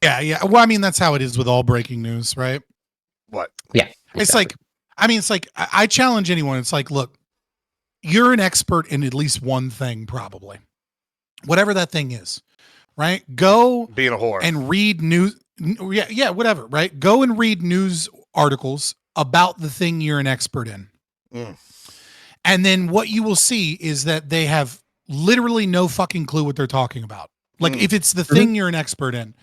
Yeah. Well, I mean, that's how it is with all breaking news, right? What? Yeah. It's like, I challenge anyone. It's like, look, you're an expert in at least one thing, probably. Whatever that thing is, right? Go Being a whore and read news. Yeah, whatever, right? Go and read news articles about the thing you're an expert in. And then what you will see is that they have literally no fucking clue what they're talking about. Like if it's the thing you're an expert in.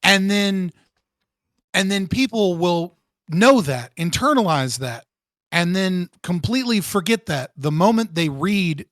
And then people will know that, internalize that, and then completely forget that the moment they read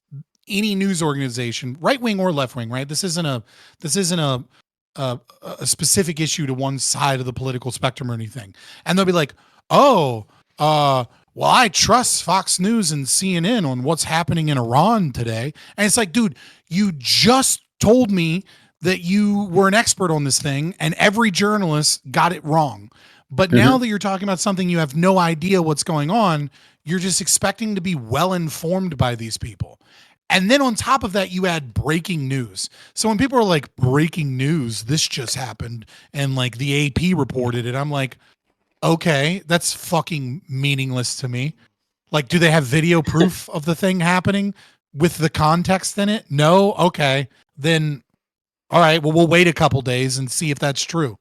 any news organization, right wing or left wing, right? This isn't a specific issue to one side of the political spectrum or anything. And they'll be like, well, I trust Fox News and CNN on what's happening in Iran today. And it's like, dude, you just told me that you were an expert on this thing and every journalist got it wrong. But now that you're talking about something you have no idea what's going on, you're just expecting to be well informed by these people. And then on top of that, you add breaking news. So when people are like, breaking news, this just happened, and like the AP reported it, I'm like, okay, that's fucking meaningless to me. Like, do they have video proof of the thing happening with the context in it? No? Okay. Then, all right, well, we'll wait a couple days and see if that's true.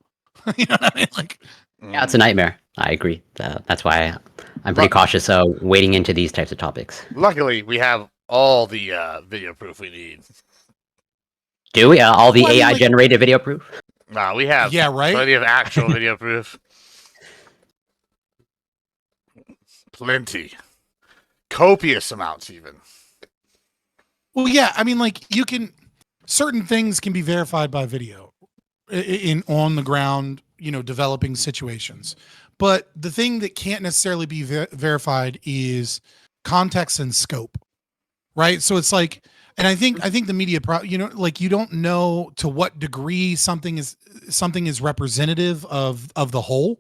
You know what I mean? Like, yeah, it's a nightmare. I agree. That's why I'm pretty cautious wading into these types of topics. Luckily, we have all the video proof we need. Do we? All the AI-generated video proof? Nah, we have plenty of actual video proof. Plenty. Copious amounts, even. Well, yeah, I mean, like, certain things can be verified by video in on the ground, developing situations. But the thing that can't necessarily be verified is context and scope, right? So it's like, and I think the media, you don't know to what degree something is representative of the whole,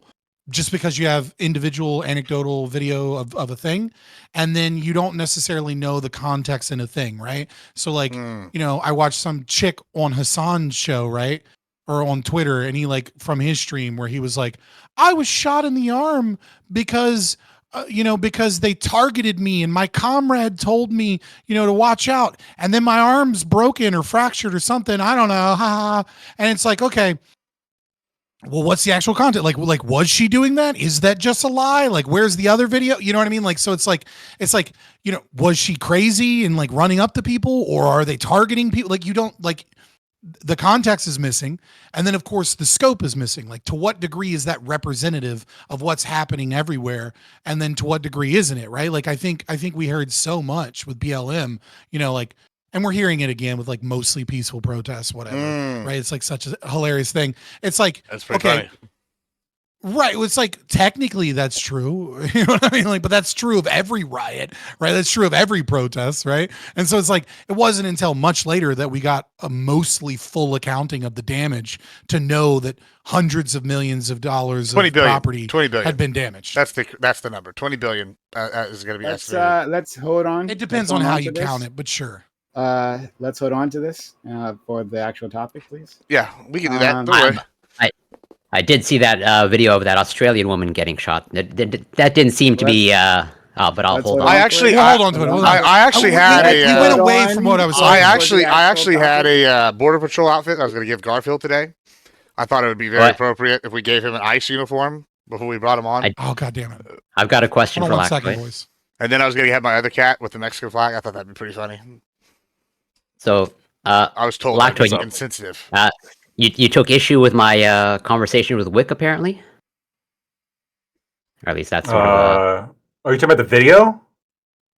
just because you have individual anecdotal video of a thing, and then you don't necessarily know the context in a thing, right? So like, I watched some chick on Hassan's show, right? Or on Twitter, and he from his stream where he was like, I was shot in the arm because they targeted me and my comrade told me, to watch out. And then my arm's broken or fractured or something. I don't know. And it's like, okay, well, what's the actual content? Like, was she doing that? Is that just a lie? Like, where's the other video? You know what I mean? Like, so it's like, was she crazy and running up to people, or are they targeting people? Like, you don't the context is missing. And then of course the scope is missing. Like, to what degree is that representative of what's happening everywhere? And then to what degree isn't it? Right. Like, I think we heard so much with BLM, and we're hearing it again with mostly peaceful protests, whatever. Right. It's such a hilarious thing. It's like, that's pretty funny. Right. Well, it's technically that's true. You know what I mean? But that's true of every riot, right? That's true of every protest, right? And so it's it wasn't until much later that we got a mostly full accounting of the damage to know that hundreds of millions of dollars of property had been damaged. That's the number. 20 billion is going to be estimated. Let's hold on. It depends on how you count it, but sure. Let's hold on to this for the actual topic, please. Yeah, we can do that. Don't worry. I did see that video of that Australian woman getting shot. That didn't seem to be. But I'll hold on. I actually hold on to it. I actually had a. We went away from what I was saying. I actually had a border patrol outfit I was going to give Garfield today. I thought it would be very appropriate if we gave him an ICE uniform before we brought him on. Oh, God damn it! I've got a question for Lactoid. And then I was going to have my other cat with the Mexican flag. I thought that'd be pretty funny. So I was told that was insensitive. You took issue with my conversation with Wick, apparently? Or at least that's sort of... Are you talking about the video?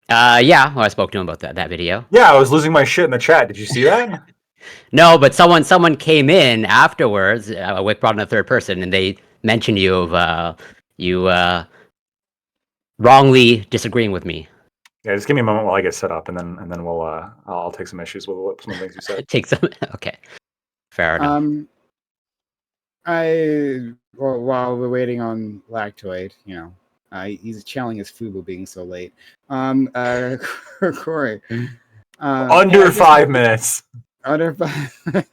Yeah, I spoke to him about that video. Yeah, I was losing my shit in the chat. Did you see that? No, but someone came in afterwards. Wick brought in a third person, and they mentioned you of you wrongly disagreeing with me. Yeah, just give me a moment while I get set up, and then we'll I'll take some issues with some of the things you said. Take some. Okay. Fair enough. While we're waiting on Lactoid, he's channeling his FUBU being so late. Corey. Under 5 minutes. Under 5.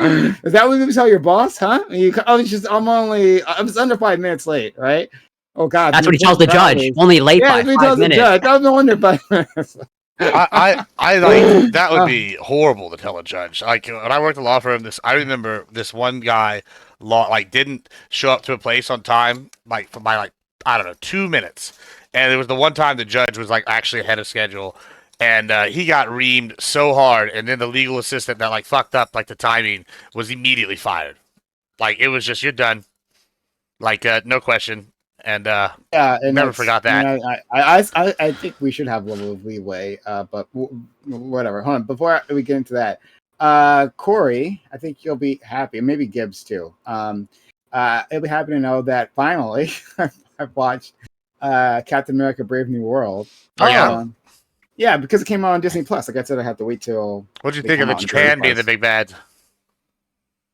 Is that what you tell your boss, huh? I was under 5 minutes late, right? Oh God, That's what he tells the judge. Only late by he 5 tells minutes. the judge. I was under 5 minutes. I like that would be horrible to tell a judge. Like when I worked at a law firm, I remember this one guy didn't show up to a place on time by I don't know 2 minutes, and it was the one time the judge was like actually ahead of schedule, and he got reamed so hard, and then the legal assistant that like fucked up like the timing was immediately fired. Like it was just you're done, like no question. And Yeah, and never forgot that. I think we should have a level of leeway, but whatever. Hold on, before we get into that, Corey, I think you'll be happy, and maybe Gibbs too. It'll be happy to know that finally I've watched Captain America: Brave New World. Oh yeah, yeah, because it came out on Disney Plus. Like I said, I have to wait till. What'd you think of the Japan being the big bad?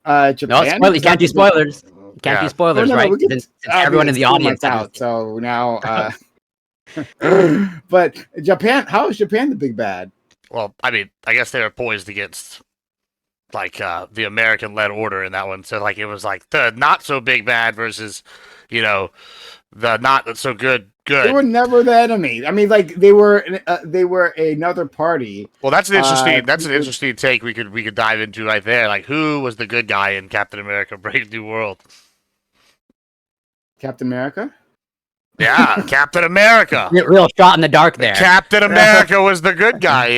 Japan. No, you can't do spoilers. You can't do spoilers, right? Since everyone in the audience out. So now, but Japan. How is Japan the big bad? Well, I mean, I guess they were poised against like the American-led order in that one. So like it was like the not so big bad versus, the not so good. They were never the enemy. I mean, like they were another party. Well, that's an interesting take we could dive into right there. Like who was the good guy in Captain America: Brave New World? Captain America? Yeah, Captain America. Real shot in the dark there. Captain America was the good guy,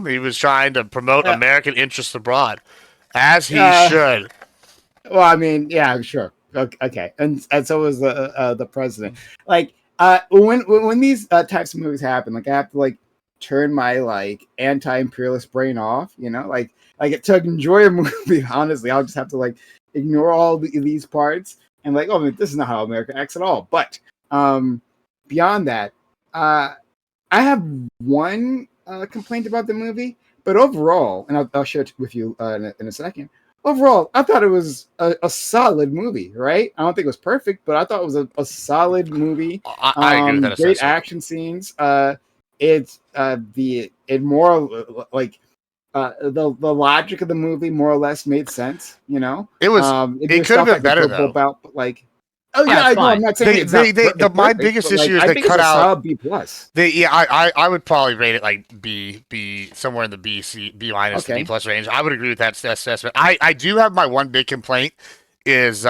He was trying to promote American interests abroad, as he should. Well, I mean, yeah, sure. Okay. And so was the president. Like, when these types of movies happen, like I have to like turn my like anti-imperialist brain off, like to enjoy a movie, honestly, I'll just have to like ignore all these parts and like, oh, this is not how America acts at all. But beyond that, I have one complaint about the movie, but overall, and I'll share it with you in a second. Overall, I thought it was a solid movie, right? I don't think it was perfect, but I thought it was a solid movie. I agree with that. Great action scenes. The logic of the movie more or less made sense. It was. It could have been better though. I'm not saying my biggest issue is they cut out B+. I would probably rate it like B somewhere in the B minus B plus range. I would agree with that assessment. I do have my one big complaint is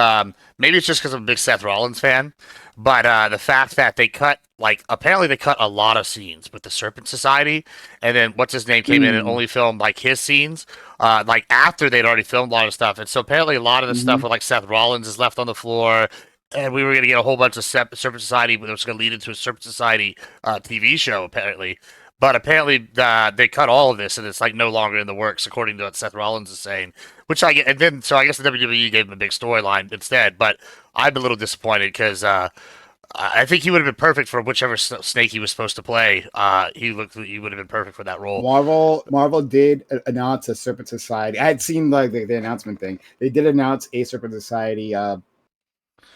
maybe it's just because I'm a big Seth Rollins fan, but the fact that they cut apparently they cut a lot of scenes with the Serpent Society, and then what's his name came in and only filmed like his scenes after they'd already filmed a lot of stuff, and so apparently a lot of the stuff with like Seth Rollins is left on the floor. And we were going to get a whole bunch of Serpent Society, but it was going to lead into a Serpent Society TV show, apparently. But apparently they cut all of this, and it's like no longer in the works, according to what Seth Rollins is saying. Which I get, and then so I guess the WWE gave him a big storyline instead. But I'm a little disappointed because I think he would have been perfect for whichever snake he was supposed to play. He would have been perfect for that role. Marvel did announce a Serpent Society. I had seen like the announcement thing. They did announce a Serpent Society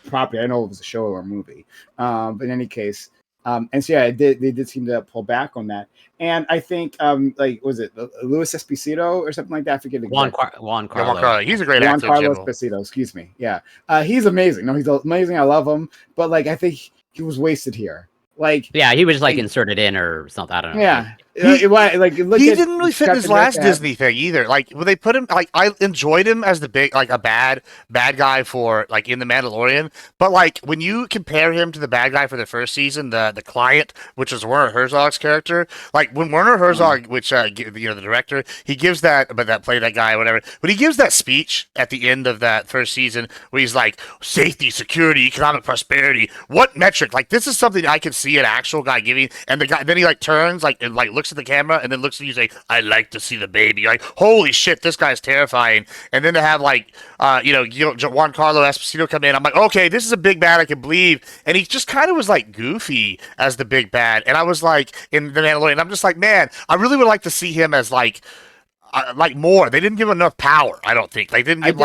property. I know it was a show or a movie, but in any case, and so yeah, they did seem to pull back on that. And I think was it Louis Esposito or something like that? I forget exactly. Juan Carlo. Yeah, he's a great actor. Juan Carlos Esposito, excuse me. Yeah, he's amazing. No, he's amazing. I love him, but like I think he was wasted here. Yeah, he was just inserted in or something. I don't know. Yeah. He didn't really fit in his last Disney thing either. Like when they put him, I enjoyed him as the big, a bad guy for in the Mandalorian. But when you compare him to the bad guy for the first season, the client, which was Werner Herzog's character, when Werner Herzog, which the director, he gives that played that guy, whatever. When he gives that speech at the end of that first season, where he's like, safety, security, economic prosperity, what metric? This is something I could see an actual guy giving, and the guy then he turns and looks at the camera and then looks at you and say, I like to see the baby. Holy shit, this guy's terrifying. And then to have Juan Carlo Esposito come in, I'm like, okay, this is a big bad I can believe. And he just kind of was goofy as the big bad. And I was in the Mandalorian, I'm just man, I really would like to see him as more. They didn't give him enough power, I don't think. They didn't give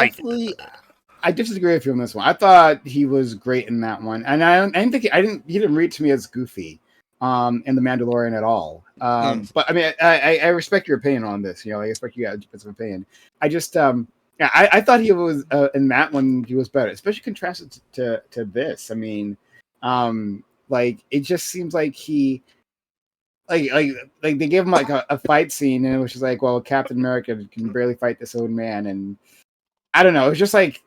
I disagree with you on this one. I thought he was great in that one, and I didn't think he didn't read to me as goofy in the Mandalorian at all. But I mean, I respect your opinion on this. I respect you guys' opinion. I just Yeah, I thought he was in that one he was better, especially contrasted to this. I mean, like it just seems like he like they gave him like a fight scene, and it was just like, well, Captain America can barely fight this old man, and I don't know, it was just like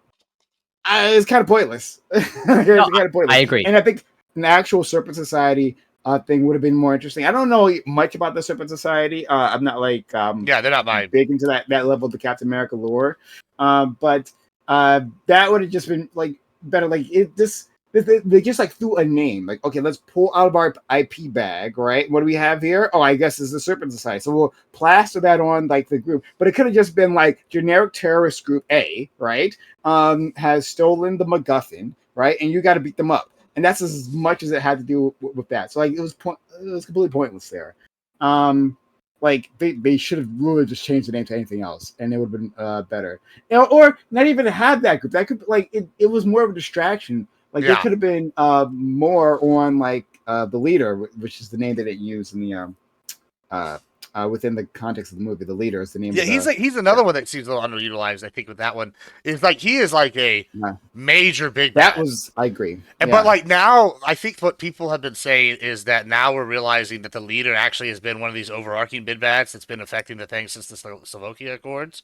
it's kind of pointless. Kind of pointless. I agree, and I think an actual Serpent Society thing would have been more interesting. I don't know much about the Serpent Society. I'm not like yeah, they're not mine. Big into that level of the Captain America lore, but that would have just been like better. Like they just like threw a name. Like, okay, let's pull out of our IP bag, right? What do we have here? Oh, I guess it's the Serpent Society. So we'll plaster that on like the group. But it could have just been like generic terrorist group A, right? Has stolen the MacGuffin, right? And you got to beat them up. And that's as much as it had to do with that. So like it was completely pointless there. Like they should have really just changed the name to anything else, and it would have been better. Or not even have that group. That could like it was more of a distraction. Like they could have been more on like the leader, which is the name that it used in the within the context of the movie. The leader is the name. Yeah, he's another one that seems a little underutilized. I think with that one is like he is like a major big bad. That was I agree. And but like now, I think what people have been saying is that now we're realizing that the leader actually has been one of these overarching big bads that's been affecting the thing since the Slovakia Accords,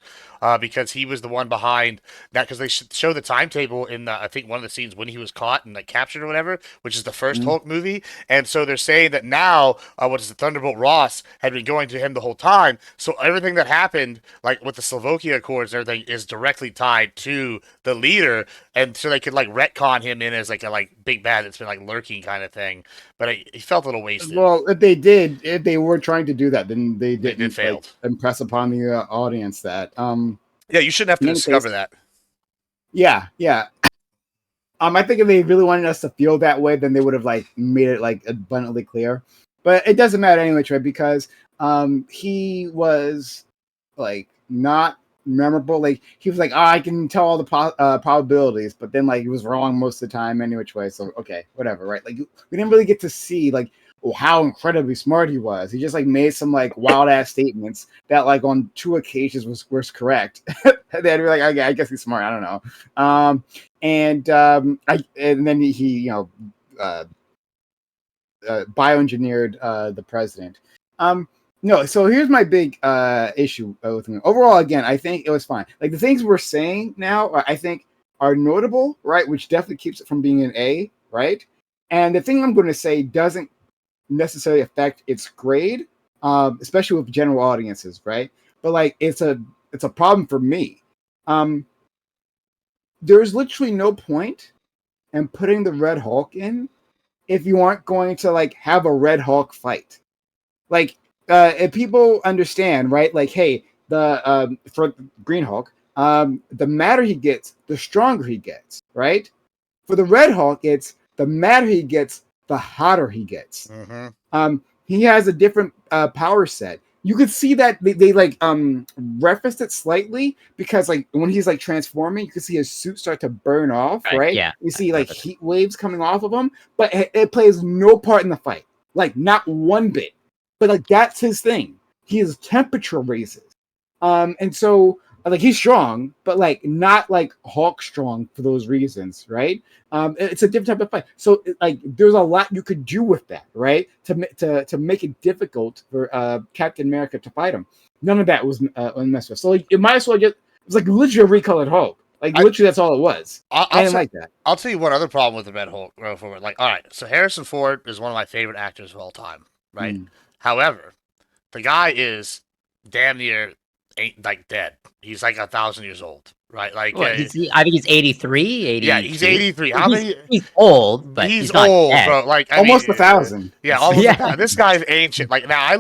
because he was the one behind that. Because they show the timetable in I think one of the scenes when he was caught and like captured or whatever, which is the first Hulk movie. And so they're saying that now what is the Thunderbolt Ross had been going to him the whole time. So everything that happened, like with the Slovakia Accords and everything, is directly tied to the leader, and so they could like retcon him in as like a big bad that's been like lurking kind of thing. But he felt a little wasted. Well, if they were trying to do that, then they didn't fail. Like, impress upon the audience that yeah, you shouldn't have to discover that. Yeah. I think if they really wanted us to feel that way, then they would have like made it like abundantly clear. But it doesn't matter anyway, Trey, because he was like not memorable. Like he was like, oh, I can tell all the probabilities, but then like he was wrong most of the time any which way. So okay, whatever, right? Like we didn't really get to see like how incredibly smart he was. He just like made some like wild ass statements that like on 2 occasions was correct. Then we're like, okay, I guess he's smart. I don't know. And then he bioengineered the president. No, so here's my big issue with him. Overall, again, I think it was fine. Like the things we're saying now, I think are notable, right? Which definitely keeps it from being an A, right? And the thing I'm going to say doesn't necessarily affect its grade, especially with general audiences, right? But like it's a problem for me. There's literally no point in putting the Red Hulk in if you aren't going to like have a Red Hulk fight. Like if people understand, right? Like, hey, the for Green Hulk, the madder he gets, the stronger he gets, right? For the Red Hulk, it's the madder he gets, the hotter he gets. Mm-hmm. He has a different power set. You could see that they like referenced it slightly because like when he's like transforming, you can see his suit start to burn off, right? Yeah. You see like heat waves coming off of him, but it plays no part in the fight, like not one bit. But like that's his thing. He has temperature raises, and so like he's strong, but like not like Hulk strong for those reasons, right? It's a different type of fight. So like there's a lot you could do with that, right? To make it difficult for Captain America to fight him. None of that was messed with. So like it might as well it was like literally a recolored Hulk. Like literally that's all it was. I didn't like that. I'll tell you one other problem with the Red Hulk. Like, all right, so Harrison Ford is one of my favorite actors of all time, right? However, the guy is damn near like dead. He's like 1,000 years old, right? Like I think he's 83, 80. Yeah, he's 83. How many? He's old, but he's old, dead. Bro. Like almost 1,000. Yeah, almost 1,000. This guy's ancient. Like now, I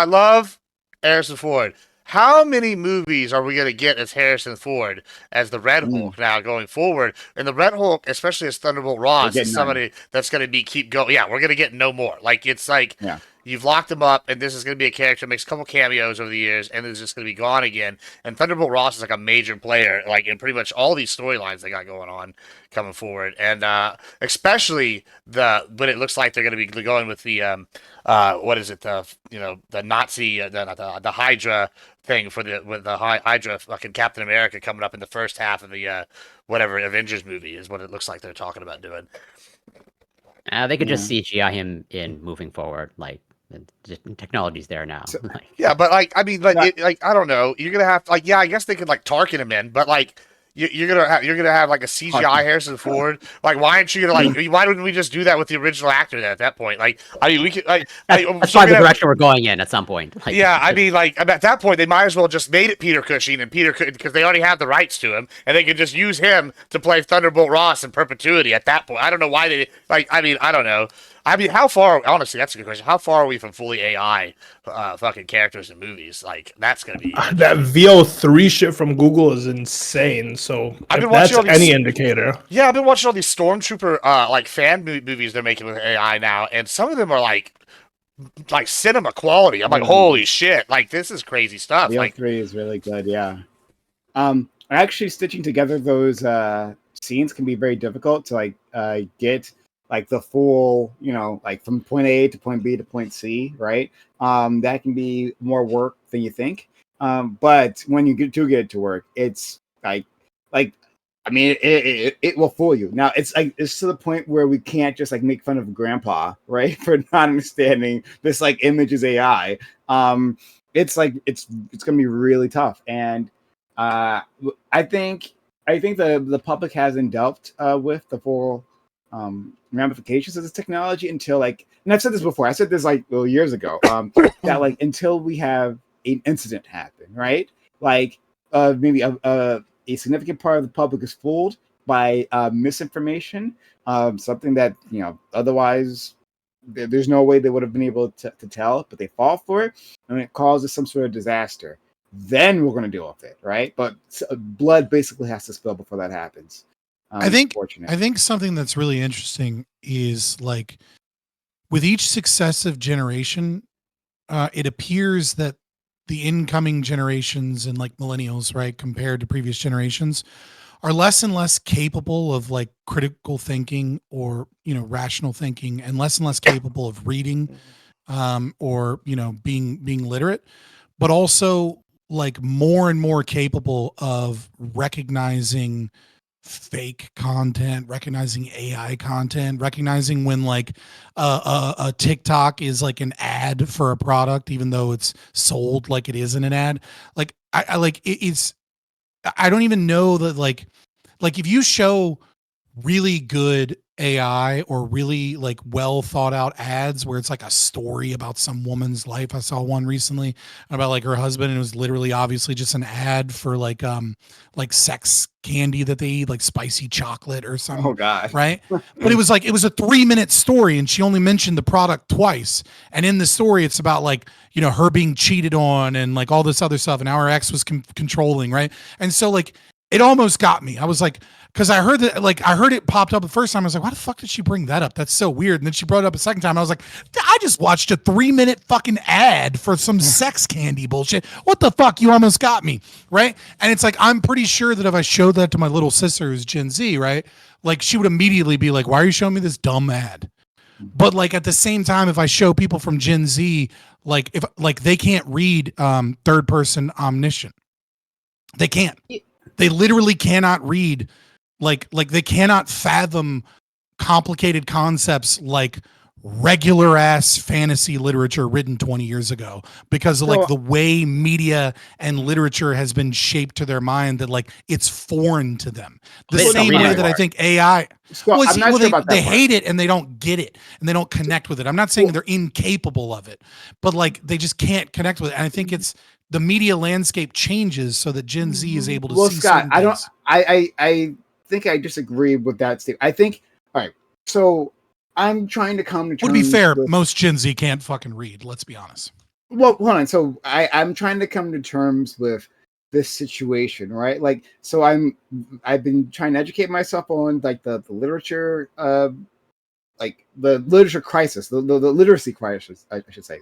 love Harrison Ford. How many movies are we going to get as Harrison Ford as the Red Hulk now going forward? And the Red Hulk, especially as Thunderbolt Ross, is somebody that's going to keep going. Yeah, we're going to get no more. Like it's like you've locked him up, and this is going to be a character that makes a couple cameos over the years, and is just going to be gone again. And Thunderbolt Ross is like a major player, like in pretty much all these storylines they got going on coming forward, and especially when it looks like they're going to be going with the what is it, the Nazi, the Hydra thing with the Hydra fucking Captain America coming up in the first half of the whatever Avengers movie is what it looks like they're talking about doing. They could just CGI him in moving forward, like the technology's there now. So, yeah, but like I mean, but I don't know. You're gonna have like I guess they could like Tarkin him in, but like you're gonna have like a CGI Harrison Ford. Like why aren't you gonna why wouldn't we just do that with the original actor then at that point? Like I mean we could that's probably the direction we're going in at some point. Like, yeah, I mean like at that point they might as well just made it Peter Cushing and because they already have the rights to him and they could just use him to play Thunderbolt Ross in perpetuity at that point. I don't know why they I don't know. I mean, how far? Honestly, that's a good question. How far are we from fully AI fucking characters in movies? Like, that's gonna be that VO3 shit from Google is insane. So if that's any indicator, yeah, I've been watching all these Stormtrooper like fan movies they're making with AI now, and some of them are like cinema quality. I'm like, holy shit! Like, this is crazy stuff. VO3 is really good. Yeah. Actually, stitching together those scenes can be very difficult to get. Like the full, like from point A to point B to point C, right? That can be more work than you think. But when you do get it to work, it's it will fool you. Now it's to the point where we can't just make fun of Grandpa, right, for not understanding this image is AI. It's gonna be really tough, and I think the public hasn't dealt with the full ramifications of this technology until and I've said this before. I said this years ago. That until we have an incident happen, right? Maybe a significant part of the public is fooled by misinformation, something that otherwise there's no way they would have been able to tell, but they fall for it, and it causes some sort of disaster. Then we're going to deal with it, right? But blood basically has to spill before that happens. I think something that's really interesting is with each successive generation, it appears that the incoming generations and millennials, right, compared to previous generations, are less and less capable of critical thinking or rational thinking, and less capable of reading or being literate, but also more and more capable of recognizing fake content, recognizing AI content, recognizing when a TikTok is an ad for a product, even though it's sold like it isn't an ad. I don't even know that if you show really good AI or really well thought out ads where it's a story about some woman's life. I saw one recently about her husband, and it was literally obviously just an ad for sex candy that they eat, spicy chocolate or something. Oh god. Right. But it was a 3-minute story, and she only mentioned the product twice. And in the story, it's about her being cheated on and all this other stuff, and how her ex was controlling. Right. And so it almost got me. I was because I heard that, I heard it popped up the first time. I was why the fuck did she bring that up? That's so weird. And then she brought it up a second time. I was I just watched a 3-minute fucking ad for some sex candy bullshit. What the fuck? You almost got me. Right. And it's I'm pretty sure that if I showed that to my little sister who's Gen Z, right, she would immediately be why are you showing me this dumb ad? But at the same time, if I show people from Gen Z, if they can't read third person omniscient, they can't. They literally cannot read, they cannot fathom complicated concepts regular ass fantasy literature written 20 years ago, because of the way media and literature has been shaped to their mind, that it's foreign to them. The same way that I think AI, they hate it and they don't get it and they don't connect with it. I'm not saying they're incapable of it, but they just can't connect with it. And I think it's the media landscape changes so that Gen Z is able to see. Scott, I think I disagree with that statement. I think, all right, so I'm trying to come to terms. To be fair, most Gen Z can't fucking read. Let's be honest. Well, hold on. So I'm trying to come to terms with this situation, right? So I've been trying to educate myself on the literature like the literature crisis, the literacy crisis, I should say.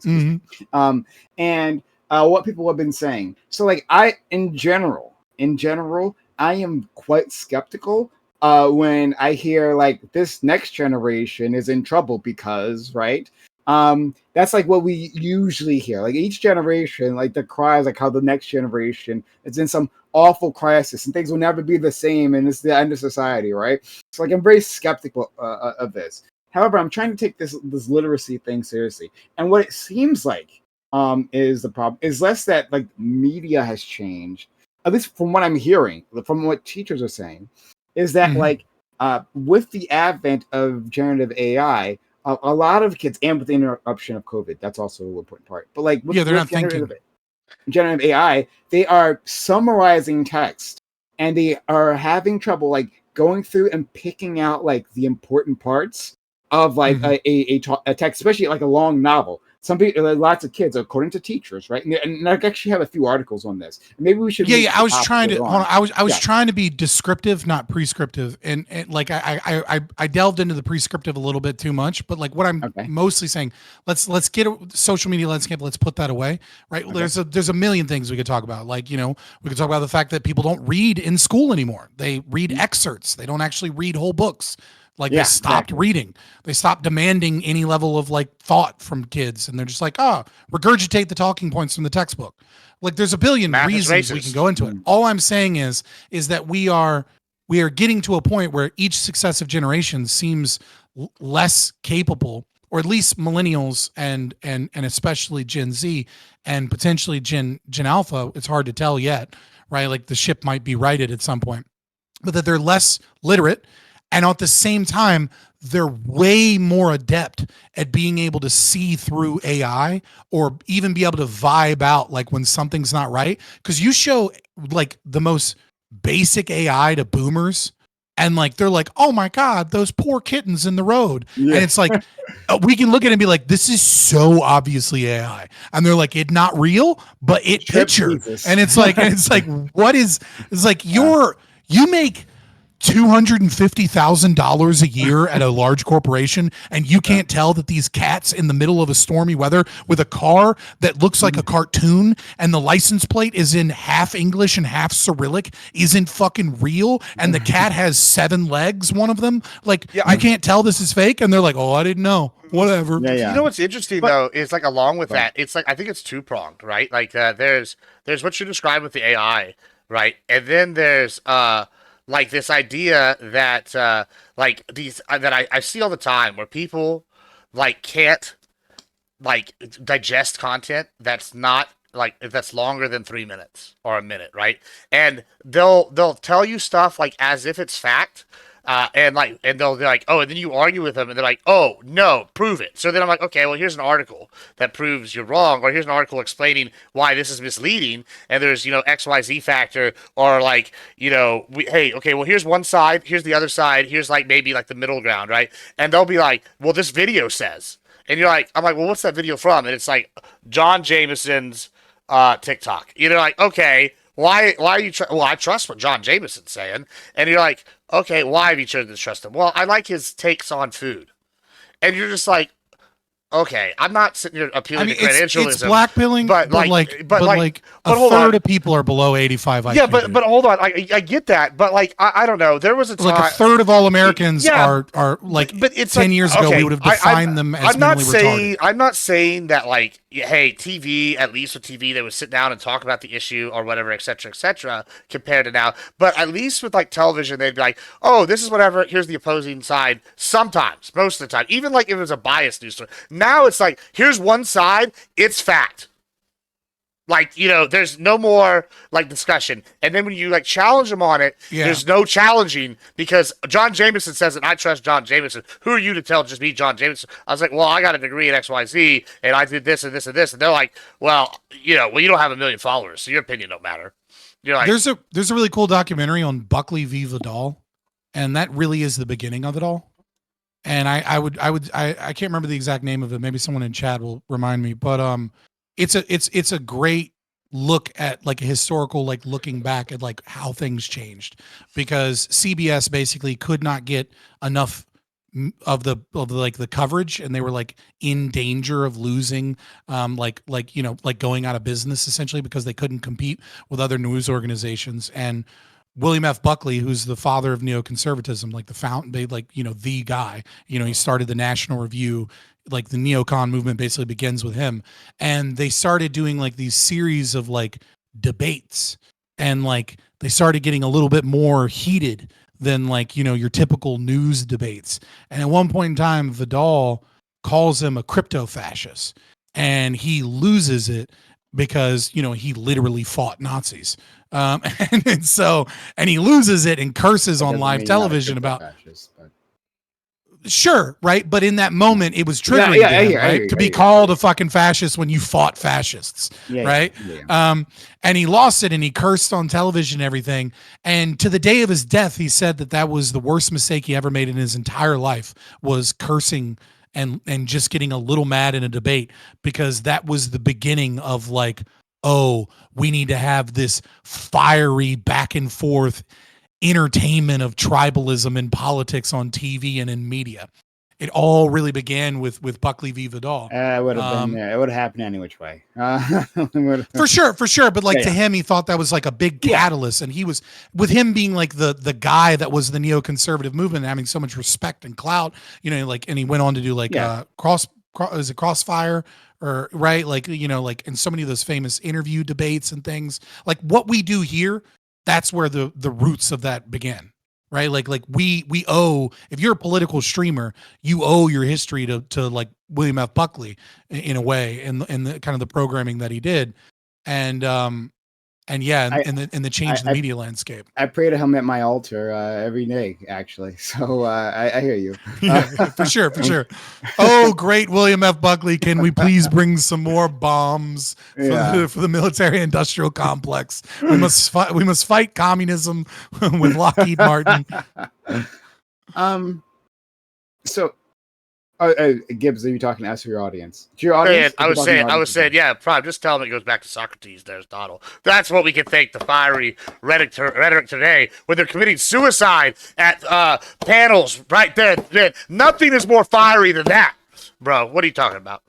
And what people have been saying. So like in general, I am quite skeptical when I hear like this next generation is in trouble because, right? That's like what we usually hear. Like each generation, like the cries, like how the next generation is in some awful crisis and things will never be the same and it's the end of society, right? So like I'm very skeptical of this. However, I'm trying to take this literacy thing seriously. And what it seems like is the problem is less that like media has changed, at least from what I'm hearing, from what teachers are saying, is that like with the advent of generative AI, a lot of kids, and with the interruption of COVID, that's also an important part. But like, they're not thinking. Generative AI, they are summarizing text, and they are having trouble like going through and picking out like the important parts of like a text, especially like a long novel. Some people, lots of kids, according to teachers, right? And I actually have a few articles on this. Maybe we should. Yeah. I was trying to. Hold on, I was trying to be descriptive, not prescriptive, and like I delved into the prescriptive a little bit too much. But like what I'm mostly saying, let's get a social media landscape. Let's put that away, right? Okay. There's a million things we could talk about. Like we could talk about the fact that people don't read in school anymore. They read excerpts. They don't actually read whole books. Like they stopped reading. They stopped demanding any level of like thought from kids. And they're just like, regurgitate the talking points from the textbook. Like there's a billion reasons we can go into it. All I'm saying is that we are getting to a point where each successive generation seems less capable, or at least millennials and especially Gen Z and potentially Gen Alpha. It's hard to tell yet, right? Like the ship might be righted at some point, but that they're less literate. And at the same time, they're way more adept at being able to see through AI or even be able to vibe out like when something's not right. Because you show like the most basic AI to boomers and like they're like, oh my God, those poor kittens in the road. Yeah. And it's like, we can look at it and be like, this is so obviously AI. And they're like, it's not real, but it picture. And it's like, what is, it's like you make $250,000 a year at a large corporation, and you can't tell that these cats in the middle of a stormy weather with a car that looks like a cartoon and the license plate is in half English and half Cyrillic isn't fucking real, and the cat has 7 legs, one of them. Like, I can't tell this is fake, and they're like, oh, I didn't know. Whatever. Yeah. You know what's interesting though is like along with that, it's like I think it's 2-pronged, right? Like there's what you described with the AI, right, and then there's like this idea that like these that I see all the time where people like can't like digest content that's not like that's longer than 3 minutes or a minute, right? And they'll tell you stuff like as if it's fact. And they'll be like, oh, and then you argue with them and they're like, oh, no, prove it. So then I'm like, okay, well, here's an article that proves you're wrong, or here's an article explaining why this is misleading. And there's, XYZ factor, or like, hey, okay, well, here's one side, here's the other side, here's like maybe like the middle ground, right? And they'll be like, well, this video says, and I'm like, well, what's that video from? And it's like John Jameson's TikTok. Like, okay. Why are you? Well, I trust what John Jameson's saying, and you're like, okay, why have you chosen to trust him? Well, I like his takes on food, and you're just like, okay, I'm not sitting here appealing to credentialism. It's blackpilling, but a third of people are below 85 IQ. Yeah, but hold on, I get that, but like I don't know. There was a time like a third of all Americans are like. But it's 10 years ago we would have defined them as mentally retarded. I'm not saying that like, hey, TV, at least with TV, they would sit down and talk about the issue or whatever, et cetera, compared to now. But at least with like television, they'd be like, oh, this is whatever. Here's the opposing side. Sometimes, most of the time, even like if it was a biased news story. Now it's like, here's one side, it's fact. Like, there's no more like discussion. And then when you like challenge them on it, there's no challenging because John Jameson says it, and I trust John Jameson. Who are you to tell just me, John Jameson? I was like, well, I got a degree in XYZ, and I did this and this and this. And they're like, well, you don't have 1 million followers, so your opinion don't matter. You're like, there's a really cool documentary on Buckley v. Vidal, and that really is the beginning of it all. And I can't remember the exact name of it. Maybe someone in chat will remind me. But it's a great look at like a historical, like looking back at like how things changed, because CBS basically could not get enough like the coverage, and they were like in danger of losing, like going out of business essentially because they couldn't compete with other news organizations. And William F. Buckley, who's the father of neoconservatism, like the fountain, the guy, he started the National Review, like the neocon movement basically begins with him. And they started doing like these series of like debates, and like they started getting a little bit more heated than like, your typical news debates. And at one point in time, Vidal calls him a crypto fascist, and he loses it because, he literally fought Nazis. And he loses it and curses on live television about fascist, but... Sure, right, but in that moment, it was triggering to be called a fucking fascist when you fought fascists, right? And he lost it, and he cursed on television and everything. And to the day of his death, he said that was the worst mistake he ever made in his entire life, was cursing and just getting a little mad in a debate, because that was the beginning of like, oh, we need to have this fiery back and forth entertainment of tribalism in politics on TV and in media. It all really began with Buckley v. Vidal. It would have been there. It would have happened any which way. For sure. But like to him, he thought that was like a big catalyst, and he was, with him being like the guy that was the neoconservative movement, and having so much respect and clout, and he went on to do like is it Crossfire? Or right, like and so many of those famous interview debates and things. Like what we do here, that's where the roots of that began, right? Like we owe, if you're a political streamer, you owe your history to like William F. Buckley in a way, and the kind of the programming that he did, and the change in the media landscape. I pray to him at my altar every day, actually. So I hear you. For sure. Oh, great, William F. Buckley! Can we please bring some more bombs for the military-industrial complex? We must fight communism with Lockheed Martin. So. Gibbs, are you talking to us or your audience? To your audience? I was saying, yeah, probably just tell them it goes back to Socrates. There's Donald. That's what we can thank the fiery rhetoric today when they're committing suicide at panels right there. Nothing is more fiery than that, bro. What are you talking about?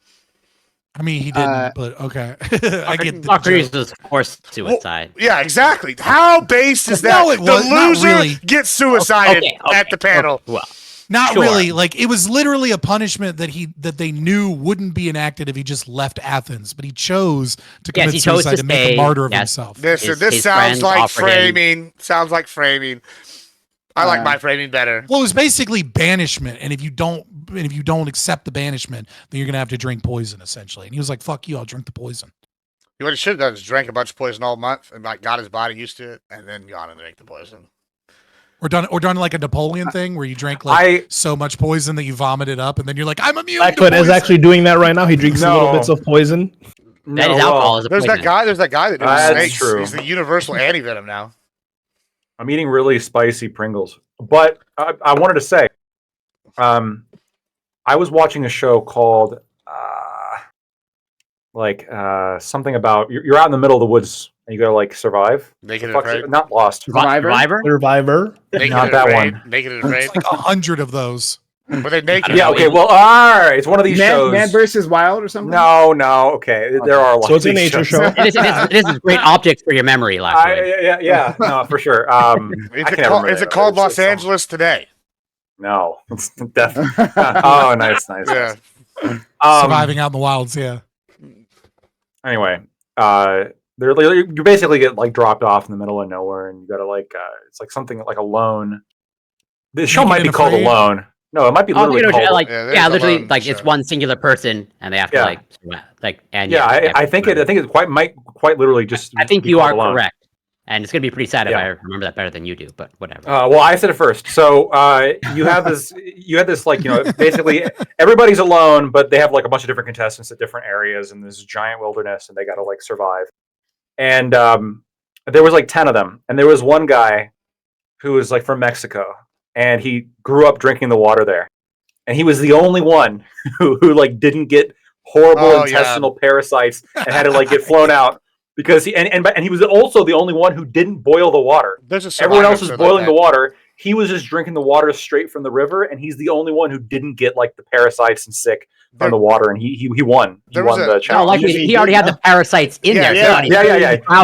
I mean, he didn't, but okay. I get the Socrates was forced suicide. Well, yeah, exactly. How base is that? No, it was the loser not really. gets suicided at the panel. Well. Not really. Like it was literally a punishment that they knew wouldn't be enacted if he just left Athens, but he chose to commit suicide to make a martyr of himself. This sounds like framing. Sounds like framing. I like my framing better. Well, it was basically banishment, and if you don't accept the banishment, then you're gonna have to drink poison, essentially. And he was like, "Fuck you, I'll drink the poison." What he should have done is drank a bunch of poison all month and like got his body used to it, and then gone and drank the poison. Or done like a Napoleon thing where you drank so much poison that you vomited up, and then you're like, I'm immune. Blackfoot is actually doing that right now. He drinks little bits of poison. That is alcohol. There's that guy that does snakes. True. He's the universal antivenom now. I'm eating really spicy Pringles, but I wanted to say, I was watching a show called something about you're out in the middle of the woods. You gotta like survive. Naked and Afraid. Not Lost. Survivor. Not that one. Naked and Afraid. It's like 100 of those. Were they naked? Yeah. Okay. Well, all right. It's one of these shows. Man versus Wild or something. No. Okay. There are a lot. So it's a nature show. It is great objects for your memory. Yeah. No, for sure. Is it called Los Angeles Today? No. It's definitely. Oh, nice. Yeah. Surviving out in the wilds. Yeah. Anyway, you basically get like dropped off in the middle of nowhere, and you gotta it's like something like Alone. The show might be called Alone. No, it might be literally called. Literally, like it's one singular person, and they have to I think it might quite literally just. I think you are correct, and it's gonna be pretty sad if I remember that better than you do, but whatever. Well, I said it first. So you had this basically everybody's alone, but they have like a bunch of different contestants at different areas in this giant wilderness, and they got to like survive. And there was like 10 of them, and there was one guy who was like from Mexico, and he grew up drinking the water there, and he was the only one who like didn't get horrible intestinal parasites and had to like get flown out because he was also the only one who didn't boil the water. Everyone else was boiling the water. he was just drinking the water straight from the river, and he's the only one who didn't get like the parasites and sick from the water, and he won. He won the challenge. No, like he already had the parasites in there. Yeah.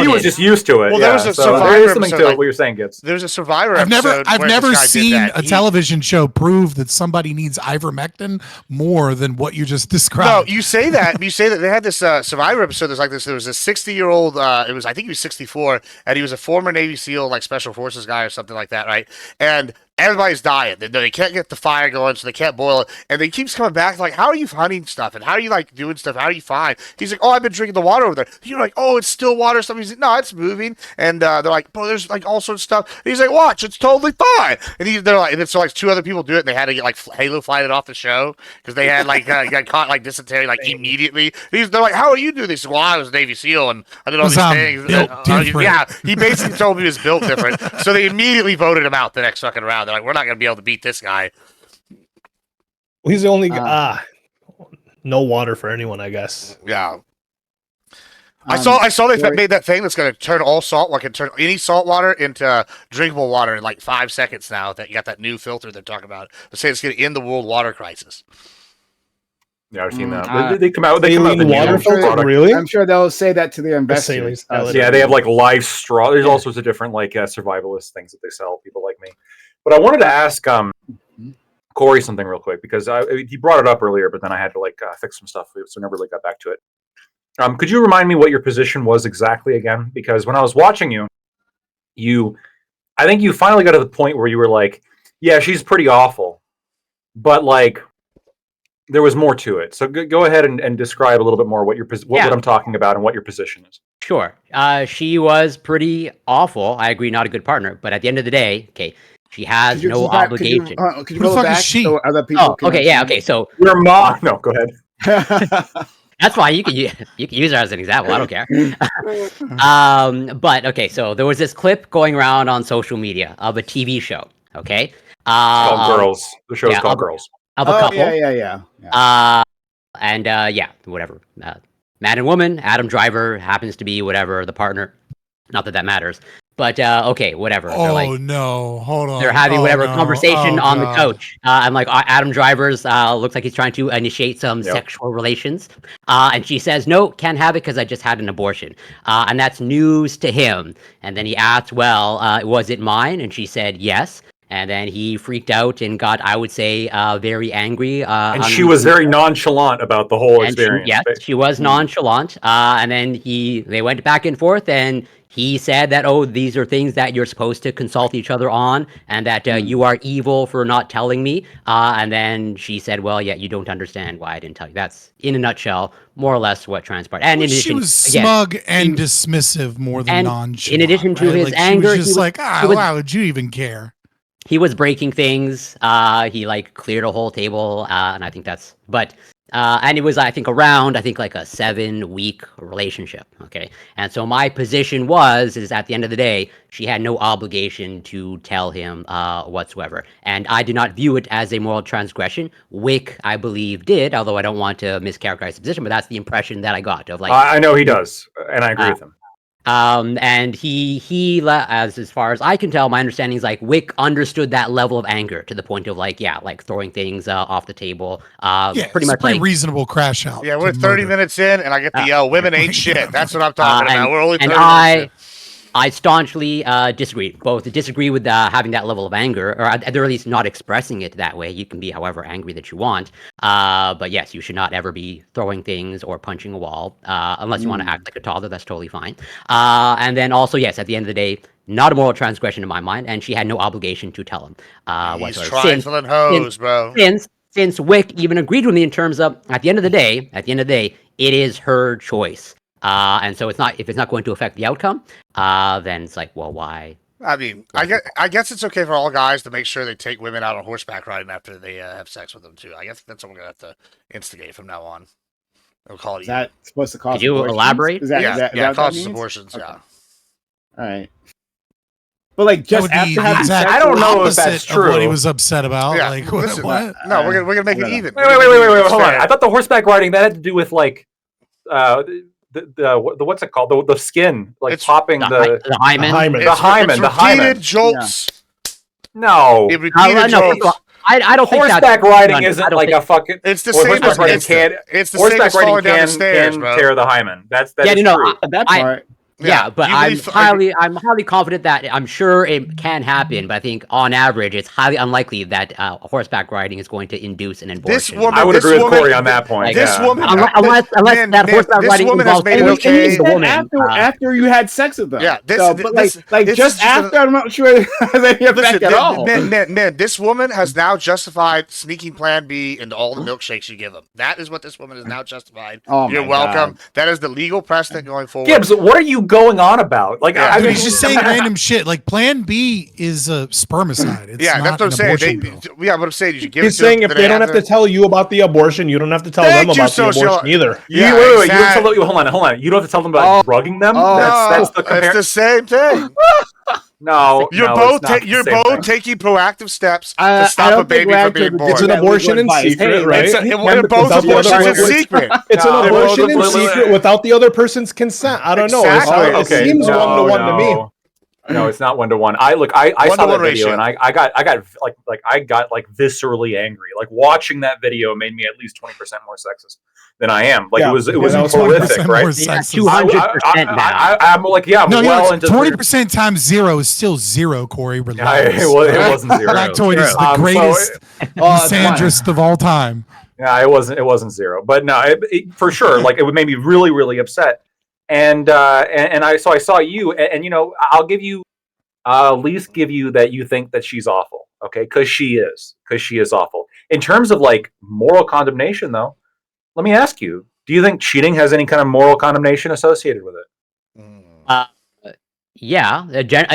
He was just used to it. Well, there was a so Survivor there is something episode, to what you're saying, Gibbs. There's a Survivor I've episode. never seen a television show prove that somebody needs ivermectin more than what you just described. No, you say that. They had this Survivor episode. There's like this. There was a 60-year-old. I think he was 64, and he was a former Navy SEAL, like Special Forces guy or something like that, right? And everybody's dying. They can't get the fire going, so they can't boil it. And he keeps coming back like, how are you hunting stuff? And how are you like doing stuff? How are you fine? He's like, oh, I've been drinking the water over there. You're like, oh, it's still water. He's like, no, it's moving. And they're like, bro, there's like all sorts of stuff. And he's like, watch, it's totally fine. And they're like, and then so like two other people do it, and they had to get like Halo flighted off the show because they had like got caught like dysentery like immediately. They're like, how are you doing this? Well, I was Navy SEAL and I did all these things. Yeah, he basically told me he was built different. So they immediately voted him out the next fucking round. They're like, we're not gonna be able to beat this guy. He's the only guy. No water for anyone, I guess. Yeah. I saw they made that thing that's going to turn all salt, like turn any salt water into drinkable water in like 5 seconds now. That you got that new filter they're talking about. They say it's going to end the world water crisis. Yeah, I've seen that. They come out. They come out with the water filter. product. Really? I'm sure they'll say that to the investors. Yeah, they have like live straw. There's all sorts of different like survivalist things that they sell. People like me. But I wanted to ask Corey something real quick because he brought it up earlier, but then I had to like fix some stuff, so I never really got back to it. Could you remind me what your position was exactly again? Because when I was watching I think you finally got to the point where you were like, yeah, she's pretty awful, but like there was more to it. So go ahead and describe a little bit more what what I'm talking about and what your position is. Sure. She was pretty awful. I agree, not a good partner. But at the end of the day, okay, she has no obligation. Could you roll it back so other people okay, yeah, okay. So your mom. No, go ahead. That's fine. You can use her as an example. I don't care. But okay, so there was this clip going around on social media of a TV show. Okay, called Girls. The show's called Girls. Of a couple. Yeah. Whatever. Man and woman. Adam Driver happens to be whatever the partner. Not that matters. But okay, whatever. Oh no! Hold on. They're having conversation on the couch. I'm like, Adam Driver's looks like he's trying to initiate some sexual relations, and she says, "No, can't have it because I just had an abortion," and that's news to him. And then he asks, "Well, was it mine?" And she said, "Yes." And then he freaked out and got, I would say, very angry. And she was very nonchalant about the whole experience. She was nonchalant. And then they went back and forth, and he said that, oh, these are things that you're supposed to consult each other on, and that you are evil for not telling me. And then she said, well, yeah, you don't understand why I didn't tell you. That's, in a nutshell, more or less what transpired. And in addition, she was smug and dismissive more than nonchalant. In addition to his anger, he was just why would you even care? He was breaking things. He like cleared a whole table, and I think that's. And it was, I think, around like a 7-week relationship. Okay, and so my position is at the end of the day, she had no obligation to tell him whatsoever, and I did not view it as a moral transgression. Wick, I believe, did, although I don't want to mischaracterize the position, but that's the impression that I got of like. I know he does, and I agree with him. And he as far as I can tell, my understanding is like Wick understood that level of anger to the point of like throwing things off the table. Pretty much like reasonable crash out. Yeah, we're 30 minutes in, and I get the yell, "Women ain't shit." That's what I'm talking about. We're only 30 minutes in. I staunchly disagree. Both disagree with having that level of anger, or at the very least not expressing it that way. You can be however angry that you want. But yes, you should not ever be throwing things or punching a wall, unless you want to act like a toddler. That's totally fine. And then also, yes, at the end of the day, not a moral transgression in my mind, and she had no obligation to tell him. He's trifling hoes, bro. Since Wick even agreed with me in terms of, at the end of the day, it is her choice. And so if it's not going to affect the outcome, then it's like, well, why? I mean, I guess it's okay for all guys to make sure they take women out on horseback riding after they have sex with them too. I guess that's what we're gonna have to instigate from now on. We'll call it. Is that supposed to cause? Could you elaborate? Causes abortions. Okay. Yeah. All right. But like just after having sex, I don't know if that's true. What he was upset about. Yeah. Like, listen, what? No, we're gonna make it even. Wait, hold on. I thought the horseback riding that had to do with like the what's it called? The skin, like it's popping the hymen. The hymen. Repeated jolts. No. It repeated no, jokes. I don't think horseback riding isn't like a fucking. It's the same as it's the same as falling down the stairs, bro. Tear the hymen. That's true. That part. Yeah, but I'm highly confident that I'm sure it can happen, but I think on average it's highly unlikely that horseback riding is going to induce an abortion. I would agree with Corey on that point. This woman, unless that horseback riding involves the woman after you had sex with them. Yeah, just after, I'm not sure it has any effect at all. Man, this woman has now justified sneaking Plan B into all the milkshakes you give them. That is what this woman has now justified. Oh, you're welcome. God. That is the legal precedent going forward. Gibbs, what are you going on about? Like, I mean, he's just saying random shit. Like, Plan B is a spermicide. It's that's what I'm saying. What I'm saying, you should give. He's saying if they don't have to tell you about the abortion, you don't have to tell them about the abortion either. Yeah, wait, hold on. You don't have to tell them about drugging them. That's the same thing. No, you're both taking proactive steps to stop a baby from being born. It's an abortion in secret, right? Both abortions in secret. It's an abortion in secret without the other person's consent. I don't know. It seems 1-to-1 to me. No, it's not 1-to-1. I saw that video and I got viscerally angry. Like watching that video made me at least 20% more sexist than I am. Like it was horrific, right? 200% now. I'm like, into 20% times 0 is still 0, Corey. Relax. It wasn't 0. Lactoid is the greatest misandrist of all time. Yeah, it wasn't 0, but no, for sure. Like it would make me really, really upset. And I saw you, and you know, I'll at least give you that you think that she's awful, okay? Because she is awful. In terms of like moral condemnation, though, let me ask you: do you think cheating has any kind of moral condemnation associated with it? Yeah,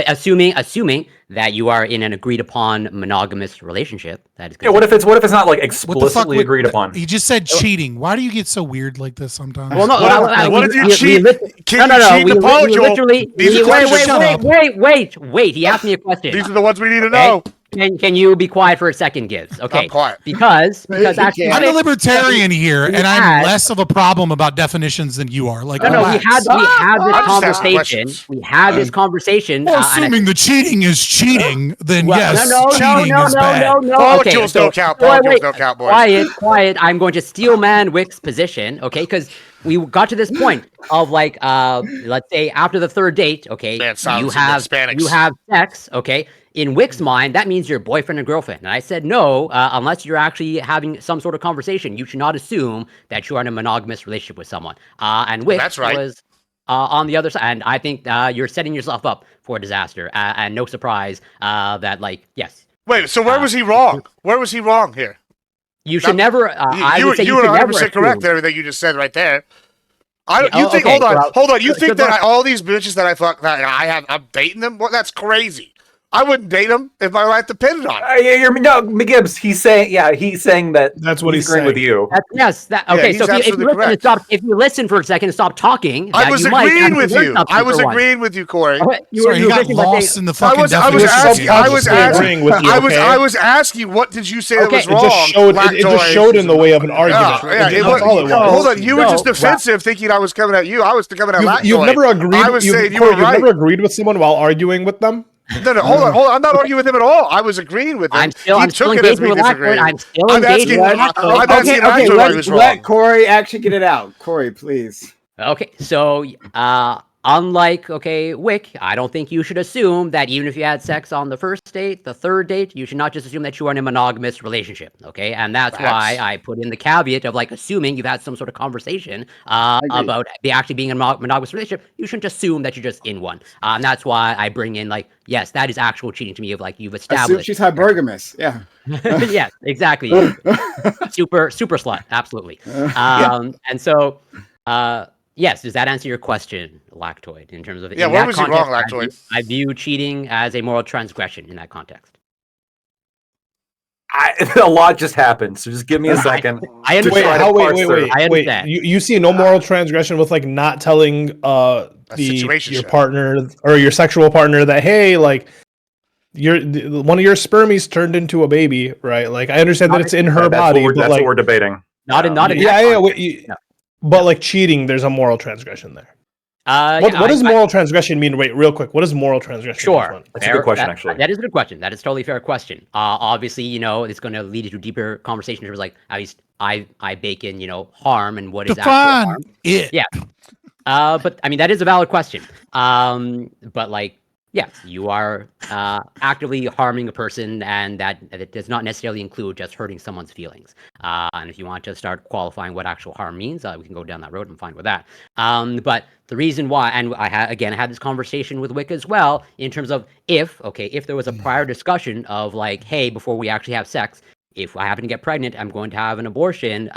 assuming that you are in an agreed upon monogamous relationship. That is. Yeah. What if it's not like explicitly agreed upon? He just said cheating. Why do you get so weird like this sometimes? Well, no. What if you cheat? Can you cheat the literally. Wait. He asked me a question. These are the ones we need to know. Can you be quiet for a second, Gibbs? Okay. I'm quiet. Because actually, I'm a libertarian here, and I'm less of a problem about definitions than you are. Like, we had this conversation. We had this conversation. Well, assuming the cheating is cheating, then yes, cheating is bad. Molecules don't count. Molecules don't count, boys. Quiet. I'm going to steel man Wick's position, okay? Because we got to this point of like, let's say after the third date, okay, you have sex, okay. In Wick's mind, that means you're boyfriend and girlfriend. And I said, no, unless you're actually having some sort of conversation, you should not assume that you are in a monogamous relationship with someone. And Wick was on the other side. And I think you're setting yourself up for a disaster. And no surprise that, like, yes. Wait, so where was he wrong? Where was he wrong here? You should never. You were 100% correct with everything you just said right there. Hold on. You think that all these bitches that I fuck, that I'm dating them? Well, that's crazy. I wouldn't date him if my life depended on it. Gibbs. He's saying that. That's what he's agreeing saying with you. Okay. So if you listen for a second and stop talking, I was agreeing with you. I was agreeing with you, Corey. Sorry, you got lost in the fucking definition. I was asking, what did you say that was wrong? It just showed in the way of an argument. That's all it was. Hold on, you were just defensive, thinking I was coming at you. I was coming at Lactoid. You've never agreed. I was saying you were right. You've never agreed with someone while arguing with them. No, hold on. I'm not arguing with him at all. I was agreeing with him. I'm still engaging with Lactoid. I'm still engaging with Lactoid. Okay, let Corey actually get it out. Corey, please. Okay, so unlike Wick, I don't think you should assume that even if you had sex on the first date, the third date, you should not just assume that you are in a monogamous relationship. Okay, and that's why I put in the caveat of like assuming you've had some sort of conversation about actually being in a monogamous relationship. You shouldn't assume that you're just in one. And that's why I bring in like, yes, that is actual cheating to me. Of like you've established. Assume she's hypergamous. Yeah. Yes, exactly. super slut. Absolutely. And so. Yes, does that answer your question, Lactoid, in terms of... Yeah, where was you wrong, Lactoid? I view cheating as a moral transgression in that context. A lot just happened, so just give me a second. I understand. Wait. You see no moral transgression with like not telling your partner or your sexual partner that, hey, like, one of your spermies turned into a baby, right? Like, I understand that it's in her body, but that's what we're debating. Not in But like cheating, there's a moral transgression there. What does moral transgression mean? Wait, real quick. What does moral transgression Sure. mean? That's a good question, actually. That is a good question. That is a totally fair question. Obviously, it's going to lead you to deeper conversation in terms of, like, at least I bake in, harm and what is actual harm. It. Yeah. But I mean, that is a valid question. But like, yes, you are actively harming a person, and that it does not necessarily include just hurting someone's feelings. And if you want to start qualifying what actual harm means, we can go down that road. I'm fine with that. But the reason why, and I had this conversation with Wick as well, in terms of if there was a prior discussion of like, hey, before we actually have sex, if I happen to get pregnant, I'm going to have an abortion,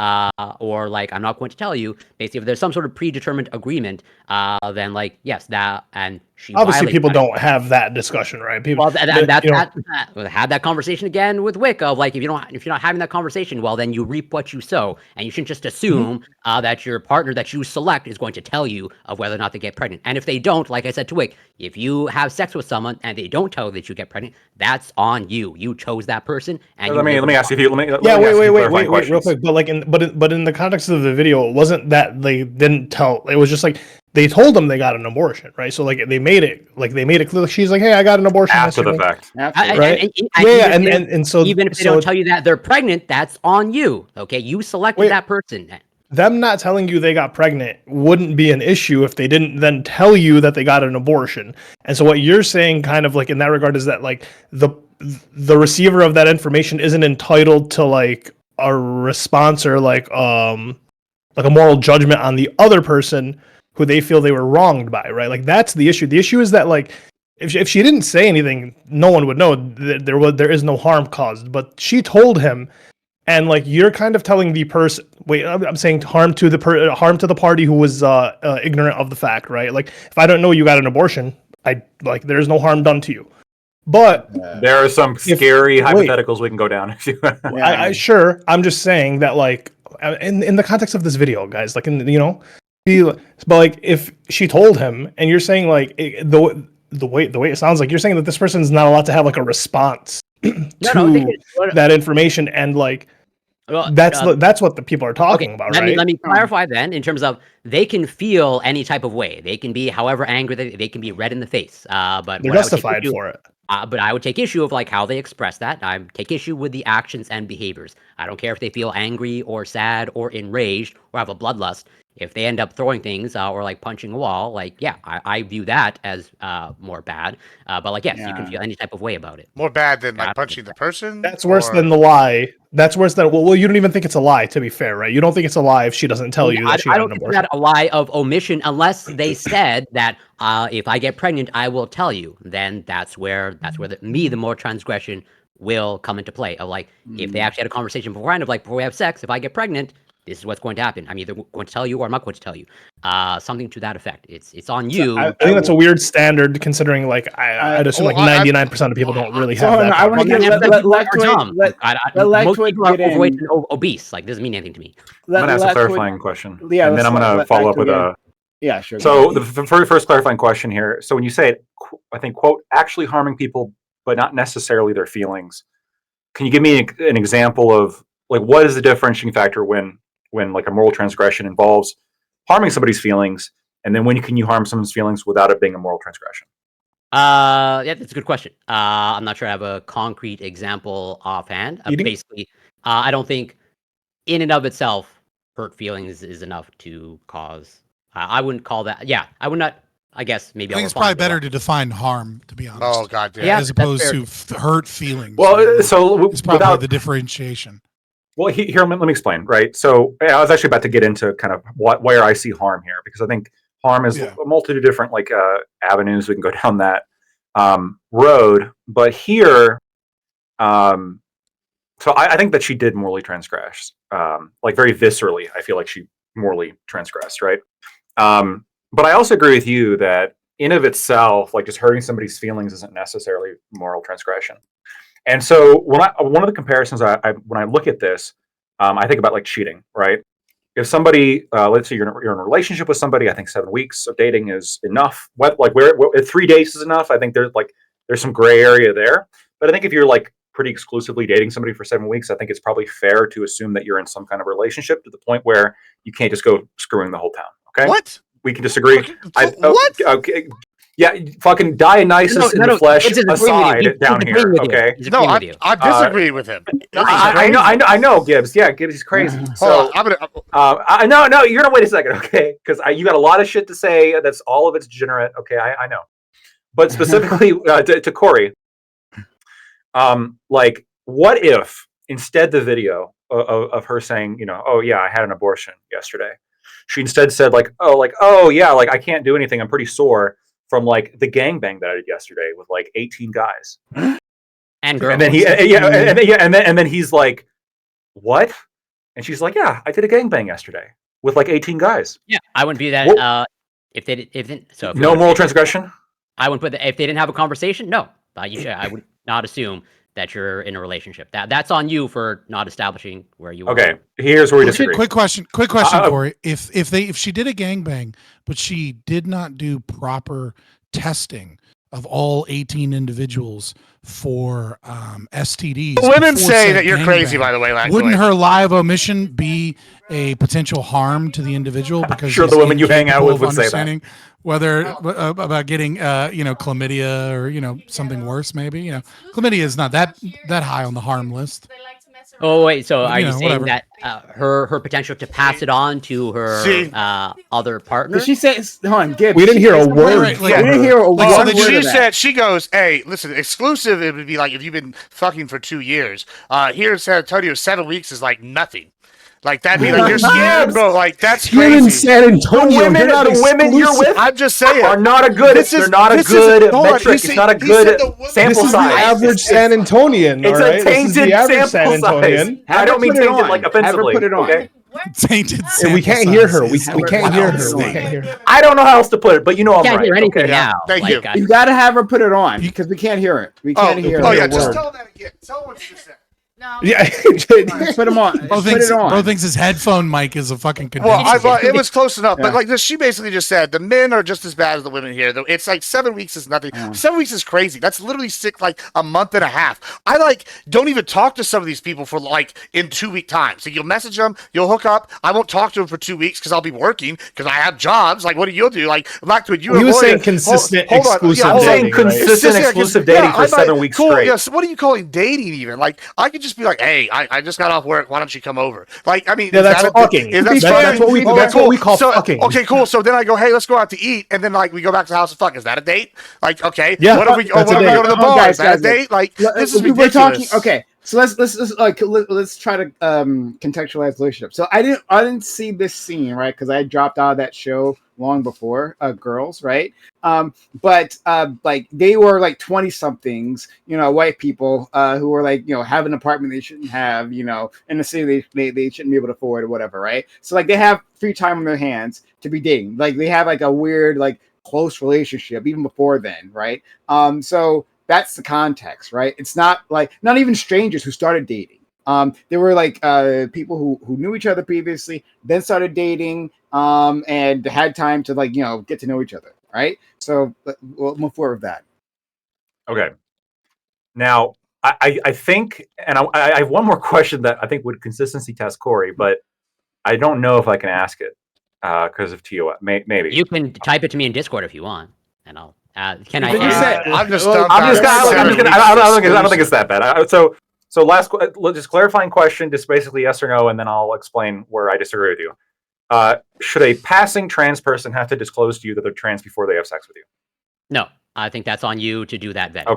or like I'm not going to tell you. Basically, if there's some sort of predetermined agreement, then like yes, that and she obviously people don't have that discussion, right? People, had that conversation again with Wick of like if you're not having that conversation, well then you reap what you sow, and you shouldn't just assume that your partner that you select is going to tell you of whether or not they get pregnant. And if they don't, like I said to Wick, if you have sex with someone and they don't tell you that you get pregnant, that's on you. You chose that person. And let me ask you. Wait, real quick. But in the context of the video, it wasn't that they didn't tell. It was just like they told them they got an abortion, right? So like they made it clear. She's like, hey, I got an abortion after the fact, right? And so even if they don't tell you that they're pregnant, that's on you. Okay, you selected that person. Them not telling you they got pregnant wouldn't be an issue if they didn't then tell you that they got an abortion. And so what you're saying kind of like in that regard is that like the receiver of that information isn't entitled to like a response or like a moral judgment on the other person who they feel they were wronged by, right? Like that's the issue. The issue is that like if she didn't say anything, no one would know that there is no harm caused. But she told him, and like you're kind of telling the person. Wait, I'm saying harm to the party who was ignorant of the fact, right? Like if I don't know you got an abortion, there's no harm done to you. But there are some scary hypotheticals we can go down. Sure. I'm just saying that like in the context of this video, guys, like but like if she told him, and you're saying like the way it sounds like you're saying that this person's not allowed to have like a response to that information, and like that's what the people are talking about, right? Let me clarify then in terms of they can feel any type of way. They can be however angry they can be red in the face. But they're justified for it. But I would take issue of like how they express that. I take issue with the actions and behaviors. I don't care if they feel angry or sad or enraged or have a bloodlust. If they end up throwing things or like punching a wall, like I view that as more bad. But like yes, you can feel any type of way about it. More bad than like punching the person. That's worse than the lie. That's worse than well, you don't even think it's a lie. To be fair, right? You don't think it's a lie if she doesn't tell you that she got an abortion. I don't think that's a lie of omission unless they said that if I get pregnant, I will tell you. Then that's where the more transgression will come into play. Of like if they actually had a conversation beforehand of like before we have sex, if I get pregnant, this is what's going to happen. I'm either going to tell you or I'm not going to tell you. Something to that effect. It's on you. So I think that's a weird standard considering like I'd assume like 99% of people don't really have that. I want to most people are overweight and obese. Like doesn't mean anything to me. I'm going to ask a clarifying question. Yeah, and then I'm going to follow up with a... Yeah, sure. So the very first clarifying question here. So when you say it, I think, quote, actually harming people, but not necessarily their feelings. Can you give me an example of like what is the differentiating factor when like a moral transgression involves harming somebody's feelings, and then when can you harm someone's feelings without it being a moral transgression? Yeah, that's a good question. I'm not sure I have a concrete example offhand. Basically, I don't think in and of itself hurt feelings is enough to cause. I wouldn't call that. Yeah, I would not. I guess maybe I think it's probably better to define harm, to be honest. Oh god, yeah. As opposed to hurt feelings. Well, so it's probably the differentiation. Well, here let me explain. Right, so I was actually about to get into kind of where I see harm here, because I think harm is a multitude of different like avenues. We can go down that road, but here, so I think that she did morally transgress, like very viscerally. I feel like she morally transgressed, right? But I also agree with you that in of itself, like just hurting somebody's feelings isn't necessarily moral transgression. And so one of the comparisons when I look at this, I think about like cheating, right? If somebody, let's say you're in a relationship with somebody, I think 7 weeks of dating is enough. Where 3 days is enough. I think there's some gray area there. But I think if you're like pretty exclusively dating somebody for 7 weeks, I think it's probably fair to assume that you're in some kind of relationship to the point where you can't just go screwing the whole town. Okay. What? We can disagree. What? Okay. Yeah, fucking Dionysus in the flesh aside down here. Okay. No, I disagree with him. I know, Gibbs. Yeah, Gibbs is crazy. So no, you're gonna wait a second, okay? Because you got a lot of shit to say. That's all of it's degenerate. Okay, I know. But specifically to Corey, like, what if instead the video of her saying, you know, oh yeah, I had an abortion yesterday, she instead said oh yeah, like I can't do anything. I'm pretty sore from like the gangbang that I did yesterday with like 18 guys and girls. And then and then he's like, what? And she's like, yeah, I did a gangbang yesterday with like 18 guys. Yeah, I wouldn't be that. If No moral transgression. I wouldn't put that. If they didn't have a conversation, no. I would not assume that you're in a relationship. That's on you for not establishing where you are. Okay, here's where we disagree. Quick question, Corey. If she did a gangbang, but she did not do proper testing of all 18 individuals for STDs. Women say that you're crazy, by the way. Wouldn't her live omission be a potential harm to the individual? Because I'm sure the women you hang out with would say that. Whether about getting chlamydia or something worse, maybe chlamydia is not that high on the harm list. Oh wait, so are you saying that her potential to pass it on to her other partner? She says, "Hold on, Gibbs." We didn't hear a word. We didn't hear a word. She said, she goes, "Hey, listen, exclusive. It would be like if you've been fucking for 2 years. Here in San Antonio, 7 weeks is like nothing." Like that'd be like you're scared, bro. Like that's crazy. You're in San Antonio. The women you're with, I'm just saying, are not a good. They're not a good metric. It's not a good sample size. This is the average San Antonian. It's a tainted sample size. I don't mean tainted like offensively. Put it on. Okay? Tainted. We can't hear her. We can't hear her. I don't know how else to put it, but I'm can't right. Hear anything okay. now. Thank you. You got to have her put it on because we can't hear it. We can't hear. Oh yeah, just tell that again. Tell what you just said. No. Yeah, put him on. Bro thinks his headphone mic is a fucking condenser. Well, it was close enough, but like she basically just said, the men are just as bad as the women here. It's like 7 weeks is nothing. 7 weeks is crazy. That's literally sick, like a month and a half. I don't even talk to some of these people for like in 2 week time. So you'll message them, you'll hook up. I won't talk to them for 2 weeks because I'll be working because I have jobs. Like, what do you do? Like, I'm not doing you. He was saying consistent, exclusive dating. Consistent, exclusive dating for 7 weeks straight. Yeah. So what are you calling dating? Even like, I could just be like, hey, I just got off work. Why don't you come over? Like, I mean, that's fucking. That's what we call fucking. Okay, cool. So then I go, hey, let's go out to eat, and then like we go back to the house and fuck. Is that a date? Like, okay, yeah. What if we go to the bar? Is that a date? Like, this is ridiculous. We're talking. Okay, so let's try to contextualize the relationship. So I didn't see this scene, right, because I dropped out of that show long before Girls, right? But like they were like 20 somethings, white people who were like, have an apartment they shouldn't have, in the city they shouldn't be able to afford or whatever, right? So like they have free time on their hands to be dating. Like they have like a weird like close relationship even before then, right? So that's the context, right? It's not even strangers who started dating. There were like people who knew each other previously, then started dating, and had time to get to know each other, right? So we'll move forward with that. Okay. Now, I think, and I have one more question that I think would consistency test Corey, but I don't know if I can ask it because of TOS. Maybe you can type it to me in Discord if you want, and I'll. Can I? I'm just. I don't think it's that bad. So just clarifying question, just basically yes or no, and then I'll explain where I disagree with you. Should a passing trans person have to disclose to you that they're trans before they have sex with you? No, I think that's on you to do that vetting.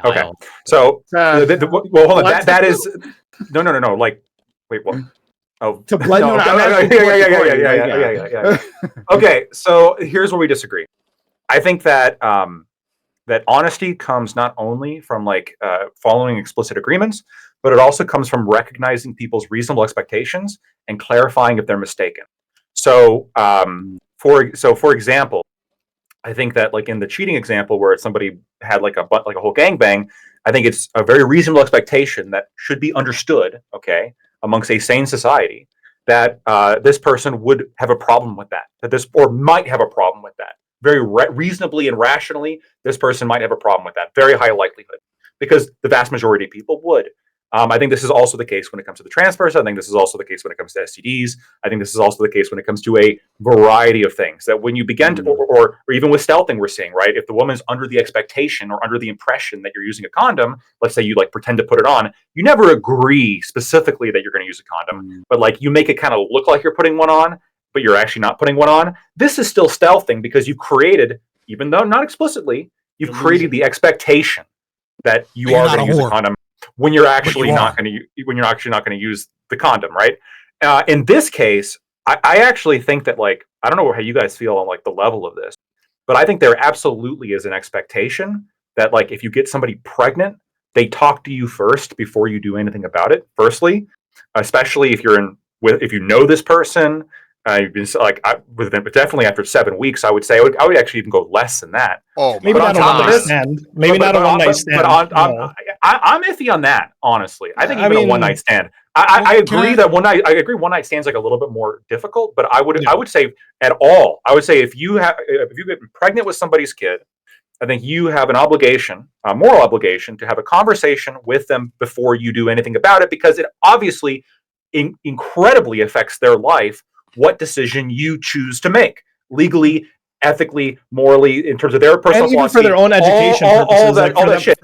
Okay. So, well, hold on. That is no. Like, wait, what? Oh, to blood. Yeah. Okay, so here's where we disagree. I think that that honesty comes not only from following explicit agreements, but it also comes from recognizing people's reasonable expectations and clarifying if they're mistaken. So, for example, I think that in the cheating example where somebody had a whole gangbang, I think it's a very reasonable expectation that should be understood, okay, amongst a sane society, that this person would have a problem with that, or might have a problem with that. Very reasonably and rationally, this person might have a problem with that. Very high likelihood, because the vast majority of people would. I think this is also the case when it comes to the trans person. I think this is also the case when it comes to STDs. I think this is also the case when it comes to a variety of things. That when you begin to, or even with stealthing, we're seeing, right? If the woman's under the expectation or under the impression that you're using a condom, let's say you like pretend to put it on, you never agree specifically that you're going to use a condom, but like you make it kind of look like you're putting one on, but you're actually not putting one on. This is still stealthing because you created, even though not explicitly, you've created the expectation that you are going to use a condom when you're actually not going to use the condom, right? In this case, I actually think that, like, I don't know how you guys feel on like the level of this, but I think there absolutely is an expectation that, like, if you get somebody pregnant, they talk to you first before you do anything about it. Firstly, especially if if you know this person. Definitely after 7 weeks, I would say I would actually even go less than that. Oh, maybe not a one night stand. Maybe not a one night stand. I'm iffy on that, honestly. I think even a one night stand. I agree that one night. I agree one night stand's like a little bit more difficult, but I would say at all. I would say if you get pregnant with somebody's kid, I think you have an obligation, a moral obligation, to have a conversation with them before you do anything about it, because it obviously incredibly affects their life. What decision you choose to make legally, ethically, morally, in terms of their personal and even philosophy, for their own education purposes, all that shit,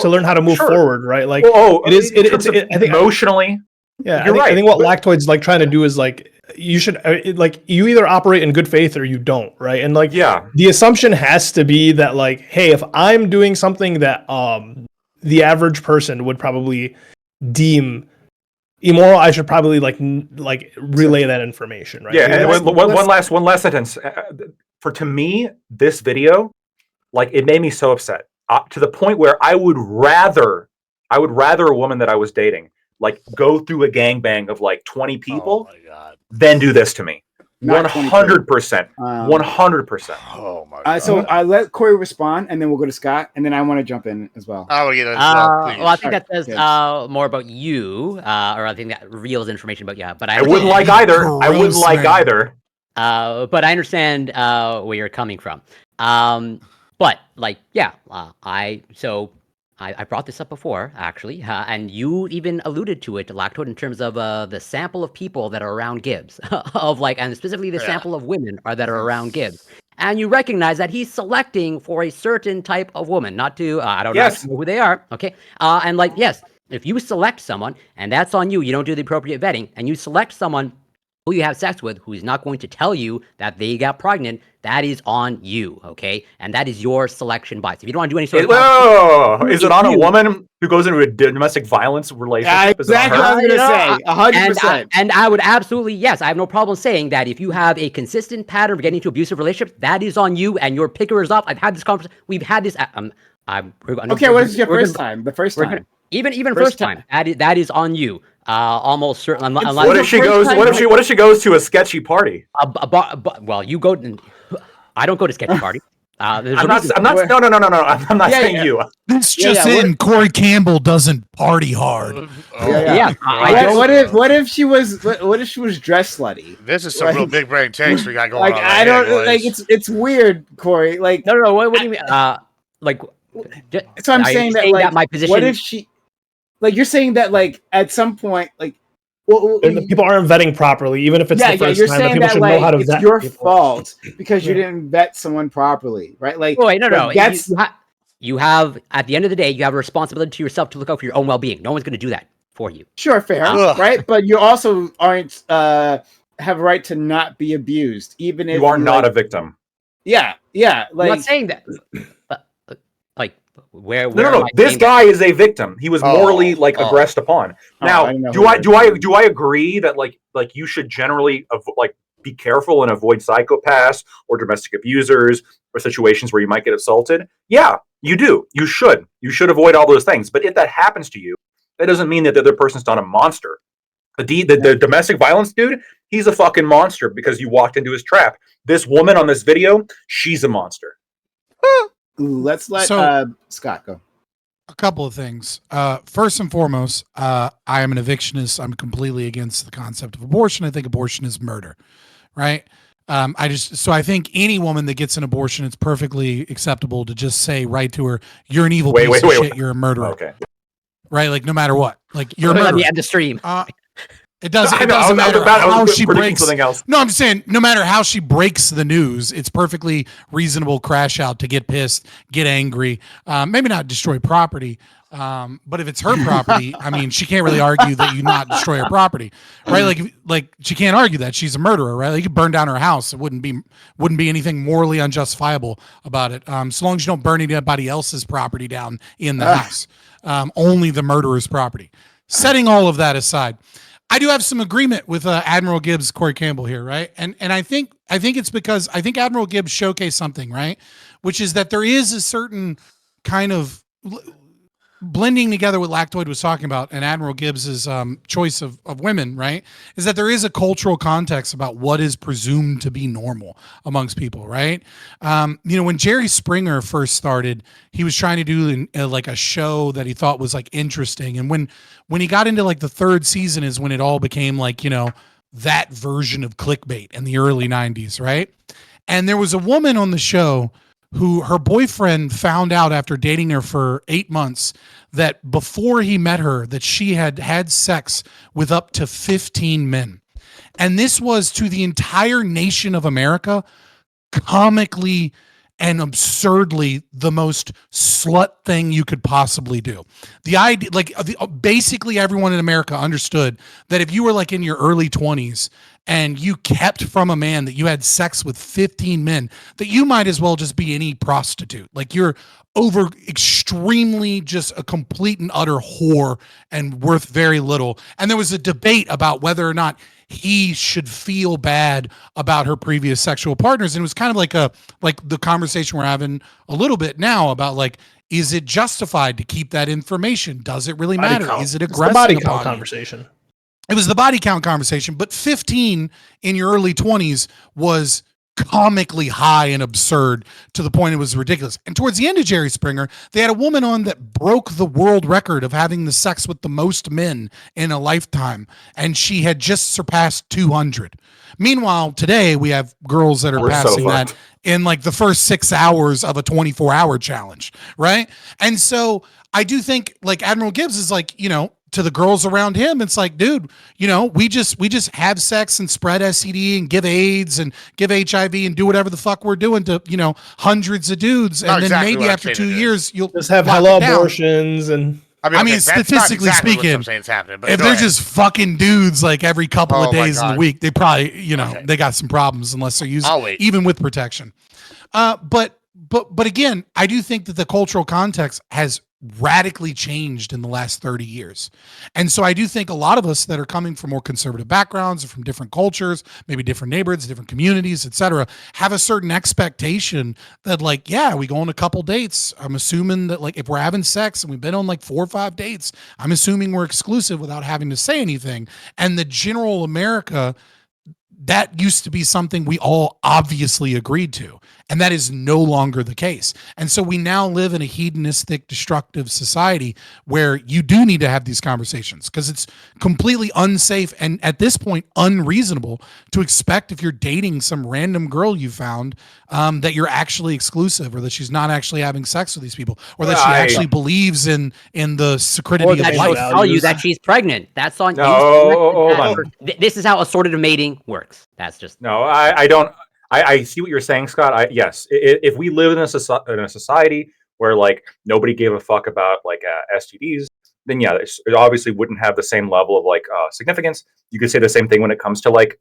to learn how to move forward, right? Like I think emotionally. Yeah, I think what Lactoid's like trying to do is like you should like you either operate in good faith or you don't, right? And like the assumption has to be that like, hey, if I'm doing something that the average person would probably deem immoral, I should probably like relay that information, right? Yeah, and one last sentence. To me, this video, like, it made me so upset to the point where I would rather a woman that I was dating like go through a gangbang of like 20 people than do this to me. 100%. 100%. Oh my god. So I let Corey respond, and then we'll go to Scott, and then I want to jump in as well. I will get it as well, please. Well, I think that says more about you, or I think that reveals information about you. But I wouldn't like either. I wouldn't like either. But I understand where you're coming from. But like, yeah, I brought this up before, actually, and you even alluded to it, Lactoid, in terms of the sample of people that are around Gibbs, and specifically the sample of women that are around Gibbs. And you recognize that he's selecting for a certain type of woman, not to, I don't know who they are, okay? And like, yes, if you select someone, and that's on you, you don't do the appropriate vetting, and you select someone who you have sex with, who is not going to tell you that they got pregnant, that is on you, okay? And that is your selection bias. If you don't want to do any sort of... Is it on a woman who goes into a domestic violence relationship? Exactly what I was going to say, 100%. And I would absolutely, yes, I have no problem saying that if you have a consistent pattern of getting into abusive relationships, that is on you, and your picker is off. I've had this conversation. We've had this... Okay, what is your first time? The first time? Even first time. That is on you. Almost certainly. What if she goes? What if she goes to a sketchy party? Well, you go. I don't go to sketchy party. I'm not. No. I'm not saying you. This just in: Corey Campbell doesn't party hard. What if she was dressed slutty? This is some real big brain takes we got going like, on. I don't like. It's weird, Corey. Like no. What do you mean? So I'm saying that like, my position. What if she? Like you're saying that like at some point like the people aren't vetting properly, even if it's the first you're time. Saying People that, should like, know how to it's vet your people. fault because you didn't vet someone properly, right? Like, wait, no. That's you have at the end of the day, you have a responsibility to yourself to look out for your own well-being. No one's going to do that for you. Sure, fair, right? But you also aren't have a right to not be abused, even if you are not a victim. Yeah. Like, I'm not saying that. Where no. This guy is a victim. He was morally aggressed upon. Now, do I agree that like you should generally be careful and avoid psychopaths or domestic abusers or situations where you might get assaulted? Yeah, you do. You should. You should avoid all those things. But if that happens to you, that doesn't mean that the other person's not a monster. The domestic violence dude, he's a fucking monster because you walked into his trap. This woman on this video, she's a monster. Let's let Scott go. A couple of things. First and foremost, I am an evictionist. I'm completely against the concept of abortion. I think abortion is murder, right? I think any woman that gets an abortion, it's perfectly acceptable to just say right to her, "You're an evil piece of shit. You're a murderer." Okay. right? Like no matter what, like you're Let me murderer. end the stream. It doesn't matter how she breaks. Something else. No, I'm just saying, no matter how she breaks the news, it's perfectly reasonable crash out to get pissed, get angry, maybe not destroy property. But if it's her property, I mean, she can't really argue that you not destroy her property, right? Like she can't argue that she's a murderer, right? Like you could burn down her house. It wouldn't be anything morally unjustifiable about it. So long as you don't burn anybody else's property down in the house, only the murderer's property. Setting all of that aside, I do have some agreement with Admiral Gibbs, Corey Campbell here, right? And I think it's because I think Admiral Gibbs showcased something, right? Which is that there is a certain kind of blending together what Lactoid was talking about and Admiral Gibbs's choice of women, right? Is that there is a cultural context about what is presumed to be normal amongst people, right? When Jerry Springer first started, he was trying to do like a show that he thought was like interesting. And when he got into like the third season is when it all became like, that version of clickbait in the early 90s, right? And there was a woman on the show who her boyfriend found out after dating her for 8 months that before he met her, that she had had sex with up to 15 men. And this was to the entire nation of America, comically and absurdly the most slut thing you could possibly do. The idea, basically everyone in America understood that if you were like in your early 20s and you kept from a man that you had sex with 15 men, that you might as well just be any prostitute. Like you're over extremely just a complete and utter whore and worth very little. And there was a debate about whether or not he should feel bad about her previous sexual partners. And it was kind of like the conversation we're having a little bit now about like, is it justified to keep that information? Does it really matter? Is it aggressive? It's the body count conversation. It was the body count conversation, but 15 in your early 20s was comically high and absurd to the point it was ridiculous. And towards the end of Jerry Springer, they had a woman on that broke the world record of having the sex with the most men in a lifetime, and she had just surpassed 200. Meanwhile, today we have girls that are passing that in like the first 6 hours of a 24-hour challenge, right? And so I do think like Admiral Gibbs is like, to the girls around him, it's like, dude, we just have sex and spread STD and give AIDS and give HIV and do whatever the fuck we're doing to, hundreds of dudes. And then maybe after 2 years, you'll just have hella abortions. And I mean, statistically speaking, if they're just fucking dudes like every couple of days in the week, they probably, they got some problems unless they're using, even with protection. But again, I do think that the cultural context has radically changed in the last 30 years. And so I do think a lot of us that are coming from more conservative backgrounds or from different cultures, maybe different neighborhoods, different communities, etc., have a certain expectation that like, yeah, we go on a couple dates. I'm assuming that like if we're having sex and we've been on like 4 or 5 dates, I'm assuming we're exclusive without having to say anything. And the general America, that used to be something we all obviously agreed to. And that is no longer the case. And so we now live in a hedonistic, destructive society where you do need to have these conversations because it's completely unsafe and at this point unreasonable to expect if you're dating some random girl you found that you're actually exclusive or that she's not actually having sex with these people or that she actually believes in the sacredity of life. Tell you that she's pregnant. That's on you. This is how assortative mating works. That's just I don't. I see what you're saying, Scott. Yes, if we live in a society where like nobody gave a fuck about like STDs, then yeah, it obviously wouldn't have the same level of like significance. You could say the same thing when it comes to like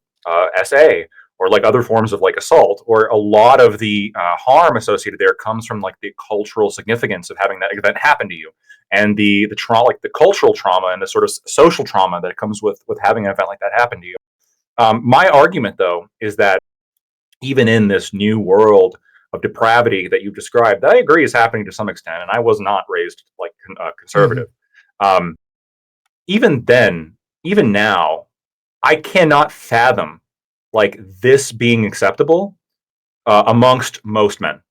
SA or like other forms of like assault, or a lot of the harm associated there comes from like the cultural significance of having that event happen to you, and the trauma, like the cultural trauma and the sort of social trauma that comes with having an event like that happen to you. My argument, though, is that even in this new world of depravity that you've described, that I agree is happening to some extent, and I was not raised like conservative. Even then, even now, I cannot fathom like this being acceptable amongst most men.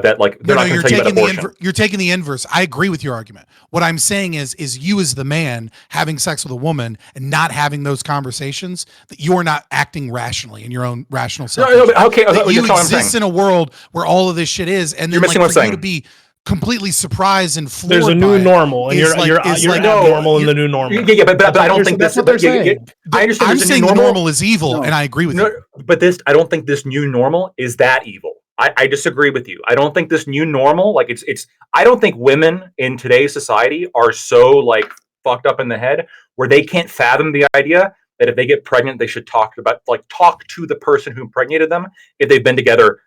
That like they're not going to tell you about abortion. You're taking the inverse. I agree with your argument. What I'm saying is you as the man having sex with a woman and not having those conversations, that you're not acting rationally in your own rational self. No, okay. You exist in a world where all of this shit is, and then you're missing like, what I'm saying. To be completely surprised and floored. There's a new normal, and you're abnormal in the new normal. Yeah, but I don't think that's what they're saying. I understand. I'm saying the normal is evil, and I agree with you. But I don't think this new normal is that evil. I disagree with you. I don't think this new normal, like it's. I don't think women in today's society are so like fucked up in the head where they can't fathom the idea that if they get pregnant, they should talk to the person who impregnated them if they've been together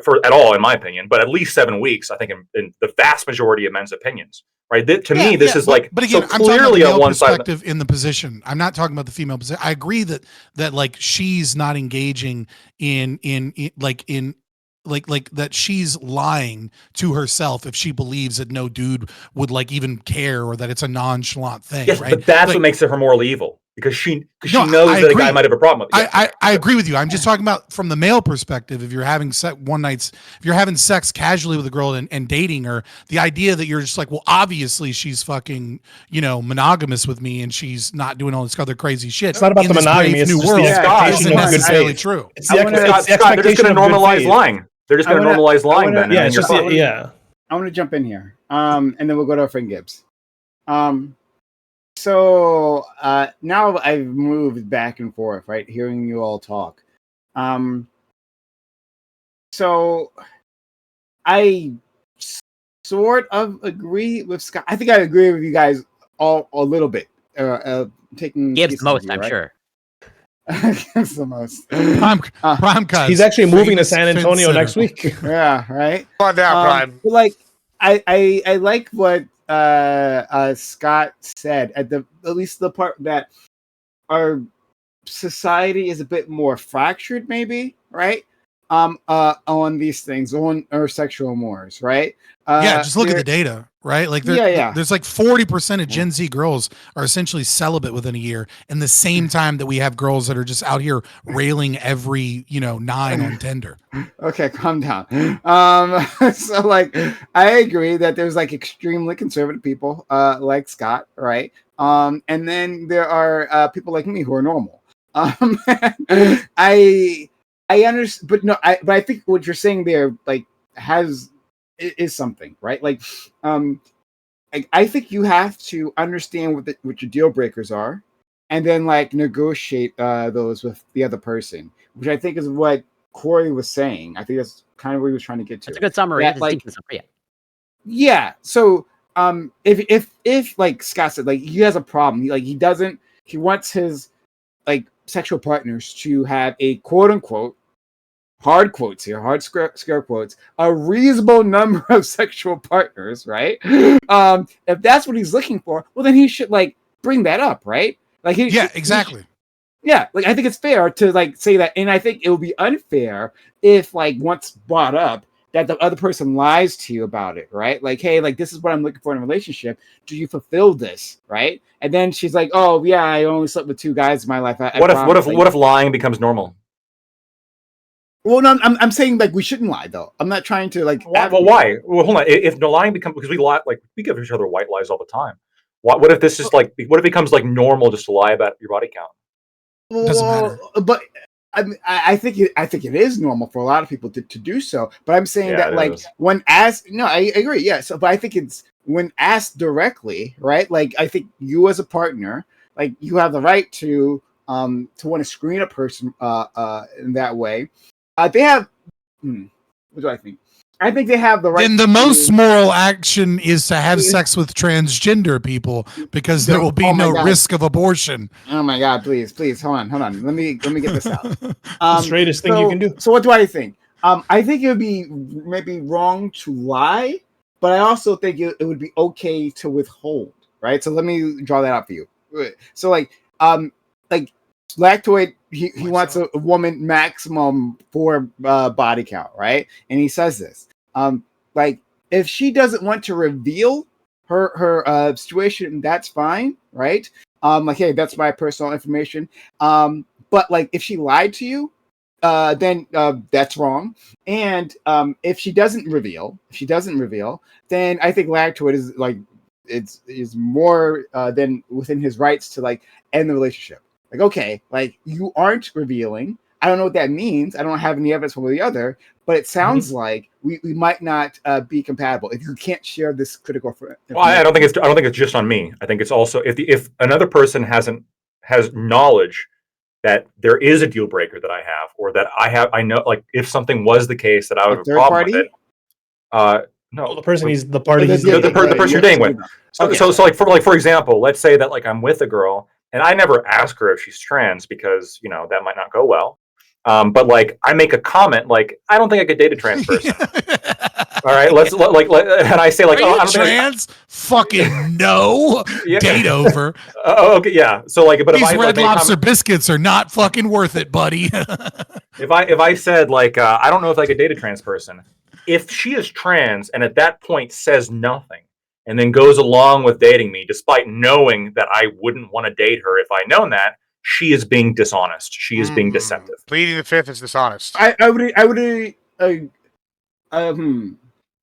for at all, in my opinion, but at least 7 weeks. I think in the vast majority of men's opinions, right? To me, this is but again, so clearly I'm talking about the male on one side perspective in the position. I'm not talking about the female position. I agree that like she's not engaging in that she's lying to herself if she believes that no dude would like even care or that it's a nonchalant thing. Yes, right? But that's what makes her morally evil, because she knows that a guy might have a problem with it. I agree with you. I'm just talking about from the male perspective. If you're having if you're having sex casually with a girl and dating her, the idea that you're just like, well, obviously she's fucking, monogamous with me and she's not doing all this other crazy shit. It's not about the monogamy. It's just the expectation isn't necessarily true. It's the expectation. They're just going to normalize lying. They're just going to normalize lying then. Yeah, it's just I want to jump in here, and then we'll go to our friend Gibbs. So now I've moved back and forth, right? Hearing you all talk. So I sort of agree with Scott. I think I agree with you guys all a little bit. Taking Gibbs the most, I'm sure. Gibbs the most. Prime cuz. He's actually moving to San Antonio next week. Yeah, right. Come on down, Prime. Like I like what Scott said at least the part that our society is a bit more fractured, maybe, right? On these things, on our sexual mores, right? Just look at the data, right? Like there's like 40% of Gen Z girls are essentially celibate within a year, and the same time that we have girls that are just out here railing every 9 on Tinder. Okay, calm down. So like I agree that there's like extremely conservative people like Scott, right? And then there are people like me who are normal. I understand, but no, but I think what you're saying there, like, is something, right? Like, I think you have to understand what your deal breakers are, and then like negotiate those with the other person, which I think is what Corey was saying. I think that's kind of what he was trying to get to. It's a good summary. Yeah. So, if like Scott said, like he has a problem, he wants his like sexual partners to have a quote unquote, hard quotes here, hard scare quotes, a reasonable number of sexual partners, right? If that's what he's looking for, well, then he should like bring that up, right? Like exactly. Like I think it's fair to like say that, and I think it would be unfair if like once brought up that the other person lies to you about it, right? Like, hey, like this is what I'm looking for in a relationship. Do you fulfill this, right? And then she's like, oh yeah, I only slept with 2 guys in my life. What if lying becomes normal? Well, no, I'm saying like we shouldn't lie though. I'm not trying to like. Well, why? Well, hold on. If the lying becomes, because we lie, like we give each other white lies all the time. What if this is like? What if it becomes like normal just to lie about your body count? Doesn't matter. But I think it is normal for a lot of people to do so. But I'm saying that like when asked, no, I agree. Yeah. So, but I think it's when asked directly, right? Like I think you as a partner, like you have the right to want to screen a person in that way. They have. What do I think? I think they have the right. Then the most moral action is to have sex with transgender people because there will be no risk of abortion. Oh my God! Please, hold on. Let me get this out. The straightest thing you can do. So what do I think? I think it would be maybe wrong to lie, but I also think it would be okay to withhold. Right. So let me draw that out for you. So like Lactoid, he wants a woman maximum 4 body count, right? And he says this, like if she doesn't want to reveal her situation, that's fine, right? Like hey, that's my personal information. But like if she lied to you, then that's wrong. And if she doesn't reveal, then I think Lactoid is like is more than within his rights to like end the relationship. Like, okay, like you aren't revealing. I don't know what that means. I don't have any evidence one way or the other, but it sounds like we might not be compatible if you can't share this critical information. Well, I don't think it's just on me. I think it's also if another person has knowledge that there is a deal breaker that I have, or that I know, like if something was the case that I would have a problem with it. No, the person he's the party the person you're dating with. So for example, let's say that like I'm with a girl and I never ask her if she's trans because that might not go well. But like I make a comment like I don't think I could date a trans person. All right, and I say like, are you trans? Fucking no. Date over. Okay, yeah. So like, but these Red Lobster biscuits are not fucking worth it, buddy. if I said like, I don't know if I could date a trans person. If she is trans and at that point says nothing and then goes along with dating me, despite knowing that I wouldn't want to date her if I known that, she is being dishonest. She is being deceptive. Pleading the fifth is dishonest. I would.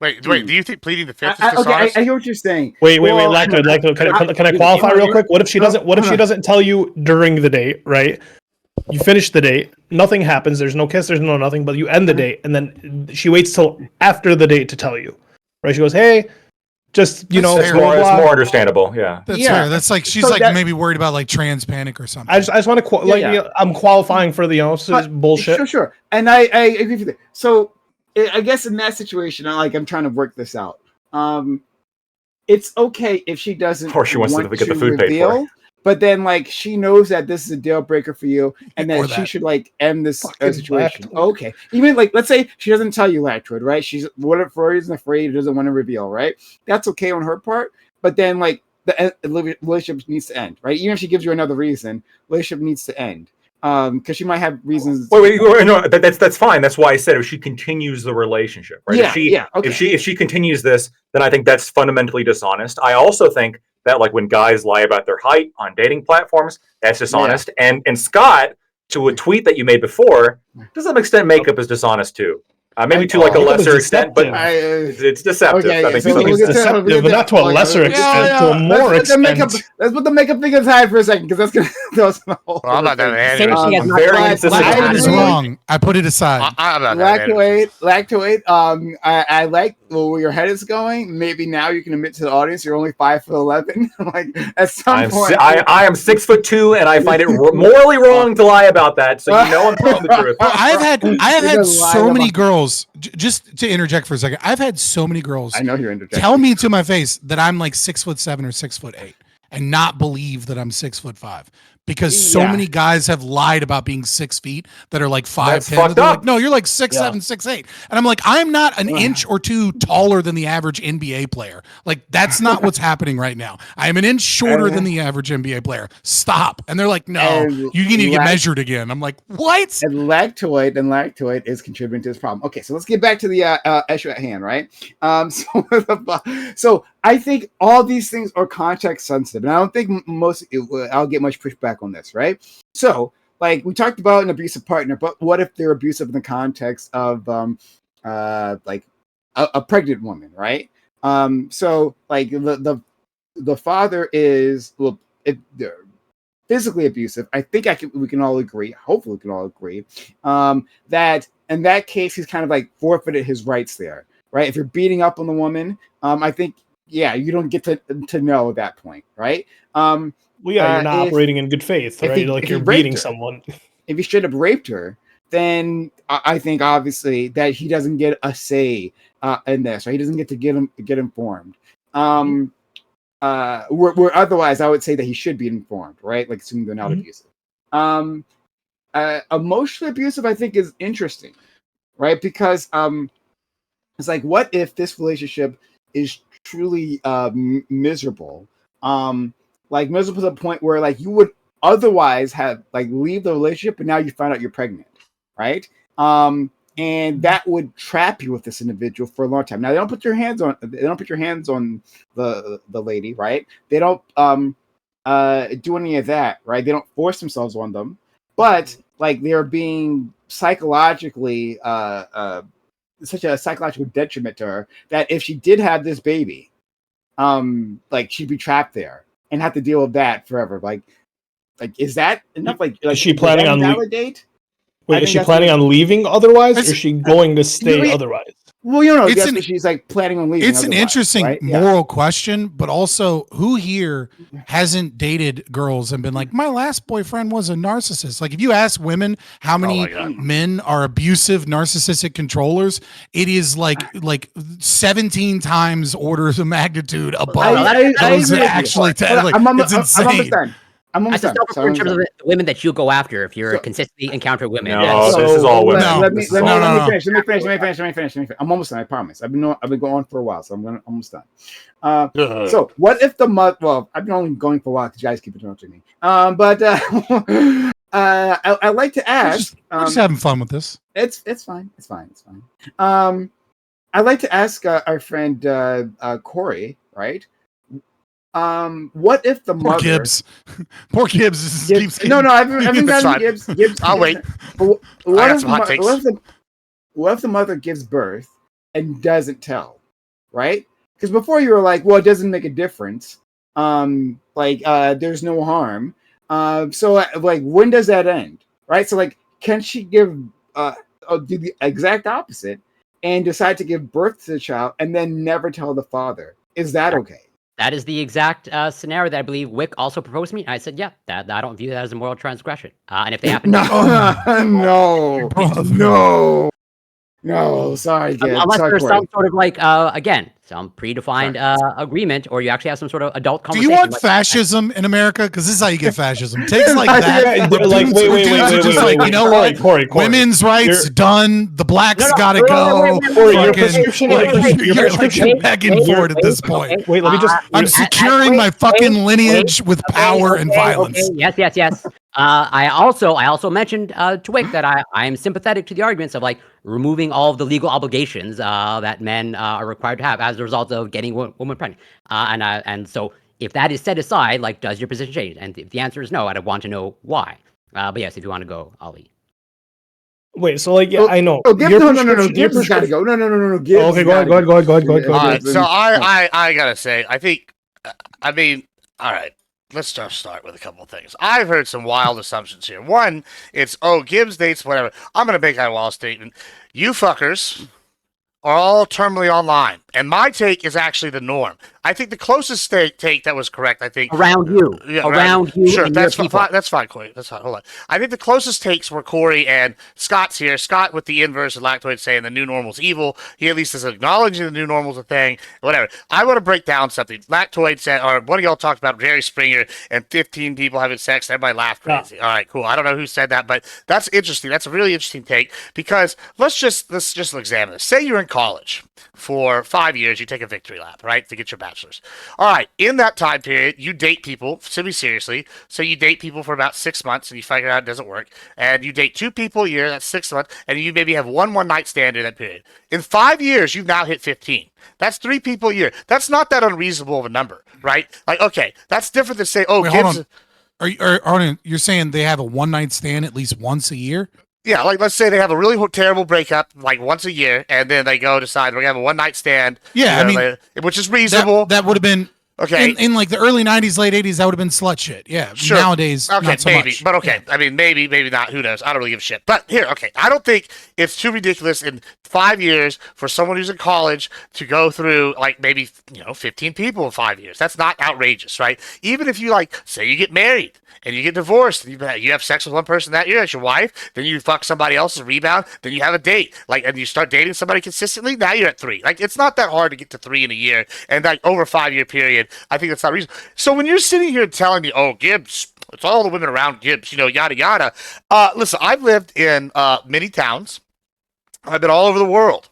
Wait. Do you think pleading the fifth is dishonest? Okay, I hear what you're saying. Wait. Lacto, can I qualify real quick? What if she doesn't tell you during the date, right? You finish the date, nothing happens, there's no kiss, there's no nothing, but you end the date, and then she waits till after the date to tell you, right? She goes, hey, just, it's more understandable, yeah. That's fair. That's like, she's maybe worried about like trans panic or something. I just want to, I'm qualifying for the, bullshit. Sure. And I agree with you. So, I guess in that situation, I'm trying to work this out. It's okay if she doesn't or she wants to get the food paid for. But then, she knows that this is a deal breaker for you, and that she should end this situation. Okay, even let's say she doesn't tell you Lactoid, right? She's for reason afraid, doesn't want to reveal, right? That's okay on her part. But then, the relationship needs to end, right? Even if she gives you another reason, relationship needs to end. Because she might have reasons. Wait, no, that's fine. That's why I said if she continues the relationship, right? If she continues this, then I think that's fundamentally dishonest. I also think that when guys lie about their height on dating platforms, that's dishonest. Yeah. And Scott, to a tweet that you made before, to some extent, makeup is dishonest too. Maybe to a lesser extent, but it's deceptive. Okay, I think it's deceptive, but not to a lesser extent, to a more extent. Let's put the makeup thing aside for a second, because that's going to throw us in a whole. I'm not that Lactoid is wrong. I put it aside. Lactoid. I like where your head is going. Maybe now you can admit to the audience you're only 5'11". At some point, I am 6'2", and I find it morally wrong to lie about that. So I'm telling the truth. I have had so many girls. Just to interject for a second, I've had so many girls. I know you're interjecting. Tell me to my face that I'm 6'7" or 6'8", and not believe that I'm 6'5", because so many guys have lied about being 6 feet that are 5'10". No, you're 6'7", 6'8", and I'm I'm not an inch or two taller than the average NBA player. That's not what's happening right now. I am an inch shorter than the average NBA player. Stop. And they're no, you need to get measured again. I'm what? And lactoid is contributing to this problem. Okay, so let's get back to the issue at hand, right? So I think all these things are context sensitive, and I don't think I'll get much pushback on this, right? So, we talked about an abusive partner, but what if they're abusive in the context of a pregnant woman, right? So the father is if they're physically abusive. I think we can all agree. Hopefully, we can all agree that in that case he's kind of forfeited his rights there, right? If you're beating up on the woman, I think. Yeah, you don't get to know at that point, right? You're not operating in good faith, right? You're beating someone. If you straight up raped her, then I think obviously that he doesn't get a say in this, right? He doesn't get to get informed. Where otherwise I would say that he should be informed, right? Assuming they're not abusive. Emotionally abusive, I think, is interesting, right? Because it's what if this relationship is truly miserable, miserable to the point where you would otherwise have leave the relationship, but now you find out you're pregnant, right? And that would trap you with this individual for a long time. Now they don't put your hands on the lady, right? They don't do any of that, right? They don't force themselves on them, but they're being psychologically such a psychological detriment to her that if she did have this baby, she'd be trapped there and have to deal with that forever. Is that enough? Is she planning on validate? Wait, is she planning on leaving otherwise, or is she going to stay otherwise? Well, she's like planning on leaving. It's an interesting moral question, but also who here hasn't dated girls and been like, my last boyfriend was a narcissist? Like, if you ask women how many men are abusive, narcissistic controllers, it is like 17 times orders of magnitude above those that actually. It's insane. I'm almost done. In terms of the women that you go after, if you're consistently encounter women. No, this is all women. Let me finish. I'm almost done. I promise. I've been going for a while, so I'm almost done. So what if the mother? Well, I've been only going for a while because you guys keep interrupting me. But I like to ask. We're just having fun with this. It's fine. I'd like to ask our friend Corey, right? What if the mother? Poor Gibbs keeps getting... No, I've been Gibbs. I'll wait. What if the mother gives birth and doesn't tell, right? Because before you were like, well, it doesn't make a difference. There's no harm. So when does that end, right? So can she give do the exact opposite and decide to give birth to the child and then never tell the father? Is that okay? That is the exact scenario that I believe Wick also proposed to me. And I said, yeah, that I don't view that as a moral transgression. And if they happen no, sorry, unless there's some sort of some predefined agreement, or you actually have some sort of adult conversation. Do you want fascism in America? Because this is how you get fascism. Takes like that. Wait, you know what? Corey. Women's rights done. The blacks gotta go. Your prescription, you're back and forth at this point. Wait, let me just. I'm securing my fucking lineage with power and violence. Yes. I also mentioned to Wick that I am sympathetic to the arguments of removing all of the legal obligations that men are required to have as a result of getting a woman pregnant. And so if that is set aside, does your position change? And if the answer is no, I'd want to know why. But yes, if you want to go, Ali. Wait, so I know. No. Gibbs has got to go. No. Gibbs. Okay, go ahead. So I gotta say, I mean, all right. Let's just start with a couple of things. I've heard some wild assumptions here. One, it's, Gibbs dates, whatever. I'm going to make that wild statement. You fuckers are all terminally online. And my take is actually the norm. I think the closest take that was correct, around you. Yeah, around you. Sure, that's fine. That's fine, Corey. That's fine. Hold on. I think the closest takes were Corey and Scott's here. Scott with the inverse of Lactoid saying the new normal's evil. He at least is acknowledging the new normal's a thing. Whatever. I want to break down something. Lactoid said, or one of y'all talked about Jerry Springer and 15 people having sex. Everybody laughed crazy. Yeah. All right, cool. I don't know who said that, but that's interesting. That's a really interesting take because let's just examine this. Say you're in college for 5 years. You take a victory lap, right, to get your bachelor's. All right, in that time period, you date people semi-seriously. So you date people for about 6 months, and you figure out it doesn't work. And you date 2 people a year, that's 6 months, and you maybe have one-night stand in that period. In 5 years, you've now hit 15. That's 3 people a year. That's not that unreasonable of a number, right? Okay, that's different than say, Gibbs. You're saying they have a one-night stand at least once a year? Yeah, let's say they have a really terrible breakup, once a year, and then they go decide we're gonna have a one-night stand. Yeah, which is reasonable. That would have been okay in the early '90s, late '80s. That would have been slut shit. Yeah, sure. Nowadays, okay, not so maybe, much. But okay, yeah. I mean, maybe not. Who knows? I don't really give a shit. But here, okay, I don't think it's too ridiculous in 5 years for someone who's in college to go through maybe 15 people in 5 years. That's not outrageous, right? Even if you say you get married. And you get divorced, and you have sex with one person that year, that's your wife, then you fuck somebody else's rebound, then you have a date, and you start dating somebody consistently, now you're at 3. It's not that hard to get to 3 in a year, and over a 5-year period, I think that's not reasonable. So when you're sitting here telling me, Gibbs, it's all the women around Gibbs, yada, yada, listen, I've lived in many towns, I've been all over the world.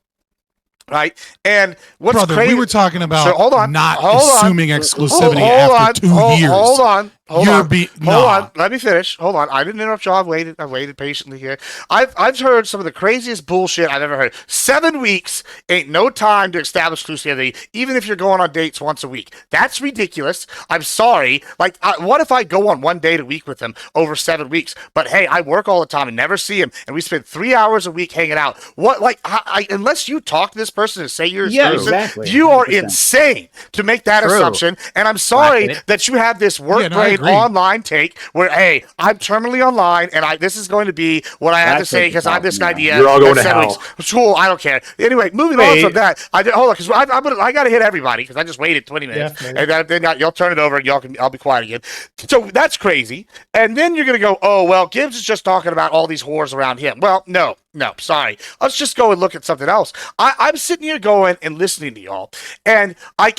Right, and what's Brother, crazy? We were talking about not hold assuming exclusivity after 2 years. Hold on. Nah. Let me finish. Hold on. I didn't interrupt you. I've waited patiently here. I've heard some of the craziest bullshit I've ever heard. 7 weeks ain't no time to establish exclusivity, even if you're going on dates once a week. That's ridiculous. I'm sorry. What if I go on one date a week with him over 7 weeks? But hey, I work all the time and never see him, and we spend 3 hours a week hanging out. What? Unless you talk to this person and say you're exclusive, exactly. you are insane to make that assumption. And I'm sorry that you have this work brain an online take where, hey, I'm terminally online, and this is going to be what I have to say because I'm this idea. You're all going to hell. Cool, I don't care. Anyway, moving on from that, hold on, because I got to hit everybody because I just waited 20 minutes, and then y'all turn it over, and I'll be quiet again. So that's crazy. And then you're gonna go, oh well, Gibbs is just talking about all these whores around him. Well, no, sorry. Let's just go and look at something else. I'm sitting here going and listening to y'all, and I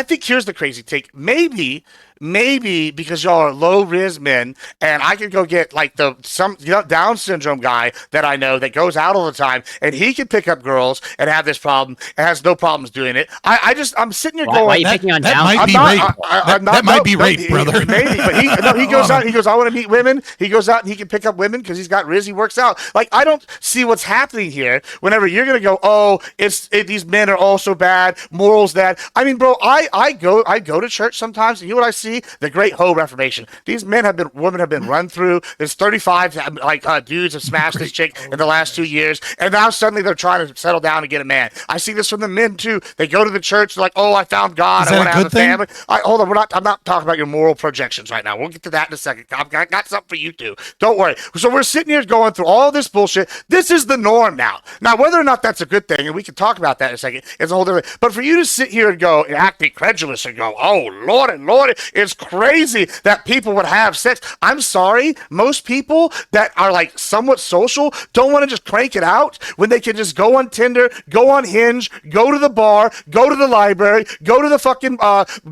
think here's the crazy take. Maybe because y'all are low ris men, and I could go get like some Down syndrome guy that I know that goes out all the time, and he can pick up girls and have this problem and has no problems doing it. I'm sitting here going, why are you picking on that Down? might be rape. That might be rape, brother. Maybe, but he goes out. He goes, I want to meet women. He goes out and he can pick up women because he's got riz. He works out. Like, I don't see what's happening here. Whenever you're gonna go, oh, these men are all so bad, morals that. I mean, bro, I go to church sometimes, and you know what I see? The great hoe reformation. These women have been run through. There's 35 dudes have smashed this chick in the last 2 years, and now suddenly they're trying to settle down and get a man. I see this from the men too. They go to the church, they're like, oh, I found God. I want to have a family. Hold on, I'm not talking about your moral projections right now. We'll get to that in a second. I got something for you too. Don't worry. So we're sitting here going through all this bullshit. This is the norm now. Now, whether or not that's a good thing, and we can talk about that in a second, is a whole different. But for you to sit here and go and act incredulous and go, oh Lord and Lord, it's crazy that people would have sex. I'm sorry, most people that are like somewhat social don't want to just crank it out when they can just go on Tinder, go on Hinge, go to the bar, go to the library, go to the fucking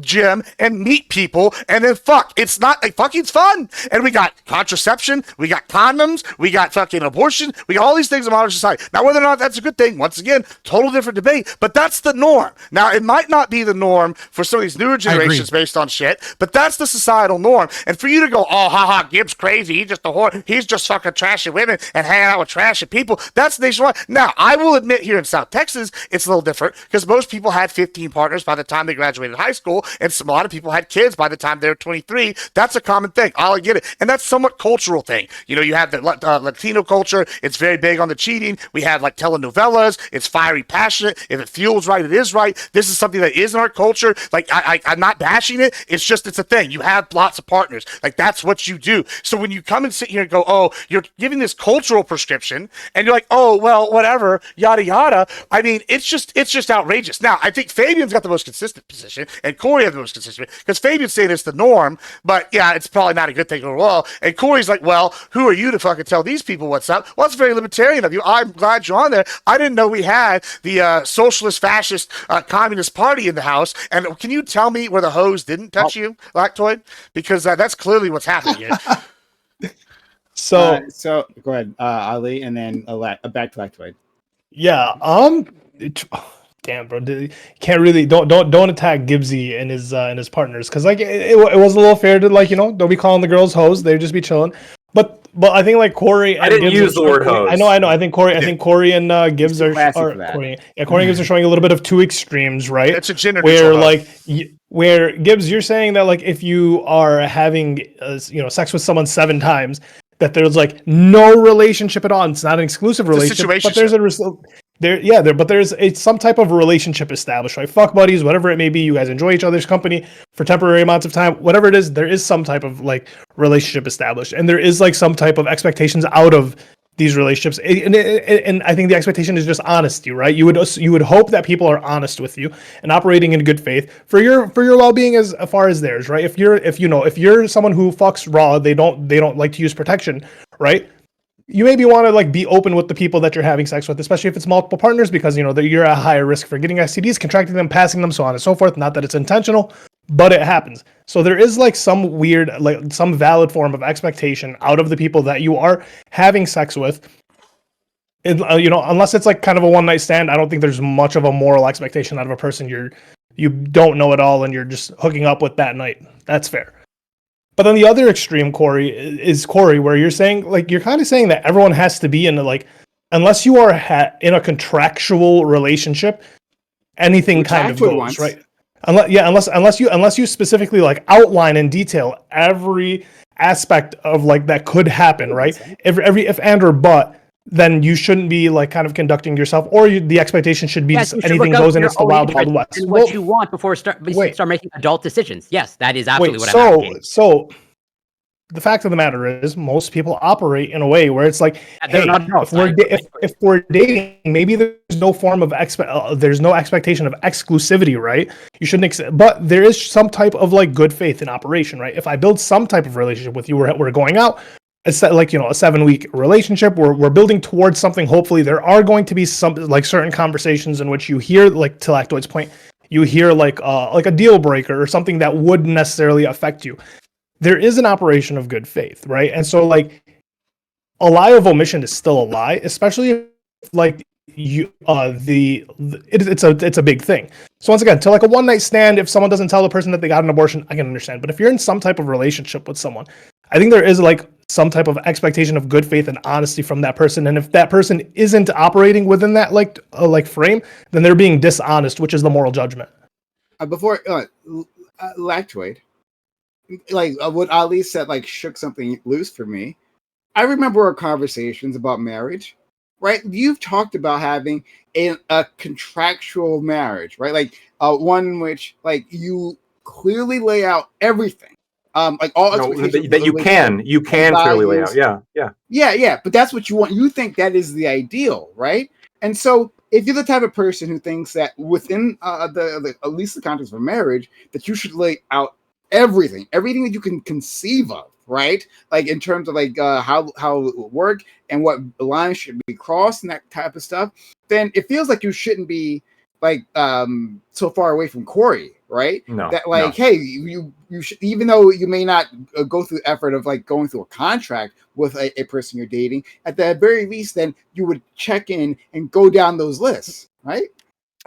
gym and meet people, and then fuck. It's not like fucking's fun. And we got contraception, we got condoms, we got fucking abortion, we got all these things in modern society. Now, whether or not that's a good thing, once again, total different debate, but that's the norm. Now, it might not be the norm for some of these newer generations based on shit, but that's the societal norm. And for you to go, oh, haha, Gibbs crazy, he's just a whore, he's just fucking trashing women and hanging out with trashy people, that's nationwide. Now, I will admit here in South Texas, it's a little different because most people had 15 partners by the time they graduated high school, and a lot of people had kids by the time they were 23. That's a common thing. I'll get it. And that's somewhat cultural thing. You know, you have the Latino culture. It's very big on the cheating. We have like telenovelas. It's fiery, passionate. If it feels right, it is right. This is something that is in our culture. Like, I'm not bashing it. It's just, it's a thing. You have lots of partners. Like, that's what you do. So when you come and sit here and go, oh, you're giving this cultural prescription, and you're like, oh, well, whatever, yada, yada. I mean, it's just outrageous. Now, I think Fabian's got the most consistent position, and Corey has the most consistent, because Fabian's saying it's the norm, but yeah, it's probably not a good thing overall. And Corey's like, well, who are you to fucking tell these people what's up? Well, that's very libertarian of you. I'm glad you're on there. I didn't know we had the socialist, fascist, communist party in the house. And can you tell me where the hose didn't touch you, Lactoid? Because that's clearly what's happening here. So go ahead, Ali, and then back to Lactoid. Yeah. Damn, bro. Can't really don't attack Gibbsy and his partners, because like it was a little fair to, like, you know, don't be calling the girls hoes. They'd just be chilling. But I think like Corey. And I didn't Gibbs use the word hose. I know. I think Corey and Gibbs are Corey and Gibbs are showing a little bit of two extremes, right? It's a gender where like where Gibbs, you're saying that like if you are having sex with someone 7 times, that there's like no relationship at all. It's not an exclusive relationship, but there's some type of relationship established, right? Fuck buddies, whatever it may be. You guys enjoy each other's company for temporary amounts of time, whatever it is. There is some type of like relationship established, and there is like some type of expectations out of these relationships. And I think the expectation is just honesty, right? You would hope that people are honest with you and operating in good faith for your well-being as far as theirs, right? If you're someone who fucks raw, they don't like to use protection, right? You maybe want to like be open with the people that you're having sex with, especially if it's multiple partners, because you're at higher risk for getting STDs, contracting them, passing them, so on and so forth. Not that it's intentional, but it happens. So there is like some weird, like some valid form of expectation out of the people that you are having sex with. Unless it's like kind of a one-night stand, I don't think there's much of a moral expectation out of a person you don't know at all and you're just hooking up with that night. That's fair. But then the other extreme, Corey, where you're saying, like, you're kind of saying that everyone has to be in like, unless you are in a contractual relationship, anything which kind of goes, once. Right? Unless you specifically like outline in detail every aspect of like that could happen, right? Every if and or but, then you shouldn't be like kind of conducting yourself, or the expectation should be anything goes and it's the wild west. What you want before start making adult decisions. Yes, that is absolutely what I'm asking. the fact of the matter is, most people operate in a way where it's like, they're hey, not if we're dating, maybe there's no form of there's no expectation of exclusivity, right? You shouldn't, but there is some type of like good faith in operation, right? If I build some type of relationship with you, we're going out. It's like, you know, a 7-week relationship. We're building towards something. Hopefully, there are going to be some like certain conversations in which you hear, like to Lactoid's point, you hear like a deal breaker or something that wouldn't necessarily affect you. There is an operation of good faith, right? And so like a lie of omission is still a lie, especially if like you it's a big thing. So once again, to like a one night stand, if someone doesn't tell the person that they got an abortion, I can understand. But if you're in some type of relationship with someone, I think there is like some type of expectation of good faith and honesty from that person. And if that person isn't operating within that like frame, then they're being dishonest, which is the moral judgment. Before Lactoid, like what Ali said, like shook something loose for me. I remember our conversations about marriage, right? You've talked about having a contractual marriage, right? Like one in which like you clearly lay out everything. Like all that you can clearly lay out. Yeah. But that's what you want. You think that is the ideal, right? And so if you're the type of person who thinks that within the at least the context of marriage, that you should lay out everything that you can conceive of, right? Like in terms of like how it will work and what lines should be crossed and that type of stuff, then it feels like you shouldn't be like so far away from Corey, right? No, that like, hey, you should, even though you may not go through the effort of like going through a contract with a person you're dating, at the very least, then you would check in and go down those lists, right?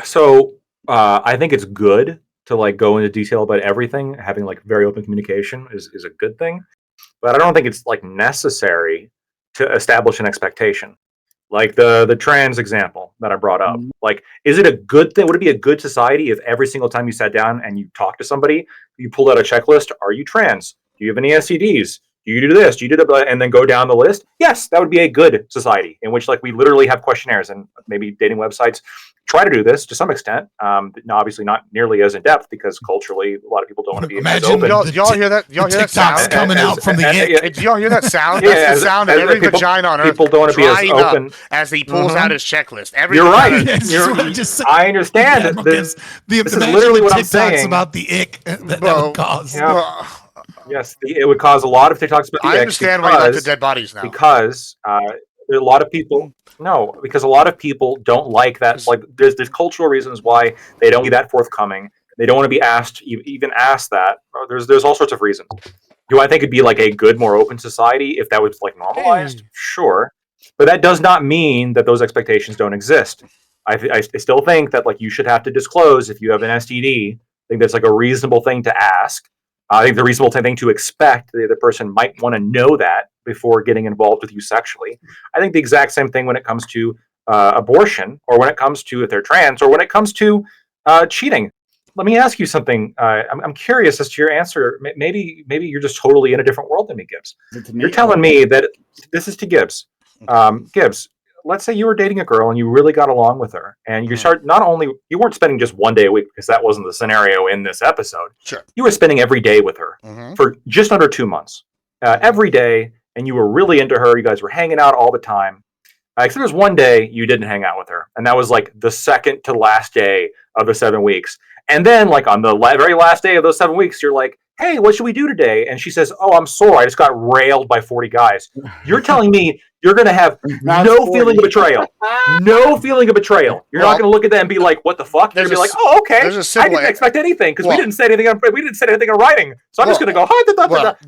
So I think it's good to like go into detail about everything. Having like very open communication is a good thing, but I don't think it's like necessary to establish an expectation. Like the trans example that I brought up. Like, is it a good thing? Would it be a good society if every single time you sat down and you talked to somebody, you pulled out a checklist? Are you trans? Do you have any STDs? Do you do this? Do you do that? And then go down the list? Yes, that would be a good society in which like we literally have questionnaires, and maybe dating websites try to do this to some extent. Obviously not nearly as in depth because culturally a lot of people don't want to be as open. Y'all hear that? Y'all hear that sound coming out from the end? Did y'all hear that sound? That's the sound of every vagina on earth. People don't want to be as open as he pulls out his checklist. You're right. I understand. Yeah, this is literally what I'm saying about the ick that would cause. Yeah. Yes, it would cause a lot of TikToks about the I understand why you like the dead bodies now. Because there are a lot of people. No, because a lot of people don't like that. Like, there's cultural reasons why they don't be that forthcoming. They don't want to be asked, even asked that. There's all sorts of reasons. Do I think it'd be like a good, more open society if that was like normalized? Sure, but that does not mean that those expectations don't exist. I still think that like you should have to disclose if you have an STD. I think that's like a reasonable thing to ask. I think the reasonable thing to expect, the other person might want to know that before getting involved with you sexually. I think the exact same thing when it comes to abortion, or when it comes to if they're trans, or when it comes to cheating. Let me ask you something. I'm curious as to your answer. Maybe you're just totally in a different world than me, Gibbs. You're telling me that this is to Gibbs. Gibbs, let's say you were dating a girl and you really got along with her, and you you weren't spending just one day a week, because that wasn't the scenario in this episode. Sure. You were spending every day with her for just under 2 months, every day, and you were really into her. You guys were hanging out all the time. Except there was one day you didn't hang out with her, and that was like the second to last day of the 7 weeks. And then, like on the very last day of those 7 weeks, you're like, "Hey, what should we do today?" And she says, "Oh, I'm sore. I just got railed by 40 guys." You're telling me you're going to have no feeling of betrayal. No feeling of betrayal. You're not going to look at that and be like, "What the fuck?" You're going to be like, "Oh, okay. I didn't expect anything because we didn't say anything in writing. So I'm just going to go,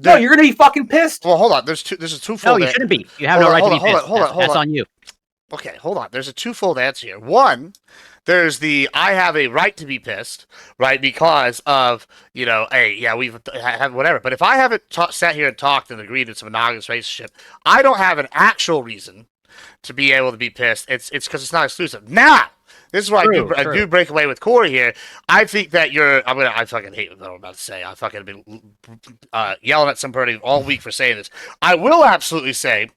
no, you're going to be fucking pissed." Well, hold on. There's a twofold. No, you shouldn't be. You have no right to be pissed. That's on you. Okay, hold on. There's a twofold answer here. One, there's I have a right to be pissed, right? Because of, hey, yeah, we've had whatever. But if I haven't sat here and talked and agreed it's a monogamous relationship, I don't have an actual reason to be able to be pissed. It's because it's not exclusive. Now, this is why I do break away with Corey here. I think that I fucking hate what I'm about to say. I fucking been yelling at somebody all week for saying this. I will absolutely say,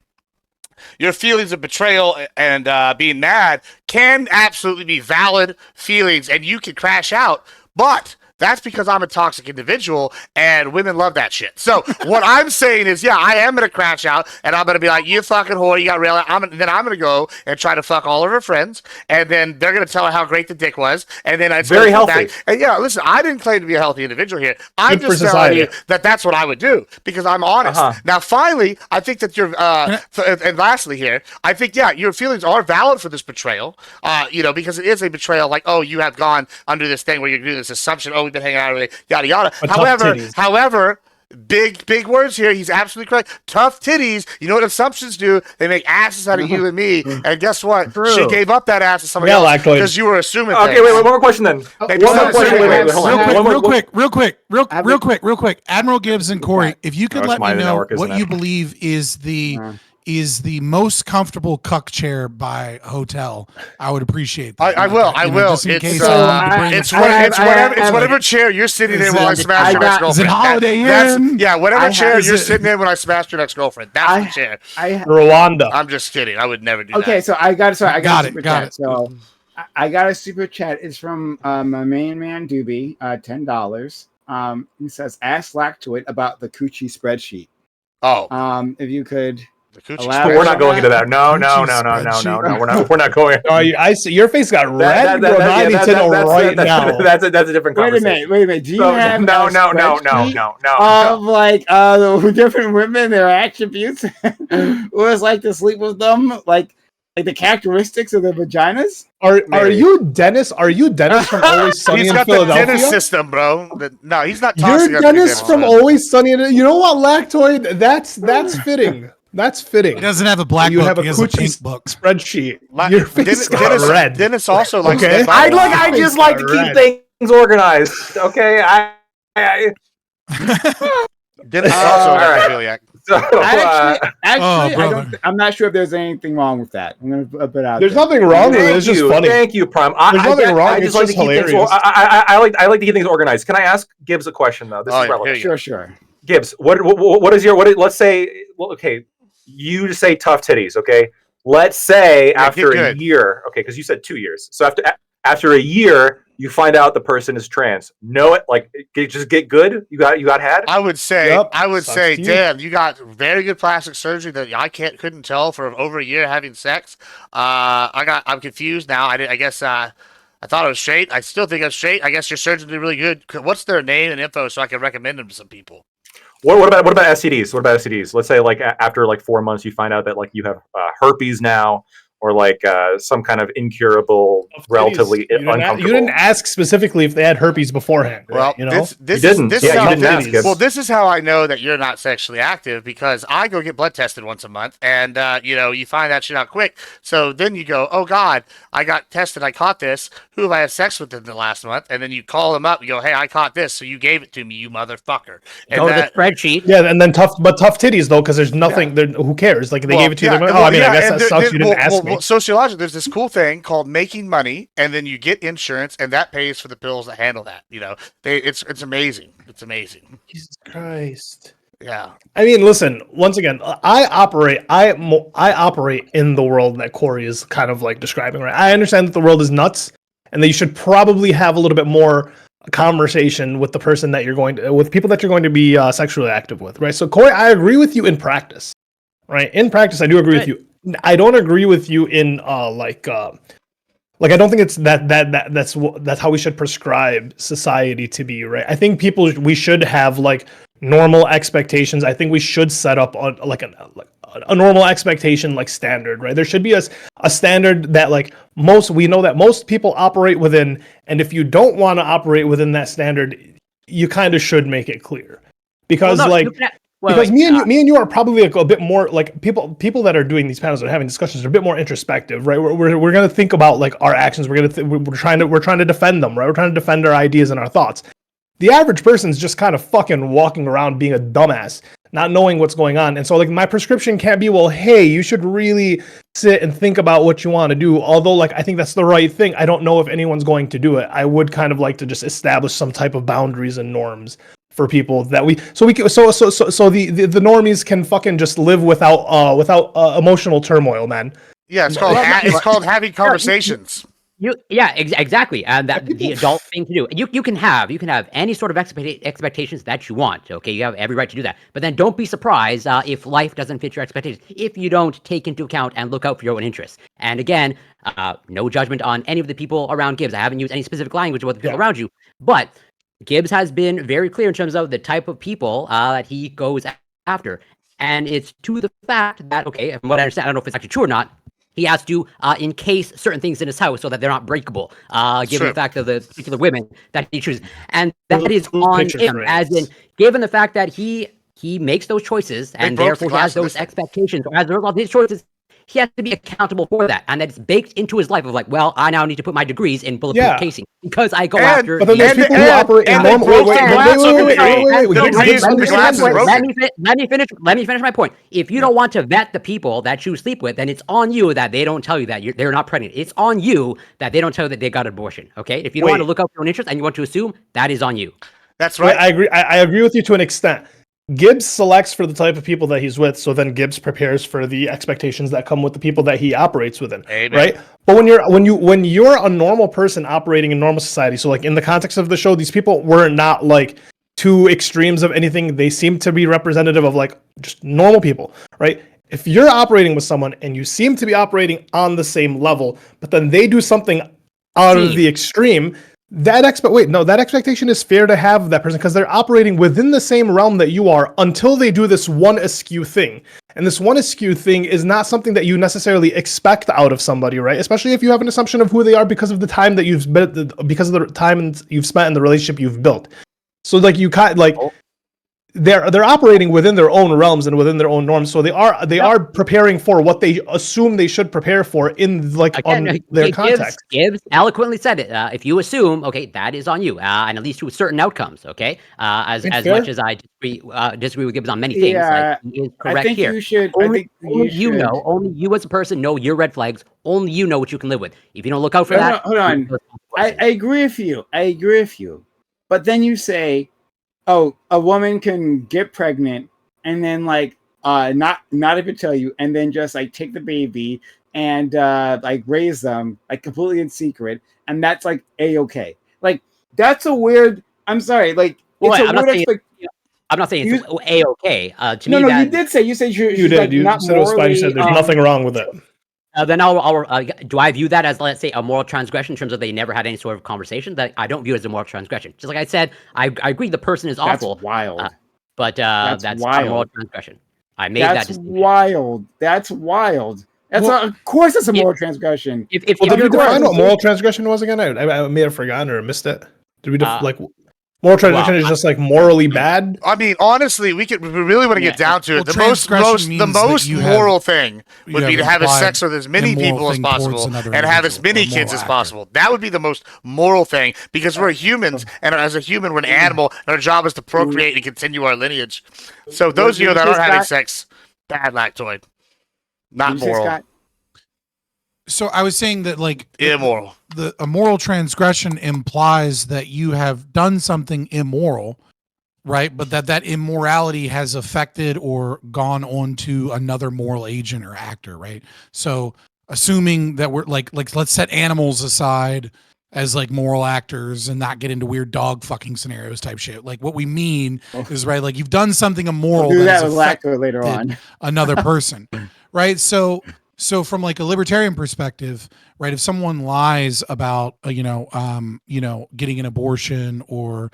your feelings of betrayal and being mad can absolutely be valid feelings, and you can crash out. But that's because I'm a toxic individual and women love that shit. So what I'm saying is, yeah, I am going to crash out and I'm going to be like, you fucking whore, you got real. Then I'm going to go and try to fuck all of her friends. And then they're going to tell her how great the dick was. And then it's very healthy. And yeah, listen, I didn't claim to be a healthy individual here. I'm just telling you that that's what I would do because I'm honest. Now, finally, I think that you're, and lastly here, I think, yeah, your feelings are valid for this betrayal, because it is a betrayal. Like, oh, you have gone under this thing where you're doing this assumption. Oh, we've been hanging out with it, yada yada. However, big words here. He's absolutely correct. Tough titties. You know what assumptions do? They make asses out of you and me. And guess what? True. She gave up that ass to somebody else because you were assuming. Okay, wait, one more question then. Real quick. Admiral Gibbs and Corey, if you could let me know what you believe is the most comfortable cuck chair by hotel, I would appreciate that. I will. Just in case It's whatever chair you're sitting in when I smash your next-girlfriend. Is it Holiday Inn? Yeah, whatever chair you're sitting in when I smashed your next-girlfriend. That's the chair. Rwanda. I'm just kidding. I would never do that. Okay, so I got it. Got it. So I got a super chat. It's from my main man Doobie, $10. He says, ask Lactoid about the coochie spreadsheet. Oh. If you could. We're not going into that. No. We're not going. I see your face got red. Right now. That's a different conversation. Wait a minute. Do you have no. Of like the different women, their attributes? Was like to sleep with them, like the characteristics of their vaginas? Are you Dennis? Are you Dennis from Always Sunny in Philadelphia? He's got the Dennis system, bro. No, he's not. You're Dennis from Always Sunny. You know what, Lactoid? That's fitting. That's fitting. He doesn't have a black book. He has a pink book. Spreadsheet. Your face got red. Dennis also likes. Okay. I just like to keep things organized. Okay. Dennis also has a celiac. So, I'm not sure if there's anything wrong with that. I'm gonna put it out. There's nothing wrong with it. It's just funny. Thank you, Prime. There's nothing wrong. It's just hilarious. I like to keep things organized. Can I ask Gibbs a question though? This is relevant. Sure. Gibbs, what is your let's say, okay, you just say tough titties, okay? Let's say after a year, okay, because you said 2 years. So after a year, you find out the person is trans. Know it, like just get good. You got had. I would say, damn, you got very good plastic surgery that I couldn't tell for over a year having sex. I'm confused now. I guess I thought I was straight. I still think I'm straight. I guess your surgeon did really good. What's their name and info so I can recommend them to some people? What about STDs? What about STDs? Let's say like after like 4 months, you find out that like you have herpes now, or like some kind of incurable, relatively uncomfortable. You didn't ask specifically if they had herpes beforehand. Well, you know? You didn't ask. Well, this is how I know that you're not sexually active, because I go get blood tested once a month, and you find that shit out quick. So then you go, oh God, I got tested, I caught this. Who have I had sex with in the last month? And then you call them up, you go, hey, I caught this, so you gave it to me, you motherfucker. And go to the spreadsheet. Yeah, and then tough titties though, because there's nothing. Yeah. Who cares? Like they gave it to you. I guess that sucks. You didn't ask me. Sociologically, there's this cool thing called making money, and then you get insurance, and that pays for the pills that handle that. It's amazing. It's amazing. Jesus Christ. Yeah. I mean, listen. Once again, I operate in the world that Corey is kind of like describing. Right. I understand that the world is nuts, and that you should probably have a little bit more conversation with the person that with people that you're going to be sexually active with. Right. So, Corey, I agree with you in practice. Right. In practice, I do agree with you. I don't agree with you in I don't think it's that's how we should prescribe society to be, right? I think we should have like normal expectations. I think we should set up on like a normal expectation like standard, right? There should be a standard that we know that most people operate within, and if you don't want to operate within that standard, you kind of should make it clear. Because because me and you are probably a bit more like people that are doing these panels and having discussions are a bit more introspective, right? We're going to think about like our actions. We're trying to defend them, right? We're trying to defend our ideas and our thoughts. The average person's just kind of fucking walking around being a dumbass, not knowing what's going on. And so like my prescription can't be, well, hey, you should really sit and think about what you want to do. Although like I think that's the right thing. I don't know if anyone's going to do it. I would kind of like to just establish some type of boundaries and norms for people that the normies can fucking just live without emotional turmoil, man. Yeah, it's called having conversations. Exactly, and that the adult thing to do. You can have any sort of expectations that you want. Okay, you have every right to do that. But then don't be surprised if life doesn't fit your expectations. If you don't take into account and look out for your own interests. And again, no judgment on any of the people around Gibbs. I haven't used any specific language about the people around you, but Gibbs has been very clear in terms of the type of people that he goes after, and it's to the fact that from what I understand, I don't know if it's actually true or not. He has to encase certain things in his house so that they're not breakable, given the fact of the particular women that he chooses. And that is on him, as in, given the fact that he makes those choices and therefore he has those expectations. As a result of his choices, he has to be accountable for that. And that's baked into his life of like, well, I now need to put my degrees in bulletproof casing because I go after. But then there's people who operate in normal. Let me finish my point. If you don't want to vet the people that you sleep with, then it's on you that they don't tell you that they're not pregnant. It's on you that they don't tell you that they got an abortion. Okay? If you don't want to look out for your own interests and you want to assume, that is on you. That's right. I agree. I agree with you to an extent. Gibbs selects for the type of people that he's with, so then Gibbs prepares for the expectations that come with the people that he operates within. Amen. Right? But when you're a normal person operating in normal society, so like in the context of the show, these people were not like two extremes of anything. They seem to be representative of like just normal people, right? If you're operating with someone and you seem to be operating on the same level, but then they do something out of the extreme, that expectation is fair to have that person because they're operating within the same realm that you are until they do this one askew thing. And this one askew thing is not something that you necessarily expect out of somebody, right? Especially if you have an assumption of who they are because of the time that you've spent, because of the time you've spent in the relationship you've built. So like you kind like they're operating within their own realms and within their own norms. So they are preparing for what they assume they should prepare for in like on their context. Gibbs eloquently said it. If you assume, that is on you, and at least to certain outcomes. Okay, as much as I disagree with Gibbs on many things, like, he is correct I think here. You should. Only you as a person know your red flags. Only you know what you can live with. If you don't look out for that, hold on. I agree with you. But then you say, oh, a woman can get pregnant and then like not even tell you, and then just like take the baby and like raise them like completely in secret, and that's like a-okay. Like that's a weird. I'm sorry, like it's a weird. I'm not saying it's a-okay. To me, you did say you said you did. Like, you not said it was fine. You said there's nothing wrong with it. Then I'll do I view that as, let's say, a moral transgression in terms of they never had any sort of conversation? That I don't view as a moral transgression. Just like I said, I agree the person is awful. That's wild. But that's wild. not a moral transgression. I made that distinction. That's wild. Of course it's a moral transgression. Did we define what moral transgression was again? I may have forgotten or missed it. Did we moral transgression is just like morally bad? I mean, honestly, we really want to get down to it. The most moral thing would be to have sex with as many people as possible and have as many kids as possible. That would be the most moral thing because we're humans, and as a human, we're an animal, and our job is to procreate and continue our lineage. So those of you that aren't having sex, bad lactoid, not moral. So I was saying that like immoral. A moral transgression implies that you have done something immoral, right? But that immorality has affected or gone on to another moral agent or actor, right? So assuming that we're like let's set animals aside as like moral actors and not get into weird dog fucking scenarios type shit. Like what we mean is right, like you've done something immoral that has affected later on another person, right? So from like a libertarian perspective, right, if someone lies about, getting an abortion or,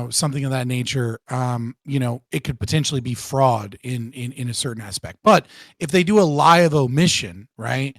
something of that nature, it could potentially be fraud in a certain aspect. But if they do a lie of omission, right,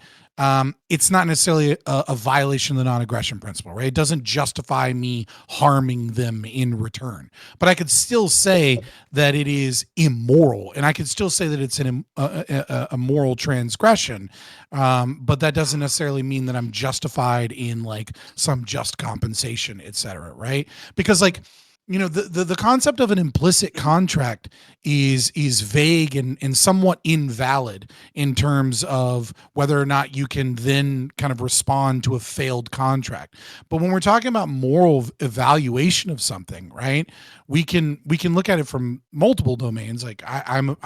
it's not necessarily a violation of the non-aggression principle, right? It doesn't justify me harming them in return. But I could still say that it is immoral, and I could still say that it's a moral transgression. But that doesn't necessarily mean that I'm justified in like some just compensation, et cetera, right? Because like, the concept of an implicit contract is vague and somewhat invalid in terms of whether or not you can then kind of respond to a failed contract. But when we're talking about moral evaluation of something, right, we can look at it from multiple domains. Like I'm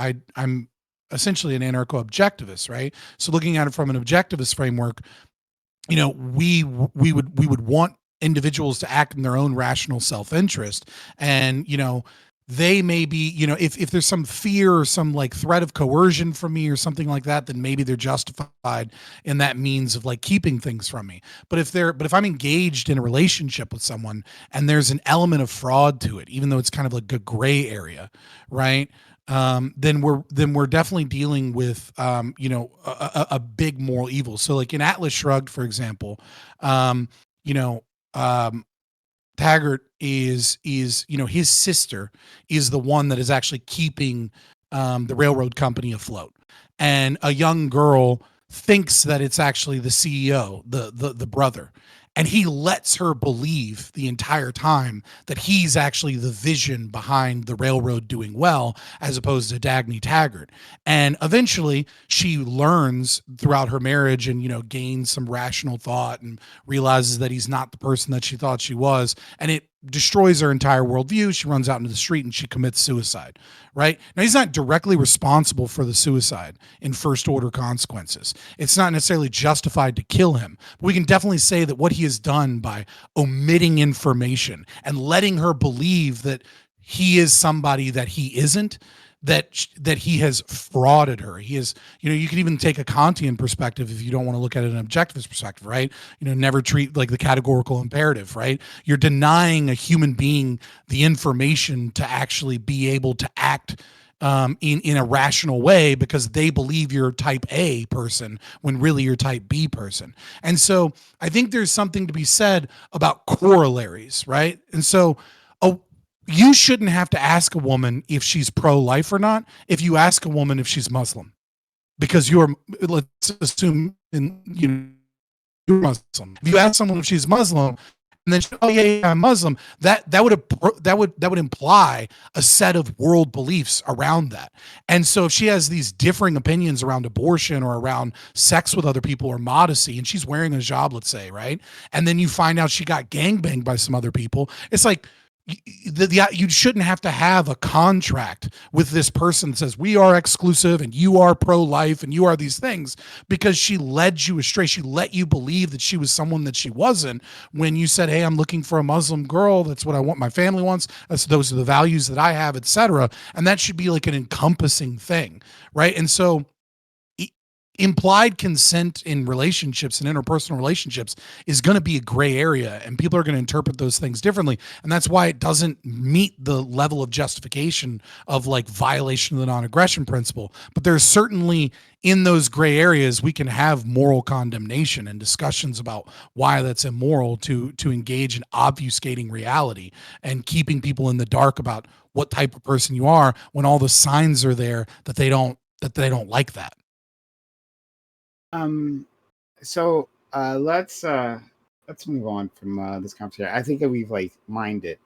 essentially an anarcho-objectivist, right? So looking at it from an objectivist framework, we would want individuals to act in their own rational self-interest, and they may be, if there's some fear or some like threat of coercion from me or something like that, then maybe they're justified in that means of like keeping things from me. But if I'm engaged in a relationship with someone and there's an element of fraud to it, even though it's kind of like a gray area, right? Then we're definitely dealing with a big moral evil. So like in Atlas Shrugged, for example, um, you know, um, Taggart is his sister is the one that is actually keeping the railroad company afloat, and a young girl thinks that it's actually the CEO, the brother, and he lets her believe the entire time that he's actually the vision behind the railroad doing well, as opposed to Dagny Taggart. And eventually she learns throughout her marriage and gains some rational thought and realizes that he's not the person that she thought she was, and it destroys her entire worldview. She runs out into the street and she commits suicide. Right now, he's not directly responsible for the suicide in first order consequences. It's not necessarily justified to kill him, but we can definitely say that what he has done by omitting information and letting her believe that he is somebody that he isn't, that he has frauded her. He is, you can even take a Kantian perspective if you don't want to look at it in an objectivist perspective, right? Never treat like the categorical imperative, right? You're denying a human being the information to actually be able to act in a rational way because they believe you're type A person when really you're type B person. And so I think there's something to be said about corollaries, right? And so you shouldn't have to ask a woman if she's pro-life or not if you ask a woman if she's Muslim, because let's assume you're Muslim. If you ask someone if she's Muslim and then oh yeah, I'm Muslim, that would imply a set of world beliefs around that. And so if she has these differing opinions around abortion or around sex with other people or modesty, and she's wearing a hijab, let's say, right, and then you find out she got gangbanged by some other people, it's like you shouldn't have to have a contract with this person that says we are exclusive and you are pro-life and you are these things, because she led you astray. She let you believe that she was someone that she wasn't when you said, hey, I'm looking for a Muslim girl. That's what I want. My family wants. Those are the values that I have, etc. And that should be like an encompassing thing, right? And so implied consent in relationships and interpersonal relationships is going to be a gray area, and people are going to interpret those things differently. And that's why it doesn't meet the level of justification of like violation of the non-aggression principle. But there's certainly in those gray areas, we can have moral condemnation and discussions about why that's immoral to engage in obfuscating reality and keeping people in the dark about what type of person you are when all the signs are there that they don't like that. So let's move on from this conversation. I think that we've like mined it.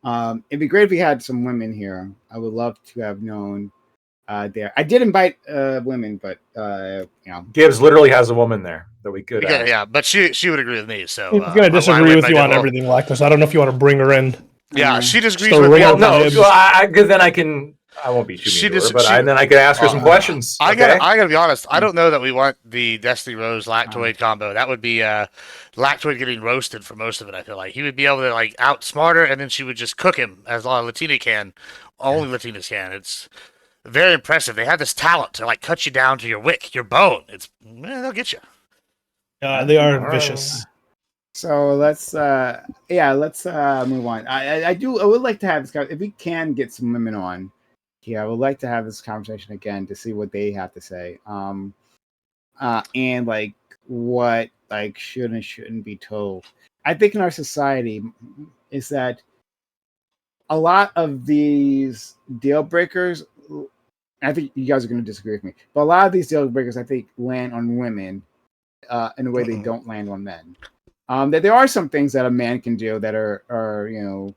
It'd be great if we had some women here. I would love to have known there. I did invite women, but Gibbs literally has a woman there that we could. Yeah, but she would agree with me. So I'm gonna disagree with you on everything, Lactus. I don't know if you want to bring her in. Yeah, she disagrees with me. No, because then I won't be too mean to her, but then I could ask her some questions. I gotta be honest. I don't know that we want the Destiny Rose Lactoid combo. That would be Lactoid getting roasted for most of it. I feel like he would be able to like outsmart her, and then she would just cook him as Latina can. Only Latinas can. It's very impressive. They have this talent to like cut you down to your wick, your bone. They'll get you. They are vicious. So let's move on. I would like to have this if we can get some women on. Yeah, I would like to have this conversation again to see what they have to say. And like what like should and shouldn't be told. I think in our society is that a lot of these deal breakers, I think you guys are going to disagree with me, but a lot of these deal breakers I think land on women in a way they don't land on men. That there are some things that a man can do that are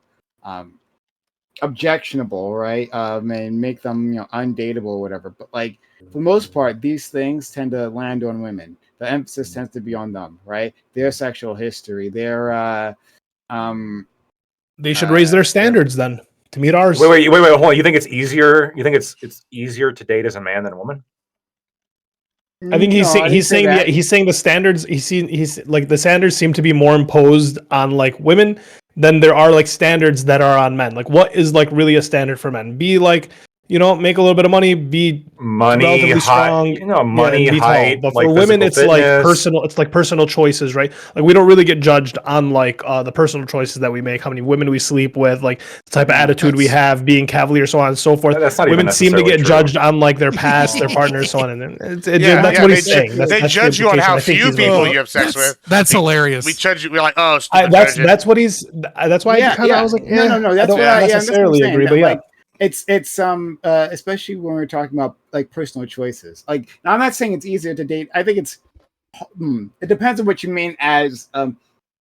objectionable, right? And make them undateable or whatever. But like for the most part, these things tend to land on women. The emphasis tends to be on them, right? Their sexual history, their they should raise their standards then to meet ours. Wait, hold on. You think it's easier? You think it's easier to date as a man than a woman? I think he's saying the standards. He's like the standards seem to be more imposed on like women than there are like standards that are on men. Like, what is like really a standard for men? Be like, make a little bit of money, be relatively strong, money, height. But like for women, it's fitness. like personal. It's like personal choices, right? Like we don't really get judged on like the personal choices that we make, how many women we sleep with, like the type of attitude we have, being cavalier, so on and so forth. Women seem to get judged on like their past, their partners, so on, and that's what he's saying. They judge you on how few people you have sex with. That's hilarious. We judge you. We're like, oh, that's what he's. That's why I was like, no. That's what I necessarily agree, but yeah. It's especially when we're talking about like personal choices. Like, now I'm not saying it's easier to date. I think it depends on what you mean as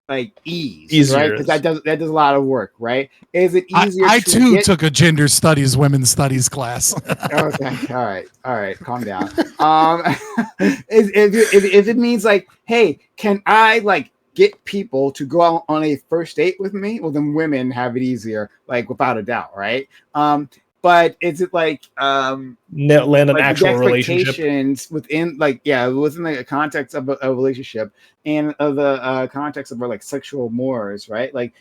like easier, right? Because that does a lot of work, right? Is it easier? I too took a gender studies, women's studies class. Okay, all right, calm down. If it means like, hey, can I like get people to go out on a first date with me? Well, then women have it easier, like without a doubt, right? But is it like land an like actual relationship within the context of a relationship and of the context of our like sexual mores, right? Like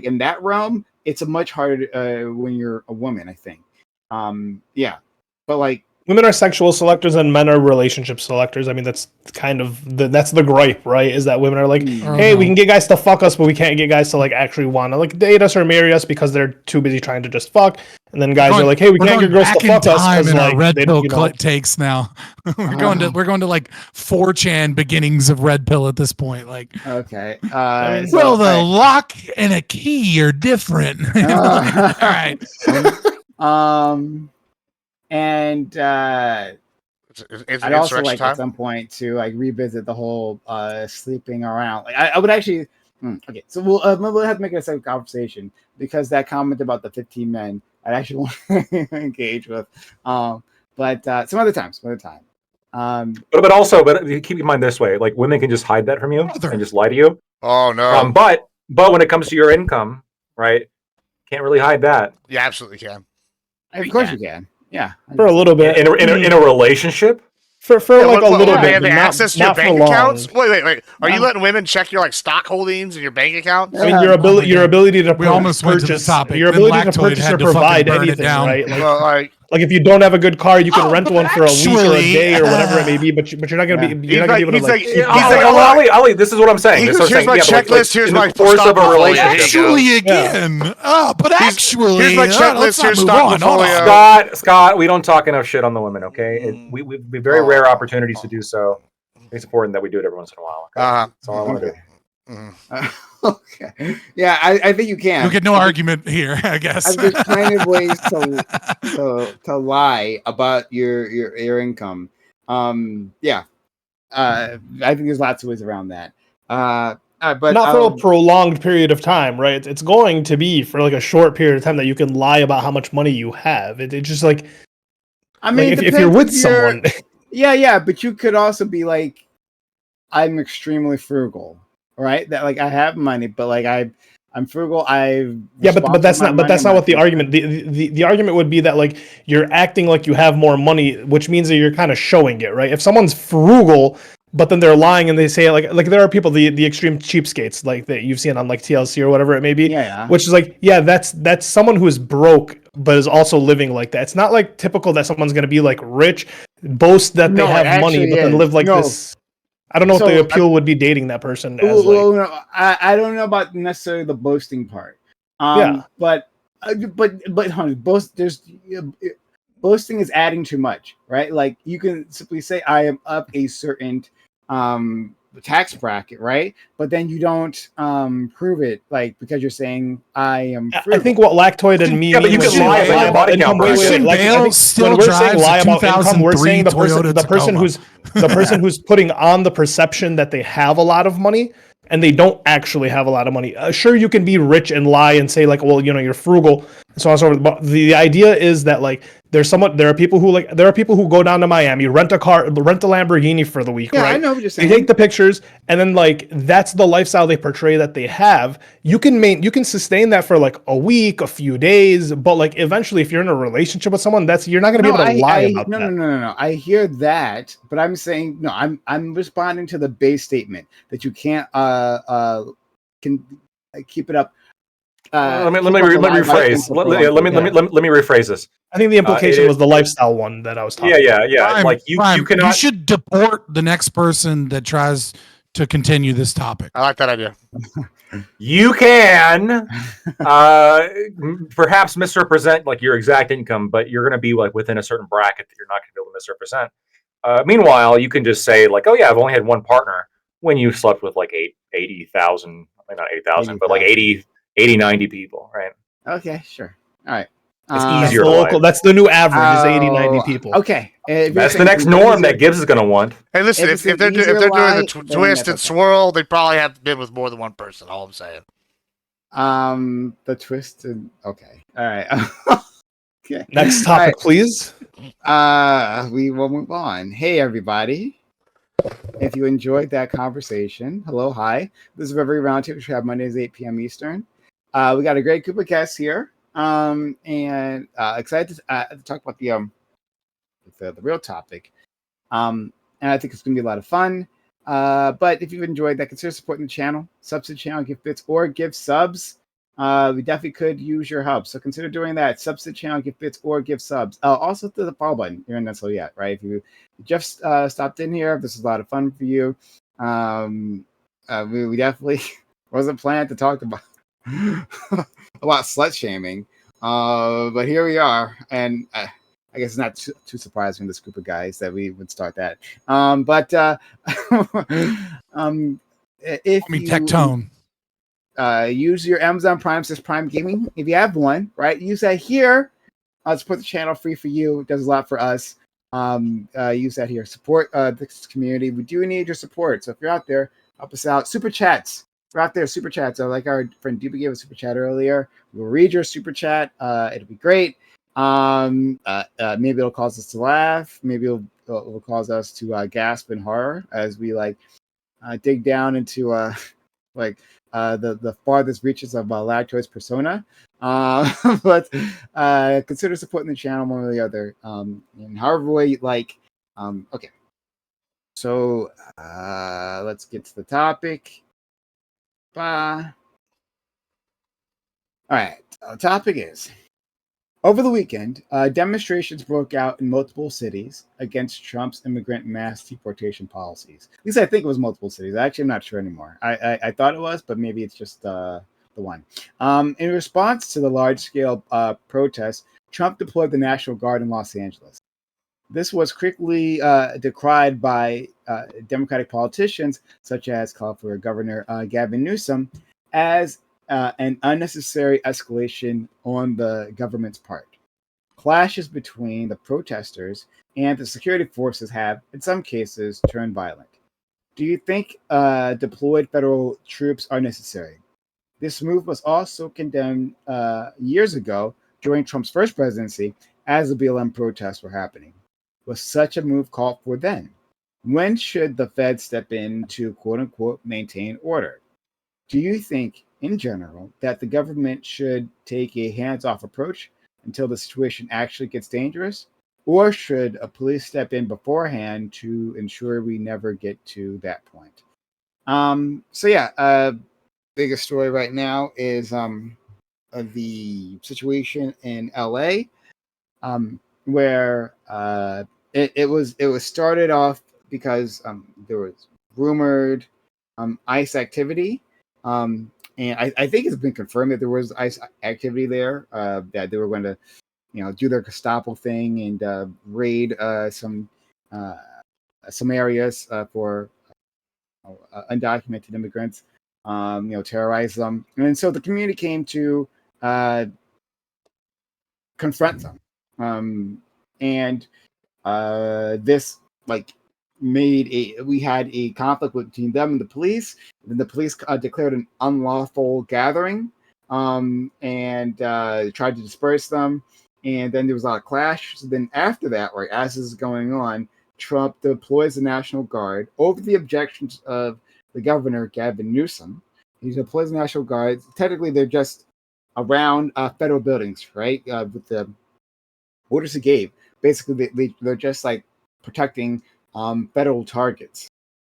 in that realm, it's a much harder when you're a woman, I think. But like women are sexual selectors and men are relationship selectors. I mean, that's kind of that's the gripe, right? Is that women are like, hey, we can get guys to fuck us, but we can't get guys to like actually want to like date us or marry us because they're too busy trying to just fuck. And then guys are like, hey, we can't get girls to fuck us because like red pill takes now. we're going to like 4chan beginnings of red pill at this point. Like, okay, well, the lock and a key are different. All right. And I'd also like at some point to like revisit the whole sleeping around. Like I would actually. Okay, so we'll have to make it a second conversation because that comment about the 15 men I actually want to engage with. But some other time. But keep in mind this way: like women can just hide that from you and just lie to you. Oh no! But when it comes to your income, right? Can't really hide that. You absolutely can. Of course you can. Yeah, for a little bit in a relationship. For like a little bit. They have access to your bank accounts. Wait. Are you letting women check your like stock holdings and your bank account? I mean, your ability to we almost went to the topic. Your ability to purchase or provide anything, right? Like if you don't have a good car, you can rent one for a week or a day or whatever it may be. But you're not gonna be. You're not gonna be able to like. He's like, Ali, this is what I'm saying. Here's my checklist. Here's my force of a relationship. Actually, again. But actually, here's my checklist. Here's stock portfolio. Scott, we don't talk enough shit on the women. Okay, we very rare opportunities to do so. It's important that we do it every once in a while. Okay? That's all I want to do. Okay. Yeah, I think you can. You get no argument here, I guess. There's plenty of ways to lie about your income. I think there's lots of ways around that. But not for a prolonged period of time, right? It's going to be for like a short period of time that you can lie about how much money you have. It's just like, I mean, like if you're with someone. Yeah, but you could also be like, I'm extremely frugal. Right, that like I have money, but like I'm frugal. But that's not what the argument. The argument would be that like you're acting like you have more money, which means that you're kind of showing it, right? If someone's frugal, but then they're lying and they say like there are people the extreme cheapskates like that you've seen on like TLC or whatever it may be, which is like that's someone who is broke but is also living like that. It's not like typical that someone's going to be like rich, boast that they have money, but then live like this. I don't know if the appeal would be dating that person. I don't know about necessarily the boasting part. But honey, boasting is adding too much, right? Like you can simply say I am up a certain tax bracket, right? But then you don't prove it, like because you're saying I am frugal. I think what Lactoid and me, but you can lie about your body count. Still drives a 2003 Toyota Tacoma. The person who's putting on the perception that they have a lot of money and they don't actually have a lot of money. Sure, you can be rich and lie and say like, well, you're frugal, so on and so forth. But the idea is that like there are people who go down to Miami, rent a Lamborghini for the week, Yeah, right? I know what you're saying. They take the pictures, and then like that's the lifestyle they portray that they have. You can sustain that for like a week, a few days, but like eventually, if you're in a relationship with someone, you're not going to be able to lie about that. No. I hear that, but I'm saying no. I'm responding to the base statement that you can't can keep it up. Let me rephrase. Let me rephrase this. I think the implication was the lifestyle one that I was talking about. Yeah. Like you cannot. You should deport the next person that tries to continue this topic. I like that idea. You can perhaps misrepresent like your exact income, but you're going to be like within a certain bracket that you're not going to be able to misrepresent. Meanwhile, you can just say like, oh yeah, I've only had one partner when you slept with like 80,000, not 8,000, but like 80, 90 people, right? Okay, sure. All right. It's easier. That's the new average is 80, 90 people. Okay. That's the next norm that Gibbs is going to want. Hey, listen, if they're doing the twist and swirl, they probably have been with more than one person. All I'm saying. The twist and okay. All right. Okay. Next topic, please. We will move on. Hey, everybody. If you enjoyed that conversation, hello, hi. This is Reverie Roundtable, which we have Mondays 8 p.m. Eastern. We got a great group of guests here. And excited to talk about the real topic. And I think it's going to be a lot of fun. But if you've enjoyed that, consider supporting the channel. Subs to the channel, give bits or give subs. We definitely could use your help. So consider doing that. Subs to the channel, give bits or give subs. Also to the follow button. You're not so yet, right? If you just stopped in here, this is a lot of fun for you. We definitely wasn't planning to talk about slut shaming, but here we are, and I guess it's not too surprising this group of guys that we would start that. If you Tectone, use your Amazon Prime, says Prime Gaming, if you have one, right, use that here. Support the channel, free for you. It does a lot for us. Use that here. Support this community. We do need your support. So if you're out there, help us out. Super chats. We're out there, super chats. So like our friend Duba gave a super chat earlier. We'll read your super chat. It'll be great. Maybe it'll cause us to laugh. Maybe it'll cause us to gasp in horror as we dig down into the farthest reaches of lactose persona. But consider supporting the channel one or the other. In however way you like. Okay. So let's get to the topic. All right. The topic is, over the weekend, demonstrations broke out in multiple cities against Trump's immigrant mass deportation policies. At least I think it was multiple cities. Actually, I'm not sure anymore. I thought it was, but maybe it's just the one. In response to the large-scale protests, Trump deployed the National Guard in Los Angeles. This was quickly decried by Democratic politicians, such as California Governor Gavin Newsom, as an unnecessary escalation on the government's part. Clashes between the protesters and the security forces have, in some cases, turned violent. Do you think deployed federal troops are necessary? This move was also condemned years ago during Trump's first presidency as the BLM protests were happening. Was such a move called for then? When should the Fed step in to quote-unquote maintain order? Do you think, in general, that the government should take a hands-off approach until the situation actually gets dangerous? Or should a police step in beforehand to ensure we never get to that point? Biggest story right now is the situation in LA, where it was started off because there was rumored ICE activity, and I think it's been confirmed that there was ICE activity there, that they were going to do their Gestapo thing and raid some areas for undocumented immigrants, terrorize them, and so the community came to confront them, and this we had a conflict between them and the police. Then the police declared an unlawful gathering, and tried to disperse them. And then there was a lot of clash. So then after that, right, as this is going on, Trump deploys the National Guard over the objections of the governor, Gavin Newsom. He deploys the National Guard. Technically, they're just around federal buildings, right, with the orders he gave. Basically, they're just like protecting federal targets.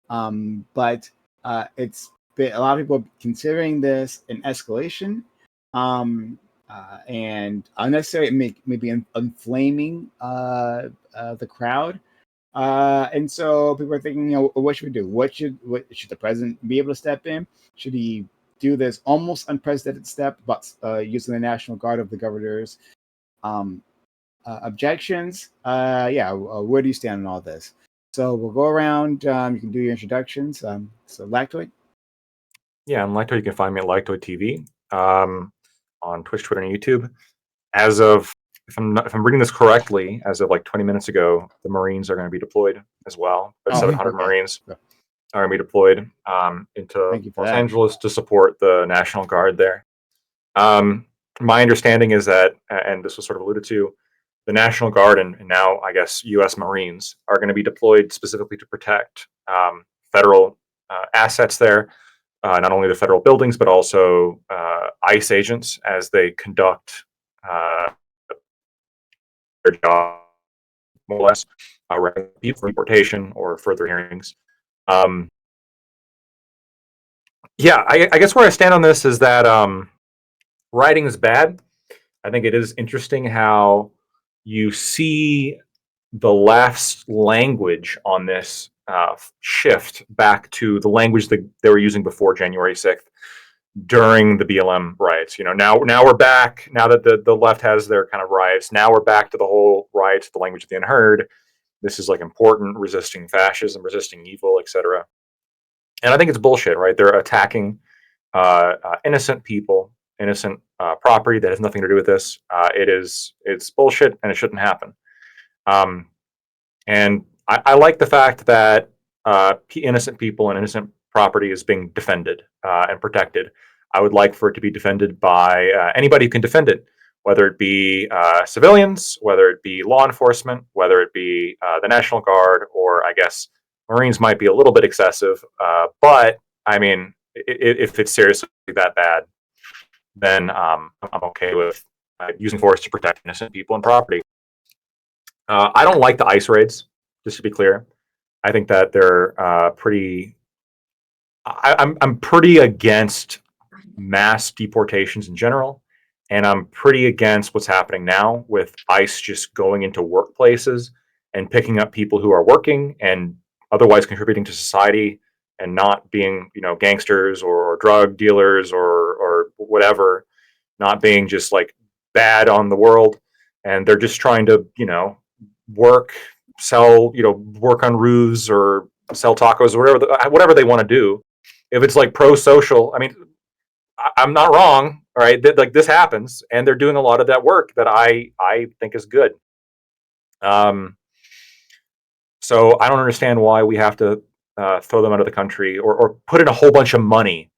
But it's been, a lot of people considering this an escalation and unnecessary, maybe inflaming the crowd. And so people are thinking, what should we do? What should the president be able to step in? Should he do this almost unprecedented step about using the National Guard of the governor's objections? Where do you stand on all this? So we'll go around. You can do your introductions. So Lactoid. Yeah, on Lactoid, you can find me at Lactoid TV on Twitch, Twitter, and YouTube. As of, if I'm reading this correctly, as of like 20 minutes ago, the Marines are going to be deployed as well. But 700 Marines are going to be deployed into Los Angeles to support the National Guard there. My understanding is that, and this was sort of alluded to, the National Guard and now, I guess, U.S. Marines are going to be deployed specifically to protect federal assets there, not only the federal buildings, but also ICE agents as they conduct their job, more or less, for deportation or further hearings. I guess where I stand on this is that writing is bad. I think it is interesting how you see the left's language on this shift back to the language that they were using before January 6th during the BLM riots. Now we're back, now that the left has their kind of riots, now we're back to the whole riots, the language of the unheard. This is like important, resisting fascism, resisting evil, etc. And I think it's bullshit, right? They're attacking innocent people, innocent property that has nothing to do with this. It's bullshit, and it shouldn't happen. And I like the fact that innocent people and innocent property is being defended and protected. I would like for it to be defended by anybody who can defend it, whether it be civilians, whether it be law enforcement, whether it be the National Guard, or I guess Marines might be a little bit excessive. But I mean, if it's seriously that bad, then I'm okay with using force to protect innocent people and property. I don't like the ICE raids, just to be clear. I think that they're pretty. I'm pretty against mass deportations in general, and I'm pretty against what's happening now with ICE just going into workplaces and picking up people who are working and otherwise contributing to society and not being, gangsters or drug dealers or whatever, not being just like bad on the world. And they're just trying to, work, sell, work on roofs or sell tacos or whatever they want to do. If it's like pro-social, I mean, I'm not wrong, right? Like this happens, and they're doing a lot of that work that I think is good. So I don't understand why we have to throw them out of the country or put in a whole bunch of money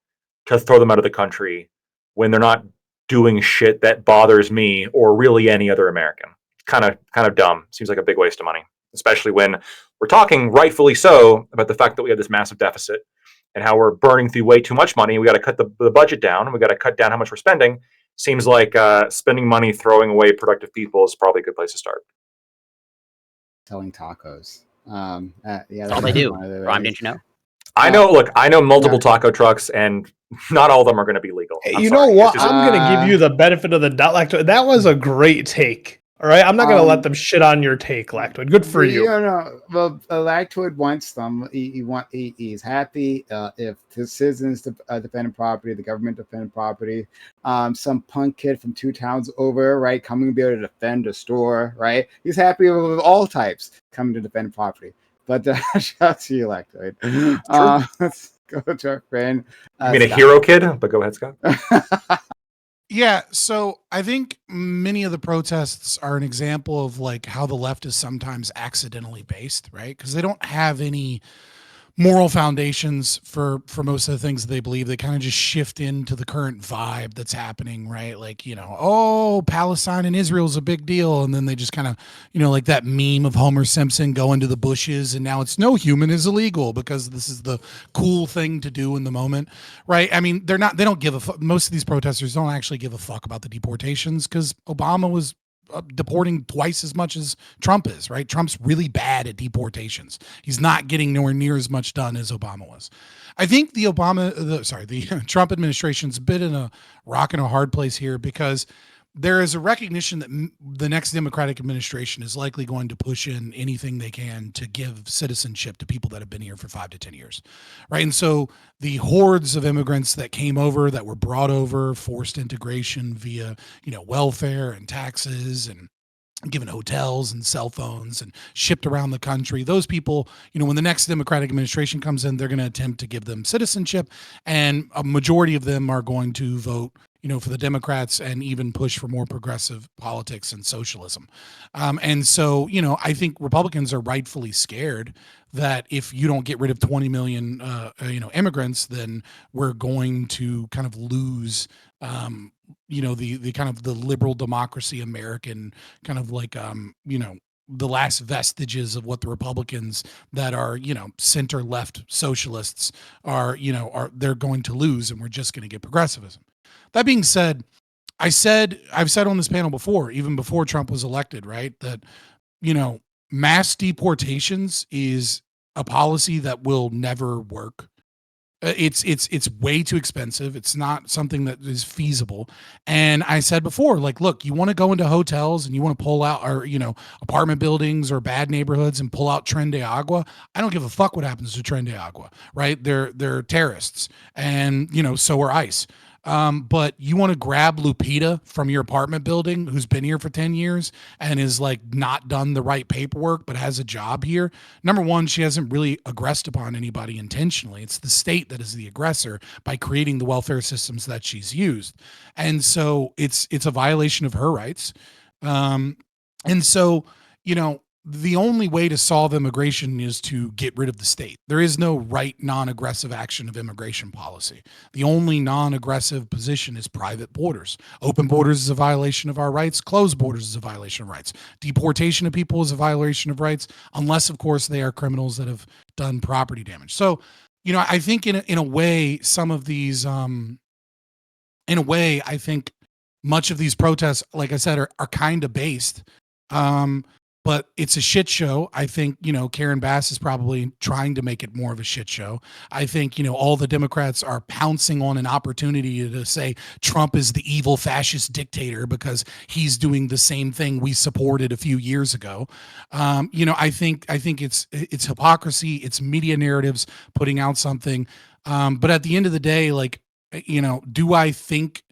to throw them out of the country when they're not doing shit that bothers me or really any other American. Kind of dumb. Seems like a big waste of money, especially when we're talking, rightfully so, about the fact that we have this massive deficit and how we're burning through way too much money. We got to cut the budget down. We got to cut down how much we're spending. Seems like spending money throwing away productive people is probably a good place to start. Selling tacos. That's all they do. Ron, didn't you know? I know. Look, I know multiple taco trucks, and not all of them are going to be legal. You know what? I'm going to give you the benefit of the doubt, Lactoid. That was a great take. All right, I'm not going to let them shit on your take, Lactoid. Good for you. No. Well, Lactoid wants them. He's happy if the citizens defend property, the government defend property. Some punk kid from 2 towns over, right, coming to be able to defend a store, right? He's happy with all types coming to defend property. But shout out to you, Lactoid. Let's go to our friend. I mean, Scott. A hero kid, but go ahead, Scott. Yeah, so I think many of the protests are an example of like how the left is sometimes accidentally based, right? Because they don't have any moral foundations for most of the things that they believe. They kind of just shift into the current vibe that's happening, right? Like, oh, Palestine and Israel is a big deal, and then they just kind of, like that meme of Homer Simpson going to the bushes, and now it's no human is illegal because this is the cool thing to do in the moment, right? I mean, they don't give a fuck. Most of these protesters don't actually give a fuck about the deportations because Obama was deporting twice as much as Trump is, right? Trump's really bad at deportations. He's not getting nowhere near as much done as Obama was. I think the Trump administration's a bit in a rock and a hard place here because there is a recognition that the next Democratic administration is likely going to push in anything they can to give citizenship to people that have been here for 5 to 10 years, right? And so the hordes of immigrants that came over, that were brought over, forced integration via, welfare and taxes and given hotels and cell phones and shipped around the country. Those people, when the next Democratic administration comes in, they're going to attempt to give them citizenship, and a majority of them are going to vote for the Democrats and even push for more progressive politics and socialism. And so, I think Republicans are rightfully scared that if you don't get rid of 20 million, immigrants, then we're going to kind of lose, the kind of the liberal democracy American kind of like, the last vestiges of what the Republicans that are, center left socialists are they're going to lose, and we're just going to get progressivism. That being said, I've said on this panel before, even before Trump was elected, right, that, mass deportations is a policy that will never work. It's way too expensive. It's not something that is feasible. And I said before, like, look, you want to go into hotels and you want to pull out, or, apartment buildings or bad neighborhoods and pull out Tren de Agua. I don't give a fuck what happens to Tren de Agua, right? They're terrorists, and, so are ICE. But you want to grab Lupita from your apartment building who's been here for 10 years and is like not done the right paperwork, but has a job here. Number one, she hasn't really aggressed upon anybody intentionally. It's the state that is the aggressor by creating the welfare systems that she's used. And so it's a violation of her rights. And so, the only way to solve immigration is to get rid of the state. There is no right non-aggressive action of immigration policy. The only non-aggressive position is private borders. Open borders is a violation of our rights. Closed borders is a violation of rights. Deportation of people is a violation of rights, unless, of course, they are criminals that have done property damage. So, I think in a way, some of these, I think much of these protests, like I said, are kind of based. But it's a shit show. I think, Karen Bass is probably trying to make it more of a shit show. I think, all the Democrats are pouncing on an opportunity to say Trump is the evil fascist dictator because he's doing the same thing we supported a few years ago. I think it's hypocrisy. It's media narratives putting out something. But at the end of the day, like, do I think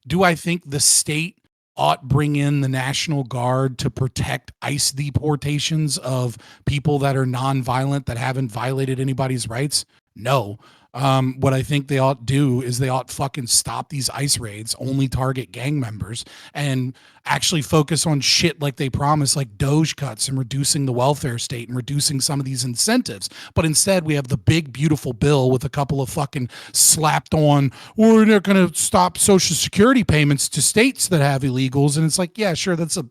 the state ought bring in the National Guard to protect ICE deportations of people that are nonviolent, that haven't violated anybody's rights? No. What I think they ought do is they ought fucking stop these ICE raids, only target gang members, and actually focus on shit like they promised, like Doge cuts and reducing the welfare state and reducing some of these incentives. But instead, we have the big, beautiful bill with a couple of fucking slapped on, we're not going to stop Social Security payments to states that have illegals. And it's like, yeah, sure, that's a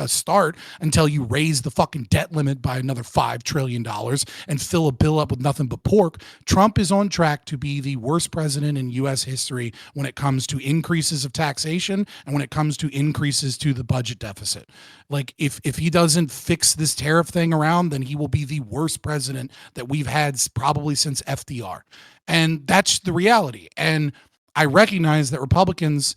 start until you raise the fucking debt limit by another $5 trillion and fill a bill up with nothing but pork. Trump is on track to be the worst president in U.S. history when it comes to increases of taxation and when it comes to increases to the budget deficit. Like, if he doesn't fix this tariff thing around, then he will be the worst president that we've had probably since FDR. And that's the reality. And I recognize that Republicans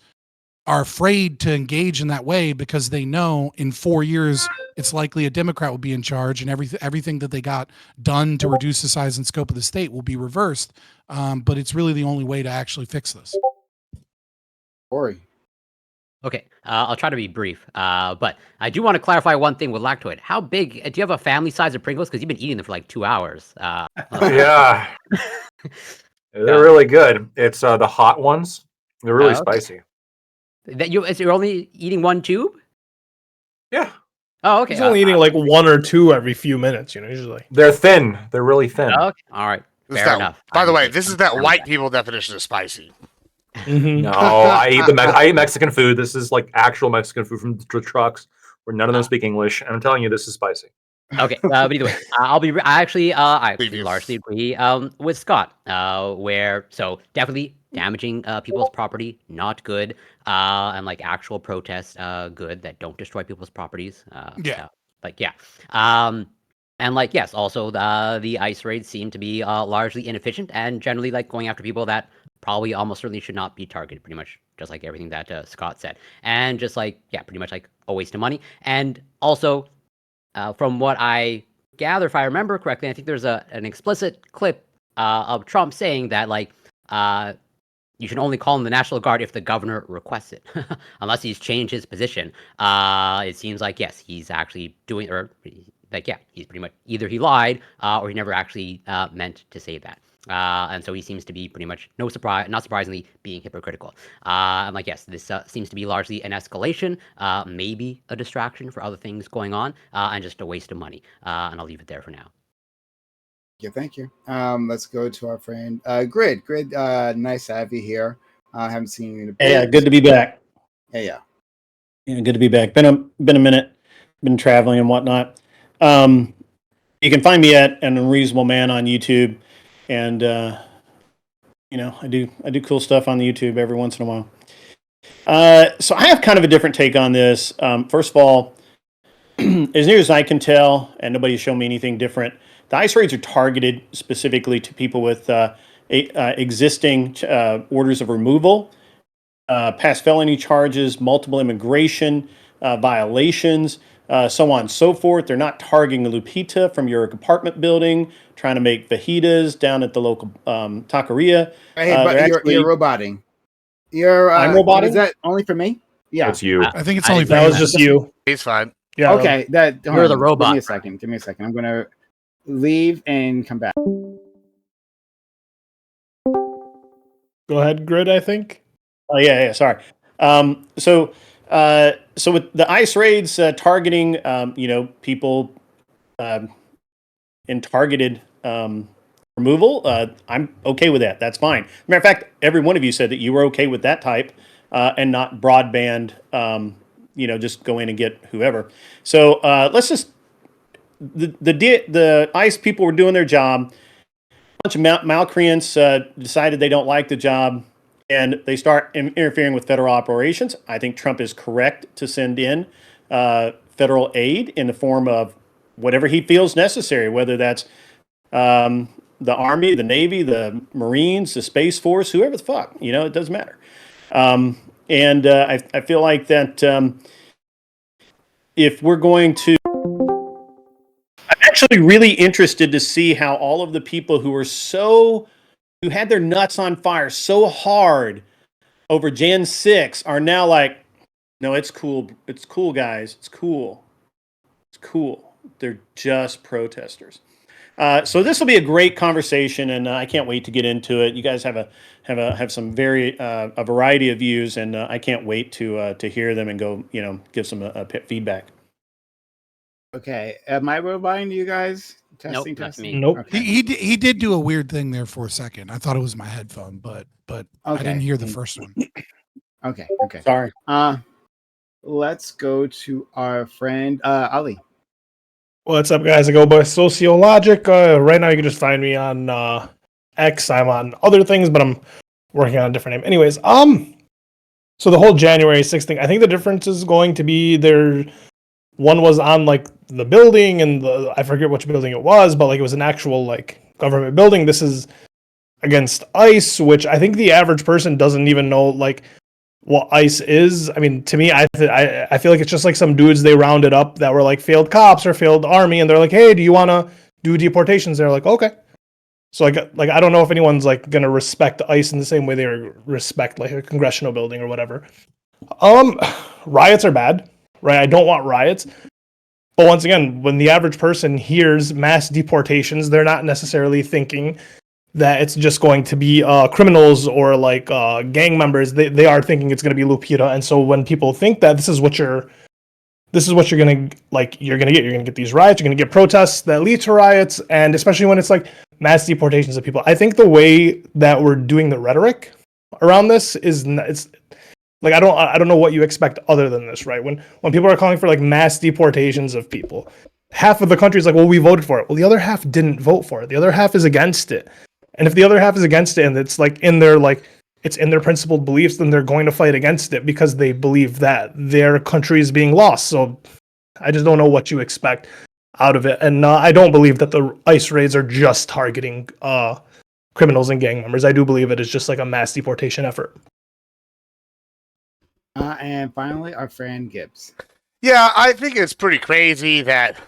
are afraid to engage in that way because they know in 4 years it's likely a Democrat will be in charge, and everything that they got done to reduce the size and scope of the state will be reversed. But it's really the only way to actually fix this. Corey. Okay, I'll try to be brief, but I do want to clarify one thing with Lactoid. How big, do you have a family size of Pringles? Because you've been eating them for like 2 hours. Yeah. They're really good. It's the hot ones. They're really spicy. You're only eating one tube? Yeah. Oh, okay. He's only eating like 1 or 2 every few minutes, usually. They're thin. They're really thin. Okay. All right. Fair enough. By the way, this is that white people definition of spicy. Mm-hmm. No, I eat Mexican food. This is like actual Mexican food from the trucks where none of them speak English. And I'm telling you, this is spicy. Okay, but either way, I largely agree with Scott. Where definitely damaging people's property, not good. And like actual protests, good that don't destroy people's properties. And like yes, also the ICE raids seem to be largely inefficient and generally like going after people that probably almost certainly should not be targeted. Pretty much just like everything that Scott said, and just like pretty much like a waste of money. And also, from what I gather, if I remember correctly, I think there's an explicit clip of Trump saying that like you should only call in the National Guard if the governor requests it, unless he's changed his position. It seems like yes, he's actually doing he's pretty much either he lied or he never actually meant to say that. And so he seems to be pretty much not surprisingly, being hypocritical. And like, yes, this seems to be largely an escalation, maybe a distraction for other things going on, and just a waste of money. And I'll leave it there for now. Yeah, thank you. Let's go to our friend Grid. Grid, nice to have you here. I haven't seen you in a bit. Yeah, good to be back. Yeah, good to be back. Been a minute. Been traveling and whatnot. You can find me at An Unreasonable Man on YouTube, and I do cool stuff on the YouTube every once in a while. So I have kind of a different take on this. First of all, as near as I can tell, and nobody's shown me anything different, the ICE raids are targeted specifically to people with existing orders of removal, past felony charges, multiple immigration violations, so on and so forth. They're not targeting the Lupita from your apartment building, trying to make fajitas down at the local taqueria. Hey, but you're roboting. I'm roboting? Is that only for me? Yeah. It's you. I think it's only for That you. was just you. He's fine. Yeah. Okay. You're the robot. Give me a second. I'm gonna leave and come back. Go ahead, Grid, I think. Oh, yeah, sorry. So with the ICE raids targeting, people in targeted removal, I'm okay with that. That's fine. Matter of fact, every one of you said that you were okay with that type and not broadband, just go in and get whoever. So let's just, the ICE people were doing their job. A bunch of malcreants decided they don't like the job, and they start interfering with federal operations. I think Trump is correct to send in federal aid in the form of whatever he feels necessary, whether that's the Army, the Navy, the Marines, the Space Force, whoever the fuck, it doesn't matter. And I feel like that if we're going to, I'm actually really interested to see how all of the people who had their nuts on fire so hard over Jan 6 are now like, no, it's cool. It's cool, guys. It's cool. It's cool. They're just protesters. So this will be a great conversation, and I can't wait to get into it. You guys have some a variety of views, and I can't wait to hear them and go, give some feedback. Okay, am I roboting you guys? Nope, Testing. that's me. Nope. Okay. He did do a weird thing there for a second. I thought it was my headphone, but I didn't hear the first one. Okay. Sorry. Let's go to our friend Ali. What's up, guys? I go by Sociologic. Right now, you can just find me on X. I'm on other things, but I'm working on a different name. Anyways, so the whole January 6th thing, I think the difference is going to be one was on like the building, and I forget which building it was, but like it was an actual like government building. This is against ICE, which I think the average person doesn't even know like what ICE is. I mean, to me, I feel like it's just like some dudes they rounded up that were like failed cops or failed army, and they're like, hey, do you want to do deportations? They're like, okay. So like I don't know if anyone's like gonna respect ICE in the same way they respect like a congressional building or whatever. Riots are bad, right? I don't want riots. But once again, when the average person hears mass deportations, they're not necessarily thinking that it's just going to be criminals or like gang members. They are thinking it's going to be Lupita. And so when people think that this is what this is what you're gonna get. You're gonna get these riots. You're gonna get protests that lead to riots, and especially when it's like mass deportations of people. I think the way that we're doing the rhetoric around this it's like I don't know what you expect other than this, right? When people are calling for like mass deportations of people, half of the country is like, well, we voted for it. Well, the other half didn't vote for it. The other half is against it. And if the other half is against it, and it's like it's in their principled beliefs, then they're going to fight against it because they believe that their country is being lost. So I just don't know what you expect out of it. And I don't believe that the ICE raids are just targeting criminals and gang members. I do believe it is just like a mass deportation effort. And finally, our friend Gibbs. Yeah, I think it's pretty crazy that,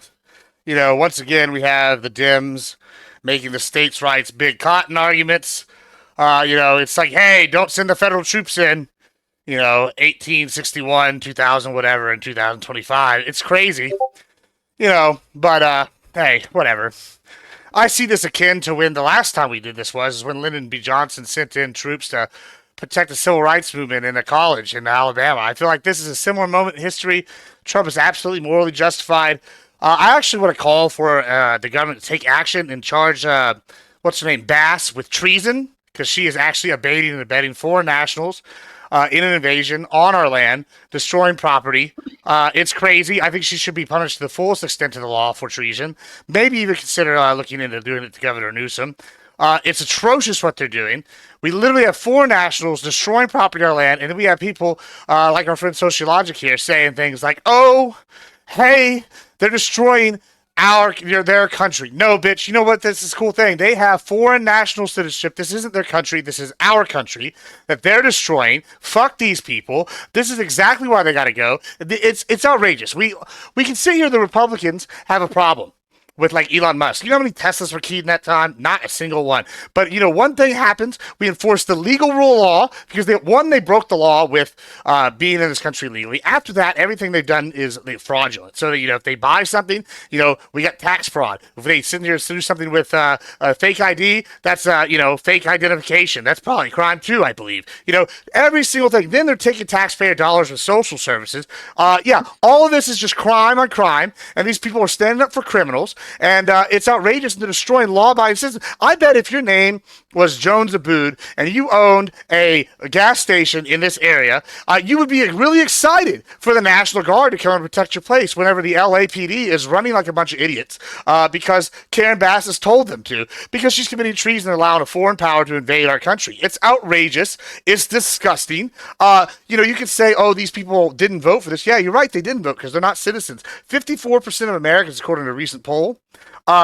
once again, we have the Dems making the states' rights big cotton arguments. It's like, hey, don't send the federal troops in, 1861, 2000, whatever, in 2025. It's crazy, but hey, whatever. I see this akin to when the last time we did this was when Lyndon B. Johnson sent in troops to protect the civil rights movement in a college in Alabama. I feel like this is a similar moment in history. Trump is absolutely morally justified. I actually want to call for the government to take action and charge, what's her name, Bass, with treason, because she is actually aiding and abetting foreign nationals in an invasion on our land, destroying property. It's crazy. I think she should be punished to the fullest extent of the law for treason. Maybe even consider looking into doing it to Governor Newsom. It's atrocious what they're doing. We literally have foreign nationals destroying property on our land, and then we have people like our friend Sociologic here saying things like, oh, hey, they're destroying their country. No, bitch, you know what? This is a cool thing. They have foreign national citizenship. This isn't their country. This is our country that they're destroying. Fuck these people. This is exactly why they got to go. It's outrageous. We can sit here, the Republicans have a problem with like Elon Musk. You know how many Teslas were keyed in that time? Not a single one. But one thing happens. We enforce the legal rule of law because they broke the law with being in this country legally. After that, everything they've done is fraudulent. So that, if they buy something, we got tax fraud. If they sit here to do something with fake ID, that's fake identification. That's probably a crime too, I believe. Every single thing. Then they're taking taxpayer dollars with social services. All of this is just crime on crime, and these people are standing up for criminals. And it's outrageous and they're destroying law-abiding citizens. I bet if your name was Jones Abood and you owned a gas station in this area, you would be really excited for the National Guard to come and protect your place whenever the LAPD is running like a bunch of idiots because Karen Bass has told them to, because she's committing treason and allowing a foreign power to invade our country. It's outrageous. It's disgusting. You could say, oh, these people didn't vote for this. Yeah, you're right. They didn't vote because they're not citizens. 54% of Americans, according to a recent poll,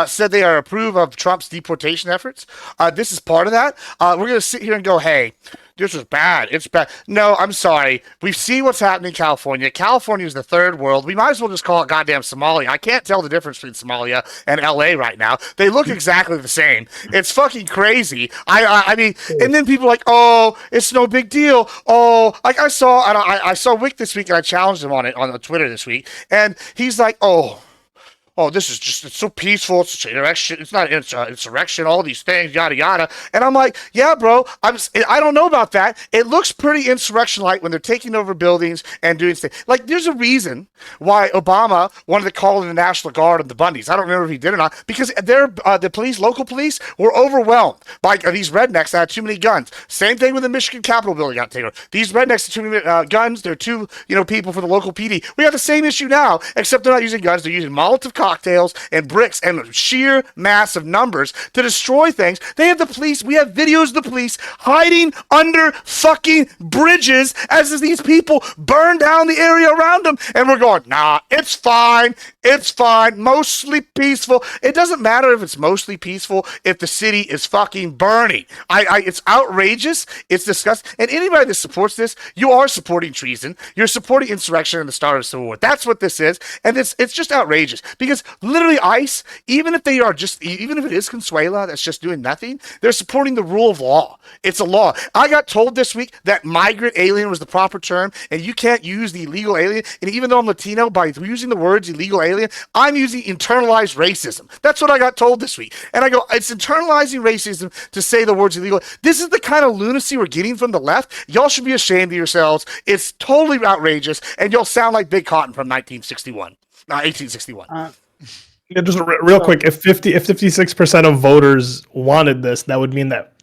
said they are approve of Trump's deportation efforts. This is part of that. We're going to sit here and go, hey, this is bad. It's bad. No, I'm sorry. We see what's happening in California. California is the third world. We might as well just call it goddamn Somalia. I can't tell the difference between Somalia and LA right now. They look exactly the same. It's fucking crazy. I mean, and then people are like, oh, it's no big deal. Oh, like I saw Wick this week and I challenged him on it on Twitter this week. And he's like, oh, this is just, it's so peaceful. It's insurrection. It's not insurrection, all these things, yada, yada. And I'm like, yeah, bro, I don't know about that. It looks pretty insurrection-like when they're taking over buildings and doing things. Like, there's a reason why Obama wanted to call in the National Guard on the Bundys. I don't remember if he did or not, because the police, local police, were overwhelmed by these rednecks that had too many guns. Same thing when the Michigan Capitol building got taken over. These rednecks had too many guns. They're too, people for the local PD. We have the same issue now, except they're not using guns. They're using Molotov cocktails and bricks and sheer massive numbers to destroy things. They have the police. We have videos of the police hiding under fucking bridges as these people burn down the area around them. And we're going, nah, it's fine. It's fine. Mostly peaceful. It doesn't matter if it's mostly peaceful if the city is fucking burning. It's outrageous. It's disgusting. And anybody that supports this, you are supporting treason. You're supporting insurrection and the start of the Civil War. That's what this is. And it's just outrageous because because literally ICE, even if it is Consuela that's just doing nothing, they're supporting the rule of law. It's a law. I got told this week that migrant alien was the proper term, and you can't use the illegal alien. And even though I'm Latino, by using the words illegal alien, I'm using internalized racism. That's what I got told this week. And I go, it's internalizing racism to say the words illegal. This is the kind of lunacy we're getting from the left. Y'all should be ashamed of yourselves. It's totally outrageous, and y'all sound like Big Cotton from 1861. Yeah, just real quick, if 56% of voters wanted this, that would mean that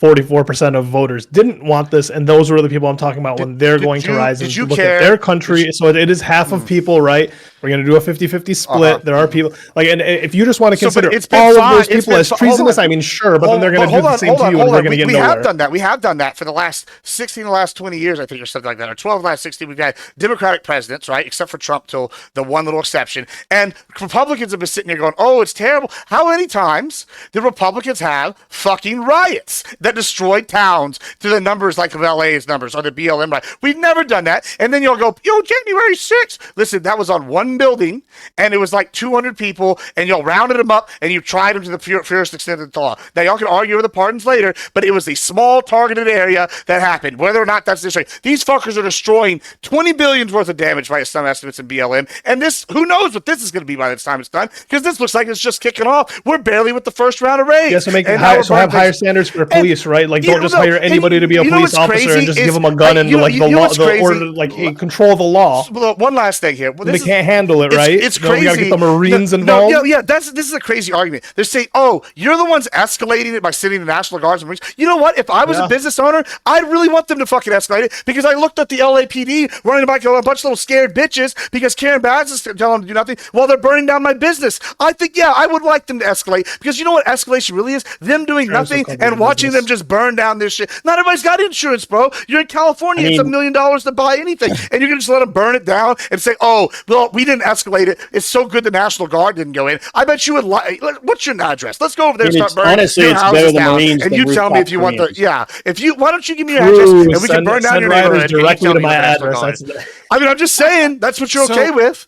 44% of voters didn't want this, and those were the people I'm talking about when they're going to rise and look at their country. So it is half of people, right? We're going to do a 50-50 split. There are people and if you just want to consider all of those people as treasonous, I mean, sure, but then they're going to do the same to you, and we're going to get nowhere. We have done that for the last 16, the last 20 years, I think, or something like that, or 12, the last 16. We've had Democratic presidents, right, except for Trump, till the one little exception. And Republicans have been sitting there going, "Oh, it's terrible." How many times did Republicans have fucking riots that destroyed towns to the numbers like of LA's numbers or the BLM riot? We've never done that. And then you'll go, January 6th. Listen, that was on one building, and it was like 200 people, and y'all rounded them up, and you tried them to the purest extent of the law. Now, y'all can argue over the pardons later, but it was a small targeted area that happened. Whether or not that's this way, these fuckers are destroying $20 billion worth of damage by some estimates in BLM, and this, who knows what this is going to be by the time it's done, because this looks like it's just kicking off. We're barely with the first round of raids. Yeah, so have higher standards for police, right? Like, don't just hire anybody to be a police officer and just give them a gun and the order, like, hey, control the law. One last thing here. They can't handle it, right? It's crazy. We got to get the Marines involved. This is a crazy argument. They're saying, "Oh, you're the ones escalating it by sending the National Guards and Marines." You know what? If I was a business owner, I'd really want them to fucking escalate it, because I looked at the LAPD running about a bunch of little scared bitches because Karen Bass is telling them to do nothing while they're burning down my business. I think, I would like them to escalate, because you know what escalation really is? Them doing nothing and watching them just burn down this shit. Not everybody's got insurance, bro. You're in California. It's $1 million to buy anything, and you're gonna just let them burn it down and say, "Oh, well, we didn't escalate it. It's so good the National Guard didn't go in." I bet you would like. What's your address? Let's go over there and start burning your houses down. And you tell me if you want the why don't you give me your address and we can burn down your neighborhood directly to my address. I mean, I'm just saying that's what you're okay with.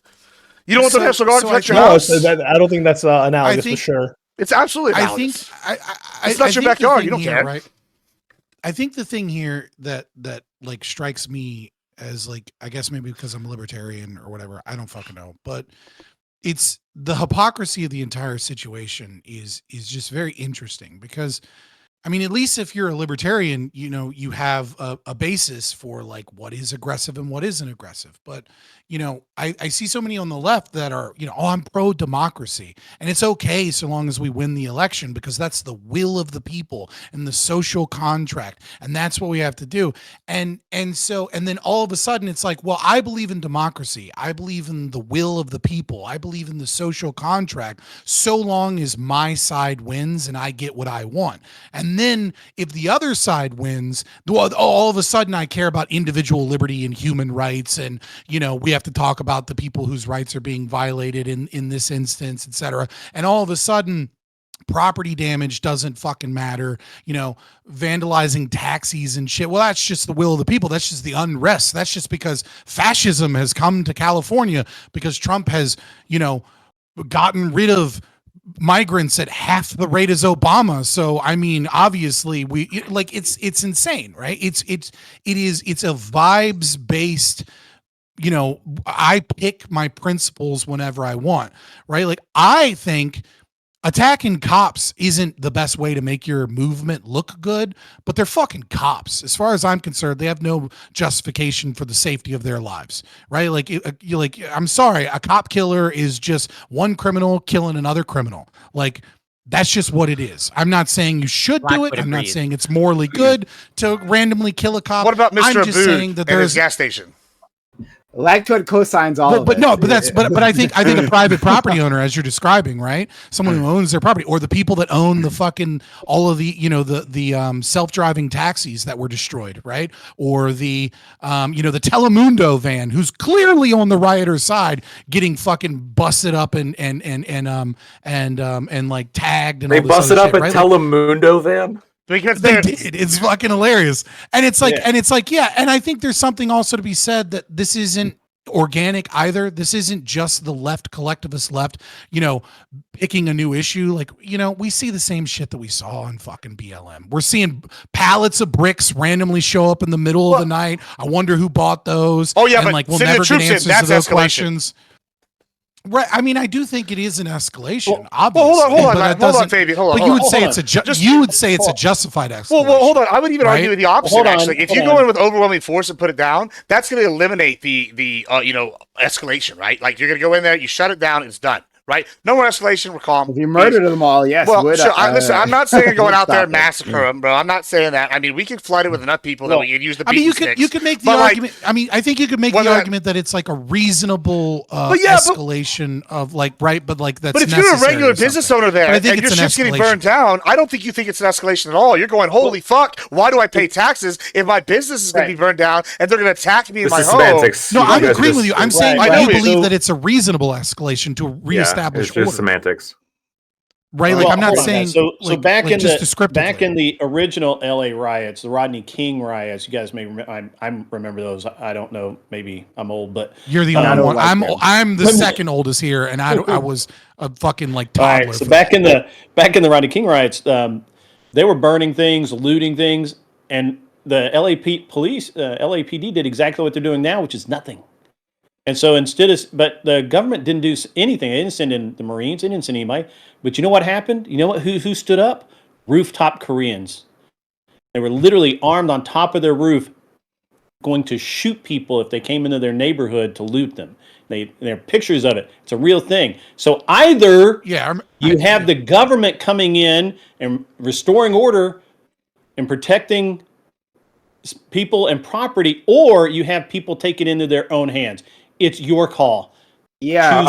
You don't want the National Guard to protect your house. I don't think that's analogous for sure. It's absolutely analogous. It's not your backyard. You don't care, right? I think the thing here that like strikes me as, like, I guess maybe because I'm a libertarian or whatever, I don't fucking know, but it's the hypocrisy of the entire situation is just very interesting, because I mean, at least if you're a libertarian, you have a basis for, like, what is aggressive and what isn't aggressive. But, I see so many on the left that are, I'm pro-democracy. And it's okay so long as we win the election, because that's the will of the people and the social contract. And that's what we have to do. And then all of a sudden it's like, well, I believe in democracy. I believe in the will of the people. I believe in the social contract, so long as my side wins and I get what I want. And then if the other side wins, well, all of a sudden I care about individual liberty and human rights. And, we have to talk about the people whose rights are being violated in this instance, et cetera. And all of a sudden, property damage doesn't fucking matter, vandalizing taxis and shit. Well, that's just the will of the people. That's just the unrest. That's just because fascism has come to California, because Trump has, gotten rid of migrants at half the rate as Obama. So, I mean, obviously it's insane, right? It's a vibes based, I pick my principles whenever I want, right? Like, I think attacking cops isn't the best way to make your movement look good, but they're fucking cops. As far as I'm concerned, they have no justification for the safety of their lives, right? Like, I'm sorry, a cop killer is just one criminal killing another criminal. Like, that's just what it is. I'm not saying you should do it. I'm not saying it's morally good to randomly kill a cop. What about Mr. I'm just saying that there's his gas station? Lactoid cosigns all of it. But I think a private property owner, as you're describing, right? Someone who owns their property, or the people that own the fucking all of the the self-driving taxis that were destroyed, right? Or the the Telemundo van, who's clearly on the rioter's side, getting fucking busted up and like tagged and they all this busted other up shit, a right? Telemundo van. Because they did. It's fucking hilarious. And it's like, and I think there's something also to be said that this isn't organic either. This isn't just the left, collectivist left, picking a new issue. Like, we see the same shit that we saw on fucking BLM. We're seeing pallets of bricks randomly show up in the middle of the night. I wonder who bought those. Oh yeah, and, but like, we'll sending never the get troops in, answers that's to those escalation. questions. Right. I mean, I do think it is an escalation. Well, obviously. hold on, Fabian. Hold on. But you would say it's a justified escalation. Well, hold on. I would even argue with the opposite. Actually, if you go in with overwhelming force and put it down, that's going to eliminate the escalation, right? Like you're going to go in there, you shut it down, it's done. Right? No more escalation. We're calm. If you murdered them all, yes. Well, sure. Listen, I'm not saying going out there and it. massacre them, bro. I'm not saying that. I mean, we can flood it with enough people that we can use the. I mean, you could make the argument. I think you could make the argument that it's like a reasonable escalation of like but like that's. But if you're a regular business owner there and your shit's getting burned down, I don't think you think it's an escalation at all. You're going, holy fuck! Why do I pay taxes if my business is going to be burned down and they're going to attack me in my home? Semantics. No, I'm agreeing with you. I'm saying I believe that it's a reasonable escalation to reestablish order. Semantics. Right, like I'm not saying. So back in the original LA riots, the Rodney King riots, you guys may I remember those. I don't know, maybe I'm old, but you're the only one. I'm the second oldest here, and I was a fucking like toddler. Right, so back in the Rodney King riots, they were burning things, looting things, and the LAPD did exactly what they're doing now, which is nothing. And so but the government didn't do anything. They didn't send in the Marines. They didn't send anybody. But you know what happened? You know what? Who stood up? Rooftop Koreans. They were literally armed on top of their roof, going to shoot people if they came into their neighborhood to loot them. There are pictures of it. It's a real thing. So either you have the government coming in and restoring order and protecting people and property, or you have people take it into their own hands. It's your call. Yeah.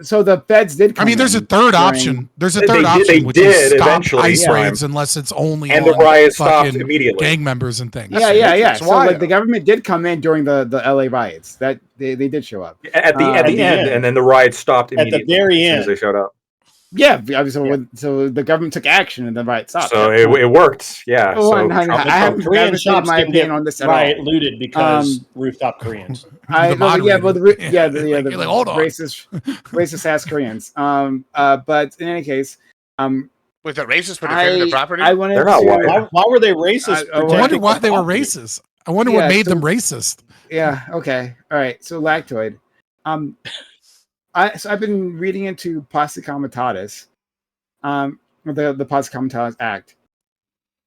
So the feds did. I mean, there's a third option. There's a third option, which is stop ICE raids unless it's only and the riots stopped immediately. Gang members and things. Yeah. So like the government did come in during the LA riots. That they did show up at the end, and then the riots stopped immediately at the very end as they showed up. Yeah, so the government took action and the riot stopped. So it worked, yeah. I haven't shops my opinion on this at all. Riot looted because rooftop Koreans. The racist ass Koreans. But in any case, was that racist for defending their property? Why were they racist? I wonder why they were racist. I wonder what made them racist. Yeah. Okay. All right. So lactoid. I've been reading into Posse Comitatus, the Posse Comitatus Act,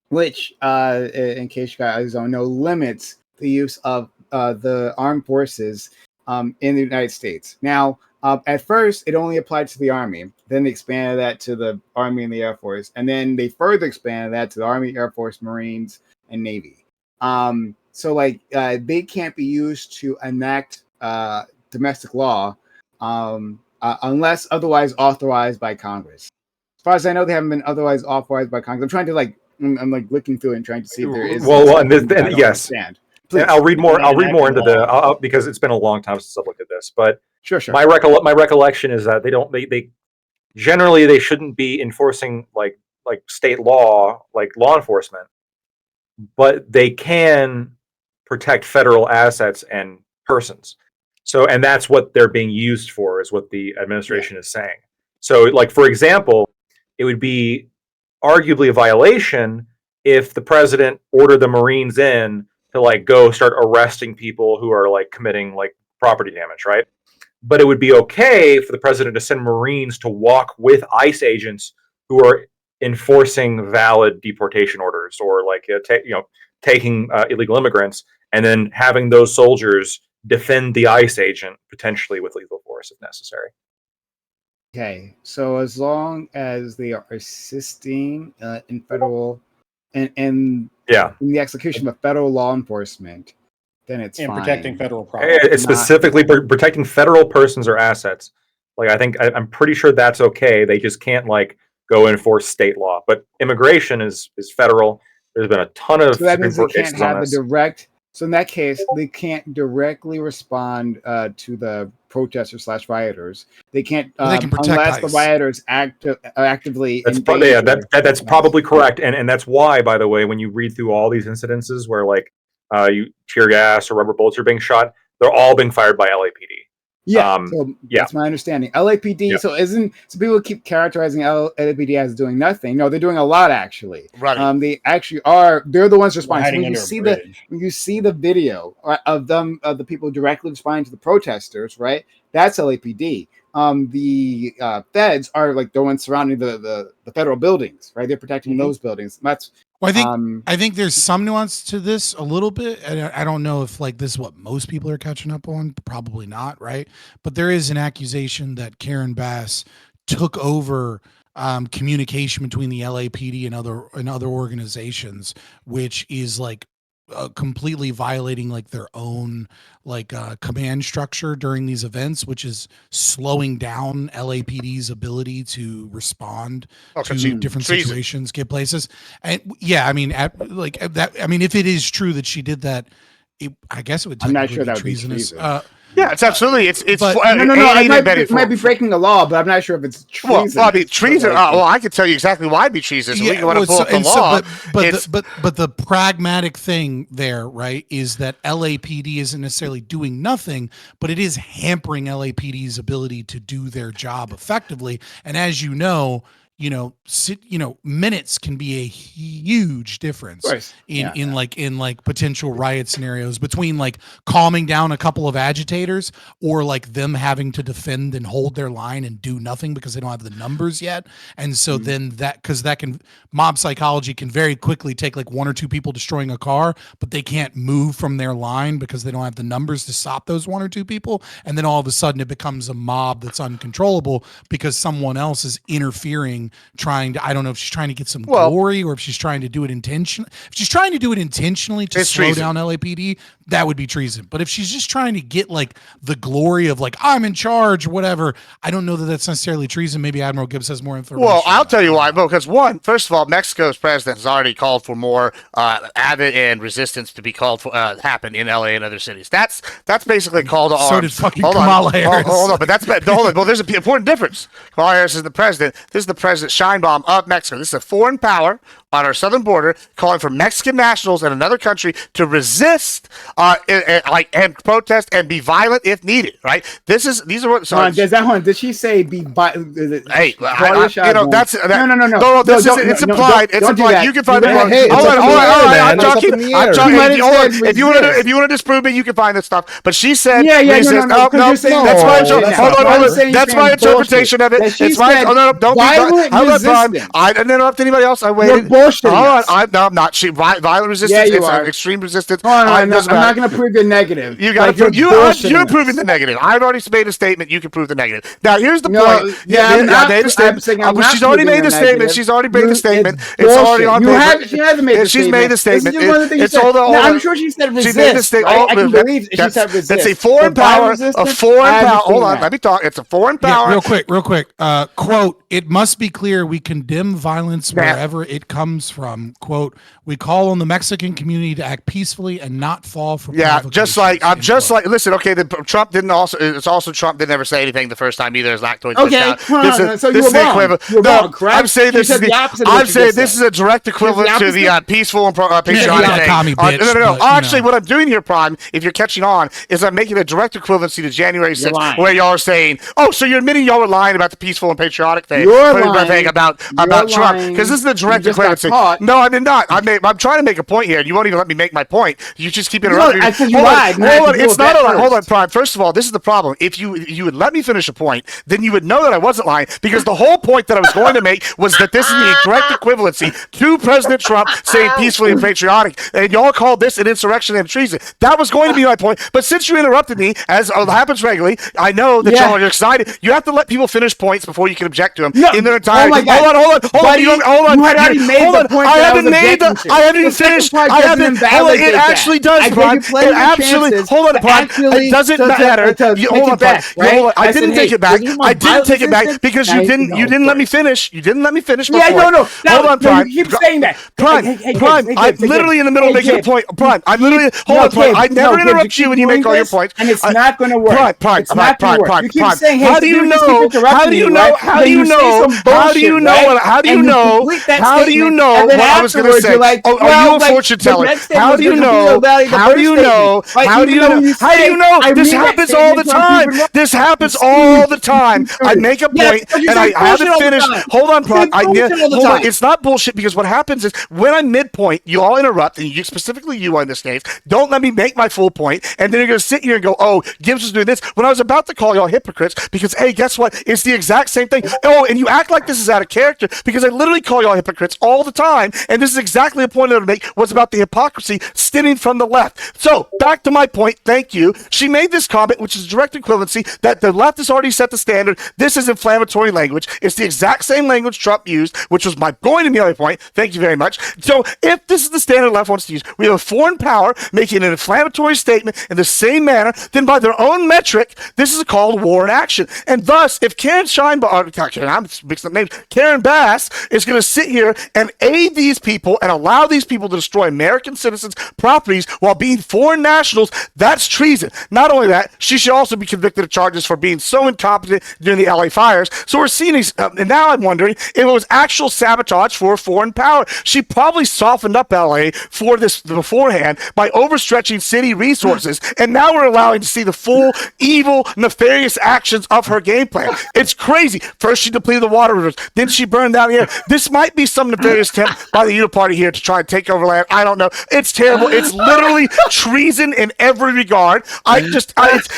which, in case you guys don't know, limits the use of the armed forces in the United States. Now, at first, it only applied to the Army. Then they expanded that to the Army and the Air Force. And then they further expanded that to the Army, Air Force, Marines, and Navy. So, they can't be used to enact domestic law unless otherwise authorized by Congress. As far as I know, they haven't been otherwise authorized by Congress. I'm trying to I'm looking through it and trying to see if there is. Yes. Please. I'll read more. I'll read more into because it's been a long time since I've looked at this. But sure. My recollection is that they generally shouldn't be enforcing like state law, like law enforcement, but they can protect federal assets and persons. So, and that's what they're being used for, is what the administration is saying. So, like, for example, it would be arguably a violation if the president ordered the Marines in to go start arresting people who are committing property damage, right? But it would be okay for the president to send Marines to walk with ICE agents who are enforcing valid deportation orders or taking illegal immigrants, and then having those soldiers defend the ICE agent potentially with lethal force if necessary. Okay, so as long as they are assisting in federal in the execution of federal law enforcement, then it's fine. Protecting federal property. It's specifically protecting federal persons or assets. I'm pretty sure that's okay. They just can't go enforce state law. But immigration is federal. There's been a ton of Supreme Court cases on this. So in that case, they can't directly respond to the protesters / rioters. They can't unless the rioters actively. That's probably correct, and that's why, by the way, when you read through all these incidences where you tear gas or rubber bullets are being shot, They're all being fired by LAPD. Yeah, that's my understanding. LAPD. Yeah. So people keep characterizing LAPD as doing nothing. No, they're doing a lot actually. Right. They actually are. They're the ones responding. So When you see the video of them, of the people directly responding to the protesters, right? That's LAPD. The feds are like the ones surrounding the federal buildings, right? They're protecting those buildings. That's. Well, I think there's some nuance to this a little bit. And I don't know if like this is what most people are catching up on. Probably not, right? But there is an accusation that Karen Bass took over communication between the LAPD and other organizations, which is like completely violating like their own like command structure during these events, which is slowing down LAPD's ability to respond to different situations, get places. And yeah, I mean, if it is true that she did that, I guess it would. I'm not sure that would treasonous. be treason. Yeah, it's absolutely. It's no. It might be breaking the law, but I'm not sure if it's treason. Well, I mean, treason. I can tell you exactly why it'd be treason. So we can pull up the law. But the pragmatic thing there, right, is that LAPD isn't necessarily doing nothing, but it is hampering LAPD's ability to do their job effectively. And as you know, minutes can be a huge difference in like potential riot scenarios between like calming down a couple of agitators or like them having to defend and hold their line and do nothing because they don't have the numbers yet. And so then mob psychology can very quickly take like one or two people destroying a car, but they can't move from their line because they don't have the numbers to stop those one or two people. And then all of a sudden it becomes a mob that's uncontrollable because someone else is interfering, I don't know if she's trying to get some glory or if she's trying to do it intentionally. If she's trying to do it intentionally to slow down LAPD, that would be treason. But if she's just trying to get like the glory of like, I'm in charge, whatever, I don't know that that's necessarily treason. Maybe Admiral Gibbs has more information. Well, I'll tell you why. Because first of all, Mexico's president has already called for more avid and resistance to be called for happen in LA and other cities. That's basically call to arms. So did fucking Kamala Harris. Hold on, but well, there's an important difference. Kamala Harris is the president. This is the president Scheinbaum of Mexico. This is a foreign power on our southern border calling for Mexican nationals in another country to resist and protest and be violent if needed. Right? These are what. Did she say be violent? Hey, that's no. It's implied. It's implied. You can find the quote. I'm talking. If you want to disprove me, you can find this stuff. But she said, resist. No. That's my interpretation of it. It's my. Don't be. I didn't interrupt anybody else. I waited. I'm not. Violent resistance. It's extreme resistance. I'm not going to prove the negative. You got to. You're proving the negative. I've already made a statement. You can prove the negative. Now here's the point. I made a statement. She's already made the statement. She's already made the statement. It's already on paper. She hasn't made the statement. She's made the statement. It's all the. I'm sure she said resist. She made the statement. I can believe she said resist. That's a foreign power. A foreign power. Hold on. Let me talk. It's a foreign power. Real quick. Quote, it must be clear we condemn violence wherever it comes from. Quote, we call on the Mexican community to act peacefully and not fall for listen, okay, Trump didn't ever say anything the first time either as lactoid. Okay, so you were wrong. You're wrong, correct? I'm saying this is a direct equivalent to the peaceful and patriotic thing. No. Actually, what I'm doing here, Prime, if you're catching on, is I'm making a direct equivalency to January 6th, where y'all are saying, oh, so you're admitting y'all were lying about the peaceful and patriotic thing. About Trump, because this is the direct equivalency. No, I did not. I'm trying to make a point here, and you won't even let me make my point. You just keep interrupting. I said you lied. Hold on. It's not a lie. Hold on, Prime. First of all, this is the problem. If you would let me finish a point, then you would know that I wasn't lying, because the whole point that I was going to make was that this is the direct equivalency to President Trump saying peacefully and patriotic, and y'all called this an insurrection and treason. That was going to be my point, but since you interrupted me, as happens regularly, I know that y'all are excited. You have to let people finish points before you can object to them in their entirety. Oh my God. Hold on. You had already made the point. I haven't finished. It actually does, Prime. It actually. Hold on, Prime. It doesn't matter. Hold on, Prime. I didn't take it back. I didn't take it back because you didn't let me finish. You didn't let me finish. Yeah, no. Hold on, Prime. You keep saying that. Prime. I'm literally in the middle of making a point. Prime. I'm literally. Hold on, Prime. I never interrupt you when you make all your points. And it's not going to work. Prime. You keep saying, how do you know? How do you know? How do you know? How do you know? How do you know what I was going to say? Oh, are you a fortune teller? How do you know? How do you know? How do you know? How do you know? This happens all the time. This happens all the time. I make a point and I haven't finished. Hold on, Prod. Hold on. It's not bullshit because what happens is when I'm midpoint, you all interrupt, and you specifically you on this case. Don't let me make my full point, and then you're gonna sit here and go, "Oh, Gibbs was doing this." When I was about to call y'all hypocrites because, hey, guess what? It's the exact same thing. Oh, and you act like this is out of character because I literally call y'all hypocrites all the time, and this is exactly the point I would make was about the hypocrisy stemming from the left. So back to my point. Thank you. She made this comment, which is direct equivalency that the left has already set the standard. This is inflammatory language. It's the exact same language Trump used, which was my going to be my point. Thank you very much. So if this is the standard the left wants to use, we have a foreign power making an inflammatory statement in the same manner, then by their own metric, this is called war in action. And thus, if Karen Bass is going to sit here and aid these people and allow these people to destroy American citizens' properties while being foreign nationals, that's treason. Not only that, she should also be convicted of charges for being so incompetent during the LA fires. So we're seeing these, and now I'm wondering if it was actual sabotage for a foreign power. She probably softened up LA for this beforehand by overstretching city resources, and now we're allowing to see the full evil, nefarious actions of her game plan. It's crazy. First she depleted the water rivers, then she burned down the air. This might be some nefarious attempt by the Uniparty here to try and take over land. I don't know. It's terrible. It's literally treason in every regard. It's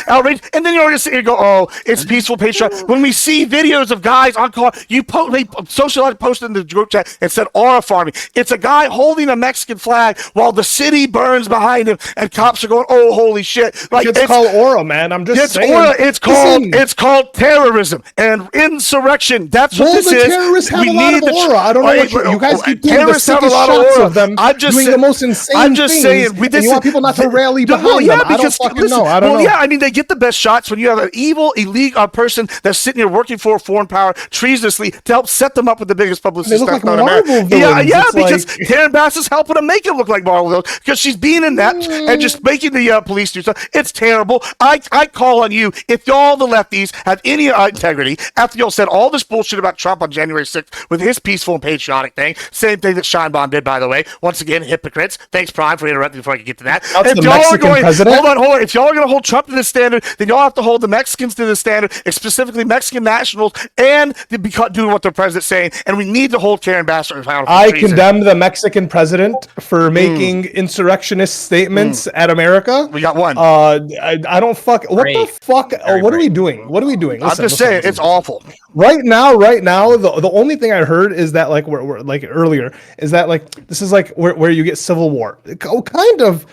outrageous. And then you're going to sit here and go, oh, it's peaceful patriotic. When we see videos of guys on call, Socialite posted in the group chat and said aura farming. It's a guy holding a Mexican flag while the city burns behind him and cops are going, oh, holy shit. Like, it's called aura, man. I'm just saying. Aura. It's called terrorism and insurrection. That's what this is. Terrorists have a lot of aura. I don't know what you guys keep doing the sickest shots of them doing the most insane things. And you want people not to rally behind them. I don't fucking know. I don't know. Yeah, I mean, they get the best shots when you have an evil, illegal person that's sitting here working for a foreign power treasonously to help set them up with the biggest publicity stuff in America. Yeah, because Karen Bass is helping to make it look like Marvel villains because she's being inept and just making the police do stuff. It's terrible. I call on you, if y'all the lefties have any integrity, after y'all said all this bullshit about Trump on January 6th with his peaceful and patriotic thing, same thing that Scheinbaum did, by the way. Once again, hypocrites. Thanks, Prime, for interrupting before I can get to that. If y'all are going, hold on. If y'all are going to hold Trump to this standard, then y'all have to hold the Mexicans to this standard, specifically Mexican nationals, and doing what the president's saying. And we need to hold Karen Bass accountable. I condemn the Mexican president for making insurrectionist statements at America. We got one. I don't fuck. What the fuck? What are we doing? What are we doing? I'm just saying, it's awful. Right now, the only thing I heard is that we're like earlier is that this is where you get civil war. Kind of,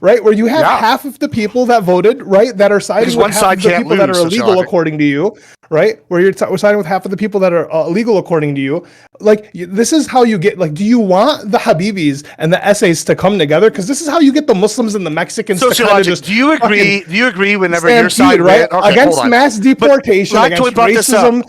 right? Where you have half of the people that voted, right, that are siding with half of the people that are illegal according to you, right? Where we're siding with half of the people that are illegal according to you. This is how you get, do you want the Habibis and the essays to come together? Because this is how you get the Muslims and the Mexicans to kind of just do you agree whenever your side right? Against mass deportation, against racism,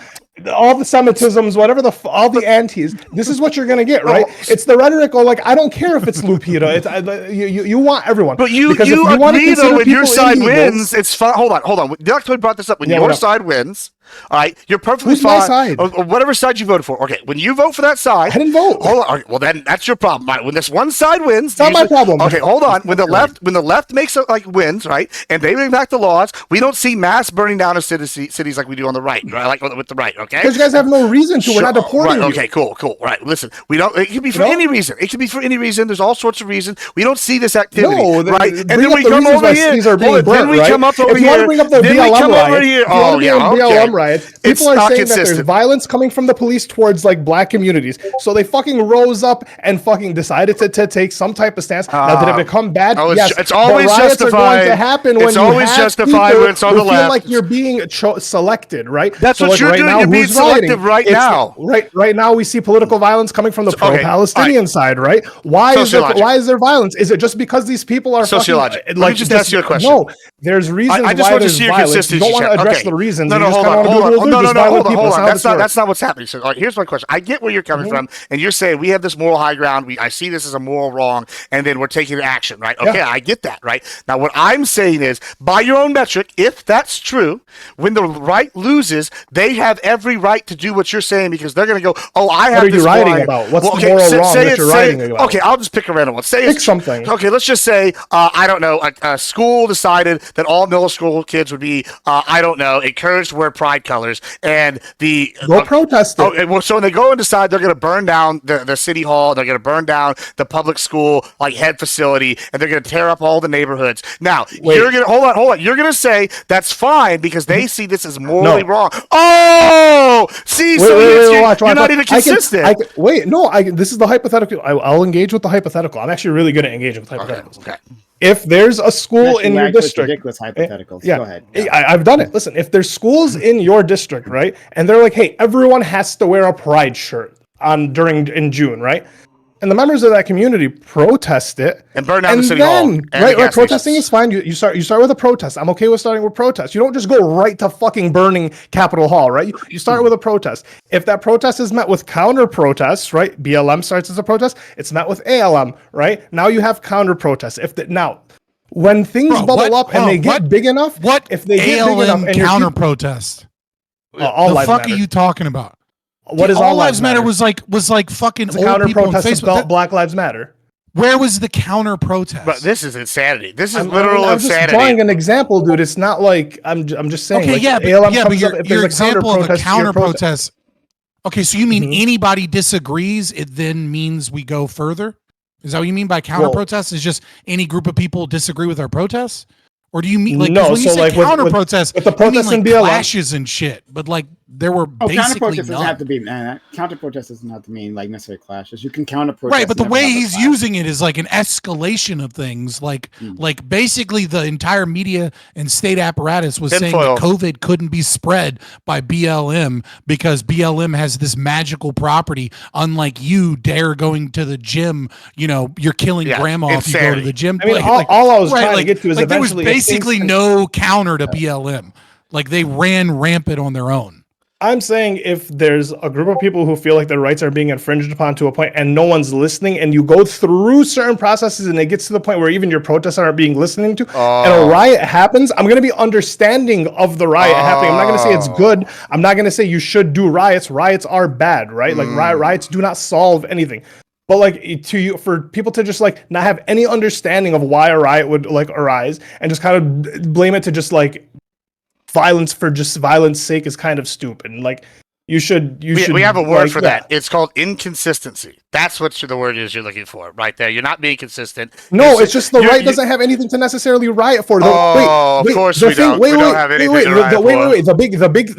all the Semitisms, whatever all the antis. This is what you're gonna get, right? It's the rhetoric of I don't care if it's Lupita. You want everyone, but you agree though when your side wins, it's fine. Hold on. Dr. brought this up. When your side wins, all right, you're perfectly fine. My side? Or whatever side you voted for. Okay, when you vote for that side, I didn't vote. Hold on. Well, then that's your problem. Right, when this one side wins, it's not my problem. Okay, hold on. When the left makes it wins, right, and they enact the laws, we don't see mass burning down of cities like we do on the right, right? Like with the right. Okay, because you guys have no reason to. We're not deporting you. Okay, cool. Right, listen, we don't. It could be for any reason. It could be for any reason. There's all sorts of reasons. We don't see this activity, right? And then we come over here. Then we come up over here. If you want to bring up the BLM riots, people are saying consistent. that there's violence coming from the police towards black communities. So they fucking rose up and fucking decided to take some type of stance. Now did it become bad? Yes. It's always justified. Are going to happen when it's always justified when it's on the left. Feel like you're being selected, right? That's what you're doing. You're being selective right now. Right now we see political violence coming from the pro-Palestinian side, right? Why is there violence? Is it just because these people are sociological? Let me just ask you a question. No, there's reasons why there's violence. You don't want to address the reasons. No, hold want to do it. Hold on. That's not what's happening. So here's my question. I get where you're coming from, and you're saying we have this moral high ground. I see this as a moral wrong, and then we're taking action, right? Okay, I get that, right? Now, what I'm saying is, by your own metric, if that's true, when the right loses, they have every right to do what you're saying because they're going to go, oh, I have this. What are you writing about? What's the moral wrong that you're writing about? Okay, I'll just pick a random one. Pick something. Okay, let's just say, I don't know, a school decided that all middle school kids would be, I don't know, encouraged to wear pride colors, and go protest it. Well, so when they go and decide they're going to burn down the city hall, they're going to burn down the public school head facility, and they're going to tear up all the neighborhoods. Now, you're going to hold on. You're going to say that's fine because they see this as morally wrong. Oh, see, you're not even consistent. This is the hypothetical. I'll engage with the hypothetical. I'm actually really good at engaging with hypotheticals. Okay. If there's a school in your district, ridiculous hypotheticals. Go ahead. I've done it. Listen, if there's schools in your district, right, and they're like, hey, everyone has to wear a pride shirt in June, right? And the members of that community protest it and burn down the city hall. Right. Protesting is fine. You start with a protest. I'm okay with starting with protest. You don't just go right to fucking burning Capitol Hall, right? You start with a protest. If that protest is met with counter protests, right? BLM starts as a protest. It's met with ALM, right? Now you have counter protests. When things bubble up and they get big enough, if they get big enough and counter protest? All the fuck are you talking about? What is All Lives Matter was like fucking old counter people on Facebook. Black Lives Matter. Where was the counter protest? But this is insanity. This is literal insanity. I'm just drawing an example, dude. It's not like I'm just saying. Okay, but your example of a counter protest. Okay, so you mean anybody disagrees? It then means we go further. Is that what you mean by counter protest? Is just any group of people disagree with our protests? Or do you mean when you say counter protests, with the protests you mean clashes and shit? But there were basically counter protest doesn't have to be counter protest doesn't have to mean necessarily clashes. You can counter protest, right? But the way he's using it is like an escalation of things. Like basically the entire media and state apparatus was saying that COVID couldn't be spread by BLM because BLM has this magical property. Unlike you, dare going to the gym. You're killing grandma if you go to the gym. I mean, all I was trying to get to is eventually there was basically no counter to BLM. Like they ran rampant on their own. I'm saying if there's a group of people who feel like their rights are being infringed upon to a point and no one's listening and you go through certain processes and it gets to the point where even your protests aren't being listened to and a riot happens, I'm going to be understanding of the riot happening. I'm not going to say it's good. I'm not going to say you should do riots. Riots are bad, right? Like riots do not solve anything. But for people to just not have any understanding of why a riot would arise and just kind of blame it to just violence for just violence sake is kind of stupid. We have a word for that. It's called inconsistency. That's what the word is you're looking for right there. You're not being consistent. No, it's just the right doesn't have anything to necessarily riot for. Of course we don't. We don't have anything to riot for.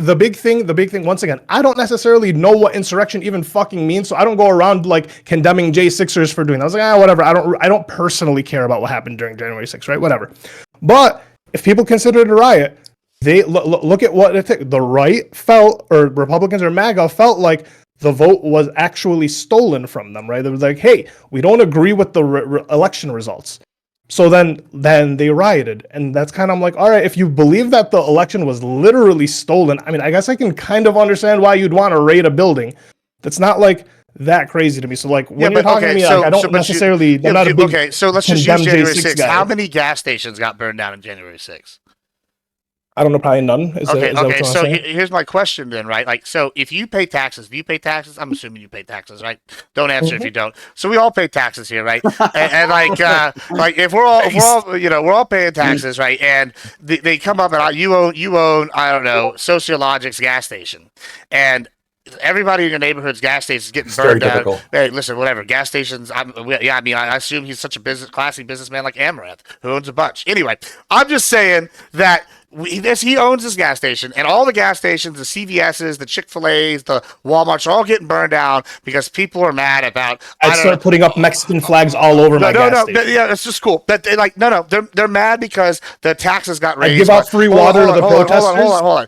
The big thing. Once again, I don't necessarily know what insurrection even fucking means, so I don't go around condemning J6ers for doing that. I was like, whatever. I don't personally care about what happened during January 6th, right? Whatever. But if people consider it a riot, they look at what the right felt, or Republicans or MAGA felt like the vote was actually stolen from them, right? They was like, hey, we don't agree with the election results. So then they rioted. And that's kind of all right, if you believe that the election was literally stolen, I mean, I guess I can kind of understand why you'd want to raid a building. That's not that crazy to me. So when you're talking to me, I don't necessarily... Okay, so let's just use January 6th. How many gas stations got burned down on January 6th? I don't know, probably none. Okay. So here's my question then, right? So if you pay taxes, do you pay taxes? I'm assuming you pay taxes, right? Don't answer if you don't. So we all pay taxes here, right? and if we're all paying taxes, right? And they come up and you own I don't know, Sociologic's gas station, and everybody in your neighborhood's gas station is getting burned down. Hey, listen, whatever. Gas stations. I assume he's such a classy businessman like Amaranth, who owns a bunch. Anyway, I'm just saying that he owns this gas station, and all the gas stations, the CVS's, the Chick-fil-A's, the Walmarts are all getting burned down because people are mad about. I start putting up Mexican flags all over my gas station. Yeah, it's just cool. But they're mad because the taxes got raised. I give out free water to the protesters. Hold on.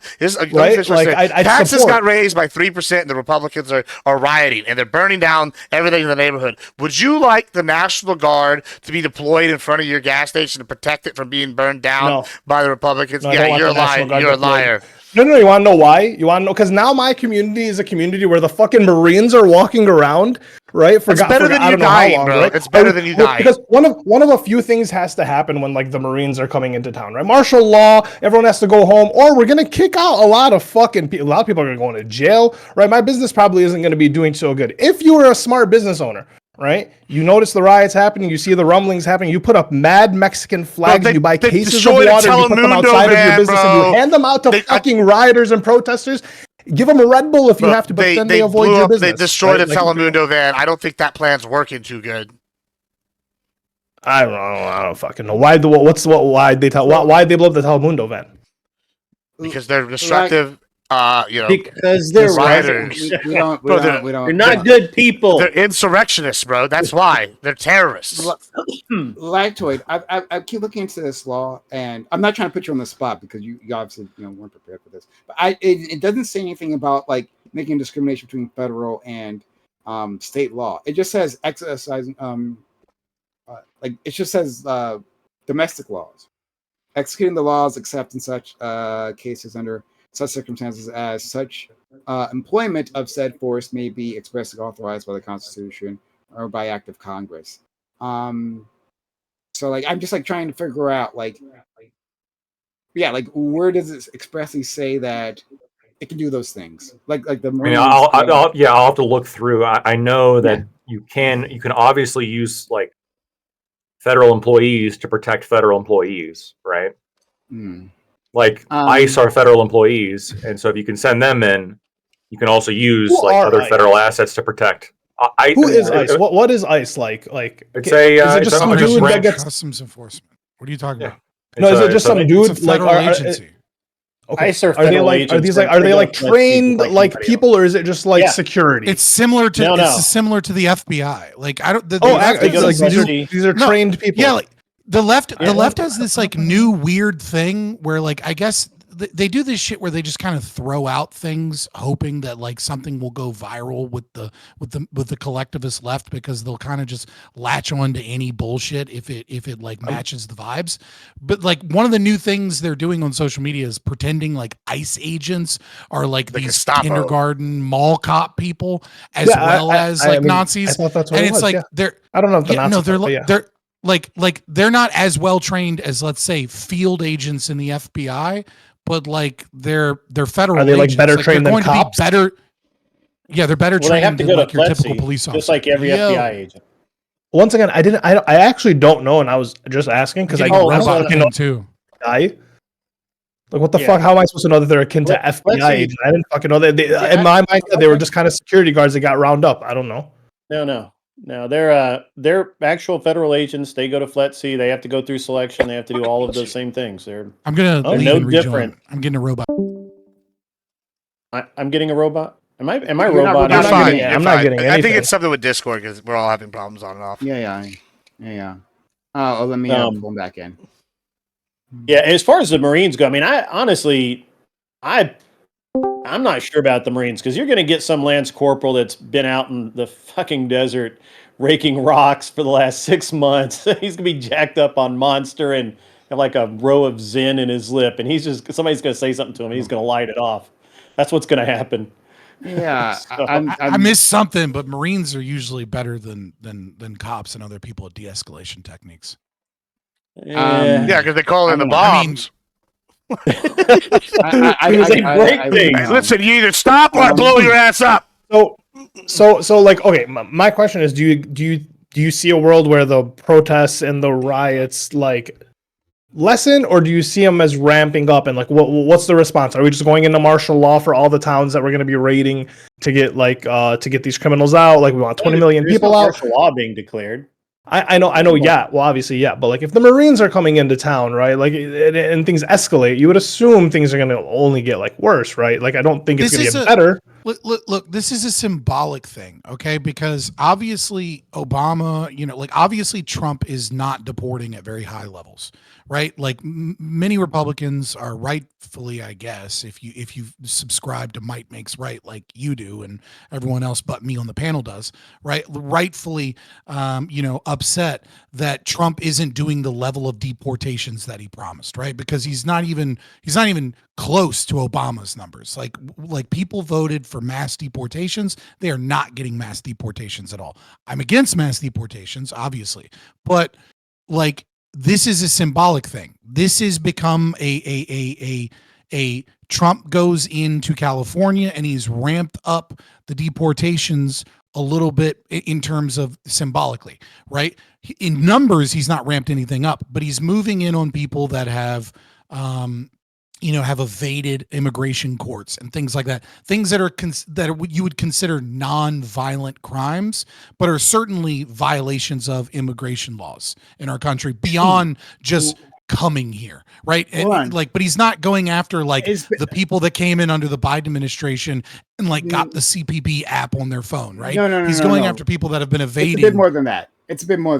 Taxes got raised by 3%, and the Republicans are rioting, and they're burning down everything in the neighborhood. Would you like the National Guard to be deployed in front of your gas station to protect it from being burned down by the Republicans? No, yeah, you're a liar. You're a liar. No, you want to know why? You want to know? Because now my community is a community where the fucking Marines are walking around, right? It's better than you dying, bro. Right? It's better than you dying. Because one of a few things has to happen when like the Marines are coming into town, right? Martial law, everyone has to go home, or we're gonna kick out a lot of fucking people. A lot of people are gonna go into jail, right? My business probably isn't gonna be doing so good. If you were a smart business owner, right? You notice the riots happening, you see the rumblings happening, you put up mad Mexican flags, you buy cases of water, and you put them outside of your business, and you hand them out to fucking rioters and protesters. Give them a Red Bull if you have to, but then they avoid your business. They destroyed right? a Telemundo van. I don't think that plan's working too good. I don't fucking know. Why'd they blow up the Telemundo van? Because they're destructive. Because they're rioters. We don't. They're not good people. They're insurrectionists, bro. That's why they're terrorists. Lactoid. I keep looking into this law, and I'm not trying to put you on the spot because you obviously weren't prepared for this. But it doesn't say anything about like making discrimination between federal and state law. It just says exercising it just says domestic laws, executing the laws except in such cases under such circumstances as such employment of said force may be expressly authorized by the Constitution or by act of Congress. So like I'm just like trying to figure out like where does it expressly say that it can do those things? Like the Marines. I mean, I'll have to look through. I know that you can obviously use like federal employees to protect federal employees, right? Like ICE are federal employees, and so if you can send them in, you can also use like other federal assets to protect. Who is ICE? What is ICE like? Like it's a is it just some dude that gets customs enforcement? What are you talking about? No, is it just some dude like agency? Okay. Are they like trained like people, or is it just like security? It's similar to similar to the FBI. Like I don't. These are trained people. Yeah, like the left has this like new weird thing where like I guess they do this shit where they just kind of throw out things hoping that like something will go viral with the collectivist left, because they'll kind of just latch on to any bullshit if it like matches the vibes. But like one of the new things they're doing on social media is pretending like ICE agents are like these Gestapo. Kindergarten mall cop people as Nazis. I thought that's what and it it's was, like they're I don't know if the Nazis, they're like they're not as well trained as, let's say, field agents in the FBI, but like they're federal. Are they like agents. better like, trained than cops? They're better trained they have to than go like to your FLETC, typical police officer. just like every FBI agent. Once again, I actually don't know, and I was just asking because I know too. Like what the fuck? How am I supposed to know that they're akin to FBI agents? I didn't fucking know that. In my mind, they were just kind of security guards that got round up. I don't know. No, they're actual federal agents. They go to FLETC. They have to go through selection. They have to do all of those same things. They're no different. I'm getting a robot. I'm getting a robot. Am I robot? I'm not getting anything. I think it's something with Discord because we're all having problems on and off. Yeah. Oh, let me pull them back in. Yeah, as far as the Marines go, I mean, I'm not sure about the Marines, because you're going to get some Lance Corporal that's been out in the fucking desert raking rocks for the last 6 months. He's going to be jacked up on Monster and have like a row of Zen in his lip, and somebody's going to say something to him, and he's going to light it off. That's what's going to happen. Yeah, So, I missed something, but Marines are usually better than cops and other people at de-escalation techniques. Yeah, because they call in the bombs. Listen, you either stop or I blow your ass up. So like, okay, my question is, do you see a world where the protests and the riots like lessen, or do you see them as ramping up? And like, what's the response? Are we just going into martial law for all the towns that we're going to be raiding to get these criminals out? Like, we want 20 million people out. Martial law being declared. I know. Yeah. Well, obviously, yeah. But like, if the Marines are coming into town, right? Like, and things escalate, you would assume things are going to only get like worse, right? Like, I don't think it's going to get better. Look, this is a symbolic thing, okay? Because obviously Obama, obviously Trump is not deporting at very high levels, right? Like many Republicans are rightfully, I guess, if you subscribe to might makes right like you do and everyone else but me on the panel does, right? Rightfully, upset that Trump isn't doing the level of deportations that he promised, right? Because he's not even close to Obama's numbers. Like people voted for mass deportations. They are not getting mass deportations at all. I'm against mass deportations, obviously, but like this is a symbolic thing. This has become a Trump goes into California and he's ramped up the deportations a little bit in terms of symbolically, right? In numbers, he's not ramped anything up, but he's moving in on people that have have evaded immigration courts and things like that. Things that are you would consider non-violent crimes, but are certainly violations of immigration laws in our country beyond just coming here, right? And, but he's not going after the people that came in under the Biden administration and got the CPB app on their phone, right? No, he's going after people that have been evading. It's a bit more than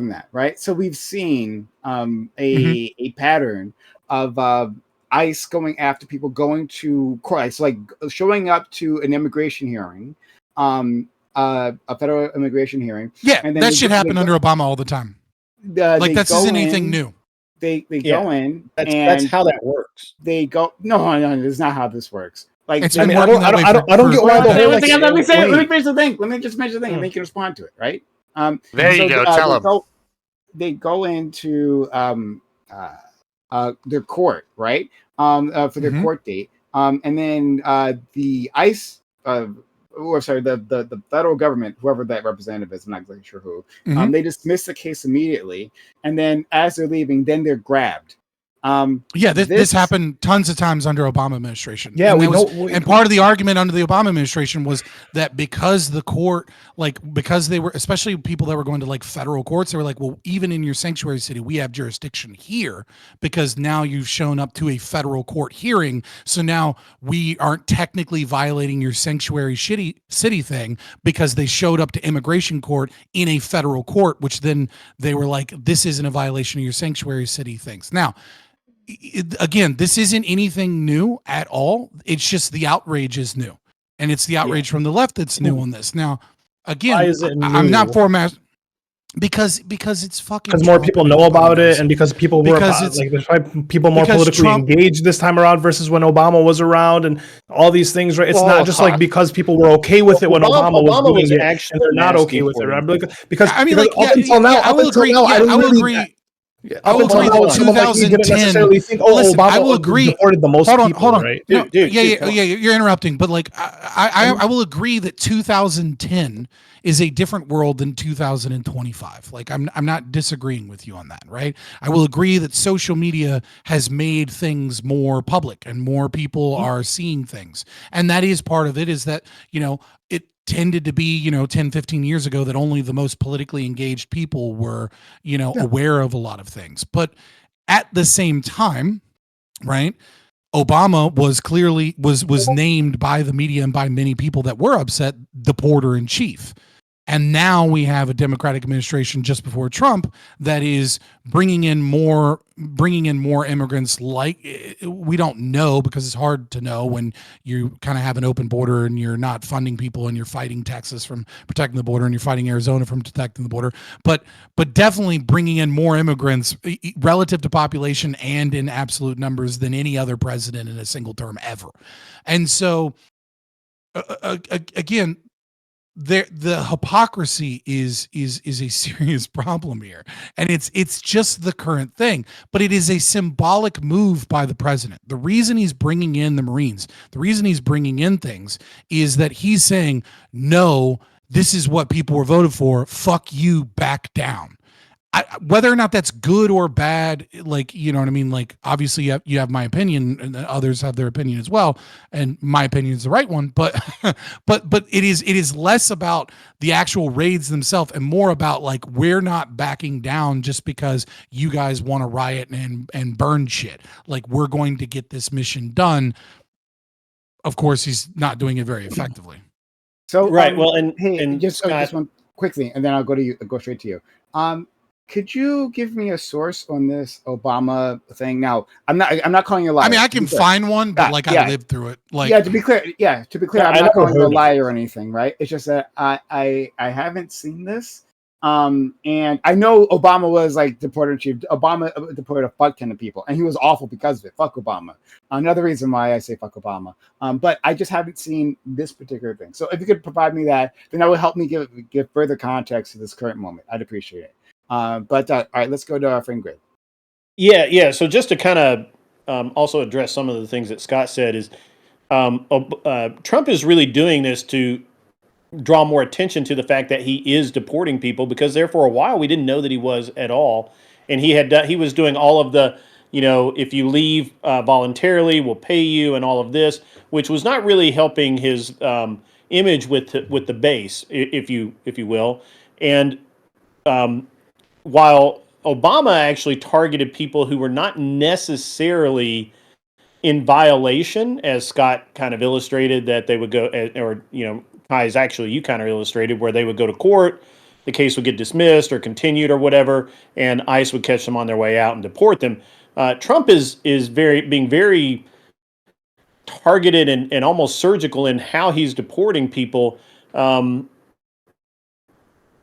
that. Right? So we've seen a pattern of ICE going after people going to court, so like showing up to an immigration hearing, a federal immigration hearing. Yeah, and then that shit happened under Obama all the time. This isn't anything new. They go in. That's how that works. They go. No, that's not how this works. Like, I don't get why the whole. Let me finish the thing. Let me just mention the thing, and then you can respond to it. Right. There you go. Tell them. They go into their court, right? For their court date. And then the ICE, the federal government, whoever that representative is, I'm not exactly sure who, they dismiss the case immediately. And then as they're leaving, then they're grabbed. This happened tons of times under Obama administration. Yeah, and part of the argument under the Obama administration was that because the court, because they were, especially people that were going to federal courts, they were like, well, even in your sanctuary city, we have jurisdiction here because now you've shown up to a federal court hearing. So now we aren't technically violating your sanctuary city thing because they showed up to immigration court in a federal court, which then they were like, this isn't a violation of your sanctuary city things. Now, again, this isn't anything new at all. It's just the outrage is new, and it's the outrage from the left that's new on this. Now, again, why is it new? I'm not for mass because it's fucking because more people know about it, and because people there's probably people more politically engaged this time around versus when Obama was around, and all these things. Right? It's not just because people were okay with it when Obama was doing it, and they're not okay with it. Right? Because I mean, up until now, I will agree. I will agree. I will agree that 2010. Listen, I will agree. Deported the most people, hold on. Right? Dude, you're interrupting. But I will agree that 2010 is a different world than 2025. I'm not disagreeing with you on that, right? I will agree that social media has made things more public and more people are seeing things, and that is part of it. Is that it tended to be 10 15 years ago that only the most politically engaged people were aware of a lot of things, but at the same time, right, Obama was clearly was named by the media and by many people that were upset the porter in chief. And now we have a Democratic administration just before Trump that is bringing in more immigrants. We don't know because it's hard to know when you kind of have an open border and you're not funding people and you're fighting Texas from protecting the border and you're fighting Arizona from protecting the border. But definitely bringing in more immigrants relative to population and in absolute numbers than any other president in a single term ever. And so again, the hypocrisy is a serious problem here, and it's just the current thing, but it is a symbolic move by the president. The reason he's bringing in the Marines, the reason he's bringing in things is that he's saying, no, this is what people were voted for. Fuck you, back down. Whether or not that's good or bad, you know what I mean? Obviously you have my opinion and others have their opinion as well. And my opinion is the right one, but it is less about the actual raids themselves and more about we're not backing down just because you guys want to riot and burn shit. We're going to get this mission done. Of course, he's not doing it very effectively. So, right. Well, and just one quickly, and then I'll go straight to you. Could you give me a source on this Obama thing? Now, I'm not calling you a liar. I mean, I can find one, but I lived through it. Like, to be clear, I'm not calling you a liar or anything, right? It's just that I haven't seen this. And I know Obama was like deported chief. Obama deported a fuck ton of people, and he was awful because of it. Fuck Obama. Another reason why I say fuck Obama. But I just haven't seen this particular thing. So if you could provide me that, then that would help me give further context to this current moment. I'd appreciate it. All right, let's go to our friend Grid. Yeah. So just to kind of also address some of the things that Scott said is Trump is really doing this to draw more attention to the fact that he is deporting people, because there for a while we didn't know that he was at all, and he was doing all of the, if you leave voluntarily, we'll pay you, and all of this, which was not really helping his image with the base, if you will, and while Obama actually targeted people who were not necessarily in violation, as Scott kind of illustrated, that they would go, or Kai's actually, you kind of illustrated, where they would go to court, the case would get dismissed or continued or whatever, and ICE would catch them on their way out and deport them. Trump is being very targeted and almost surgical in how he's deporting people.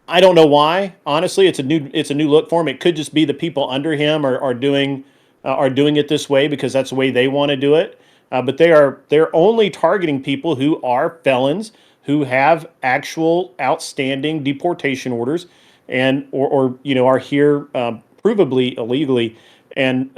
I don't know why. Honestly, it's a new look for him. It could just be the people under him are doing it this way because that's the way they want to do it. But they're only targeting people who are felons, who have actual outstanding deportation orders, and or are here provably illegally, and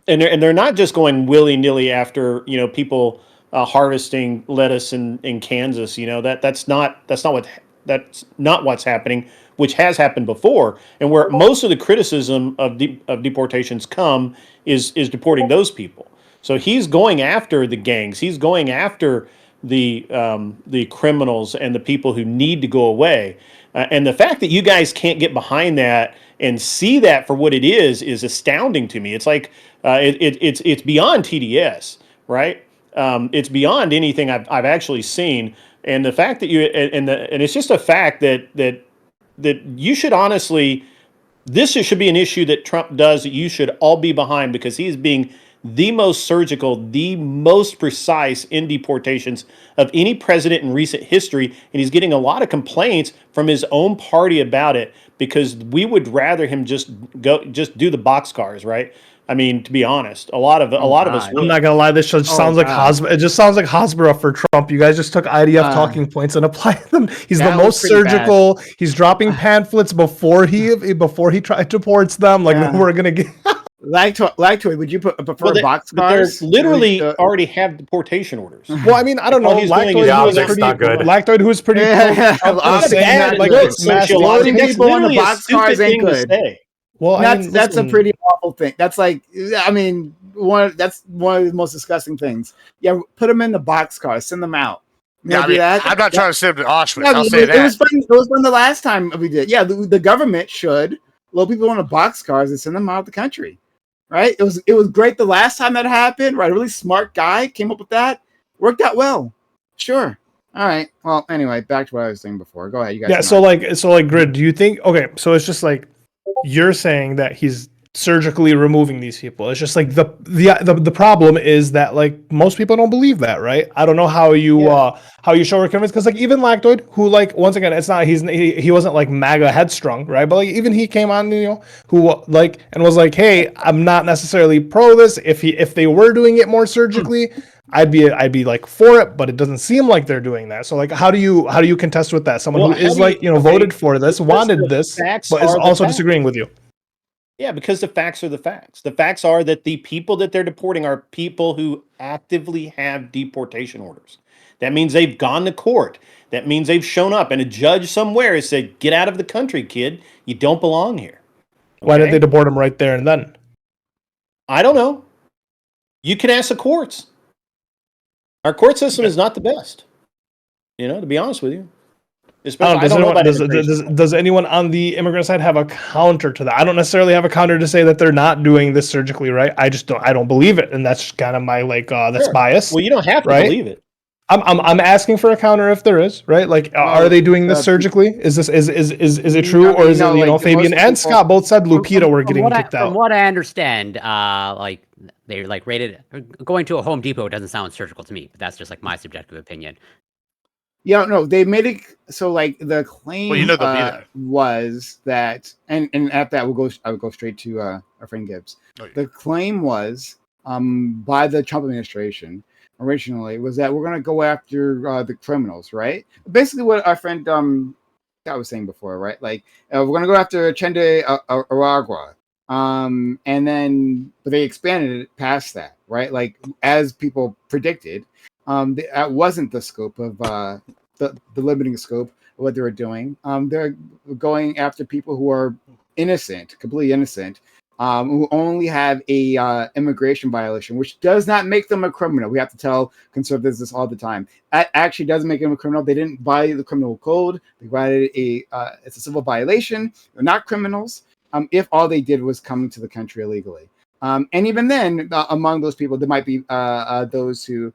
they're not just going willy-nilly after people harvesting lettuce in Kansas. That's not what's happening, which has happened before, and where most of the criticism of deportations come is deporting those people. So he's going after the gangs. He's going after the criminals and the people who need to go away. And the fact that you guys can't get behind that and see that for what it is astounding to me. It's like it's beyond TDS, right? It's beyond anything I've actually seen. And the fact that and it's just a fact that you should honestly, this should be an issue that Trump does that you should all be behind, because he is being the most surgical, the most precise in deportations of any president in recent history, and he's getting a lot of complaints from his own party about it, because we would rather him just do the boxcars, right? I mean, to be honest, a lot of us. I'm not gonna lie. This just sounds like it just sounds like Hasbro for Trump. You guys just took IDF talking points and applied them. He's the most surgical. Bad. He's dropping pamphlets before he deports them. Like we're gonna get. Lactoid, would you prefer boxcars? They literally already have deportation orders. Well, I mean, I don't know. Lactoid, who's pretty. Socializing people on the boxcars ain't good. Well, that's a pretty awful thing. That's like, I mean, one of the most disgusting things. Yeah, put them in the boxcars, send them out. Yeah, I'm not trying to send them to Auschwitz. I'll say that. It was fun the last time we did. Yeah, the government should load people on the boxcars and send them out of the country. Right? It was great the last time that happened. Right? A really smart guy came up with that. Worked out well. Sure. All right. Well, anyway, back to what I was saying before. Go ahead. You guys. Yeah. So like, Grid, do you think? Okay. So it's just like you're saying that he's surgically removing these people. It's just like the problem is that like most people don't believe that, right? I don't know how you show or convince, because like even Lactoid, who like once again, it's not he wasn't like MAGA headstrong, right? But like even he came on, who like and was like, hey, I'm not necessarily pro this. If they were doing it more surgically, I'd be like for it, but it doesn't seem like they're doing that. So like how do you contest with that? Someone who is voted for this, wanted this, but is also disagreeing with you. Yeah, because the facts are the facts. The facts are that the people that they're deporting are people who actively have deportation orders. That means they've gone to court. That means they've shown up, and a judge somewhere has said, "Get out of the country, kid. You don't belong here." Okay? Why didn't they deport them right there and then? I don't know. You can ask the courts. Our court system is not the best. To be honest with you. Does anyone on the immigrant side have a counter to that? I don't necessarily have a counter to say that they're not doing this surgically, right? I don't believe it, and that's kind of my that's bias. Well, you don't have to believe it. I'm asking for a counter if there is, right? Like, are they doing this surgically? Is it true, or is it Fabian and Scott both said Lupita were getting kicked out? From what I understand, like they're like rated. Going to a Home Depot doesn't sound surgical to me, but that's just like my subjective opinion. Yeah, no, they made it so like the claim Well, was that, and at that I would go straight to our friend Gibbs. Oh, yeah. The claim was by the Trump administration originally was that we're going to go after the criminals, right? Basically, what our friend Scott was saying before, right? Like we're going to go after Chende Aragua, and then but they expanded it past that, right? Like as people predicted. That wasn't the scope of the limiting scope of what they were doing. They're going after people who are innocent, completely innocent, who only have a immigration violation, which does not make them a criminal. We have to tell conservatives this all the time. That actually doesn't make them a criminal. They didn't violate the criminal code. They violated it's a civil violation. They're not criminals. If all they did was come to the country illegally. And even then, among those people, there might be those who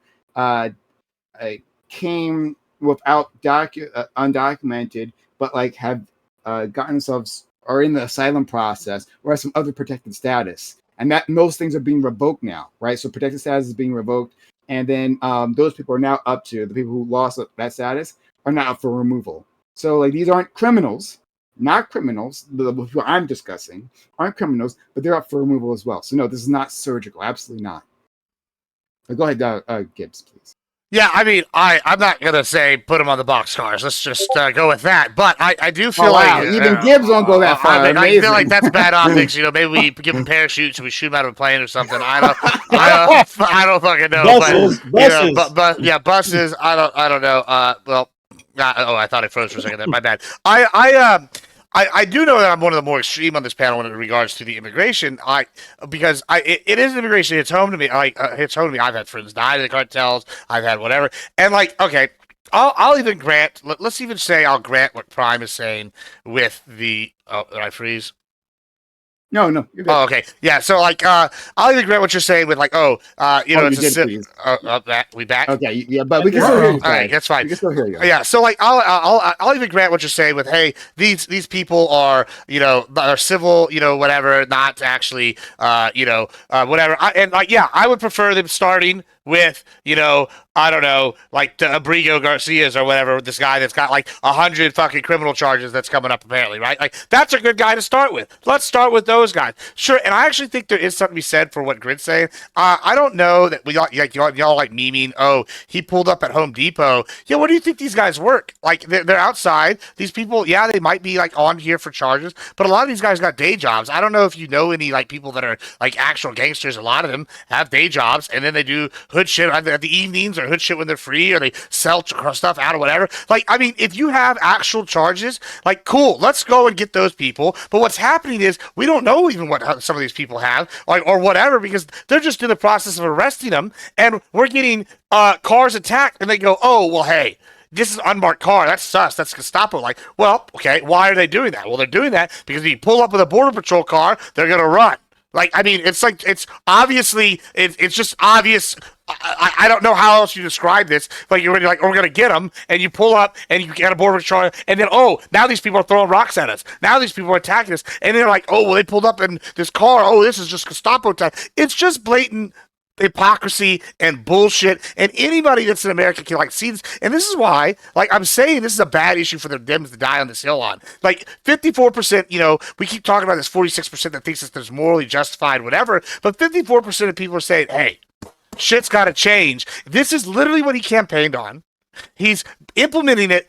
came without undocumented, but like have gotten themselves or in the asylum process or have some other protected status, and that most things are being revoked now, right? So protected status is being revoked, and then those people are now up to the people who lost that status are now up for removal. So like these aren't criminals, not criminals. The people I'm discussing aren't criminals, but they're up for removal as well. So no, this is not surgical, absolutely not. Go ahead, Gibbs, please. Yeah, I mean, I'm not gonna say put them on the boxcars. Let's just go with that. But I do feel like even Gibbs won't go that far. I feel like that's bad optics. Maybe we give them parachutes and we shoot them out of a plane or something. I don't fucking know. Buses. But yeah, buses. I don't know. I thought I froze for a second there. My bad. I do know that I'm one of the more extreme on this panel in regards to the immigration. Because it is immigration. It's home to me. It's home to me. I've had friends die in the cartels. I've had whatever. And okay, I'll even grant. Let's even say I'll grant what Prime is saying with the. Oh, did I freeze? No, you're good. Oh, okay. Yeah, so I'll even grant what you're saying with we back. Okay, yeah, but we can still hear you. All right, that's fine. We can still hear you. Yeah, so I'll even grant what you're saying with these people are are civil whatever, not actually whatever. I would prefer them starting with I don't know, like the Abrigo Garcias or whatever, this guy that's got 100 fucking criminal charges that's coming up apparently, right? Like that's a good guy to start with. Let's start with those guys. Sure, and I actually think there is something to be said for what Grid's saying. I don't know that y'all like memeing, oh, he pulled up at Home Depot. Yeah, what do you think these guys work? Like they're outside. These people, yeah, they might be on here for charges, but a lot of these guys got day jobs. I don't know if you know any people that are actual gangsters. A lot of them have day jobs, and then they do hood shit at the evenings or hood shit when they're free, or they sell stuff out or whatever. I mean, if you have actual charges, cool, let's go and get those people. But what's happening is we don't know even what some of these people have, or whatever, because they're just in the process of arresting them, and we're getting cars attacked, and they go, oh, well, hey, this is an unmarked car. That's sus. That's Gestapo. Well, okay, why are they doing that? Well, they're doing that because if you pull up with a Border Patrol car, they're going to run. I mean, it's obviously, it's just obvious. I don't know how else you describe this. You're already we're going to get them, and you pull up, and you get a Border Patrol, and then, oh, now these people are throwing rocks at us. Now these people are attacking us. And they're like, oh, well, they pulled up in this car. Oh, this is just Gestapo time. It's just blatant hypocrisy and bullshit, and anybody that's in America can see this. And this is why I'm saying this is a bad issue for the Dems to die on this hill on. 54%, we keep talking about this 46% that thinks that there's morally justified whatever, but 54% of people are saying, hey, shit's got to change. This is literally what he campaigned on. He's implementing it,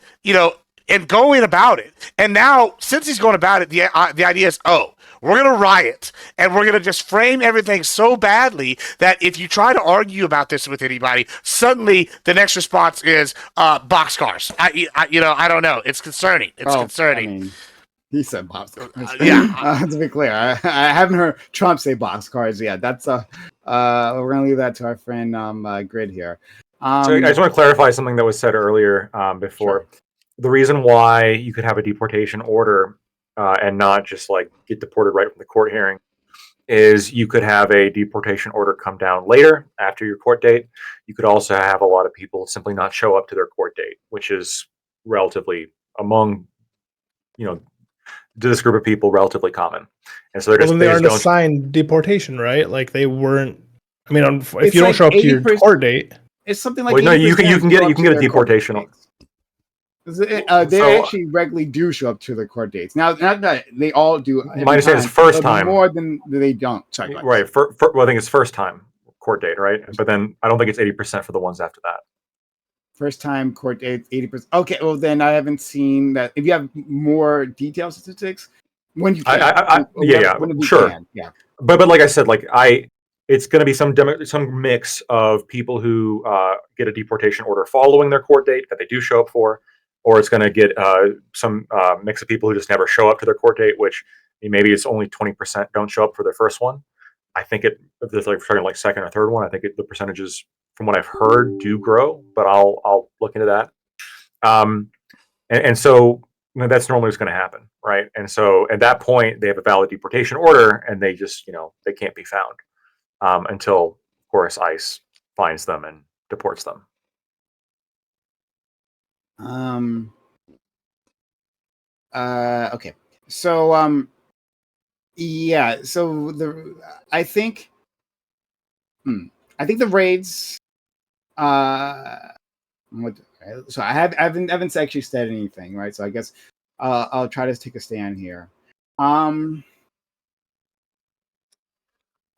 and going about it. And now, since he's going about it, the idea is, oh, we're going to riot, and we're going to just frame everything so badly that if you try to argue about this with anybody, suddenly the next response is boxcars. I don't know. It's concerning. It's concerning. I mean, he said boxcars. Yeah. To be clear, I haven't heard Trump say boxcars yet. That's we're going to leave that to our friend Grid here. So I just want to clarify something that was said earlier before. Sure. The reason why you could have a deportation order and not just get deported right from the court hearing is you could have a deportation order come down later after your court date. You could also have a lot of people simply not show up to their court date, which is relatively among, this group of people relatively common. And so they aren't assigned deportation, right? Like they weren't. I mean, if you don't show up to your court date, it's something like no, you can get a deportation. They actually regularly do show up to their court dates. Now, not that they all do. My understanding is first time. More than they don't. Sorry, right. Well, I think it's first time court date, right? But then I don't think it's 80% for the ones after that. First time court date, 80%. Okay, well then I haven't seen that. If you have more detailed statistics, when you can, sure. Yeah. But like I said, it's going to be some mix of people who get a deportation order following their court date that they do show up for, or it's going to get some mix of people who just never show up to their court date, which maybe it's only 20% don't show up for their first one. I think if there's starting second or third one, I think the percentages from what I've heard do grow, but I'll look into that. And so that's normally what's going to happen, right? And so at that point, they have a valid deportation order, and they just they can't be found until, of course, ICE finds them and deports them. Okay. So yeah. So I think the raids. So I haven't actually said anything, right? So I guess I'll try to take a stand here.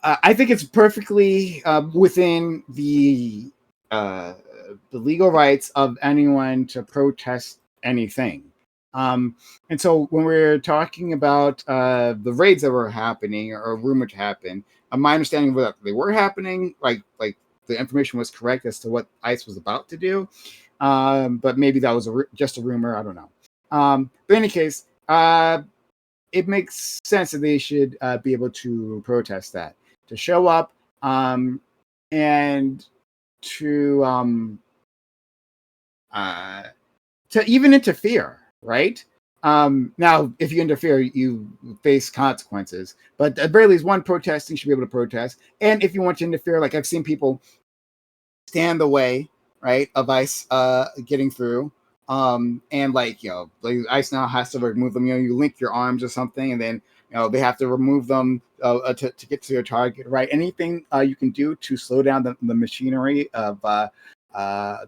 I think it's perfectly within the legal rights of anyone to protest anything. And so when we're talking about the raids that were happening or rumored to happen, my understanding was that they were happening, like the information was correct as to what ICE was about to do. But maybe that was just a rumor. I don't know. But in any case, it makes sense that they should be able to protest that, to show up and to even interfere, right? Now, if you interfere, you face consequences. But at very least, one protesting should be able to protest. And if you want to interfere, like I've seen people stand the way, right, of ICE getting through. And ICE now has to remove them. You link your arms or something, and then they have to remove them to get to their target, right? Anything you can do to slow down the machinery of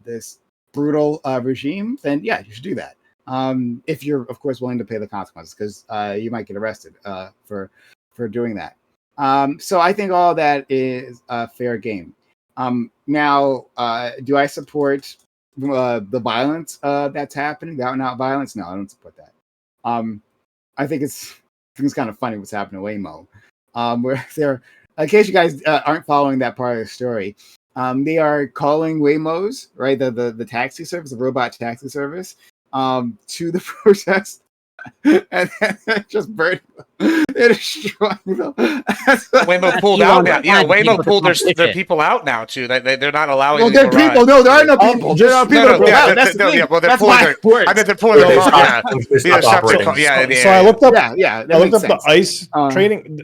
this brutal regime, then yeah, you should do that. If you're, of course, willing to pay the consequences, because you might get arrested for doing that. So I think all that is fair game. Now, do I support the violence that's happening? The out-and-out violence? No, I don't support that. I think it's kind of funny what's happening to Waymo. Where they're, in case you guys aren't following that part of the story, they are calling Waymos, right, the taxi service, the robot taxi service, to the protest, and then just burning them. They're destroying them. Waymo pulled out now. Yeah, Waymo pulled their people out now too. They're not allowing. Well, they're people. No, there are no people. There are people. That's the thing. Well, that's my I mean, they're pulling them off. Yeah. So I looked up. Yeah. I looked up the ICE training.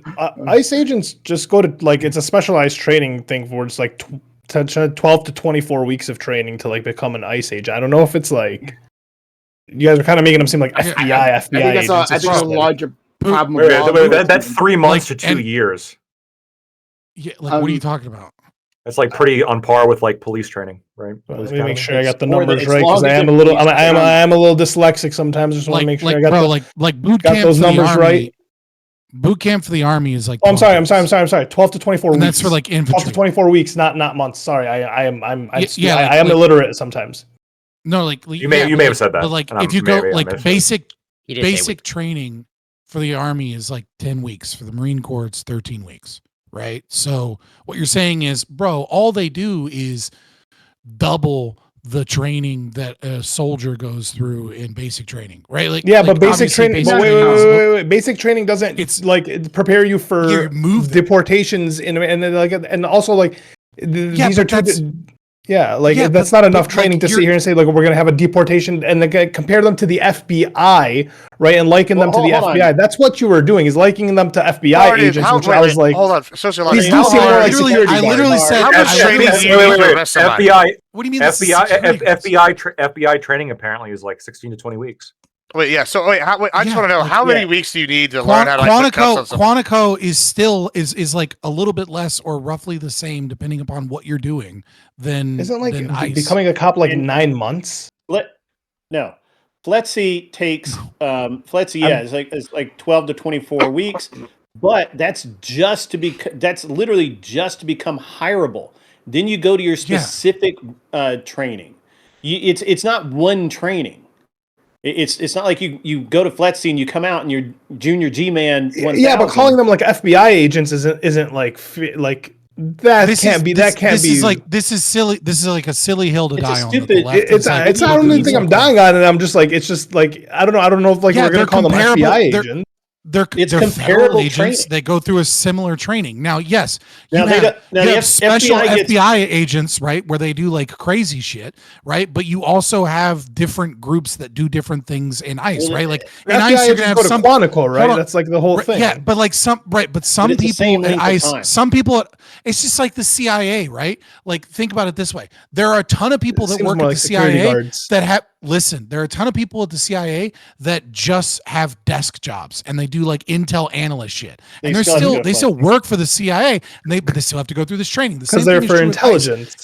ICE agents just go to it's a specialized training thing for it's 12 to 24 weeks of training to become an ICE agent. I don't know if it's you guys are kind of making them seem like FBI. I think that's a larger problem. Wait, that's 3 months to 2 years. Yeah, what are you talking about? That's pretty on par with police training, right? Let me make sure I got the numbers right, because I am a little dyslexic sometimes. Just want to make sure I got boot camp those numbers right. Boot camp for the Army is Oh, I'm sorry. 12 to 24 weeks. And that's for infantry. 12 to 24 weeks, not months. Sorry, I am illiterate sometimes. No, you may have said that. But if you go basic training for the Army is 10 weeks. For the Marine Corps, it's 13 weeks, right? So what you're saying is, bro, all they do is double the training that a soldier goes through in basic training, right? But basic training. Wait. Basic training doesn't. It's prepare you for deportations and also these are two. Yeah, like that's not enough training to sit here and say like we're going to have a deportation and then compare them to the FBI, right? And liken them to the FBI. On. That's what you were doing is likening them to FBI agents, which I was like, hold on, these do seem more like security I literally said, how much training do you need to arrest somebody? FBI. What do you mean? FBI training apparently is like 16 to 20 weeks. Wait, yeah. So wait, I just want to know how many weeks do you need to learn how to Quantico is still is like a little bit less or roughly the same depending upon what you're doing than isn't like than ICE. Becoming a cop like 9 months. No, FLETC takes it's like 12 to 24 weeks, but that's literally just to become hireable. Then you go to your specific training. It's not one training. It's not like you go to FLETC and you come out and you're junior G-man 1000. Yeah, but calling them like FBI agents isn't like that this can't be. This is silly. This is like a silly hill to die on. Stupid. I don't even think I'm dying on it. I'm just like it's just like I don't know. I don't know if like we're gonna call them FBI agents. They're comparable agents. They go through a similar training. Now, yes, you have special FBI agents, right, where they do like crazy shit, right? But you also have different groups that do different things in ICE, right? Like in ICE, you're gonna have some Quantico, right? That's like the whole thing. Yeah, but like some people at ICE, some people. It's just like the CIA, right? Like think about it this way: there are a ton of people that work at the CIA that have. Listen, there are a ton of people at the CIA that just have desk jobs and they do like intel analyst shit. And they still work for the CIA and but they still have to go through this training. Because they're for intelligence.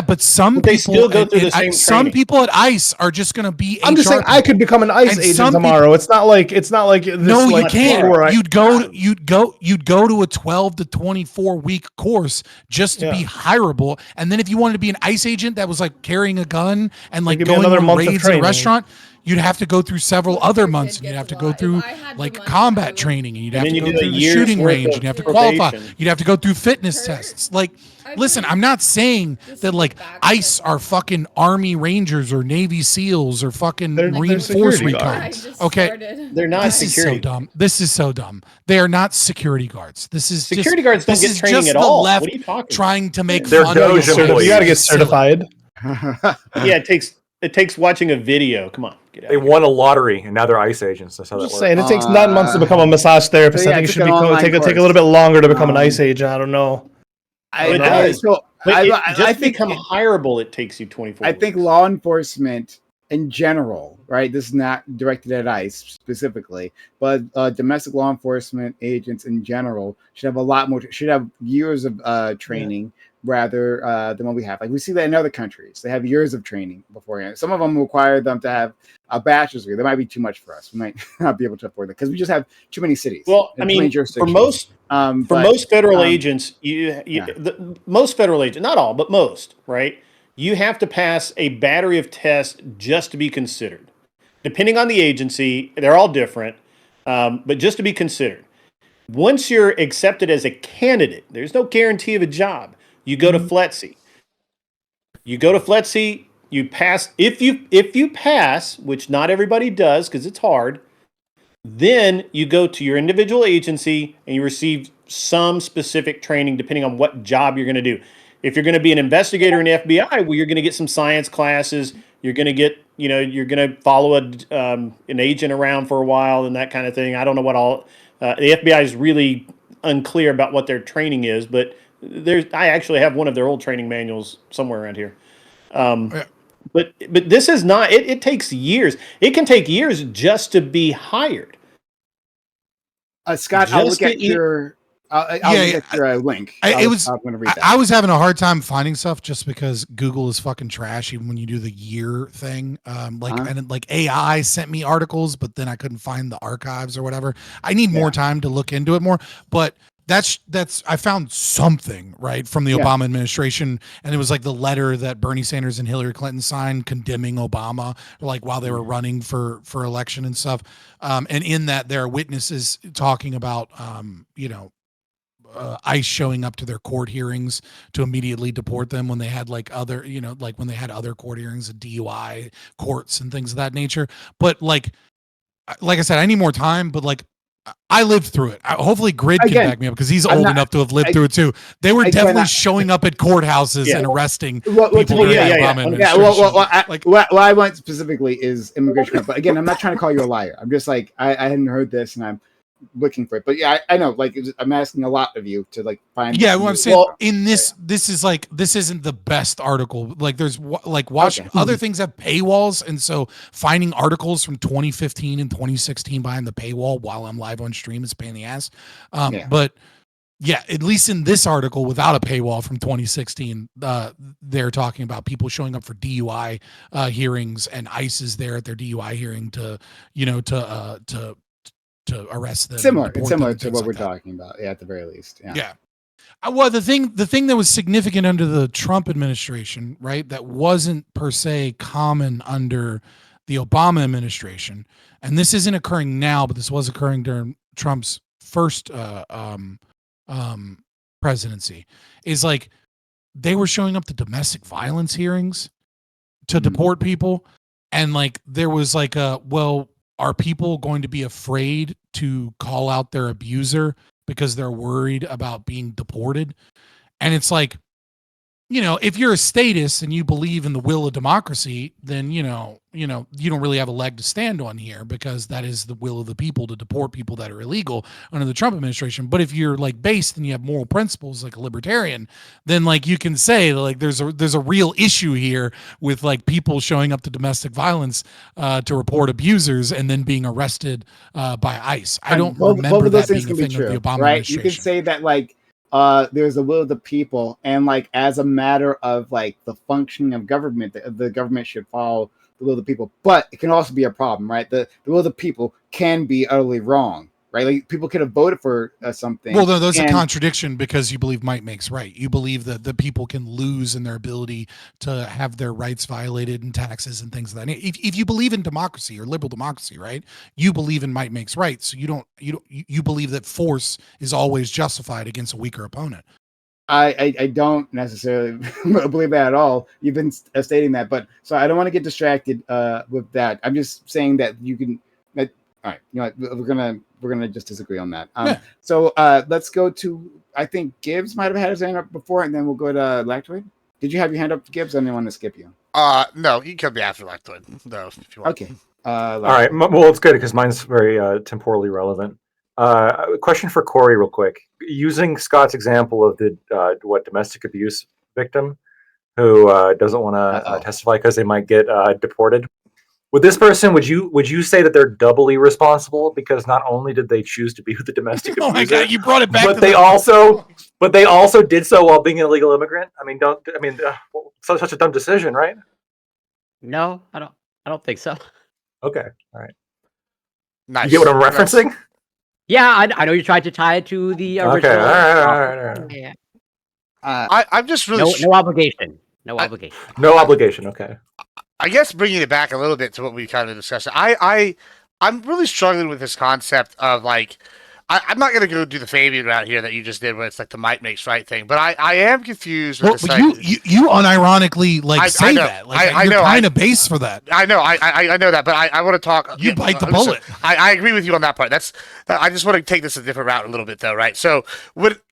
But some people at ICE are just going to be. I'm just saying I could become an ICE agent tomorrow. It's not like this. No, you can't. You'd go to a 12 to 24 week course just to be hireable, and then if you wanted to be an ICE agent that was like carrying a gun and like going on raids in a restaurant, you'd have to go through several other months, and you'd have to go through like combat training, and you'd have to go through the shooting range, and you have to qualify. You'd have to go through fitness tests. Like, listen, I'm not saying that like ICE are fucking Army Rangers or Navy SEAls or fucking Marine Force Recon. Okay, they're not security. This is so dumb. This is so dumb. They are not security guards. This is security guards don't get training at all. What are you talking? Trying to make fun of you got to get certified. Yeah, it takes watching a video. Come on. They won a lottery and now they're ICE agents. That's how that works. Saying it takes 9 months to become a massage therapist. I think it should take a little bit longer to become an ICE agent. I don't know. I think become hireable. It takes you 24. I think law enforcement in general, right? This is not directed at ICE specifically, but domestic law enforcement agents in general should have a lot more. Should have years of training. Rather than what we have. Like we see that in other countries. They have years of training beforehand. Some of them require them to have a bachelor's degree. That might be too much for us. We might not be able to afford that because we just have too many cities. Well, I mean, for most federal agents, most federal agents, not all, but most, right? You have to pass a battery of tests just to be considered. Depending on the agency, they're all different, but just to be considered. Once you're accepted as a candidate, there's no guarantee of a job. You go to FLETC. You pass. If you pass, which not everybody does because it's hard, then you go to your individual agency and you receive some specific training depending on what job you're going to do. If you're going to be an investigator in the FBI, well, you're going to get some science classes. You're going to get, you're going to follow an agent around for a while and that kind of thing. I don't know what all. The FBI is really unclear about what their training is, but I actually have one of their old training manuals somewhere around here. But this is not. It takes years. It can take years just to be hired. Scott, I'll look at your. I'll get your link. I was having a hard time finding stuff just because Google is fucking trash even when you do the year thing. And like AI sent me articles, but then I couldn't find the archives or whatever. I need more time to look into it more, but that's I found something right from the Obama administration, and it was like the letter that Bernie Sanders and Hillary Clinton signed condemning Obama, like while they were running for election and stuff. And in that there are witnesses talking about ICE showing up to their court hearings to immediately deport them when they had like other, like when they had other court hearings and DUI courts and things of that nature. But like I said, I need more time, but like I lived through it. Hopefully, Grid can back me up because he's old enough to have lived through it too. They were definitely showing up at courthouses and arresting people during the Obama administration. What I want specifically is immigration crime. But again, I'm not trying to call you a liar. I'm just like I hadn't heard this, and I'm looking for it. But yeah, I know. Like I'm asking a lot of you to like find. Yeah, what I'm saying in this is like this isn't the best article. Like there's watch other things have paywalls, and so finding articles from 2015 and 2016 behind the paywall while I'm live on stream is a pain in the ass. But yeah, at least in this article without a paywall from 2016, they're talking about people showing up for DUI hearings, and ICE is there at their DUI hearing to arrest them. Similar to what we're talking about, at the very least. Yeah. Well, the thing that was significant under the Trump administration, right, that wasn't per se common under the Obama administration, and this isn't occurring now, but this was occurring during Trump's first presidency, is like they were showing up to domestic violence hearings to deport people, and like there was like are people going to be afraid to call out their abuser because they're worried about being deported? And it's like, if you're a statist and you believe in the will of democracy, then, you don't really have a leg to stand on here because that is the will of the people to deport people that are illegal under the Trump administration. But if you're like based and you have moral principles like a libertarian, then like you can say like there's a real issue here with like people showing up to domestic violence to report abusers and then being arrested by ICE. I don't remember that being a thing of the Obama administration. You can say that like there's a will of the people, and like as a matter of like the functioning of government, the government should follow the will of the people. But it can also be a problem, right? The will of the people can be utterly wrong, right? Like people could have voted for something. Well, there's a contradiction because you believe might makes right. You believe that the people can lose in their ability to have their rights violated and taxes and things like that. If you believe in democracy or liberal democracy, right, you believe in might makes right. So you believe that force is always justified against a weaker opponent. I don't necessarily believe that at all. You've been stating that, but so I don't want to get distracted with that. I'm just saying that you can. All right, we're gonna just disagree on that. So let's go to. I think Gibbs might have had his hand up before, and then we'll go to Lactoid. Did you have your hand up, Gibbs? I didn't want to skip you. No, you can come be after Lactoid, though, if you want. Okay. All right. Well, it's good because mine's very temporally relevant. Question for Corey, real quick. Using Scott's example of the domestic abuse victim who doesn't want to testify because they might get deported. With this person, would you say that they're doubly responsible because not only did they choose to be with the domestic abuser, oh my God, you brought it back, but they also did so while being an illegal immigrant? I mean, such a dumb decision, right? No, I don't think so. Okay, all right. Nice. You get what I'm referencing? Yeah, I know you tried to tie it to the original. Okay, all right. Yeah. I'm just really no obligation. No obligation. No obligation. Okay. I guess bringing it back a little bit to what we kind of discussed, I'm really struggling with this concept of like, I'm not going to go do the Fabian route here that you just did, where it's like the might makes right thing, but I am confused. With but you unironically say that. Like, I know, kind of base for that. I know, I know that, but I want to talk. You bite the bullet. I agree with you on that part. I just want to take this a different route a little bit, though, right? So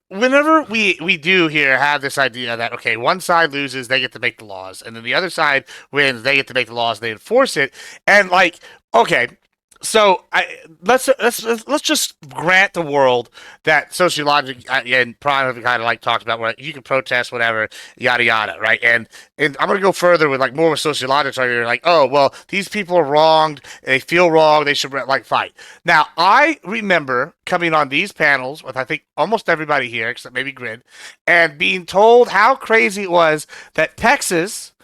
whenever we do here have this idea that, okay, one side loses, they get to make the laws, and then the other side wins, they get to make the laws, they enforce it, and like, okay. So let's just grant the world that sociologic and Prime kind of like talked about where you can protest whatever, yada yada, right? And I'm gonna go further with like more with sociologics right here, like, oh well, these people are wronged, they feel wrong, they should like fight. Now I remember coming on these panels with I think almost everybody here except maybe Grid, and being told how crazy it was that Texas,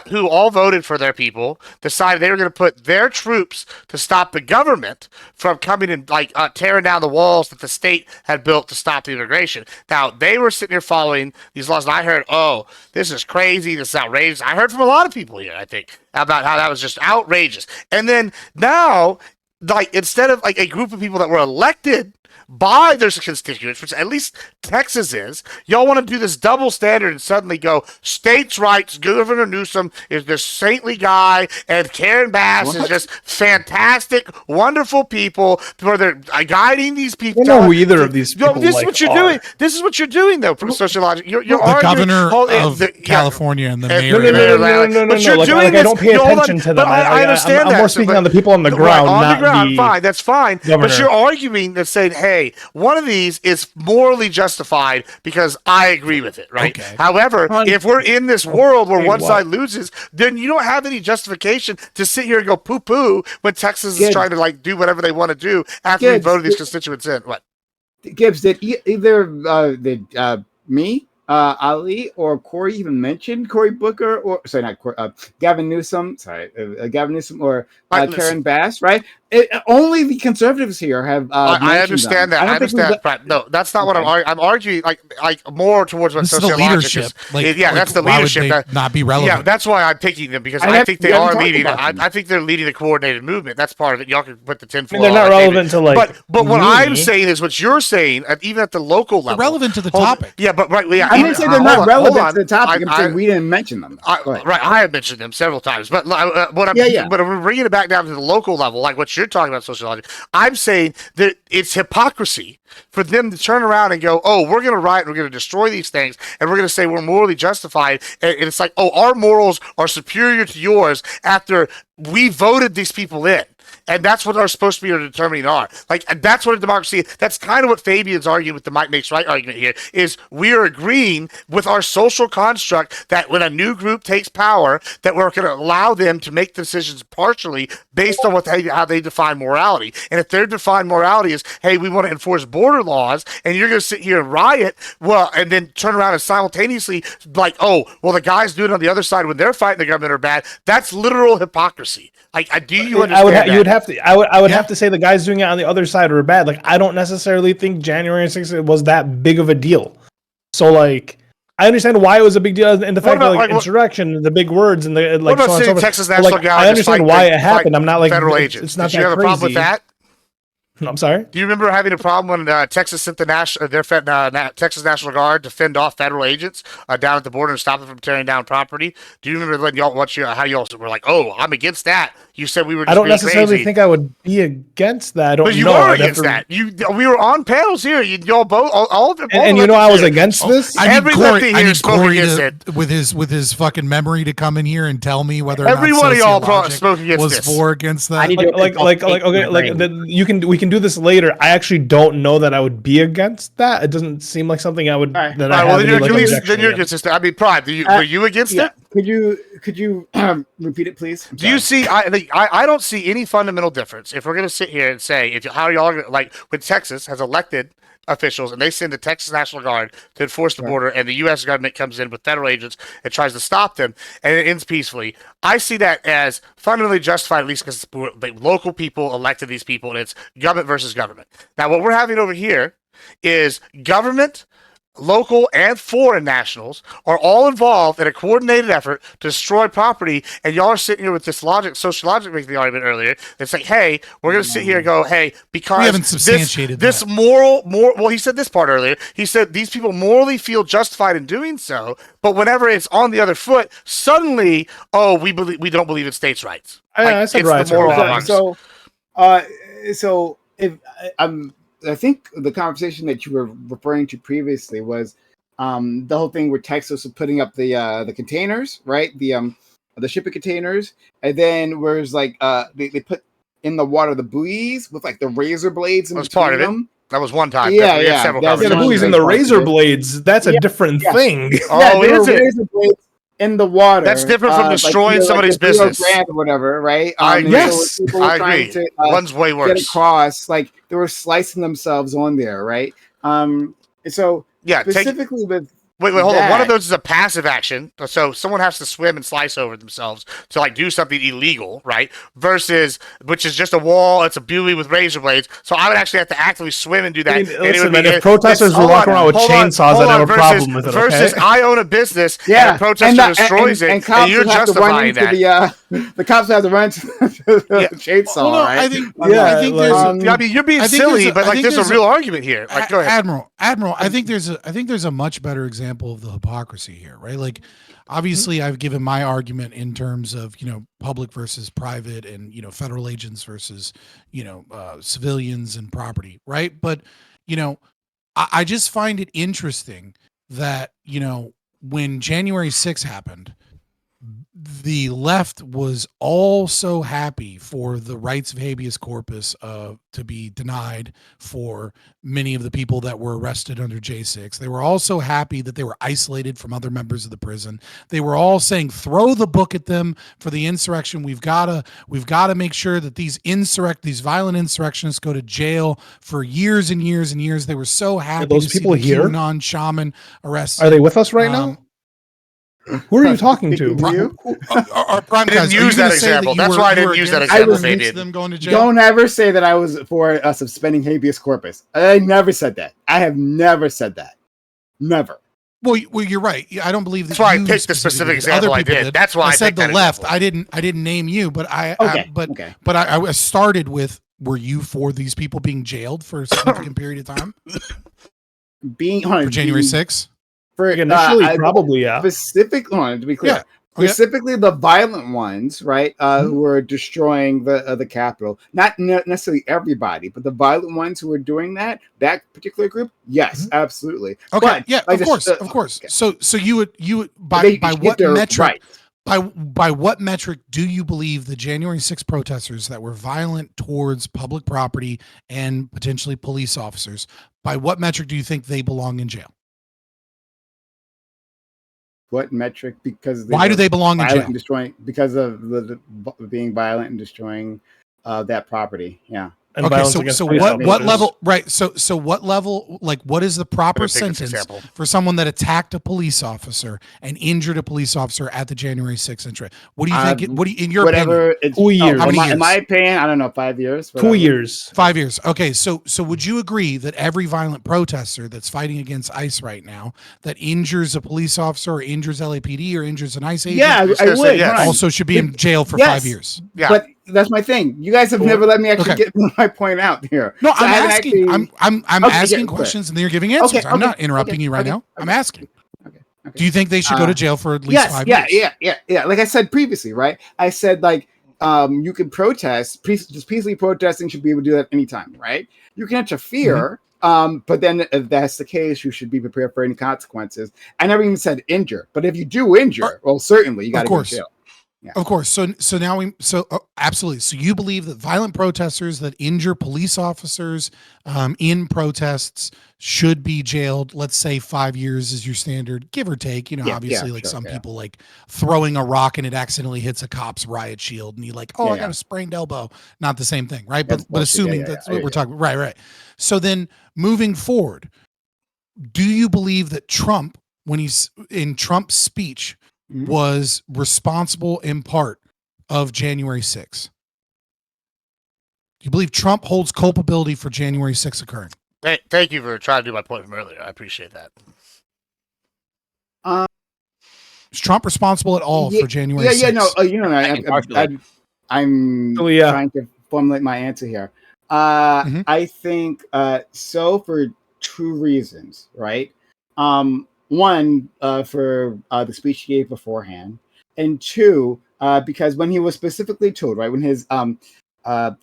who all voted for their people, decided they were going to put their troops to stop the government from coming and like tearing down the walls that the state had built to stop the immigration. Now, they were sitting here following these laws, and I heard, oh, this is crazy, this is outrageous. I heard from a lot of people here, I think, about how that was just outrageous. And then now, like, instead of like a group of people that were elected by their constituents, which at least Texas is. Y'all want to do this double standard and suddenly go, states' rights, Governor Newsom is this saintly guy, and Karen Bass is just fantastic, wonderful people, where they're guiding these people. I don't know who either of these people this is what you're doing. This is what you're doing, though, from sociological. You're the arguing, governor of California and the mayor. No. But you're doing this. I don't pay attention to them. I understand that. I'm more speaking on the people on the ground, on not the ground, the fine. That's fine. governor. But you're arguing that saying, hey, one of these is morally justified because I agree with it, right? Okay. However, if we're in this world where one what? side loses, then you don't have any justification to sit here and go poo-poo when Texas is trying to like do whatever they want to do after we voted these constituents in. What? Gibbs, did either me, Ali, or Cory even mention Cory Booker, or sorry, not Cory, Gavin Newsom, or Karen Bass, right? Only the conservatives here have. I understand that. I understand. No, that's not what I'm arguing. I'm arguing like more towards what sociological is. That's the leadership. Why would they not be relevant? Yeah, that's why I'm picking them because I think they are leading. I think they're leading a coordinated movement. That's part of it. Y'all can put the tinfoil. They're not relevant to like. But what I'm saying is what you're saying, even at the local level, relevant to the topic. Yeah, but right. Yeah, I didn't say they're not relevant to the topic. I'm saying we didn't mention them. Right, I have mentioned them several times, but but I'm bringing it back down to the local level, like what you're talking about, sociology. I'm saying that it's hypocrisy for them to turn around and go, oh, we're going to riot, we're going to destroy these things, and we're going to say we're morally justified, and it's like, oh, our morals are superior to yours after we voted these people in. And that's what are supposed to be determining are. Like, that's what a democracy is. That's kind of what Fabian's arguing with the Mike Makes Right argument here, is we are agreeing with our social construct that when a new group takes power, that we're going to allow them to make decisions partially based on how they define morality. And if their defined morality is, hey, we want to enforce border laws, and you're going to sit here and riot, well, and then turn around and simultaneously like, oh, well, the guys doing it on the other side when they're fighting the government are bad, that's literal hypocrisy. Like, do you understand I would have to say the guys doing it on the other side were bad. Like, I don't necessarily think January 6th was that big of a deal. So, like, I understand why it was a big deal, and the fact that like insurrection, the big words, and the like. What about so Texas National Guard? I understand why it happened. I'm not like federal agents. It's not Did you have a problem with that? I'm sorry. Do you remember having a problem when Texas sent their Texas National Guard to fend off federal agents down at the border and stop them from tearing down property? Do you remember when how y'all were like, "Oh, I'm against that"? You said we were. Just I don't necessarily think I would be against that. I don't. But you know. are against that. We were on panels here. Y'all both, all of them. And you know, I was against this. I need Cory with his fucking memory to come in here and tell me whether or every not one of y'all spoke against was this. for against that. We can do this later. I actually don't know that I would be against that. It doesn't seem like something I would. Then you're consistent. I mean, Prime. Were you against it? Could you repeat it, please? Do you see? I don't see any fundamental difference if we're going to sit here and say how y'all are, like when Texas has elected officials and they send the Texas National Guard to enforce the border, and the U.S. government comes in with federal agents and tries to stop them, and it ends peacefully. I see that as fundamentally justified, at least because the local people elected these people, and it's government versus government. Now, what we're having over here is government, local and foreign nationals are all involved in a coordinated effort to destroy property, and y'all are sitting here with this social logic making the argument earlier. It's like, hey, we're going to sit here and go, hey, because we haven't substantiated this well, he said this part earlier. He said these people morally feel justified in doing so, but whenever it's on the other foot, suddenly, we don't believe in states' rights. I said rights. So if I think the conversation that you were referring to previously was the whole thing where Texas was putting up the containers, right? The shipping containers, and then whereas like they put in the water the buoys with like the razor blades in between them. That was one time. Yeah. The buoys and the razor blades. That's a different thing. Oh, is it? Razor blades in the water. That's different from destroying somebody's business. Or whatever, right? I agree. To, one's way worse. Get across, like they were slicing themselves on there, right? So specifically with Wait, hold on. One of those is a passive action. So someone has to swim and slice over themselves to like do something illegal, right? Versus, which is just a wall, it's a buoy with razor blades. So I would actually have to actively swim and do that. If protesters were walking around with chainsaws, I'd have a problem with it. Versus, I own a business and a protester destroys it, and you're justifying that. The cops have to run to the chainsaw, Well, no, right? I think like, I mean, you're being silly, but like, there's a real argument here. Like, go ahead, Admiral. I think there's a much better example of the hypocrisy here, right? Like, obviously, I've given my argument in terms of public versus private, and federal agents versus civilians and property, right? But I just find it interesting that when January 6th happened, the left was all so happy for the rights of habeas corpus to be denied for many of the people that were arrested under J6. They were also happy that they were isolated from other members of the prison. They were all saying, throw the book at them for the insurrection. We've got to make sure that these violent insurrectionists go to jail for years and years and years. They were so happy. Those people here, QAnon shaman arrested. Are they with us right now? Who are you talking to? Our prime guys, didn't use that example. That's why I didn't use that example. Them going to jail? Don't ever say that I was for suspending habeas corpus. I never said that. I have never said that. Never. Well, you're right. I don't believe that. That's why I picked the specific example I did. That's why I said the left. Example. I didn't name you, but I started with, were you for these people being jailed for a significant period of time? For January 6th? Initially, probably, yeah. To be clear, specifically the violent ones, right? Who were destroying the Capitol. Not necessarily everybody, but the violent ones who were doing that particular group. Yes, absolutely. Okay, but, of course. Okay. So you would by what metric? Right. By what metric do you believe the January 6th protesters that were violent towards public property and potentially police officers? By what metric do you think they belong in jail? What metric? Because why do they belong in jail? Because of the being violent and destroying that property. Yeah. Okay, so what level? Right. So what level? Like, what is the proper sentence for someone that attacked a police officer and injured a police officer at the January 6th incident? What do you think? What do you, in your opinion? 2 years. How many years? In my opinion, I don't know, 5 years. 2 years. 5 years. Okay. So would you agree that every violent protester that's fighting against ICE right now that injures a police officer or injures LAPD or injures an ICE agent, I would. Also should be in jail for 5 years. Yeah. But that's my thing. You guys have never let me actually get my point out here. No, so I'm asking. I'm asking questions, and then you're giving answers. I'm not interrupting you right now. I'm asking. Do you think they should go to jail for at least 5 years? Yeah. Like I said previously, right? I said you can protest. Just peacefully protesting should be able to do that anytime, right? You can interfere. But then if that's the case, you should be prepared for any consequences. I never even said injure, but if you do injure, well, certainly you got to go to jail. Yeah. Of course. So now absolutely. So you believe that violent protesters that injure police officers in protests should be jailed. Let's say 5 years is your standard, give or take. Obviously, some people like throwing a rock and it accidentally hits a cop's riot shield, and you're like, I got a sprained elbow. Not the same thing, right? But assuming that's what we're talking, right. So then moving forward, do you believe that Trump, when he's in Trump's speech, was responsible in part of January 6th? Do you believe Trump holds culpability for January 6th occurring? Thank you for trying to do my point from earlier. I appreciate that. Is Trump responsible at all for January 6th? I'm trying to formulate my answer here. I think so for two reasons, right? One, for the speech he gave beforehand, and two, because when he was specifically told, right, when his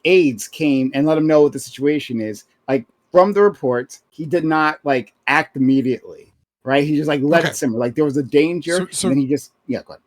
aides came and let him know what the situation is, like from the reports, he did not act immediately, right? He just let it simmer. Like there was a danger, and then he just go ahead.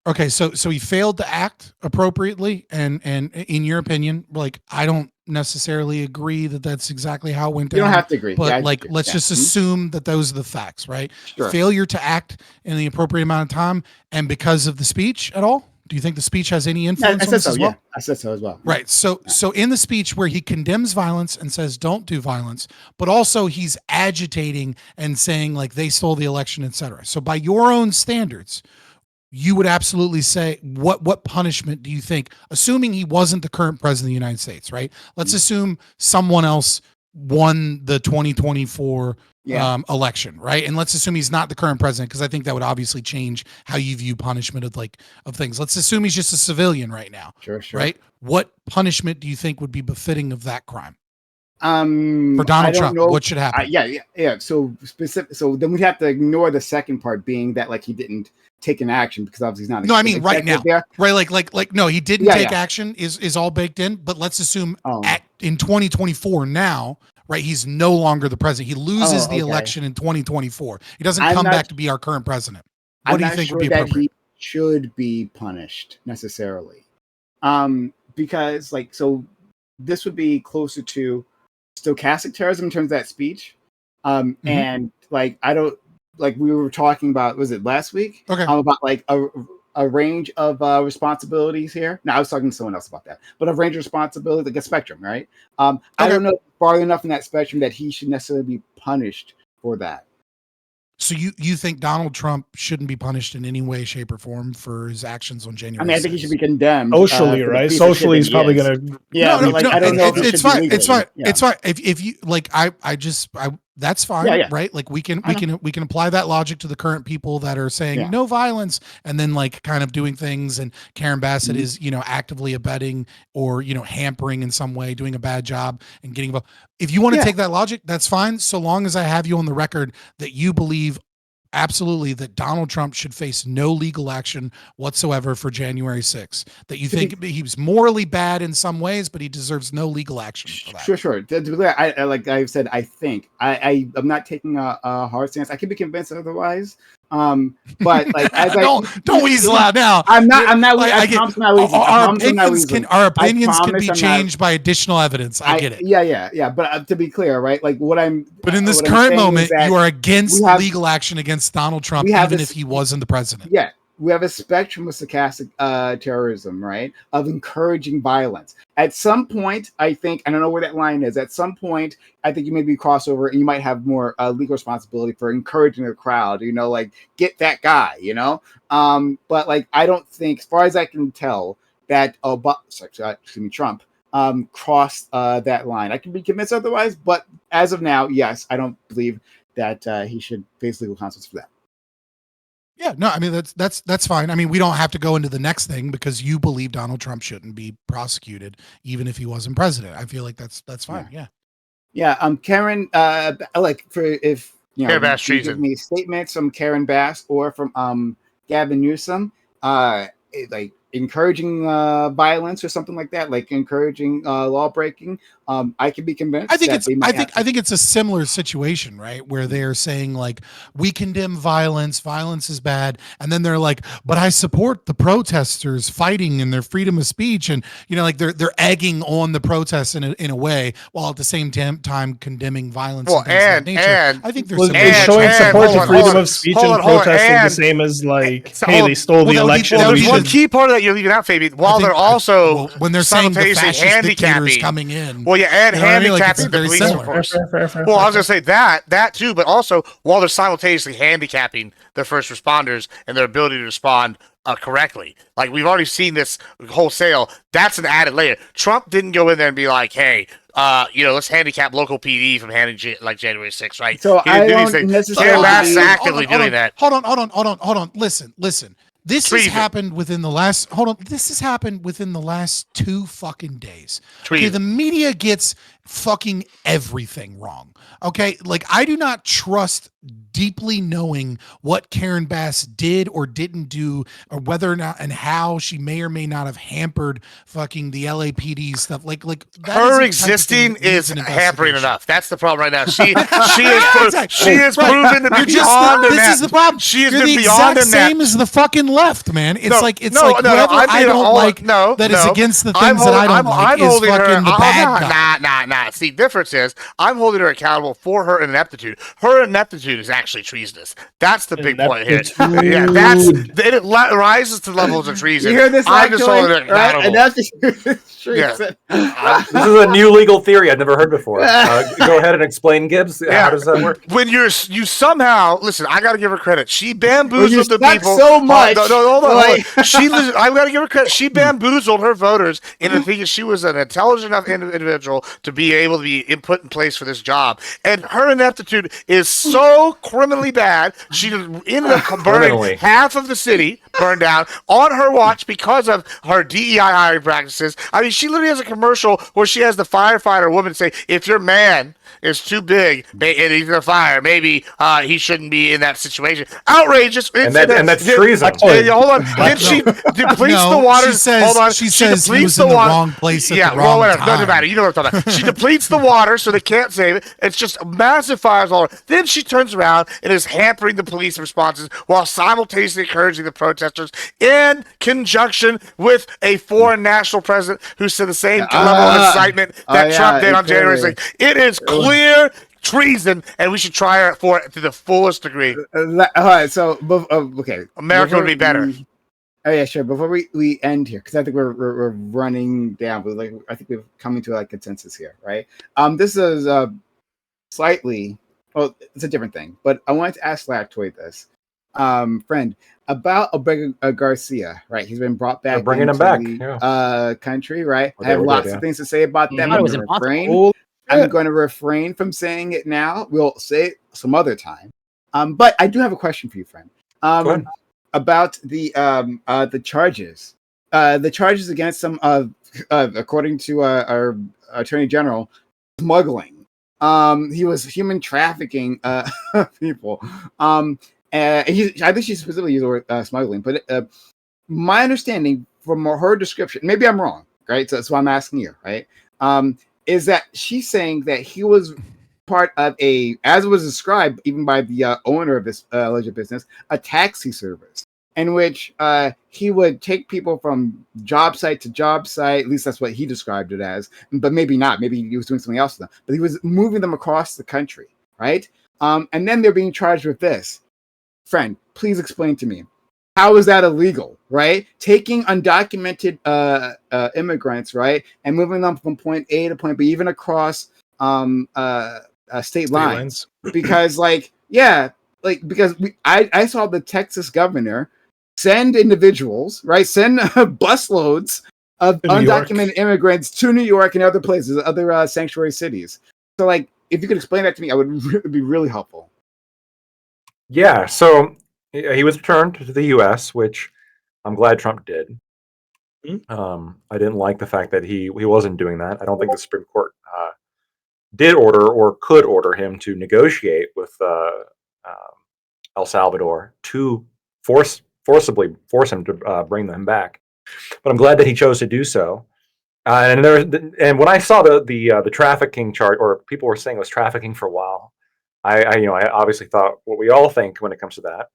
Okay, so he failed to act appropriately, and in your opinion, I don't necessarily agree that that's exactly how it went down. You don't have to agree, but let's just assume that those are the facts, right? Sure. Failure to act in the appropriate amount of time, and because of the speech at all. Do you think the speech has any influence on this as well? Yeah, I said so as well. Right. So in the speech where he condemns violence and says don't do violence, but also he's agitating and saying they stole the election, etc. So by your own standards, you would absolutely say what punishment do you think, assuming he wasn't the current president of the United States, right? Let's assume someone else won the 2024 Yeah. election, right? And let's assume he's not the current president, because I think that would obviously change how you view punishment of things. Let's assume he's just a civilian right now, Sure. right? What punishment do you think would be befitting of that crime? For I Donald don't Trump, know. what should happen? Yeah. So specific. So then we'd have to ignore the second part, being that like he didn't take an action because obviously he's not. No, I mean right now, there. right? Like no, he didn't take action. Is all baked in. But let's assume in 2024 now, right? He's no longer the president. He loses the election in 2024. He doesn't come back to be our current president. What do you think would be appropriate? That he should be punished necessarily, because like so, this would be closer to stochastic terrorism in terms of that speech, and like I don't like we were talking about, was it last week? Okay, about like a range of responsibilities here. No, I was talking to someone else about that, but a range of responsibilities, like a spectrum, right? I don't know far enough in that spectrum that he should necessarily be punished for that. So you think Donald Trump shouldn't be punished in any way, shape, or form for his actions on January 6th? I mean, I think he should be condemned. Socially, right? Socially, he's probably going to... Yeah, no, like, I don't know if it's fine. It's fine. Yeah. It's fine. If you, like, I that's fine, right? Like, we can apply that logic to the current people that are saying no violence, and then, like, kind of doing things, and Karen Bassett is, actively abetting or, hampering in some way, doing a bad job and getting involved. If you want to take that logic, that's fine, so long as I have you on the record that you believe absolutely that Donald Trump should face no legal action whatsoever for January 6th. That you think he was morally bad in some ways, but he deserves no legal action for that. Sure. I like I've said, I think I'm not taking a hard stance. I can be convinced otherwise. But like, as don't weasel out now. I'm not. Our opinions can be changed by additional evidence. I get it. Yeah. But to be clear, right? Like But in this current moment, you are against legal action against Donald Trump, even if he wasn't the president. Yeah. We have a spectrum of stochastic terrorism, right? Of encouraging violence. At some point, I think, I don't know where that line is. At some point, I think you may be crossover, and you might have more legal responsibility for encouraging the crowd. Like get that guy. But like I don't think, as far as I can tell, that Trump crossed that line. I can be convinced otherwise, but as of now, yes, I don't believe that he should face legal consequences for that. Yeah, no, I mean that's fine. I mean, we don't have to go into the next thing because you believe Donald Trump shouldn't be prosecuted even if he wasn't president. I feel like that's fine. Yeah. Karen, like for if Karen Bass you treason. give me statements from Karen Bass or from Gavin Newsom, like encouraging violence or something like that, like encouraging law breaking. I can be convinced. I think it's a similar situation, right? Where they're saying like, we condemn violence is bad, and then they're like, but I support the protesters fighting and their freedom of speech, and like they're egging on the protests in a way, while at the same time condemning violence. Well, and I think there's showing support to freedom of speech and protesting the same as like, hey, they stole the election. There's one key part of that you're leaving out, Fabian. While they're also when they're saying the fascist dictators coming in. Well, yeah, and handicapping the police force. Well, I was going to say that too, but also while they're simultaneously handicapping the first responders and their ability to respond correctly. Like we've already seen this wholesale. That's an added layer. Trump didn't go in there and be like, hey, let's handicap local PD from handing like January 6th, right? So I don't necessarily actively doing that. Hold on. Listen. This has happened within the last. Hold on. This has happened within the last 2 fucking days. Okay, the media gets fucking everything wrong. Okay, like I do not trust deeply knowing what Karen Bass did or didn't do, or whether or not and how she may or may not have hampered fucking the LAPD stuff. Like that her existing is hampering enough. That's the problem right now. She is proven to be beyond this is the problem. She has been beyond the exact same as the fucking left, man. It's whatever I don't like that is against the things that I don't like is fucking the bad guy. Nah. See, difference is I'm holding her accountable for her ineptitude. Her ineptitude ineptitude is actually treasonous. That's the big point here. Ineptitude. Yeah, it rises to levels of treason. You hear this, I'm just holding it right? accountable. Treason. This is a new legal theory I've never heard before. Go ahead and explain, Gibbs. Yeah. How does that work? When you somehow listen, I got to give her credit. She bamboozled the people so much. No, hold on. I got to give her credit. She bamboozled her voters into thinking she was an intelligent enough individual to be able to be put in place for this job. And her ineptitude is so criminally bad. She ended up burning half of the city, burned down on her watch because of her DEI hiring practices. I mean, she literally has a commercial where she has the firefighter woman say, "If your man is too big and he's gonna fire, maybe he shouldn't be in that situation." Outrageous. And that's treason. Hold on. Then she depletes the water. Hold on. She says he was in the wrong place at the wrong time. Doesn't matter. You know what I'm talking about. She depletes the water so they can't save it. It's just massive fires all over. Then she turns around and is hampering the police responses while simultaneously encouraging the protesters in conjunction with a foreign national president who said the same level of incitement that Trump did on January 6th. It is clear treason, and we should try her for it to the fullest degree. All right, so okay, America would be better. Oh yeah, sure. Before we end here, because I think we're running down, but like I think we're coming to a consensus here, right? This is slightly, well, it's a different thing, but I wanted to ask Lactoid this, friend, about Obega Garcia, right? He's been brought back. They're bringing him back. Country, right? I have lots of things to say about that. I'm going to refrain from saying it now. We'll say it some other time. But I do have a question for you, friend. About the charges. The charges against some according to our Attorney General, smuggling. He was human trafficking people. I think she specifically used the word smuggling, but my understanding from her description, maybe I'm wrong, right? So I'm asking you, right? Is that she's saying that he was part of as was described even by the owner of this alleged business, a taxi service in which he would take people from job site to job site. At least that's what he described it as, but maybe not. Maybe he was doing something else to them, but he was moving them across the country, right? And then they're being charged with this. Friend, please explain to me. How is that illegal, right? Taking undocumented immigrants, right, and moving them from point A to point B, even across state lines. Because, because I saw the Texas governor send individuals, right, send busloads of undocumented immigrants to New York and other places, other sanctuary cities. So, if you could explain that to me, it'd be really helpful. Yeah, so he was returned to the U.S., which I'm glad Trump did. I didn't like the fact that he wasn't doing that. I don't think the Supreme Court did order or could order him to negotiate with El Salvador to forcibly force him to bring them back. But I'm glad that he chose to do so. And when I saw the trafficking charge, or people were saying it was trafficking for a while, I obviously thought what we all think when it comes to that.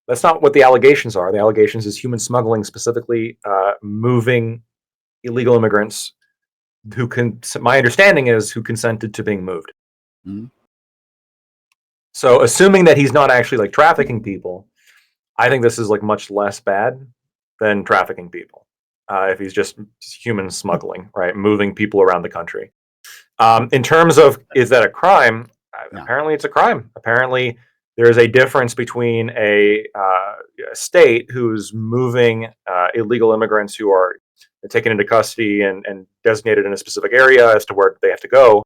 That's not what the allegations are. The allegations is human smuggling, specifically moving illegal immigrants my understanding is who consented to being moved. Mm-hmm. So assuming that he's not actually trafficking people, I think this is much less bad than trafficking people. If he's just human smuggling, right? Moving people around the country. In terms of, is that a crime? Apparently it's a crime. Apparently there is a difference between a state who's moving illegal immigrants who are taken into custody and designated in a specific area as to where they have to go,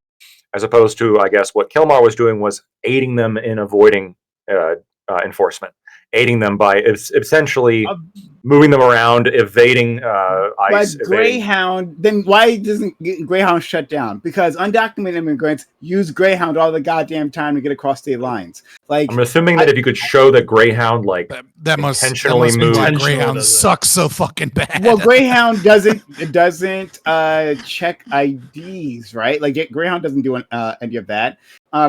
as opposed to, I guess, what Kilmar was doing was aiding them in avoiding enforcement, aiding them by essentially moving them around, evading ICE. But Greyhound, then why doesn't Greyhound shut down? Because undocumented immigrants use Greyhound all the goddamn time to get across state lines. I'm assuming that if you could show that Greyhound that must intentionally moved. Greyhound sucks so fucking bad. Well, Greyhound doesn't check IDs, right? Greyhound doesn't do any of that.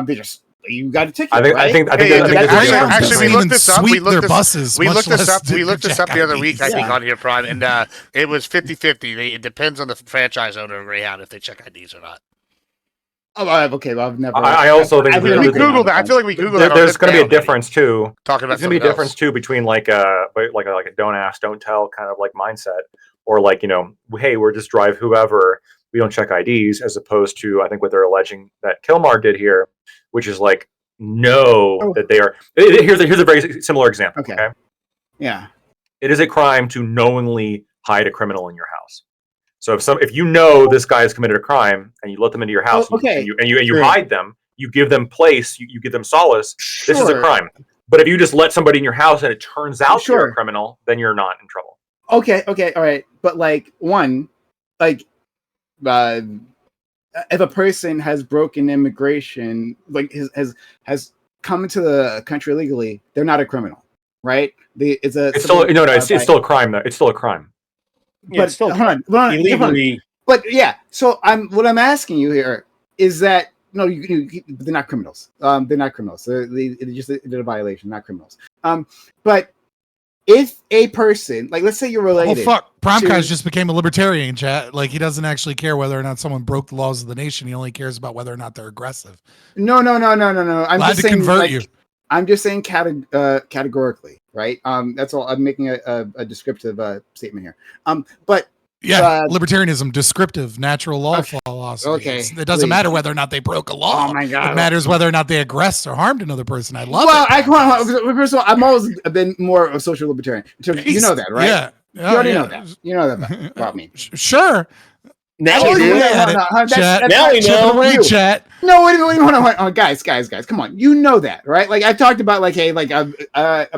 They just you got a ticket. I think actually we looked this up. We looked this up. We looked this up the other week, I think, on here, Prime, and it was 50-50. It depends on the franchise owner of Greyhound if they check IDs or not. Okay, well, I've never. I also think we Googled that. I feel like we Googled that. There's going to be a difference too. Talking about there's going to be a difference too between like a don't ask, don't tell kind of like mindset, or like hey, we're just drive whoever, we don't check IDs, as opposed to I think what they're alleging that Kilmar did here, which is like that they are. Here's a very similar example. Okay. Yeah. It is a crime to knowingly hide a criminal in your house. So if you know this guy has committed a crime and you let them into your house and you hide them, you give them place, you give them solace. Sure. This is a crime. But if you just let somebody in your house and it turns out you're a criminal, then you're not in trouble. Okay, all right. But like if a person has broken immigration, like has come into the country illegally, they're not a criminal, right? It's still a crime though. It's still a crime. Yeah, but still illegally. But yeah, so what I'm asking you here is that no, they're not criminals. They're not criminals. They just did a violation, not criminals. But if a person, like let's say you're related. Oh fuck! Promkai's just became a libertarian, chat. Like he doesn't actually care whether or not someone broke the laws of the nation. He only cares about whether or not they're aggressive. No. I'm just saying, convert you. I'm just saying categorically, right? That's all. I'm making a descriptive statement here. But yeah, libertarianism, descriptive, natural law philosophy. Okay, it doesn't matter whether or not they broke a law. Oh my god! It matters whether or not they aggressed or harmed another person. I love it. First of all, I've always been more of a social libertarian. You know that, right? Yeah. You already know that. You know that about me. Sure. Now we do. Now we know. Chat. No, wait, hold on, guys, come on. You know that, right? Like I've talked about, like, hey, like I'm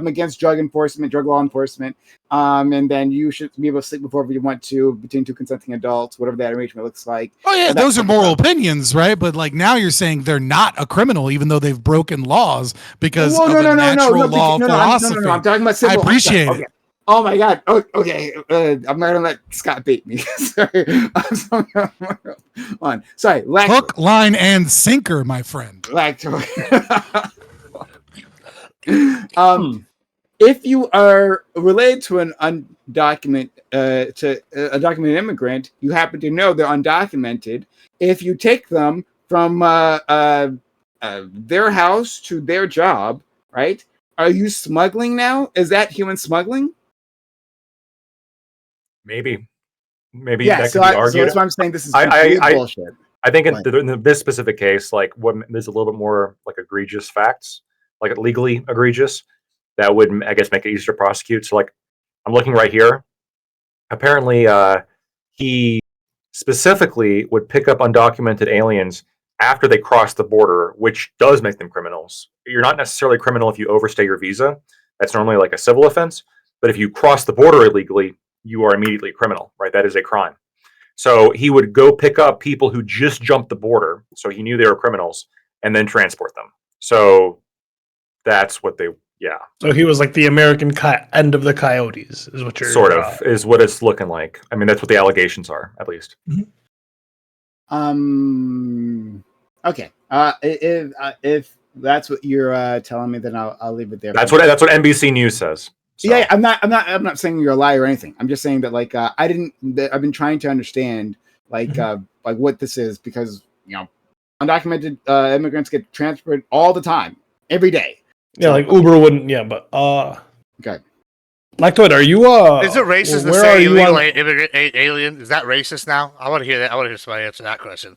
against drug law enforcement, and then you should be able to sleep before you want to between two consenting adults, whatever that arrangement looks like. Oh yeah, those are moral opinions, right? But like now you're saying they're not a criminal, even though they've broken laws because of a natural law philosophy. No, I'm talking about civil. I appreciate it. Okay. Oh my god. Oh, okay. I'm not gonna let Scott bait me. Sorry. Sorry. Hook, line, and sinker, my friend. If you are related to an undocumented immigrant, you happen to know they're undocumented. If you take them from their house to their job, right? Are you smuggling now? Is that human smuggling? Maybe yeah, that could be argued. So that's why I'm saying this is bullshit. I think in this specific case, like there's a little bit more like egregious facts, like legally egregious, that would, I guess, make it easier to prosecute. So like I'm looking right here. Apparently, he specifically would pick up undocumented aliens after they cross the border, which does make them criminals. You're not necessarily a criminal if you overstay your visa. That's normally like a civil offense. But if you cross the border illegally, you are immediately a criminal, right? That is a crime. So he would go pick up people who just jumped the border, so he knew they were criminals, and then transport them. So that's what So he was like the American end of the Coyotes, is what you're is what it's looking like. I mean, that's what the allegations are, at least. Mm-hmm. Okay. If that's what you're telling me, then I'll leave it there. That's what NBC News says. So. Yeah, I'm not saying you're a liar or anything. I'm just saying that like I've been trying to understand like what this is, because undocumented immigrants get transferred all the time, every day. Yeah, like Uber wouldn't. Yeah, but okay. Lactoid, are you Is it racist to say illegal alien? Is that racist now? I want to hear that. I want to hear somebody answer that question.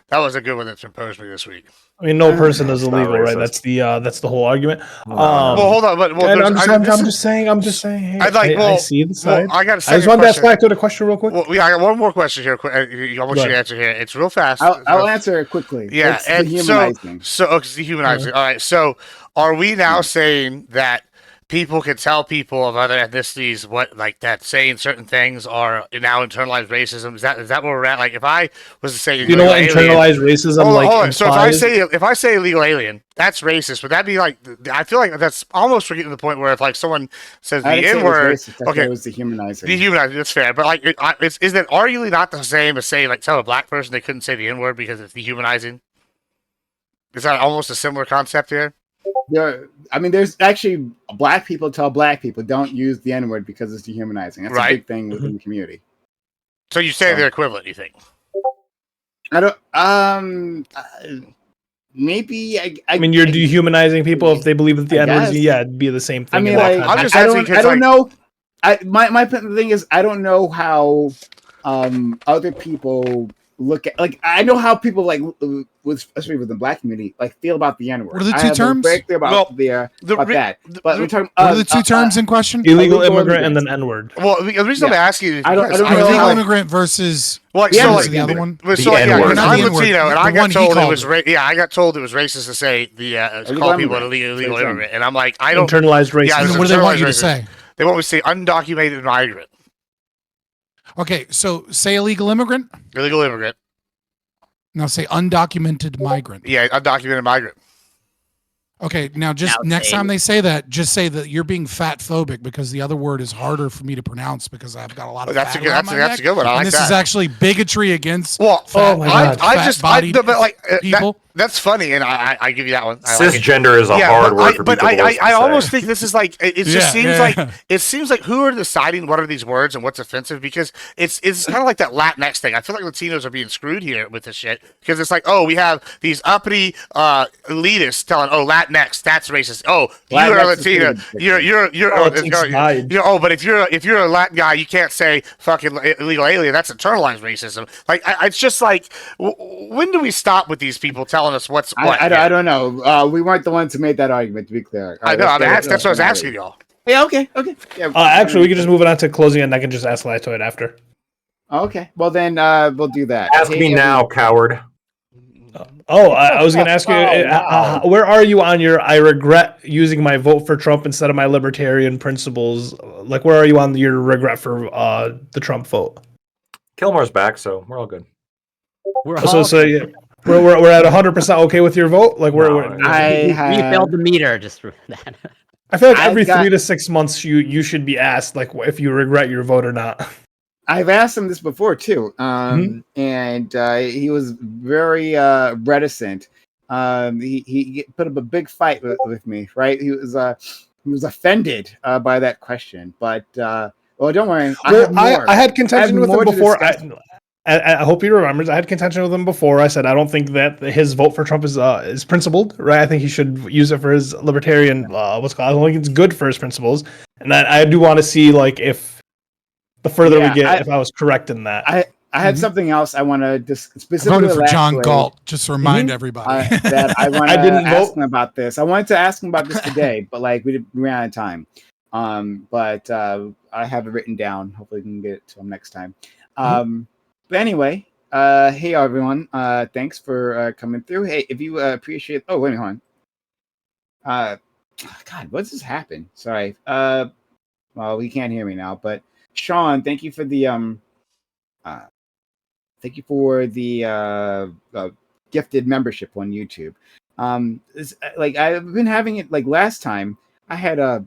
That was a good one that's been posed me this week. I mean, no person is illegal, right? That's the whole argument. Well, hold on, but I'm just saying. Hey, I see the side. I got. I just wanted to ask Lactoid a question real quick. Well, I got one more question here. I want you to answer here. It's real fast. I'll answer it quickly. Yeah, it's and dehumanizing. It's dehumanizing. All right. So, are we now saying that people can tell people of other ethnicities that saying certain things are now internalized racism? Is that where we're at? Like if I was to say, you know what internalized racism implies? So if I say illegal alien, that's racist. Would that be like? I feel like that's almost getting to the point where if like someone says the N word, okay, it was dehumanizing. Dehumanizing, that's fair. But like, is that arguably not the same as saying like tell a black person they couldn't say the N word because it's dehumanizing? Is that almost a similar concept here? There's actually black people tell black people don't use the N-word because it's dehumanizing. That's a big thing within the community. So you say they're equivalent, you think? I don't. Maybe I mean, you're dehumanizing people if they believe that the N-word is, yeah, it'd be the same thing. I mean, like, I don't know. My thing is, I don't know how other people look at, like, I know how people, like, especially with the Black community, like, feel about the N-word. What are the two terms? Very clear about that. But we're talking. What are the two terms in question? Illegal immigrant and then N-word. Well, the reason I'm asking is I don't know illegal immigrant versus the other one. So I'm Latino, and I got told it was I got told it was racist to say call people an illegal immigrant, and I'm like, I don't internalized racism. Yeah, what do they want you to say? They want me to say undocumented migrant. Okay, so say illegal immigrant. Illegal immigrant. Now say undocumented migrant. Yeah, undocumented migrant. Okay, now just next time they say that, just say that you're being fat phobic because the other word is harder for me to pronounce because I've got a lot of that's fat a good around my that's neck, a good one. I like and this that. is actually bigotry against people. That's funny, and I give you that one. Cisgender is a hard word for people. I almost think this is like it just seems like who are deciding what are these words and what's offensive, because it's kind of like that Latinx thing. I feel like Latinos are being screwed here with this shit because it's like, oh, we have these uppity elitists telling, oh, Latinx, that's racist. Oh, you are Latino, but if you're a Latin guy, you can't say fucking illegal alien. That's internalized racism. Like it's just like, when do we stop with these people telling us what's what? I don't know. We weren't the ones who made that argument, to be clear. I know. That's what I was asking y'all. Yeah. Okay. Yeah. Actually, we can just move it on to closing, and I can just ask Latoid after. Okay. Well, then we'll do that. Ask me now, coward. I was going to ask you, where are you on your I regret using my vote for Trump instead of my libertarian principles? Like, where are you on your regret for the Trump vote? Kilmore's back, so we're all good. We're at 100% okay with your vote. Like, we failed the meter just for that. I feel like every 3 to 6 months you should be asked like if you regret your vote or not. I've asked him this before too, and he was very reticent. He put up a big fight with me, right? He was offended by that question, but well, don't worry. I had contention with him before. I hope he remembers. I had contention with him before. I said I don't think that his vote for Trump is principled, right? I think he should use it for his libertarian. I don't think it's good for his principles, and that I do want to see like if the further we get, if I was correct in that. I had something else I want to specifically. I voted for John Galt, just to remind everybody that I want to ask him about this. I wanted to ask him about this today, but like we ran out of time. But I have it written down. Hopefully, we can get it to him next time. But anyway, hey everyone, thanks for coming through. Hey, if you appreciate, oh wait, hold on. God, what's this happen? Sorry. Well, he can't hear me now, but Sean, thank you for the gifted membership on YouTube. Like I've been having it. Like last time, I had a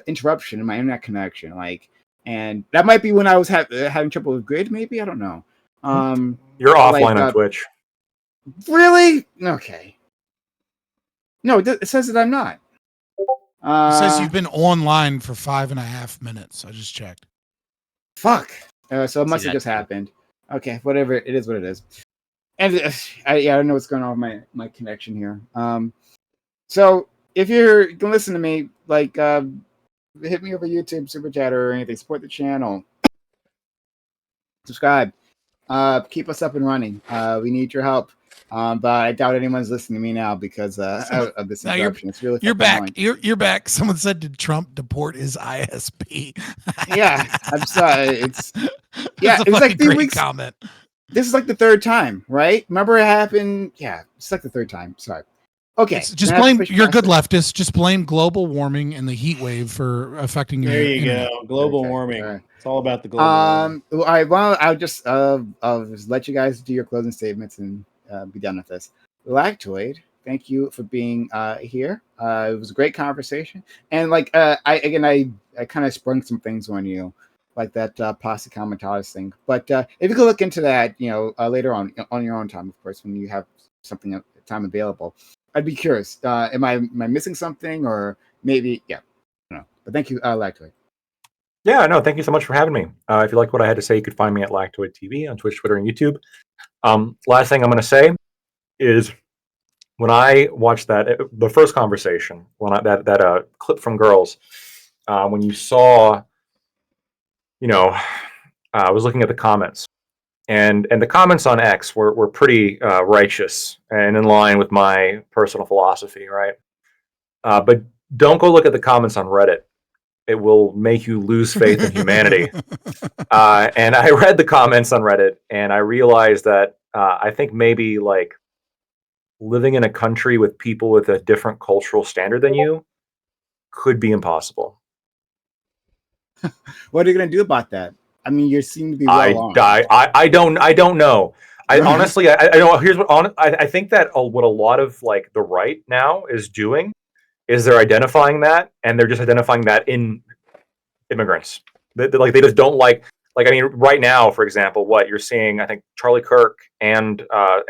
interruption in my internet connection. Like, and that might be when I was having trouble with grid. Maybe, I don't know. You're offline on Twitch. Really? Okay. No, it says that I'm not. It says you've been online for 5.5 minutes. I just checked. Fuck. So it must have just happened. Okay, whatever. It is what it is. And I don't know what's going on with my connection here. So if you're gonna listen to me, like, hit me over YouTube, Super Chat, or anything. Support the channel. Subscribe. Keep us up and running. We need your help. But I doubt anyone's listening to me now because of this interruption. It's really you're back. You're back. Someone said, "Did Trump deport his ISP?" Yeah, I'm sorry. It's like 3 weeks. Comment. This is like the third time, right? Remember it happened? Yeah, it's like the third time. Sorry. Okay, just blame. You're a good leftist. Just blame global warming and the heat wave for affecting your. There you go. Global warming. Right. It's all about the global warming. I'll just let you guys do your closing statements and be done with this. Lactoid, thank you for being here. It was a great conversation, and like I kind of sprung some things on you, like that pasta commentaries thing. But if you could look into that, later on your own time, of course, when you have something time available, I'd be curious. Am I missing something, or maybe I don't know. But thank you, Lactoid. Yeah, no, thank you so much for having me. If you like what I had to say, you could find me at Lactoid TV on Twitch, Twitter, and YouTube. Last thing I'm going to say is when I watched the first conversation, that clip from Girls, when you saw, I was looking at the comments, and the comments on X were pretty righteous and in line with my personal philosophy, right? But don't go look at the comments on Reddit. It will make you lose faith in humanity. And I read the comments on Reddit, and I realized that I think maybe like living in a country with people with a different cultural standard than you could be impossible. What are you going to do about that? I mean, you seem to be well I don't know. Honestly, I don't. Here's what I think that what a lot of like the right now is doing is they're identifying that, and they're just identifying that in immigrants. They just don't like I mean, right now, for example, what you're seeing, I think Charlie Kirk and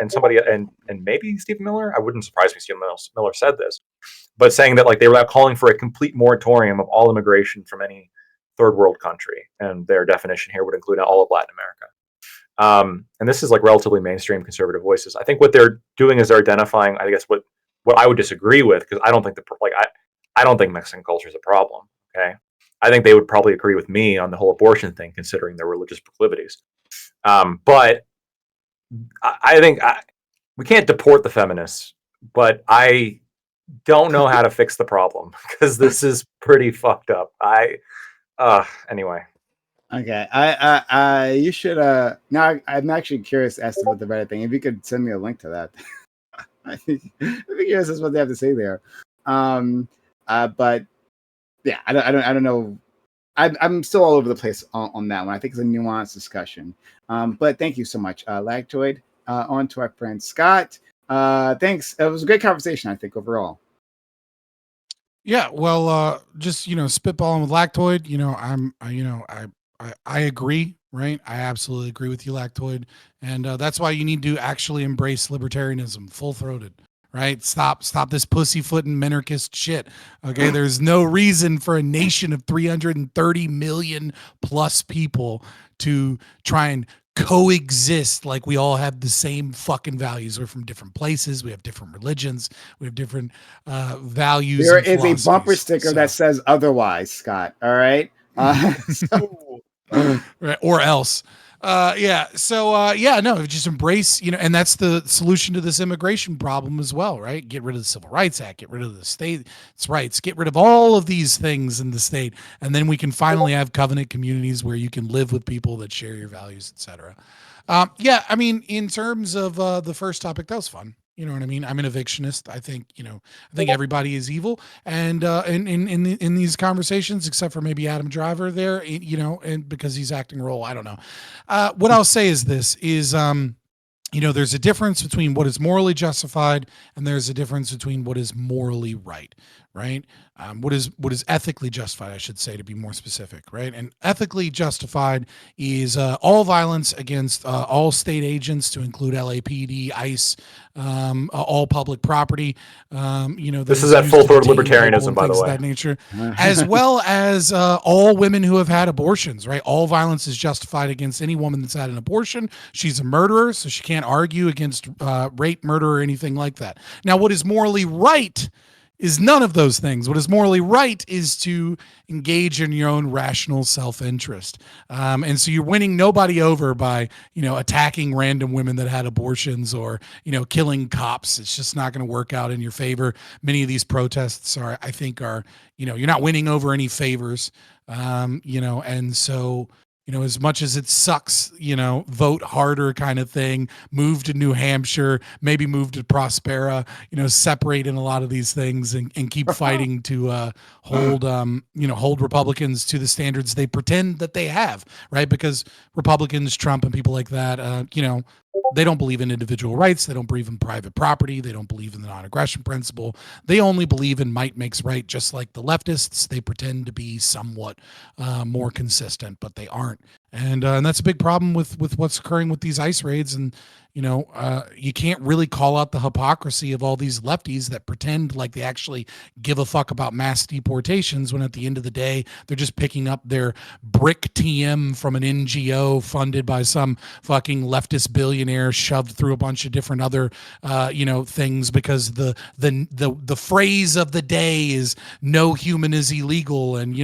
somebody and maybe Stephen Miller. I wouldn't surprise me if Stephen Miller said this, but saying that like they were calling for a complete moratorium of all immigration from any third world country, and their definition here would include all of Latin America. And this is like relatively mainstream conservative voices. I think what they're doing is they're identifying, I guess, what I would disagree with, because I don't think I don't think Mexican culture is a problem. Okay, I think they would probably agree with me on the whole abortion thing, considering their religious proclivities. But I think we can't deport the feminists, but I don't know how to fix the problem because this is pretty fucked up. Anyway. Okay, you should. Now I'm actually curious as to what the Reddit thing. If you could send me a link to that, I'd be curious as to what they have to say there. But yeah, I don't know. I'm still all over the place on that one. I think it's a nuanced discussion. But thank you so much, Lactoid. On to our friend Scott. Thanks. It was a great conversation, I think, overall. Yeah, well, just spitballing with Lactoid. I agree, right? I absolutely agree with you, Lactoid, and that's why you need to actually embrace libertarianism, full throated. Right? Stop this pussyfooting minarchist shit. Okay. There's no reason for a nation of 330 million plus people to try and coexist like we all have the same fucking values. We're from different places. We have different religions. We have different values. There is a bumper sticker that says otherwise, Scott. All right. Right, or else. No, just embrace, and that's the solution to this immigration problem as well, right? Get rid of the Civil Rights Act, get rid of the state's rights, get rid of all of these things in the state, and then we can finally have covenant communities where you can live with people that share your values, etc. I mean, in terms of the first topic, that was fun. You know what I mean? I'm an evictionist. I think everybody is evil, and in these conversations, except for maybe Adam Driver there, and because he's acting a role, I don't know. What I'll say is this: there's a difference between what is morally justified, and there's a difference between what is morally right. Right? What is ethically justified, I should say, to be more specific, right? And ethically justified is all violence against all state agents, to include LAPD, ICE, all public property. This is that full-throated libertarianism, by the way. That nature, as well as all women who have had abortions, right? All violence is justified against any woman that's had an abortion. She's a murderer, so she can't argue against rape, murder, or anything like that. Now, what is morally right is none of those things. What is morally right is to engage in your own rational self-interest. And so you're winning nobody over by, attacking random women that had abortions or, killing cops. It's just not going to work out in your favor. Many of these protests are, you're not winning over any favors. And so, as much as it sucks, vote harder kind of thing, move to New Hampshire, maybe move to Prospera, separate in a lot of these things and keep fighting to hold Republicans to the standards they pretend that they have, right? Because Republicans, Trump and people like that, they don't believe in individual rights. They don't believe in private property. They don't believe in the non-aggression principle. They only believe in might makes right, just like the leftists. They pretend to be somewhat more consistent, but they aren't. And that's a big problem with what's occurring with these ICE raids. And you can't really call out the hypocrisy of all these lefties that pretend like they actually give a fuck about mass deportations, when at the end of the day, they're just picking up their brick TM from an NGO funded by some fucking leftist billionaire shoved through a bunch of different other, things, because the phrase of the day is no human is illegal. And,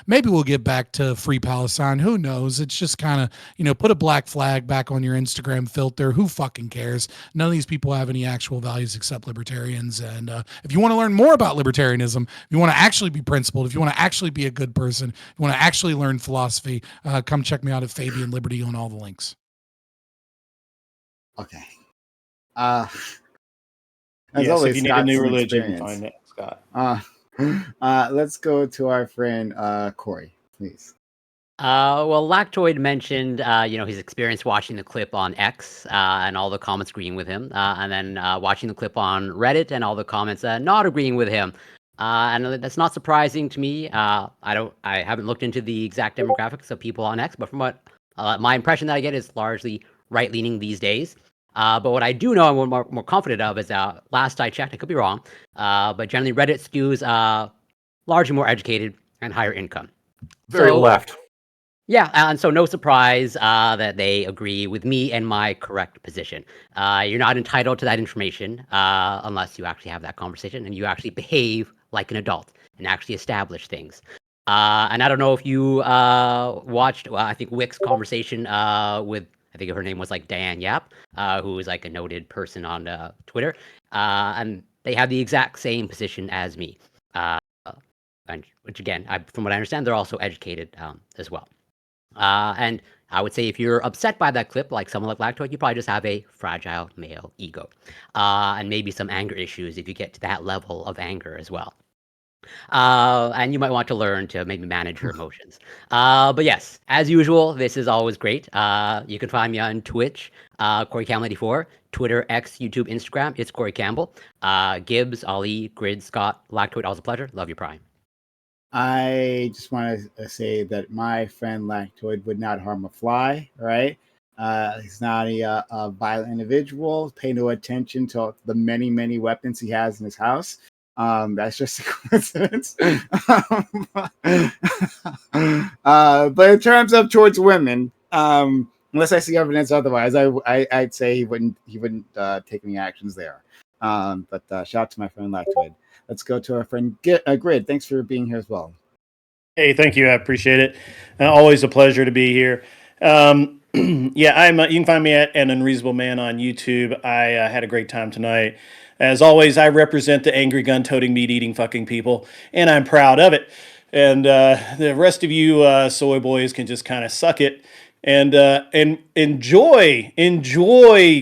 maybe we'll get back to free Palestine. Who knows? It's just kind of, put a black flag back on your Instagram filter. Who fucking cares? None of these people have any actual values except libertarians. And if you want to learn more about libertarianism, if you want to actually be principled, if you want to actually be a good person, if you want to actually learn philosophy, come check me out at Fabian Liberty on all the links. Okay. As always, if you need a new religion, find it, Scott. Let's go to our friend Corey, please. Well, Lactoid mentioned, his experience watching the clip on X and all the comments agreeing with him, and then watching the clip on Reddit and all the comments not agreeing with him. And that's not surprising to me. I haven't looked into the exact demographics of people on X, but from what my impression that I get is largely right-leaning these days. But what I do know I'm more confident of is, last I checked, I could be wrong, but generally Reddit skews largely more educated and higher income. Very left. Yeah, and so no surprise that they agree with me and my correct position. You're not entitled to that information unless you actually have that conversation and you actually behave like an adult and actually establish things. And I don't know if you watched, I think, Wick's conversation with, I think her name was like Diane Yap, who is like a noted person on Twitter. And they have the exact same position as me. And which again, from what I understand, they're also educated as well. And I would say if you're upset by that clip, like someone like Lactoid, you probably just have a fragile male ego. And maybe some anger issues if you get to that level of anger as well. And you might want to learn to maybe manage your emotions. But yes, as usual, this is always great. You can find me on Twitch, Corey Campbell 84, Twitter, X, YouTube, Instagram. It's Corey Campbell. Gibbs, Ali, Grid, Scott, Lactoid, always a pleasure. Love you, Prime. I just want to say that my friend Lactoid would not harm a fly, right? He's not a violent individual. Pay no attention to the many, many weapons he has in his house. That's just a coincidence. But in terms of towards women, unless I see evidence otherwise, I'd say he wouldn't take any actions there. But shout out to my friend Lactoid. Let's go to our friend Grid. Thanks for being here as well. Hey, thank you. I appreciate it. Always a pleasure to be here. Yeah, you can find me at An Unreasonable Man on YouTube. I had a great time tonight. As always, I represent the angry gun-toting, meat-eating fucking people, and I'm proud of it. And the rest of you soy boys can just kind of suck it and enjoy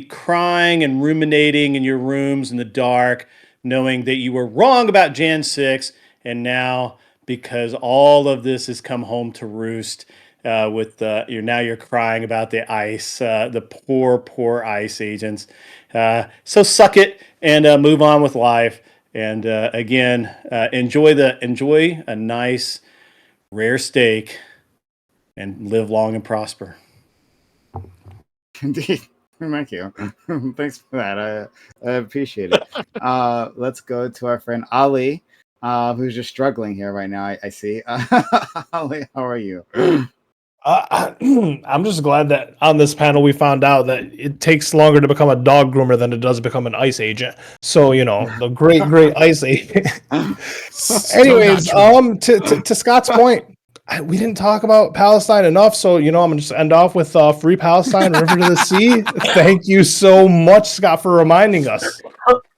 crying and ruminating in your rooms in the dark, knowing that you were wrong about Jan 6, and now, because all of this has come home to roost, you're crying about the ICE, the poor ICE agents. So suck it and move on with life. And again, enjoy a nice rare steak and live long and prosper. Indeed. Thank you. Thanks for that. I appreciate it. Let's go to our friend Ali, who's just struggling here right now. I see. Ali, how are you? I'm just glad that on this panel we found out that it takes longer to become a dog groomer than it does become an ICE agent. So, the great ICE agent. Anyways, to Scott's point, we didn't talk about Palestine enough, so I'm gonna just end off with Free Palestine, River to the Sea. Thank you so much, Scott, for reminding us.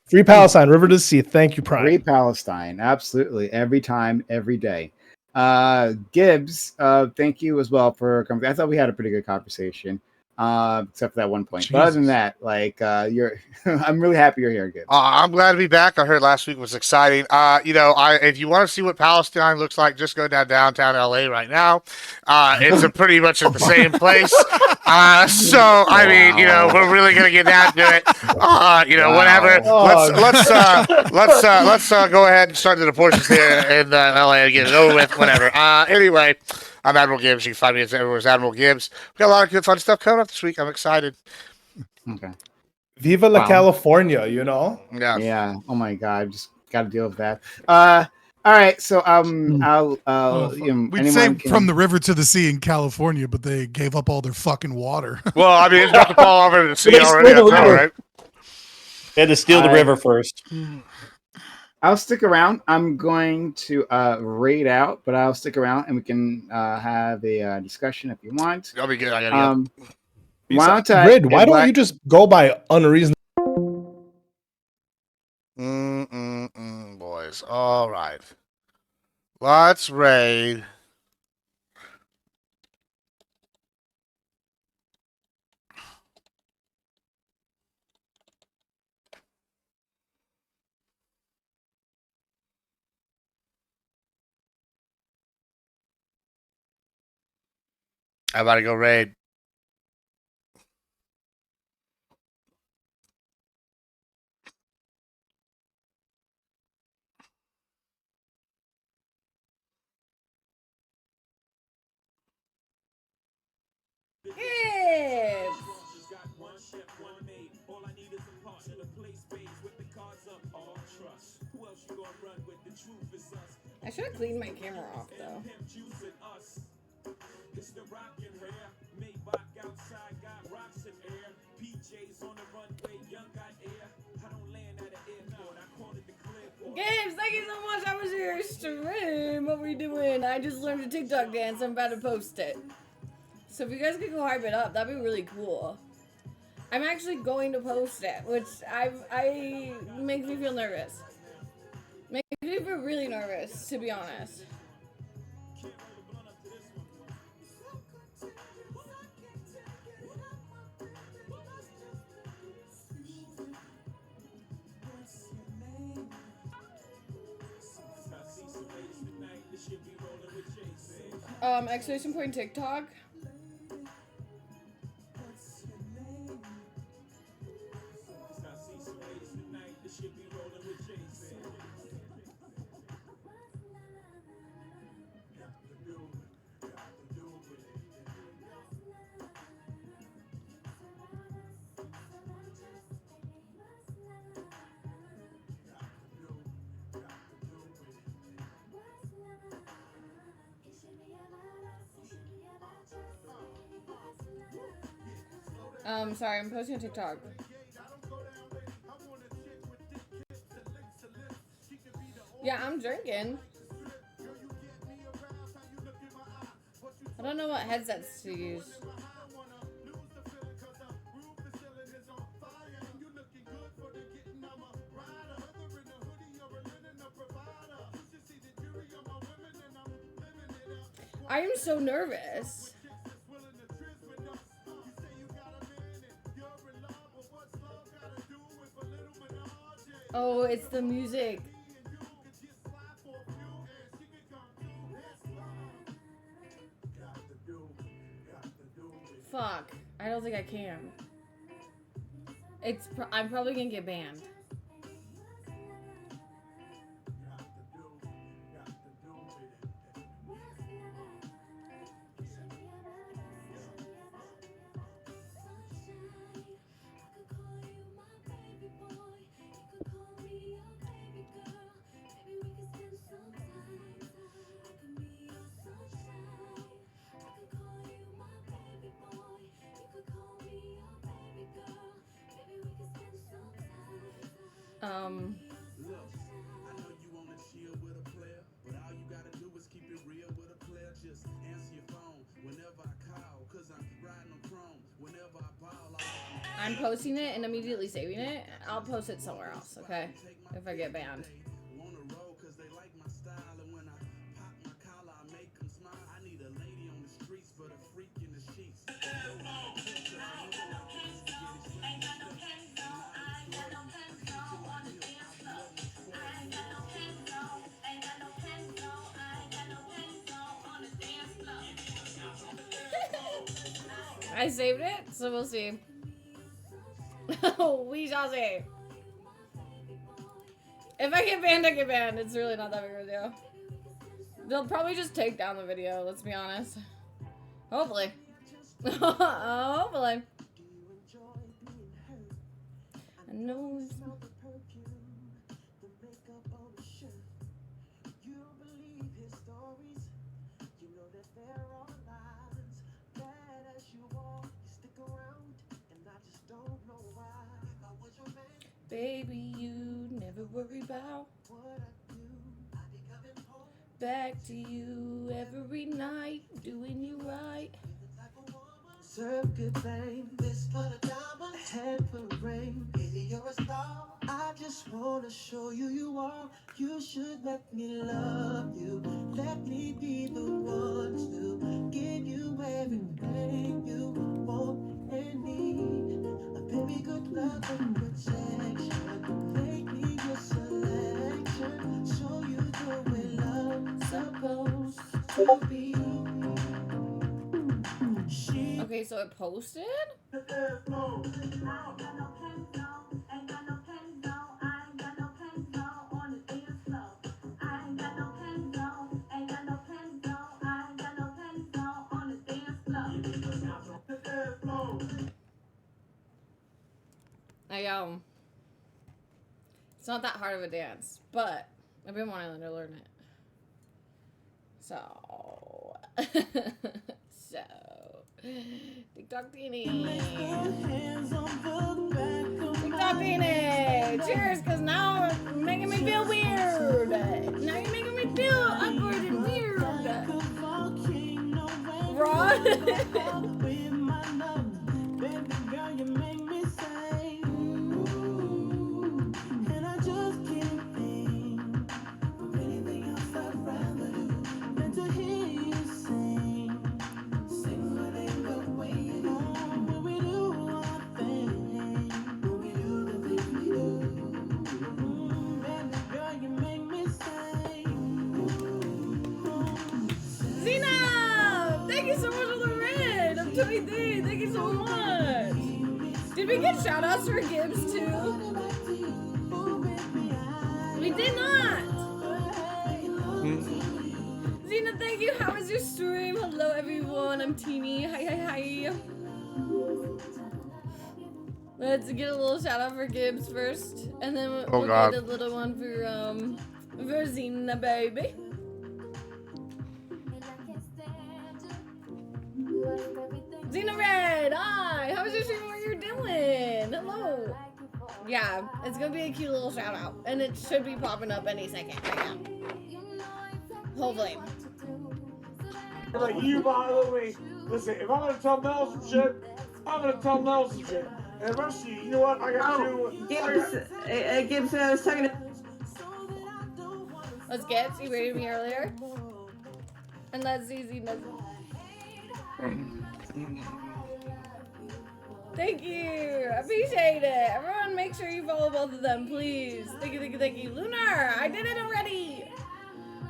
Free Palestine, River to the Sea. Thank you, Prime. Free Palestine, absolutely, every time, every day. Gibbs, thank you as well for coming. I thought we had a pretty good conversation. Except for that one point. Jesus. But other than that, I'm really happy you're here, Gibbs. I'm glad to be back. I heard last week was exciting. If you want to see what Palestine looks like, just go downtown LA right now. It's pretty much at the same place. I mean, we're really gonna get down to it. Whatever. Let's go ahead and start the portions here in LA and get it over with. Whatever. Anyway. I'm Admiral Gibbs. You can find me as Admiral Gibbs. We got a lot of good fun stuff coming up this week. I'm excited. Okay. Viva la California, you know? Yeah. Yeah. Oh my God, just got to deal with that. All right. So we'd say from the river to the sea in California, but they gave up all their fucking water. Well, I mean, it's about to fall over to the sea already. The Know, right? They had to steal the river first. I'll stick around. I'm going to raid out, but I'll stick around and we can have a discussion if you want. That'll be good. I gotta get. Why don't you just go by unreasonable? Boys. All right. Let's raid. I'm about to go raid. I should have cleaned my camera off though. Gibbs, thank you so much. How was your stream? What were you doing? I just learned a TikTok dance. I'm about to post it. So if you guys could go hype it up, that'd be really cool. I'm actually going to post it, which I makes me feel nervous. Makes me feel really nervous, to be honest. Exclamation point TikTok. Sorry, I'm posting a TikTok. Yeah, I'm drinking. I don't know what headsets to use. I am so nervous. Oh, it's the music. Fuck. I don't think I can. I'm probably gonna get banned. I'm posting it and immediately saving it. I'll post it somewhere else, okay? If I get banned. I saved it, so we'll see. We shall see. If I get banned, I get banned. It's really not that big of a deal. They'll probably just take down the video, let's be honest. Hopefully. Hopefully. I know it's not. Baby, you never worry about what I do. I be coming home back to you every night, doing you right. Serve good thing, this for the diamond, head for rain. Baby, you're a star. I just wanna show you you are. You should let me love you. Let me be the one to give you everything you want and need. A very good love and protection. Make me your selection. Show you the way love's supposed to be. Okay, so it posted? It's not that hard of a dance, but I've been wanting to learn it. So, TikTok Teeny. TikTok Teeny. Cheers, because now you're making me feel weird. Now you're making me feel awkward and weird. Raw. Thank you so much. Did we get shout outs for Gibbs too? We did not. Zena, thank you. How was your stream? Hello everyone. I'm Teeny. Hi. Let's get a little shout out for Gibbs first. And then we'll get a little one for Zena, baby. Xena Red, hi! How was your stream? What you're doing? Hello. Yeah, it's gonna be a cute little shout out, and it should be popping up any second right now. Hopefully. Like you, by the way, listen. If I'm gonna tell Mel some shit, I'm gonna tell Mel some shit. And the rest of you know what? I got you. Gibbs, I was talking to. Let's get. You rated me earlier, and let's see Xena. Thank you. Appreciate it. Everyone make sure you follow both of them, please. Thank you. Lunar, I did it already.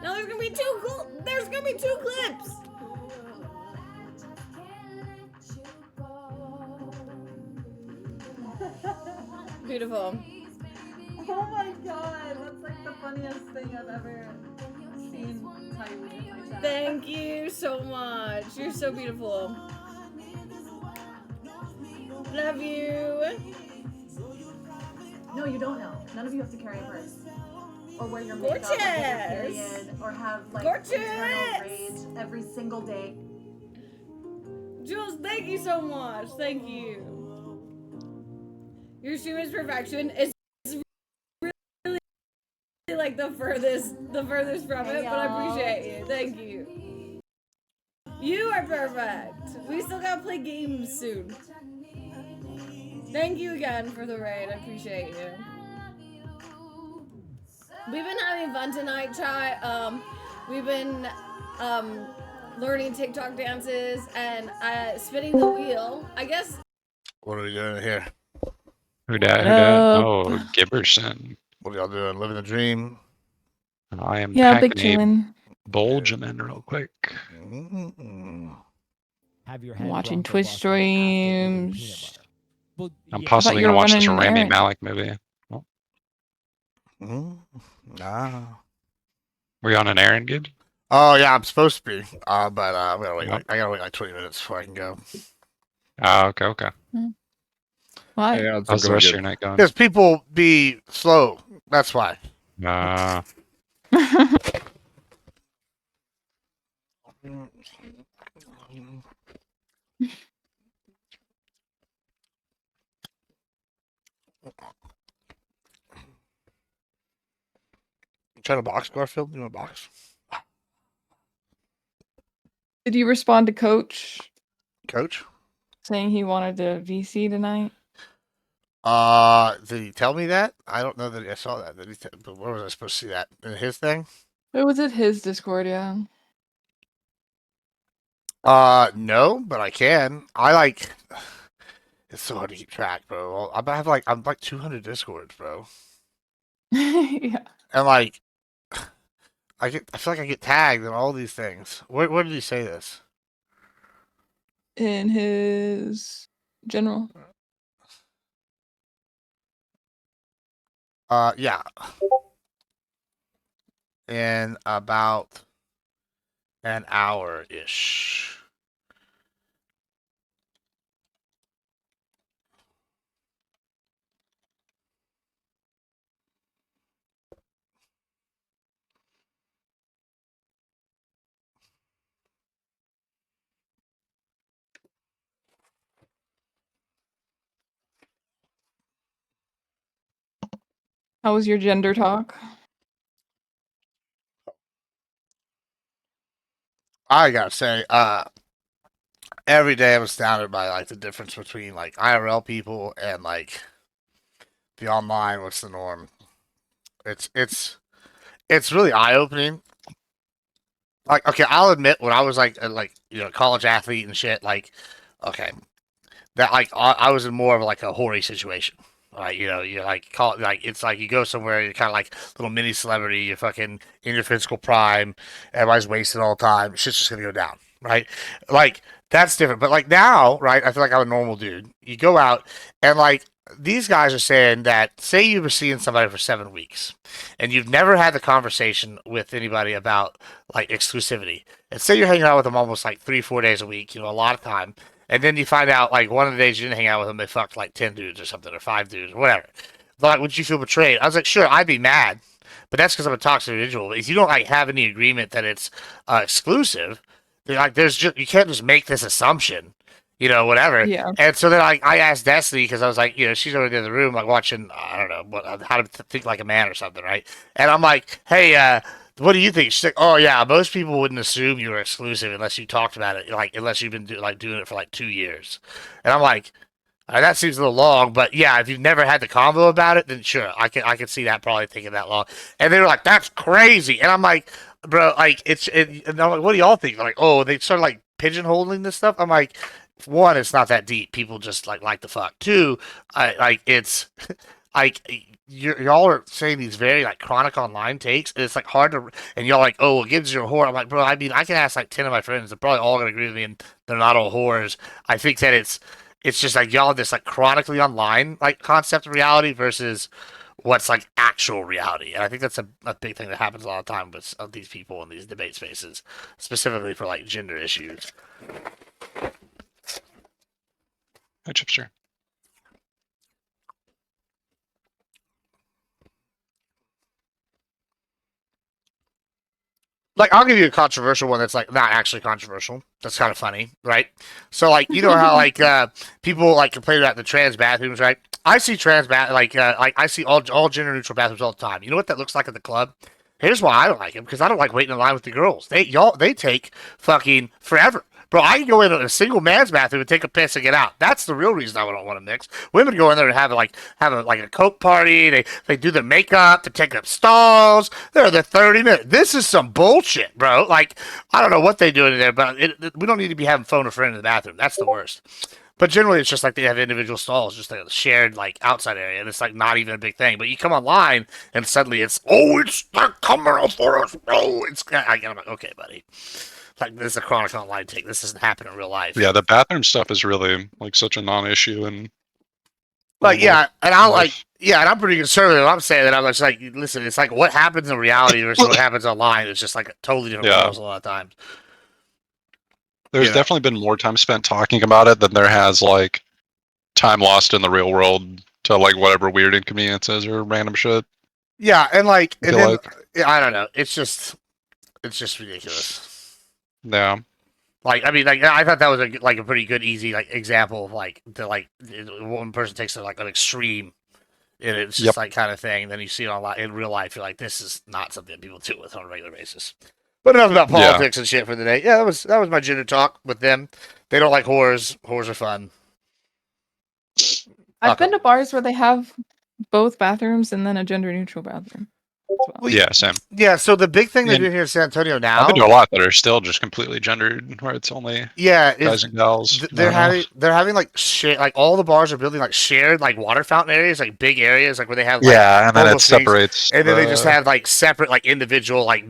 Now there's gonna be two clips. Beautiful. Oh my god, that's like the funniest thing I've ever seen typed in my chat. Thank you so much. You're so beautiful. Love you. No, you don't know. None of you have to carry a purse. Or wear your makeup or get your period. Or have like internal rage every single day. Jules, thank you so much. Thank you. Your stream is perfection. It's really like the furthest from it, but I appreciate you. Thank you. You are perfect. We still gotta play games soon. Thank you again for the raid. I appreciate you. We've been having fun tonight, chat. We've been learning TikTok dances and spinning the wheel. I guess. What are we doing here? Who dat? Oh, Gibberson. What are y'all doing? Living the dream? I am packing a Benjamin real quick. Watching Twitch streams. I'm possibly going to watch this Rami Malek movie. Oh. Nah. Were you on an errand, Gibbs? Oh yeah, I'm supposed to be. But I gotta wait like 20 minutes before I can go. Okay. Why? Yeah, How's the rest of your night going? Because people be slow. That's why. You trying to box, Garfield? You want to box? Did you respond to Coach? Coach? Saying he wanted to VC tonight? Did he tell me that? I don't know that I saw that. But where was I supposed to see that? In his thing? It was at his Discord, yeah. No, but I can. It's so hard to keep track, bro. I'm like 200 Discords, bro. Yeah. And like, I feel like I get tagged in all these things. Where did he say this? In his general. Yeah. In about an hour-ish. How was your gender talk? I gotta say, every day I'm astounded by like the difference between like IRL people and like the online. What's the norm? It's really eye opening. Like, okay, I'll admit when I was like college athlete and shit, like, okay, that like I was in more of like a hoary situation. Like, you like call it like it's like you go somewhere, you're kind of like little mini celebrity, you're fucking in your physical prime, everybody's wasted all the time, shit's just gonna go down, right? Like that's different. But like now, right? I feel like I'm a normal dude. You go out and like these guys are saying that say you were seeing somebody for 7 weeks and you've never had the conversation with anybody about like exclusivity, and say you're hanging out with them almost like 3-4 days a week, a lot of time. And then you find out, like, one of the days you didn't hang out with them, they fucked, like, 10 dudes or something, or 5 dudes, or whatever. Like, would you feel betrayed? I was like, sure, I'd be mad. But that's because I'm a toxic individual. If you don't, like, have any agreement that it's exclusive, then, like, you can't just make this assumption, whatever. Yeah. And so then, like, I asked Destiny, because I was like, she's over there in the room, like, watching, I don't know, how to think like a man or something, right? And I'm like, hey, what do you think? She's like, oh yeah, most people wouldn't assume you were exclusive unless you talked about it, like unless you've been doing it for like 2 years. And I'm like, that seems a little long, but yeah, if you've never had the convo about it, then sure, I can see that probably taking that long. And they were like, that's crazy. And I'm like, bro, like and I'm like, what do y'all think? They're like, oh, they started like pigeonholing this stuff. I'm like, one, it's not that deep. People just like the fuck. Two, it's like y'all are saying these very like chronic online takes, and it's like hard to. And y'all like, oh, well, Gibbs, you're a whore. I'm like, bro, I mean, I can ask like 10 of my friends. They're probably all gonna agree with me, and they're not all whores. I think that it's just like y'all have this like chronically online like concept of reality versus what's like actual reality. And I think that's a big thing that happens a lot of time with these people in these debate spaces, specifically for like gender issues. Hi, Chipster. Like, I'll give you a controversial one that's like not actually controversial. That's kind of funny, right? So like, you know how like people like complain about the trans bathrooms, right? I see trans like I see all gender neutral bathrooms all the time. You know what that looks like at the club? Here's why I don't like them, because I don't like waiting in line with the girls. They take fucking forever. Bro, I can go in a single man's bathroom and take a piss and get out. That's the real reason I don't want to mix. Women go in there and have a Coke party. They do their makeup. They take up stalls. They're there 30 minutes. This is some bullshit, bro. Like, I don't know what they do in there, but we don't need to be having phone a friend in the bathroom. That's the worst. But generally, it's just like they have individual stalls, just like a shared like outside area, and it's like not even a big thing. But you come online, and suddenly it's they're coming for us. Oh, I'm like, okay, buddy. Like, this is a chronic online take. This doesn't happen in real life. Yeah, the bathroom stuff is really like such a non-issue, and like, yeah, and I'll like, Yeah, and I'm pretty conservative. I'm saying that I'm just like, listen, it's like what happens in reality versus what happens online. It's just like a totally different worlds a lot of times. There's definitely been more time spent talking about it than there has like time lost in the real world to like whatever weird inconveniences or random shit. Yeah, and like, and then I don't know. It's just ridiculous. Yeah. Like, I mean, like, I thought that was a pretty good, easy like example of like one person takes it like an extreme, and it's just like kind of thing. Then you see it in real life. You're like, this is not something people deal with on a regular basis. But enough about politics and shit for the day. Yeah, that was my gender talk with them. They don't like whores. Whores are fun. I've been to bars where they have both bathrooms and then a gender neutral bathroom. Well, yeah, same. Yeah, so the big thing they do here in San Antonio now. I've been to a lot that are still just completely gendered, where it's only guys and gals. They're having like like all the bars are building like shared like water fountain areas, like big areas, like where they have like, and then it separates. And then they just have like separate like individual like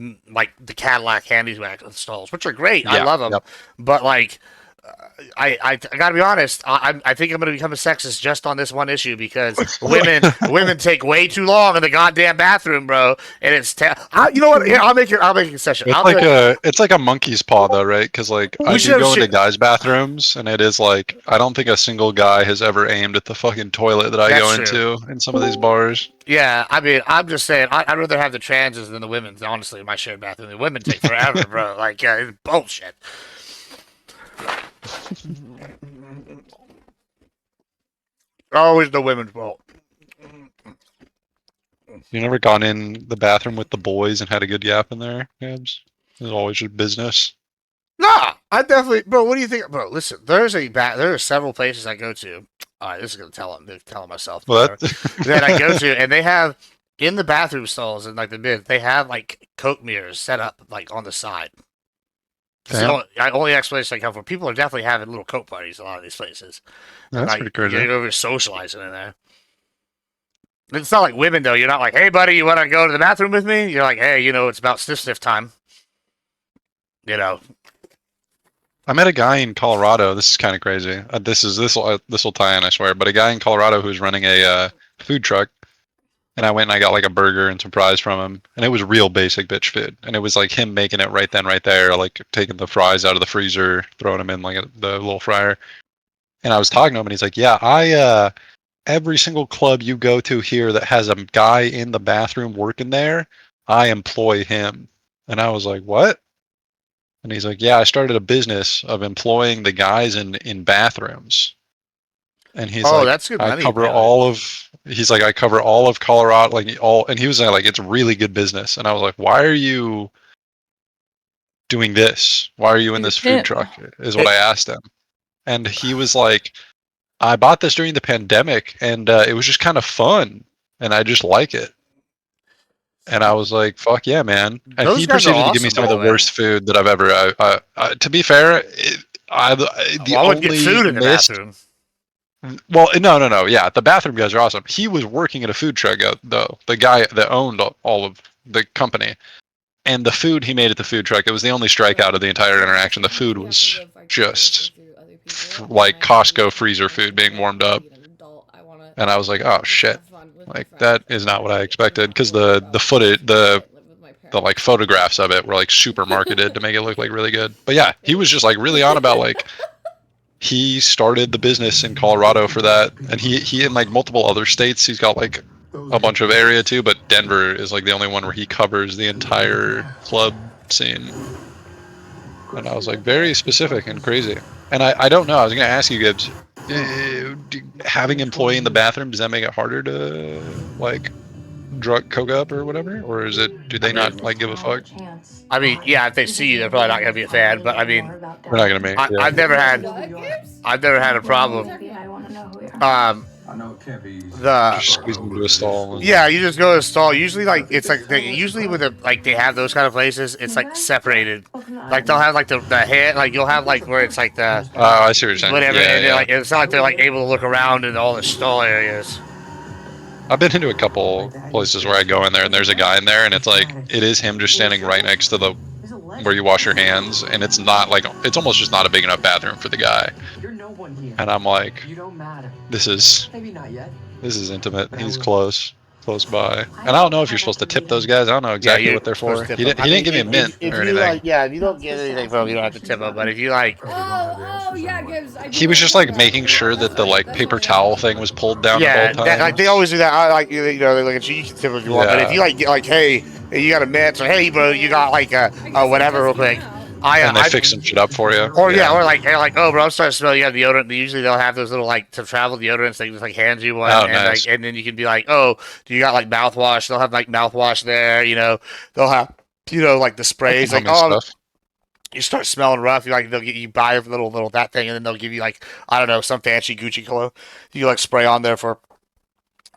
the Cadillac handyman stalls, which are great. I love them, but like. I gotta be honest. I think I'm gonna become a sexist just on this one issue because women take way too long in the goddamn bathroom, bro. And it's you know what? Here, I'll make a concession. It's like a monkey's paw though, right? Because like I do go into guys' bathrooms, and it is like I don't think a single guy has ever aimed at the fucking toilet that I go into in some of these bars. Yeah, I mean, I'm just saying, I'd rather have the transes than the women's. Honestly, in my shared bathroom, the women take forever, bro. Like, it's bullshit. Always the women's fault. You never gone in the bathroom with the boys and had a good yap in there, Gabs? It's always your business. Nah, I definitely, bro. What do you think, bro? Listen, there are several places I go to. All right, this is gonna tell them myself. That I go to, and they have in the bathroom stalls and like the mid, they have like Coke mirrors set up like on the side. The only explanation I come from. People are definitely having little Coke parties a lot of these places. That's pretty crazy. You're over socializing in there. It's not like women though. You're not like, hey buddy, you want to go to the bathroom with me? You're like, hey, it's about sniff time. I met a guy in Colorado. This is kind of crazy. This will tie in, I swear. But a guy in Colorado who's running a food truck. And I went and I got like a burger and some fries from him. And it was real basic bitch food. And it was like him making it right then, right there. Like taking the fries out of the freezer, throwing them in like the little fryer. And I was talking to him and he's like, yeah, every single club you go to here that has a guy in the bathroom working there, I employ him. And I was like, what? And he's like, yeah, I started a business of employing the guys in bathrooms. And he's like, that's good money, I cover all of Colorado, and he was like, it's really good business. And I was like, why are you doing this? Why are you in this food truck? Is what I asked him. And he was like, I bought this during the pandemic and it was just kind of fun and I just like it. And I was like, fuck yeah, man. And he proceeded to give me some of the worst food that I've ever, to be fair, I would get food in the bathroom. Well, no. Yeah, the bathroom guys are awesome. He was working at a food truck, though. The guy that owned all of the company. And the food he made at the food truck, it was the only strikeout of the entire interaction. The food was just like Costco freezer food being warmed up. And I was like, oh, shit. Like, that is not what I expected. Because the footage, the like photographs of it were like super marketed to make it look like really good. But yeah, he was just like really on about like, he started the business in Colorado for that, and he in like multiple other states. He's got like a bunch of area too, but Denver is like the only one where he covers the entire club scene. And I was like, very specific and crazy. And I don't know. I was gonna ask you, Gibbs, having employee in the bathroom, does that make it harder to like drug coke up or whatever, or is it? Do they not like give a fuck? I mean, yeah, if they see you, they're probably not gonna be a fan. But I mean, we're not gonna make. I've never had a problem. Just squeeze them into a stall. Yeah, you just go to a stall. Usually, like it's like usually with they have those kind of places. It's like separated. Like they'll have like the head. Like you'll have like where it's like the. Oh, I see what you're saying. Whatever. Yeah, and yeah. Like it's not like they're like able to look around in all the stall areas. I've been into a couple places where I go in there and there's a guy in there and it's like it is him just standing right next to the where you wash your hands, and it's not like it's almost just not a big enough bathroom for the guy. And I'm like, You don't matter. this is Maybe not yet. intimate. He's close by. And I don't know if you're supposed to tip those guys. I don't know exactly what they're for. He didn't give me a mint if or you anything. like, yeah, if you don't get anything from them, you don't have to tip them. But if you like, Oh, yeah, Gibbs. He was just like making sure that the like paper towel thing was pulled down at all times. like they always do that. I like they look at you. You can tip if you want, but if you like get like, hey, you got a mint, or hey, bro, you got like a whatever, real quick. And they fix some shit up for you. Or or like, oh, bro, I'm starting to smell. You have deodorant. Usually they'll have those little like to travel deodorants. They just like hand you one, and nice. like, and then you can be like, oh, do you got like mouthwash? They'll have like mouthwash there. They'll have like the sprays. Like, oh, you start smelling rough. You buy a little that thing, and then they'll give you like, I don't know, some fancy Gucci cologne. You like spray on there for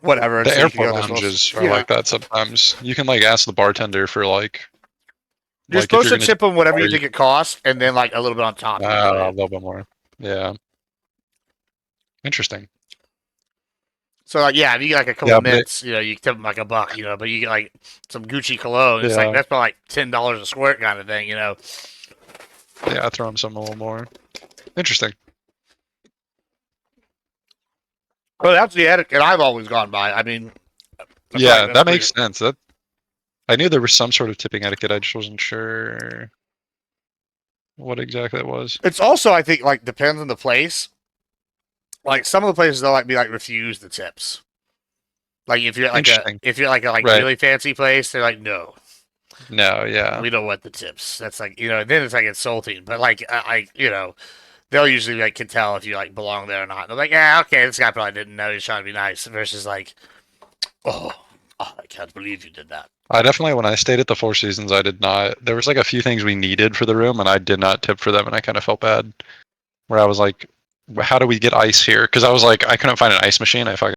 whatever. The airport lounges are like that sometimes. You can like ask the bartender for like. You're supposed to tip them whatever you think it costs, and then like a little bit on top. A little bit more. Yeah. Interesting. So like, yeah, if you get like a couple of minutes, you tip them like $1, but you get like some Gucci cologne, it's like that's about like $10 a squirt kind of thing, Yeah, I throw them some a little more. Interesting. Well, that's the etiquette I've always gone by. I mean, yeah, that makes sense. I knew there was some sort of tipping etiquette. I just wasn't sure what exactly it was. It's also, I think, like depends on the place. Like some of the places they'll be like refuse the tips. Like if you're like a really fancy place, they're like no. No, yeah. We don't want the tips. That's like then it's like insulting. But like they'll usually like can tell if you like belong there or not. They're like, yeah, okay, this guy probably didn't know he's trying to be nice. Versus like, oh, I can't believe you did that. I definitely, when I stayed at the Four Seasons, I did not. There was like a few things we needed for the room, and I did not tip for them, and I kind of felt bad. Where I was like, how do we get ice here? Because I was like, I couldn't find an ice machine. I fucking